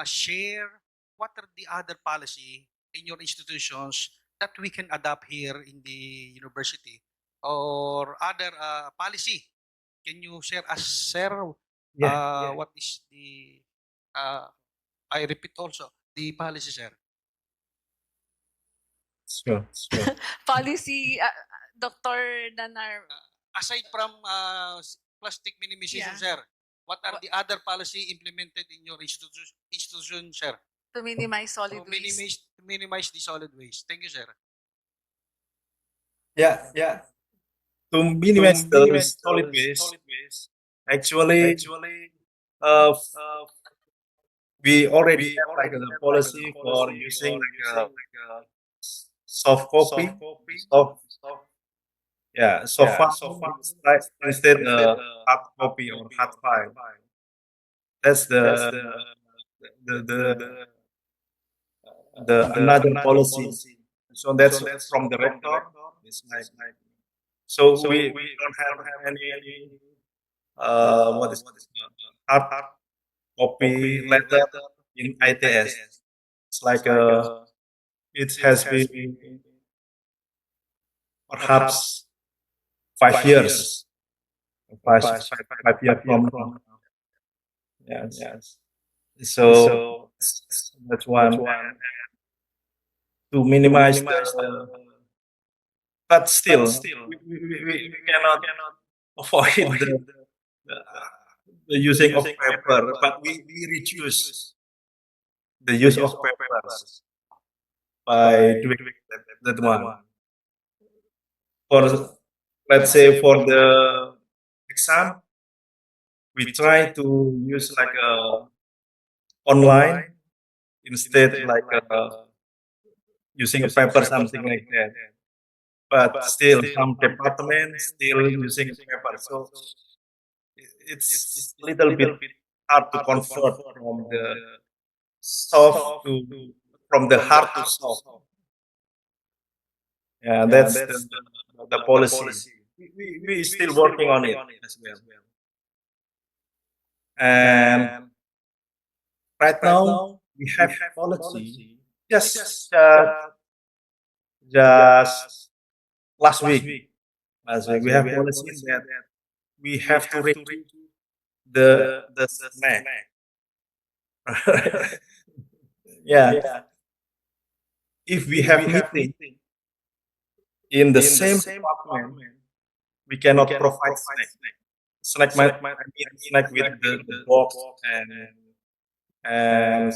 share what are the other policy in your institutions that we can adopt here in the university, or other policy? Can you share us, sir? What is the? I repeat also the policy, sir. Sure. Policy, Dr. Danar. Aside from plastic minimization, sir, what are the other policy implemented in your institution, sir? To minimize solid waste. To minimize the solid waste. Thank you, sir. Yeah. To minimize the solid waste, actually, we already have like a policy for using like a soft copy. So far, instead hard copy or hard file. That's the another policy. So that's from the rector. It's like, so we don't have any what is hard copy letter in ITS. It's like it has been perhaps 5 years. 5 years from now. Yes. So that's one. To minimize the, but still, we cannot avoid the using of paper, but we reduce the use of papers by doing that one. For, let's say, for the exam, we try to use like online instead like using a paper, something like that. But still, some departments still using paper, so it's a little bit hard to convert from the soft to from the hard to soft. Yeah, that's the policy. We still working on it as well. And right now we have policy. Just last week we have policies that we have to reduce the snack. Yeah. If we have meeting in the same department, we cannot provide snack. Snack with the box and the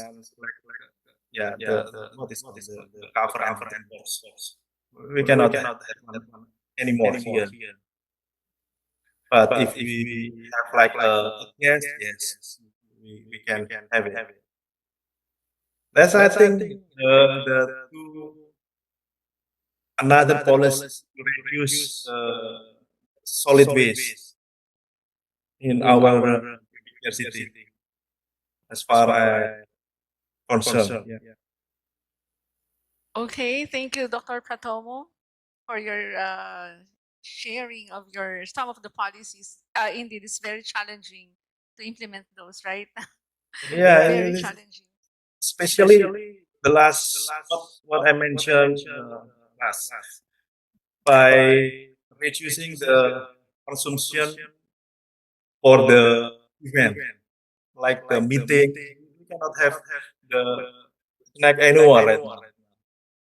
cover and box. We cannot have anymore here. But if we have like yes, we can have it. That's I think the two another policy to reduce solid waste in our university, as far as concerned. Yeah. Okay, thank you, Dr. Pratomo, for your sharing of some of the policies. Indeed, it's very challenging to implement those, right? Yeah, Very challenging. especially the last what I mentioned last, by reducing the consumption for the event, like the meeting. We cannot have the snack anymore right now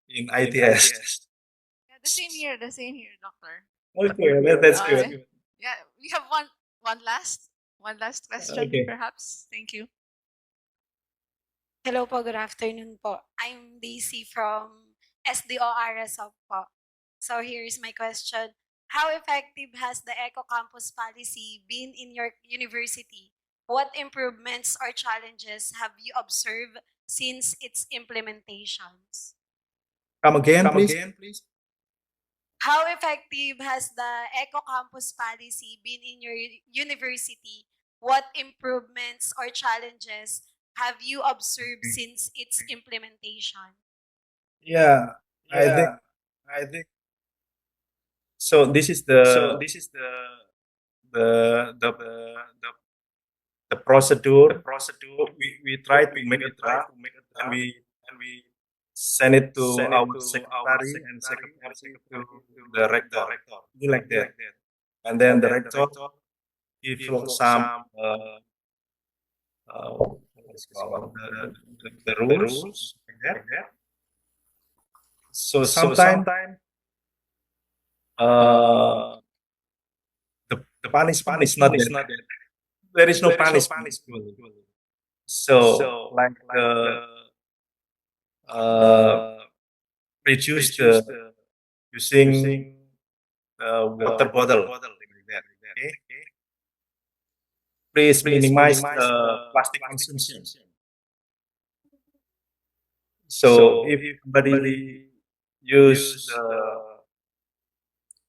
in ITS. Yeah, the same here, doctor. Okay, that's good. Yeah, we have one last question, Okay. perhaps. Thank you. Hello po, good afternoon po. I'm Daisy from SDORSOC po. So here's my question. How effective has the Eco Campus policy been in your university? What improvements or challenges have you observed since its implementations? Come again, please. How effective has the Eco Campus policy been in your university? What improvements or challenges have you observed since its implementation? Yeah, I think so. This is the procedure. We try to make a draft, and we send it to our secretary and secretary to the rector. Like that. And then the rector give some what's called the rules like that. So sometimes the punishment is not there. There is no punishment. So like reduce the using water bottle. Okay. Please minimize plastic consumption. So if somebody use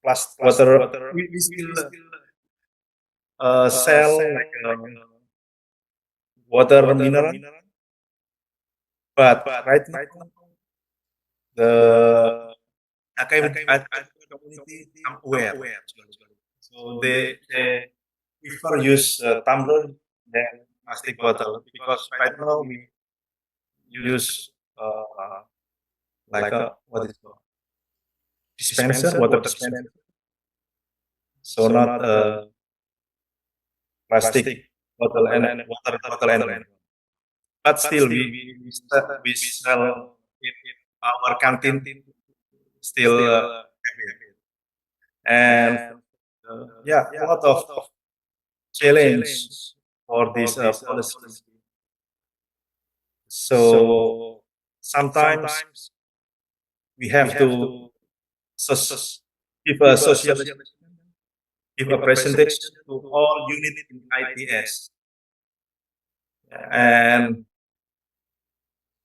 plastic water, we still sell like water mineral, but right now the academic community become aware, so they prefer use tumbler than plastic bottle, because right now we use like a what is it called, dispenser, water dispenser. So not plastic bottle and water bottle and. But still, we sell in our canteen still and yeah, a lot of challenge for this policy. So sometimes we have to give a socialization, give a presentation to all units in ITS, and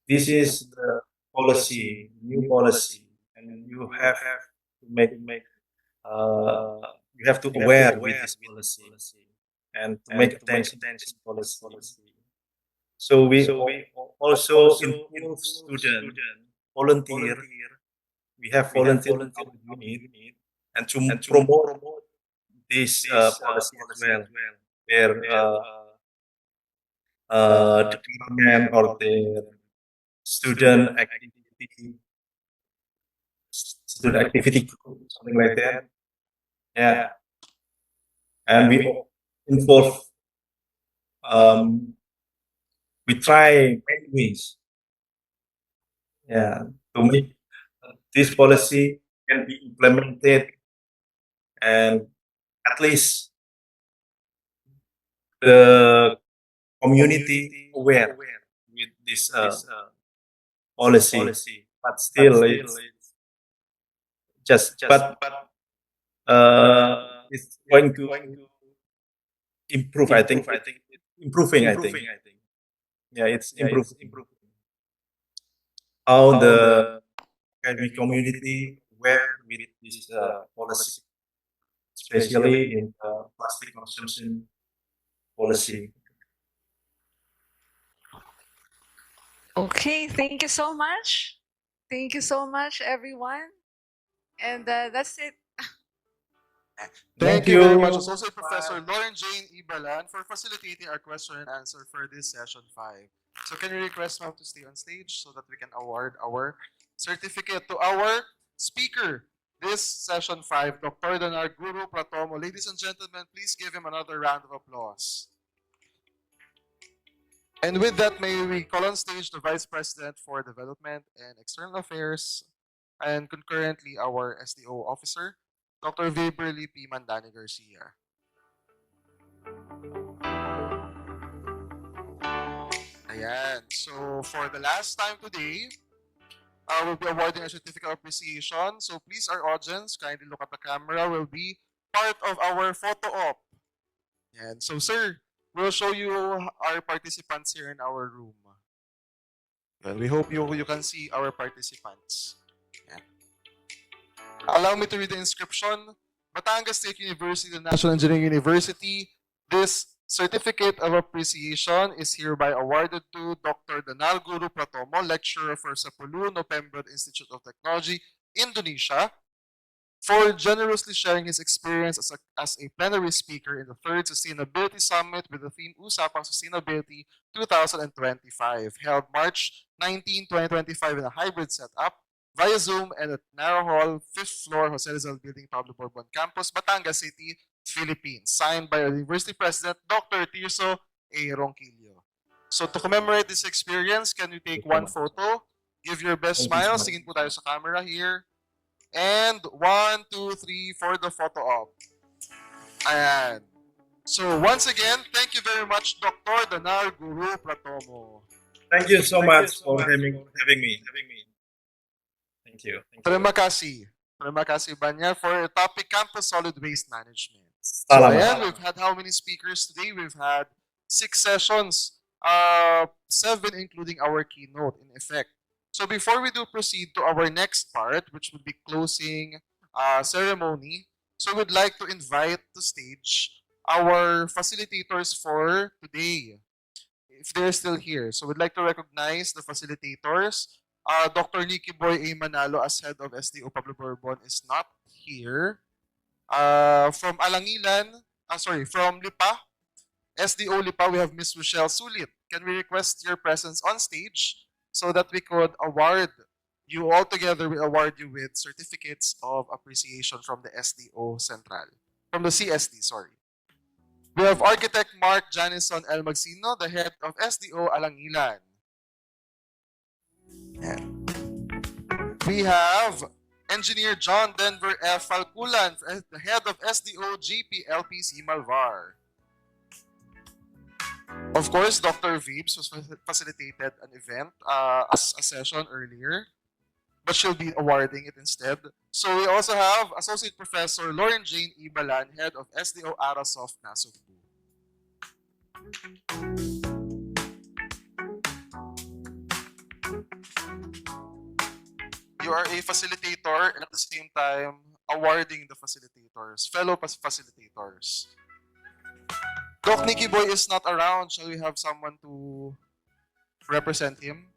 this is the policy, new policy, and you have to make you have to aware with this policy and to make attention to this policy. So we also involve student volunteer. We have volunteer in our unit, and to promote this policy as well, where the government or the student activity, something like that. Yeah, and we involve. We try many ways. Yeah, to make this policy can be implemented, and at least the community aware with this policy. But still, it's just it's going to improve. I think improving. I think. Yeah, it's improving. How the academic community where with this policy, especially in plastic consumption policy. Okay, thank you so much. Thank you so much, everyone. And that's it. Thank you very much, Associate Professor Lauren Jane Ibalan, for facilitating our question and answer for this session 5. So can we request ma'am to stay on stage so that we can award our certificate to our speaker this session 5, Dr. Guru Pratomo. Ladies and gentlemen, please give him another round of applause. And with that, may we call on stage the Vice President for Development and External Affairs and concurrently our SDO officer, Dr. 𝒏𝒂𝒏𝒂𝒏𝒈 Garcia. Ayan. So for the last time today, we'll be awarding a certificate of appreciation. So please, our audience, kindly look at the camera. Will be part of our photo op. And so, sir, we'll show you our participants here in our room. Well, we hope you can see our participants. Yeah. Allow me to read the inscription. Batangas State University, the National Engineering University. This certificate of appreciation is hereby awarded to Dr. Guru Pratomo, lecturer for Sapulu November Institute of Technology, Indonesia, for generously sharing his experience as a plenary speaker in the 3rd Sustainability Summit with the theme Usapang Sustainability 2025, held March 19, 2025 in a hybrid setup via Zoom and at Narra Hall, 5th floor, Jose Rizal Building, Pablo Borbon Campus, Batangas City, Philippines. Signed by our University President, Dr. Tirso A. Ronquillo. So to commemorate this experience, can you take one photo? Give your best smile. Singin po tayo sa camera here. And 1, 2, 3 for the photo op. Ayan. So once again, thank you very much, Dr. Guru Pratomo. Thank you so much for having me. Thank you. Terima kasih. Terima kasih banyak for topic Campus Solid Waste Management. So Salamat. ayan, we've had how many speakers today? We've had 6 sessions, 7 including our keynote in effect. So before we do proceed to our next part, which would be closing ceremony, so we'd like to invite to stage our facilitators for today, if they're still here. So we'd like to recognize the facilitators. Dr. Nikki Boy A. Manalo as head of SDO Pablo Borbon is not here. From Lipa, SDO Lipa, we have Ms. Rochelle Sulit. Can we request your presence on stage so that we could award you all together? We award you with certificates of appreciation from the SDO Central, from the CSD, sorry. We have Architect Mark Janison L. Magsino, the head of SDO Alangilan. And we have Engineer John Denver F. Falculan, the head of SDO GPLPC Malvar. Of course, Dr. 𝒏𝒏𝒐𝒗𝒂𝒊𝒏𝒈 was facilitated an event, a session earlier, but she'll be awarding it instead. So we also have Associate Professor Lauren Jane Ibalan, head of SDO Arasoft Nasugbu. You are a facilitator and at the same time awarding the facilitators, fellow facilitators. Doc Nikki Boy is not around. Shall we have someone to represent him?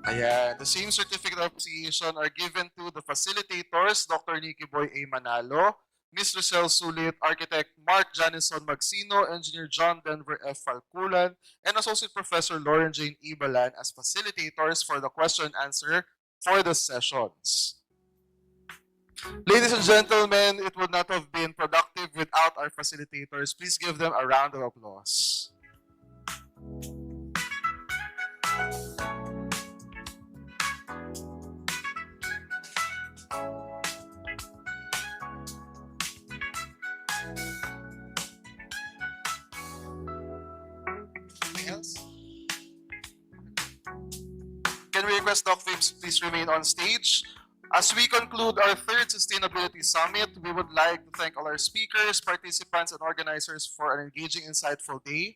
Ayan. The same certificate of appreciation are given to the facilitators, Dr. Nikki Boy A. Manalo, Ms. Rochelle Sulit, Architect Mark Janison Magsino, Engineer John Denver F. Falculan, and Associate Professor Lauren Jane Ibalan as facilitators for the question and answer for the sessions. Ladies and gentlemen, it would not have been productive without our facilitators. Please give them a round of applause. Can we request Doc 𝒏𝒏𝒐𝒗𝒂𝒑𝒊𝒏𝒂𝒃 please remain on stage? As we conclude our 3rd Sustainability Summit, we would like to thank all our speakers, participants, and organizers for an engaging, insightful day.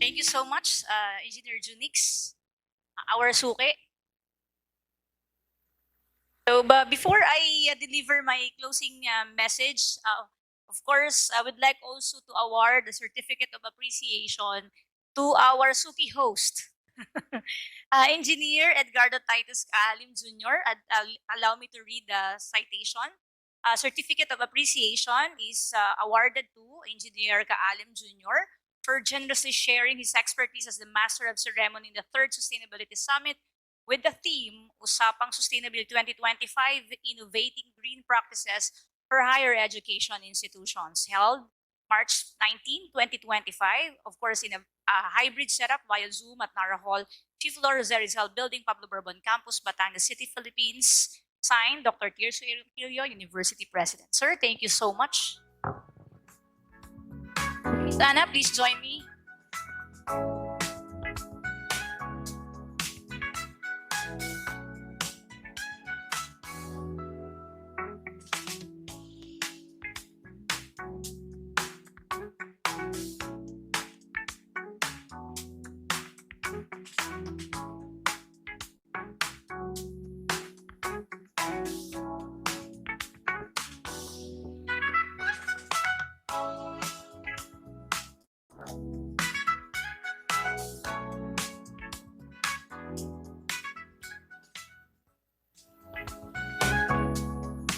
Thank you so much, Engineer Junix, our suki. So, but before I deliver my closing message, of course, I would like also to award the certificate of appreciation to our suki host, Engineer 𝒂𝒂𝒂𝒏𝒂𝒂𝒊𝒏𝒂𝒃 Jr. Allow me to read the citation. Certificate of appreciation is awarded to Engineer Kaalim Jr. for generously sharing his expertise as the master of ceremony in the third Sustainability Summit with the theme Usapang Sustainability 2025, Innovating Green Practices for Higher Education Institutions, held March 19, 2025, of course in a hybrid setup via Zoom at Narra Hall, 5th floor, Jose Rizal Building, Pablo Borbon Campus, Batangas City, Philippines. Signed, Dr. 𝒕𝒂𝒂𝒏𝒂𝒂𝒃𝒊𝒍𝒊𝒕𝒚, University President. Sir, thank you so much. Miss Anna, please join me.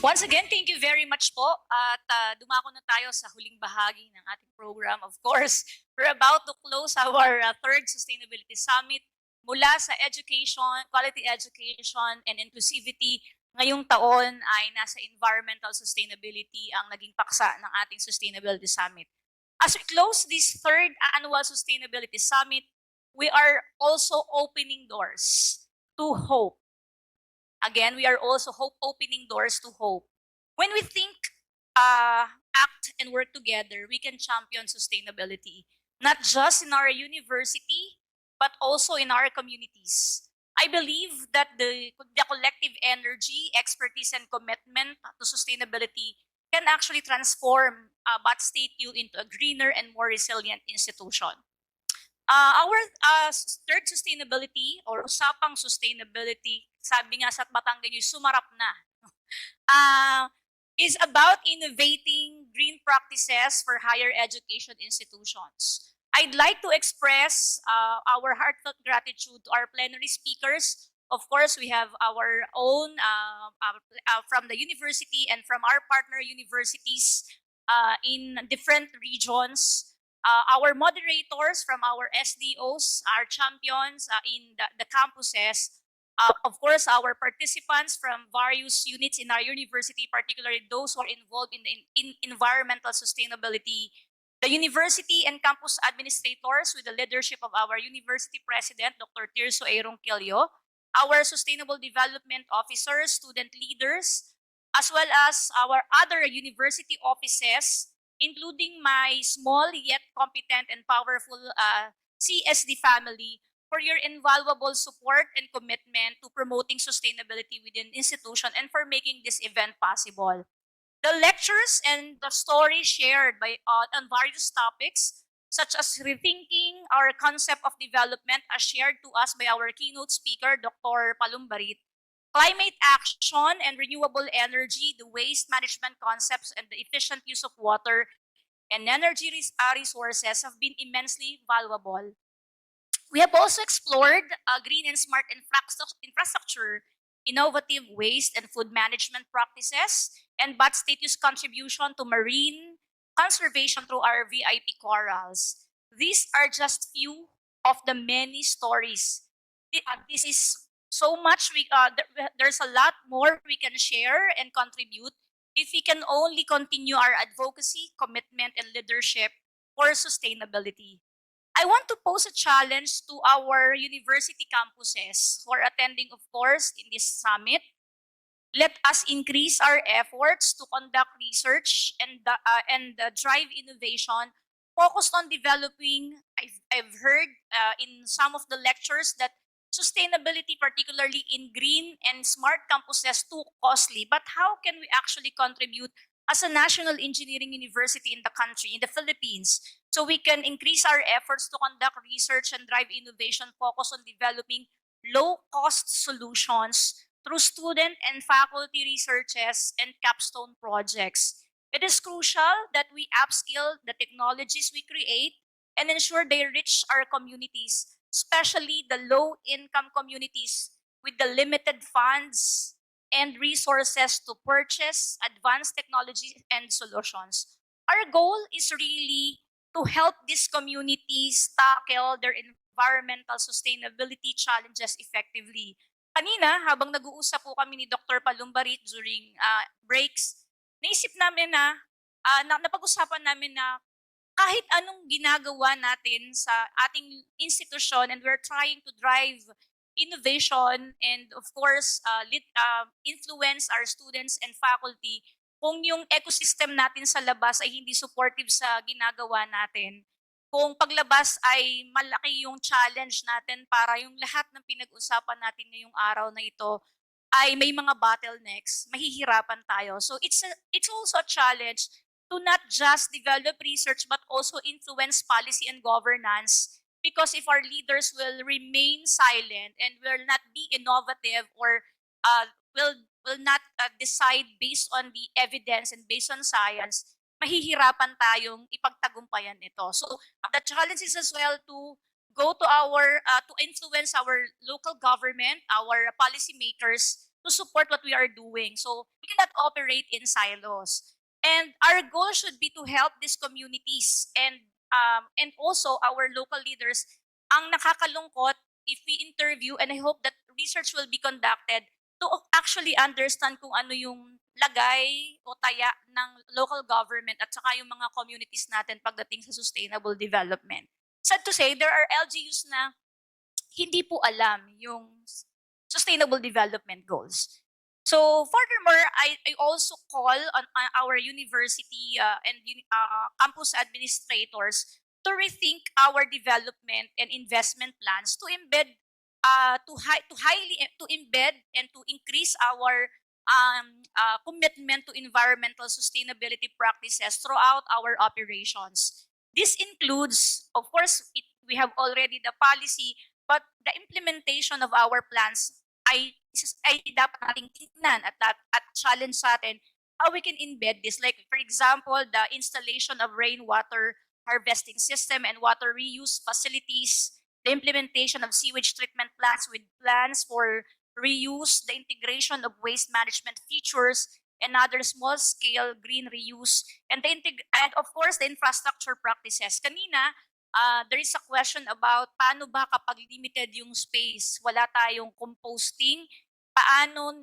Once again, thank you very much po. At dumako na tayo sa huling bahagi ng ating program. Of course, we're about to close our third Sustainability Summit mula sa education, quality education, and inclusivity. Ngayong taon ay nasa environmental sustainability ang naging paksa ng ating Sustainability Summit. As we close this third annual Sustainability Summit, we are also opening doors to hope. Again, we are also opening doors to hope. When we think, act, and work together, we can champion sustainability, not just in our university, but also in our communities. I believe that the collective energy, expertise, and commitment to sustainability can actually transform BatStateU into a greener and more resilient institution. Our third sustainability or usapang sustainability, sabi nga sa Batangas, sumarap na, is about innovating green practices for higher education institutions. I'd like to express our heartfelt gratitude to our plenary speakers. Of course, we have our own from the university and from our partner universities in different regions. Our moderators from our SDOs, our champions in the campuses, of course, our participants from various units in our university, particularly those who are involved in environmental sustainability, the university and campus administrators with the leadership of our university president, Dr. 𝒕𝒂𝒂𝒏𝒂𝒂𝒏𝒂𝒃, our sustainable development officers, student leaders, as well as our other university offices, including my small yet competent and powerful CSD family, for your invaluable support and commitment to promoting sustainability within the institution and for making this event possible. The lectures and the stories shared by on various topics, such as rethinking our concept of development as shared to us by our keynote speaker, Dr. 𝒂𝒂𝒏𝒂𝒃 climate action and renewable energy, the waste management concepts, and the efficient use of water and energy resources have been immensely valuable. We have also explored green and smart infrastructure, innovative waste and food management practices, and BatStateU's contribution to marine conservation through our VIP corals. These are just few of the many stories. This is so much, there's a lot more we can share and contribute if we can only continue our advocacy, commitment, and leadership for sustainability. I want to pose a challenge to our university campuses who are attending, of course, in this summit. let us increase our efforts to conduct research and drive innovation focused on developing. I've heard in some of the lectures that sustainability, particularly in green and smart campuses, too costly. But how can we actually contribute as a national engineering university in the country, in the Philippines, so we can increase our efforts to conduct research and drive innovation focused on developing low-cost solutions through student and faculty researches and capstone projects. It is crucial that we upskill the technologies we create and ensure they reach our communities, especially the low-income communities with the limited funds and resources to purchase advanced technology and solutions. Our goal is really to help these communities tackle their environmental sustainability challenges effectively. Kanina, habang nag-uusap po kami ni Dr. Palumbarit during breaks, naisip namin na napag-usapan namin na kahit anong ginagawa natin sa ating institusyon, and we're trying to drive innovation and of course influence our students and faculty, kung yung ecosystem natin sa labas ay hindi supportive sa ginagawa natin, kung paglabas ay malaki yung challenge natin para yung lahat ng pinag-usapan natin ngayong araw na ito ay may mga bottlenecks, mahihirapan tayo. So it's also a challenge to not just develop research but also influence policy and governance, because if our leaders will remain silent and will not be innovative or will not decide based on the evidence and based on science, mahihirapan tayong ipagtagumpayan ito. So the challenge is as well to go to our to influence our local government, our policymakers to support what we are doing. So we cannot operate in silos. And our goal should be to help these communities and also our local leaders. Ang nakakalungkot, if we interview, and I hope that research will be conducted to actually understand kung ano yung lagay o taya ng local government at saka yung mga communities natin pagdating sa sustainable development. Sad to say, there are LGUs na hindi po alam yung sustainable development goals. So furthermore, I also call on our university and campus administrators to rethink our development and investment plans to embed to embed and to increase our commitment to environmental sustainability practices throughout our operations. This includes, of course, we have already the policy, but the implementation of our plans ay dapat nating tingnan at challenge sa atin how we can embed this. Like, for example, the installation of rainwater harvesting system and water reuse facilities, the implementation of sewage treatment plants with plans for reuse, the integration of waste management features, and other small-scale green reuse, and of course, the infrastructure practices. Kanina, there is a question about paano ba kapag limited yung space, wala tayong composting, paano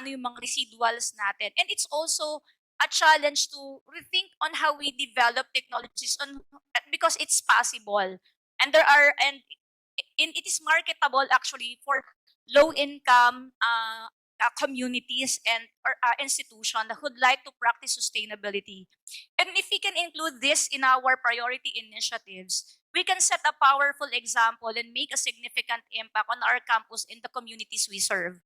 yung mga residuals natin. And it's also a challenge to rethink on how we develop technologies because it's possible. And it is marketable actually for low-income communities and institutions that would like to practice sustainability. And if we can include this in our priority initiatives, we can set a powerful example and make a significant impact on our campus and the communities we serve.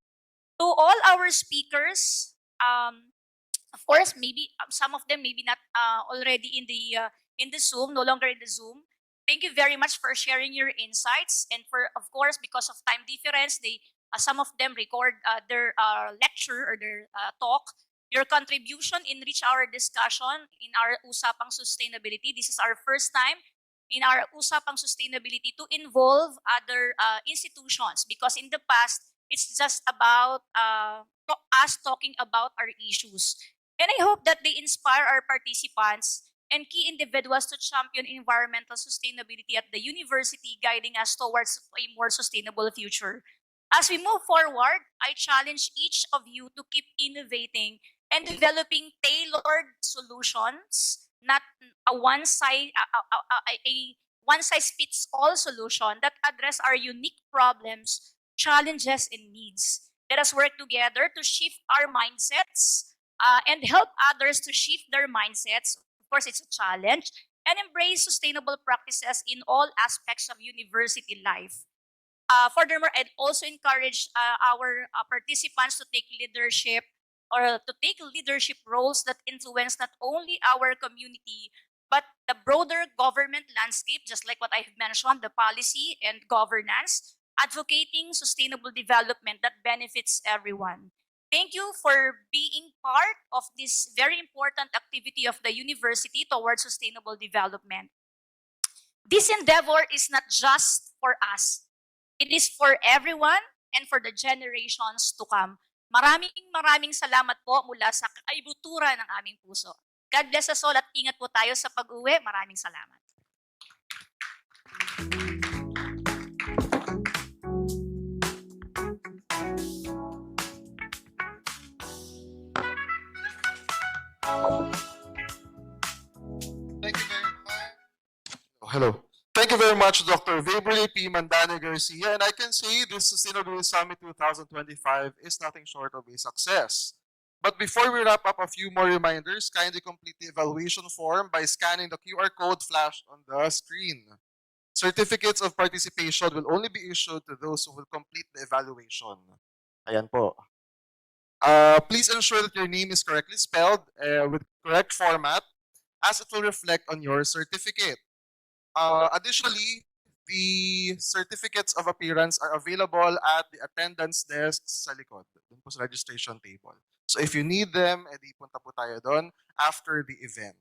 To all our speakers, of course, maybe some of them maybe not already in the Zoom, no longer in the Zoom. Thank you very much for sharing your insights, and for, of course, because of time difference, some of them record their lecture or their talk. Your contribution enrich our discussion in our Usapang Sustainability. This is our first time in our Usapang Sustainability to involve other institutions, because in the past, it's just about us talking about our issues. And I hope that they inspire our participants and key individuals to champion environmental sustainability at the university, guiding us towards a more sustainable future. As we move forward, I challenge each of you to keep innovating and developing tailored solutions, not a one-size-fits-all solution that address our unique problems, challenges, and needs. Let us work together to shift our mindsets and help others to shift their mindsets. Of course, it's a challenge, and embrace sustainable practices in all aspects of university life. Furthermore, I'd also encourage our participants to take leadership or to take leadership roles that influence not only our community, but the broader government landscape, just like what I've mentioned, the policy and governance, advocating sustainable development that benefits everyone. Thank you for being part of this very important activity of the university towards sustainable development. This endeavor is not just for us. It is for everyone and for the generations to come. Maraming salamat po mula sa kaibuturan ng aming puso. God bless us all at ingat po tayo sa pag-uwi. Maraming salamat. Thank you very much. Oh, hello. Thank you very much, Dr. 𝒂𝒏𝒈 𝒂𝒂𝒏𝒂𝒂𝒏𝒂𝒂𝒂𝒂𝒂𝒂𝒂𝒂𝒂𝒂𝒂𝒂𝒂𝒂𝒂𝒂𝒂 and I can say this Sustainability Summit 2025 is nothing short of a success. But before we wrap up, a few more reminders. Kindly complete the evaluation form by scanning the QR code flashed on the screen. Certificates of participation will only be issued to those who will complete the evaluation. Ayan po. Please ensure that your name is correctly spelled with correct format as it will reflect on your certificate. Additionally, the certificates of appearance are available at the attendance desk sa likod, dun po sa registration table. So if you need them, edi punta po tayo doon after the event.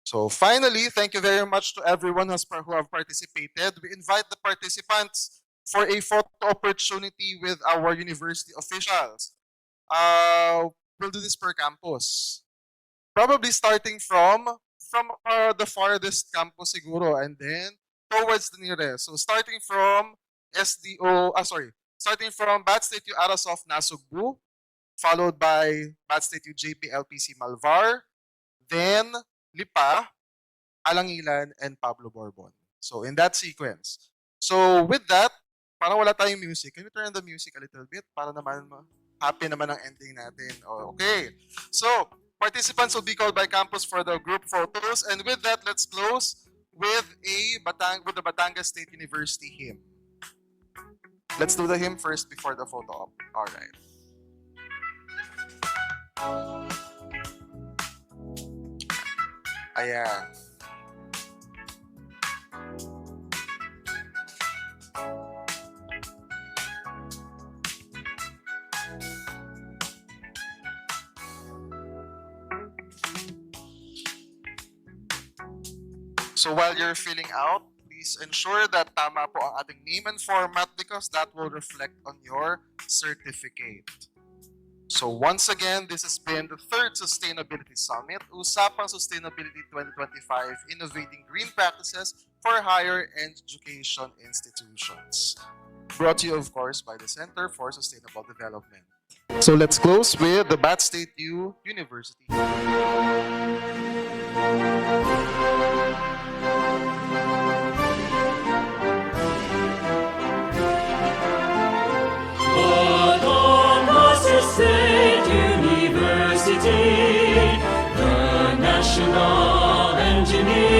So finally, thank you very much to everyone who have participated. We invite the participants for a photo opportunity with our university officials. We'll do this per campus. Probably starting from the farthest campus siguro and then towards the nearest. So starting from starting from BatStateU Arasof Nasugbu, followed by BatStateU JP-LPC Malvar, then Lipa, Alangilan, and Pablo Borbon. So in that sequence. So with that, parang wala tayong music. Can we turn the music a little bit para naman happy naman ang ending natin? Oh, okay. So participants will be called by campus for the group photos. And with that, let's close with the Batangas State University hymn. Let's do the hymn first before the photo op. All right. Ayan. So while you're filling out, please ensure that tama po ang ating name and format because that will reflect on your certificate. So once again, this has been the third Sustainability Summit, Usapang Sustainability 2025, Innovating Green Practices for Higher Education Institutions. Brought to you, of course, by the Center for Sustainable Development. So let's close with the BatStateU University. Batangas State University, the national engineer.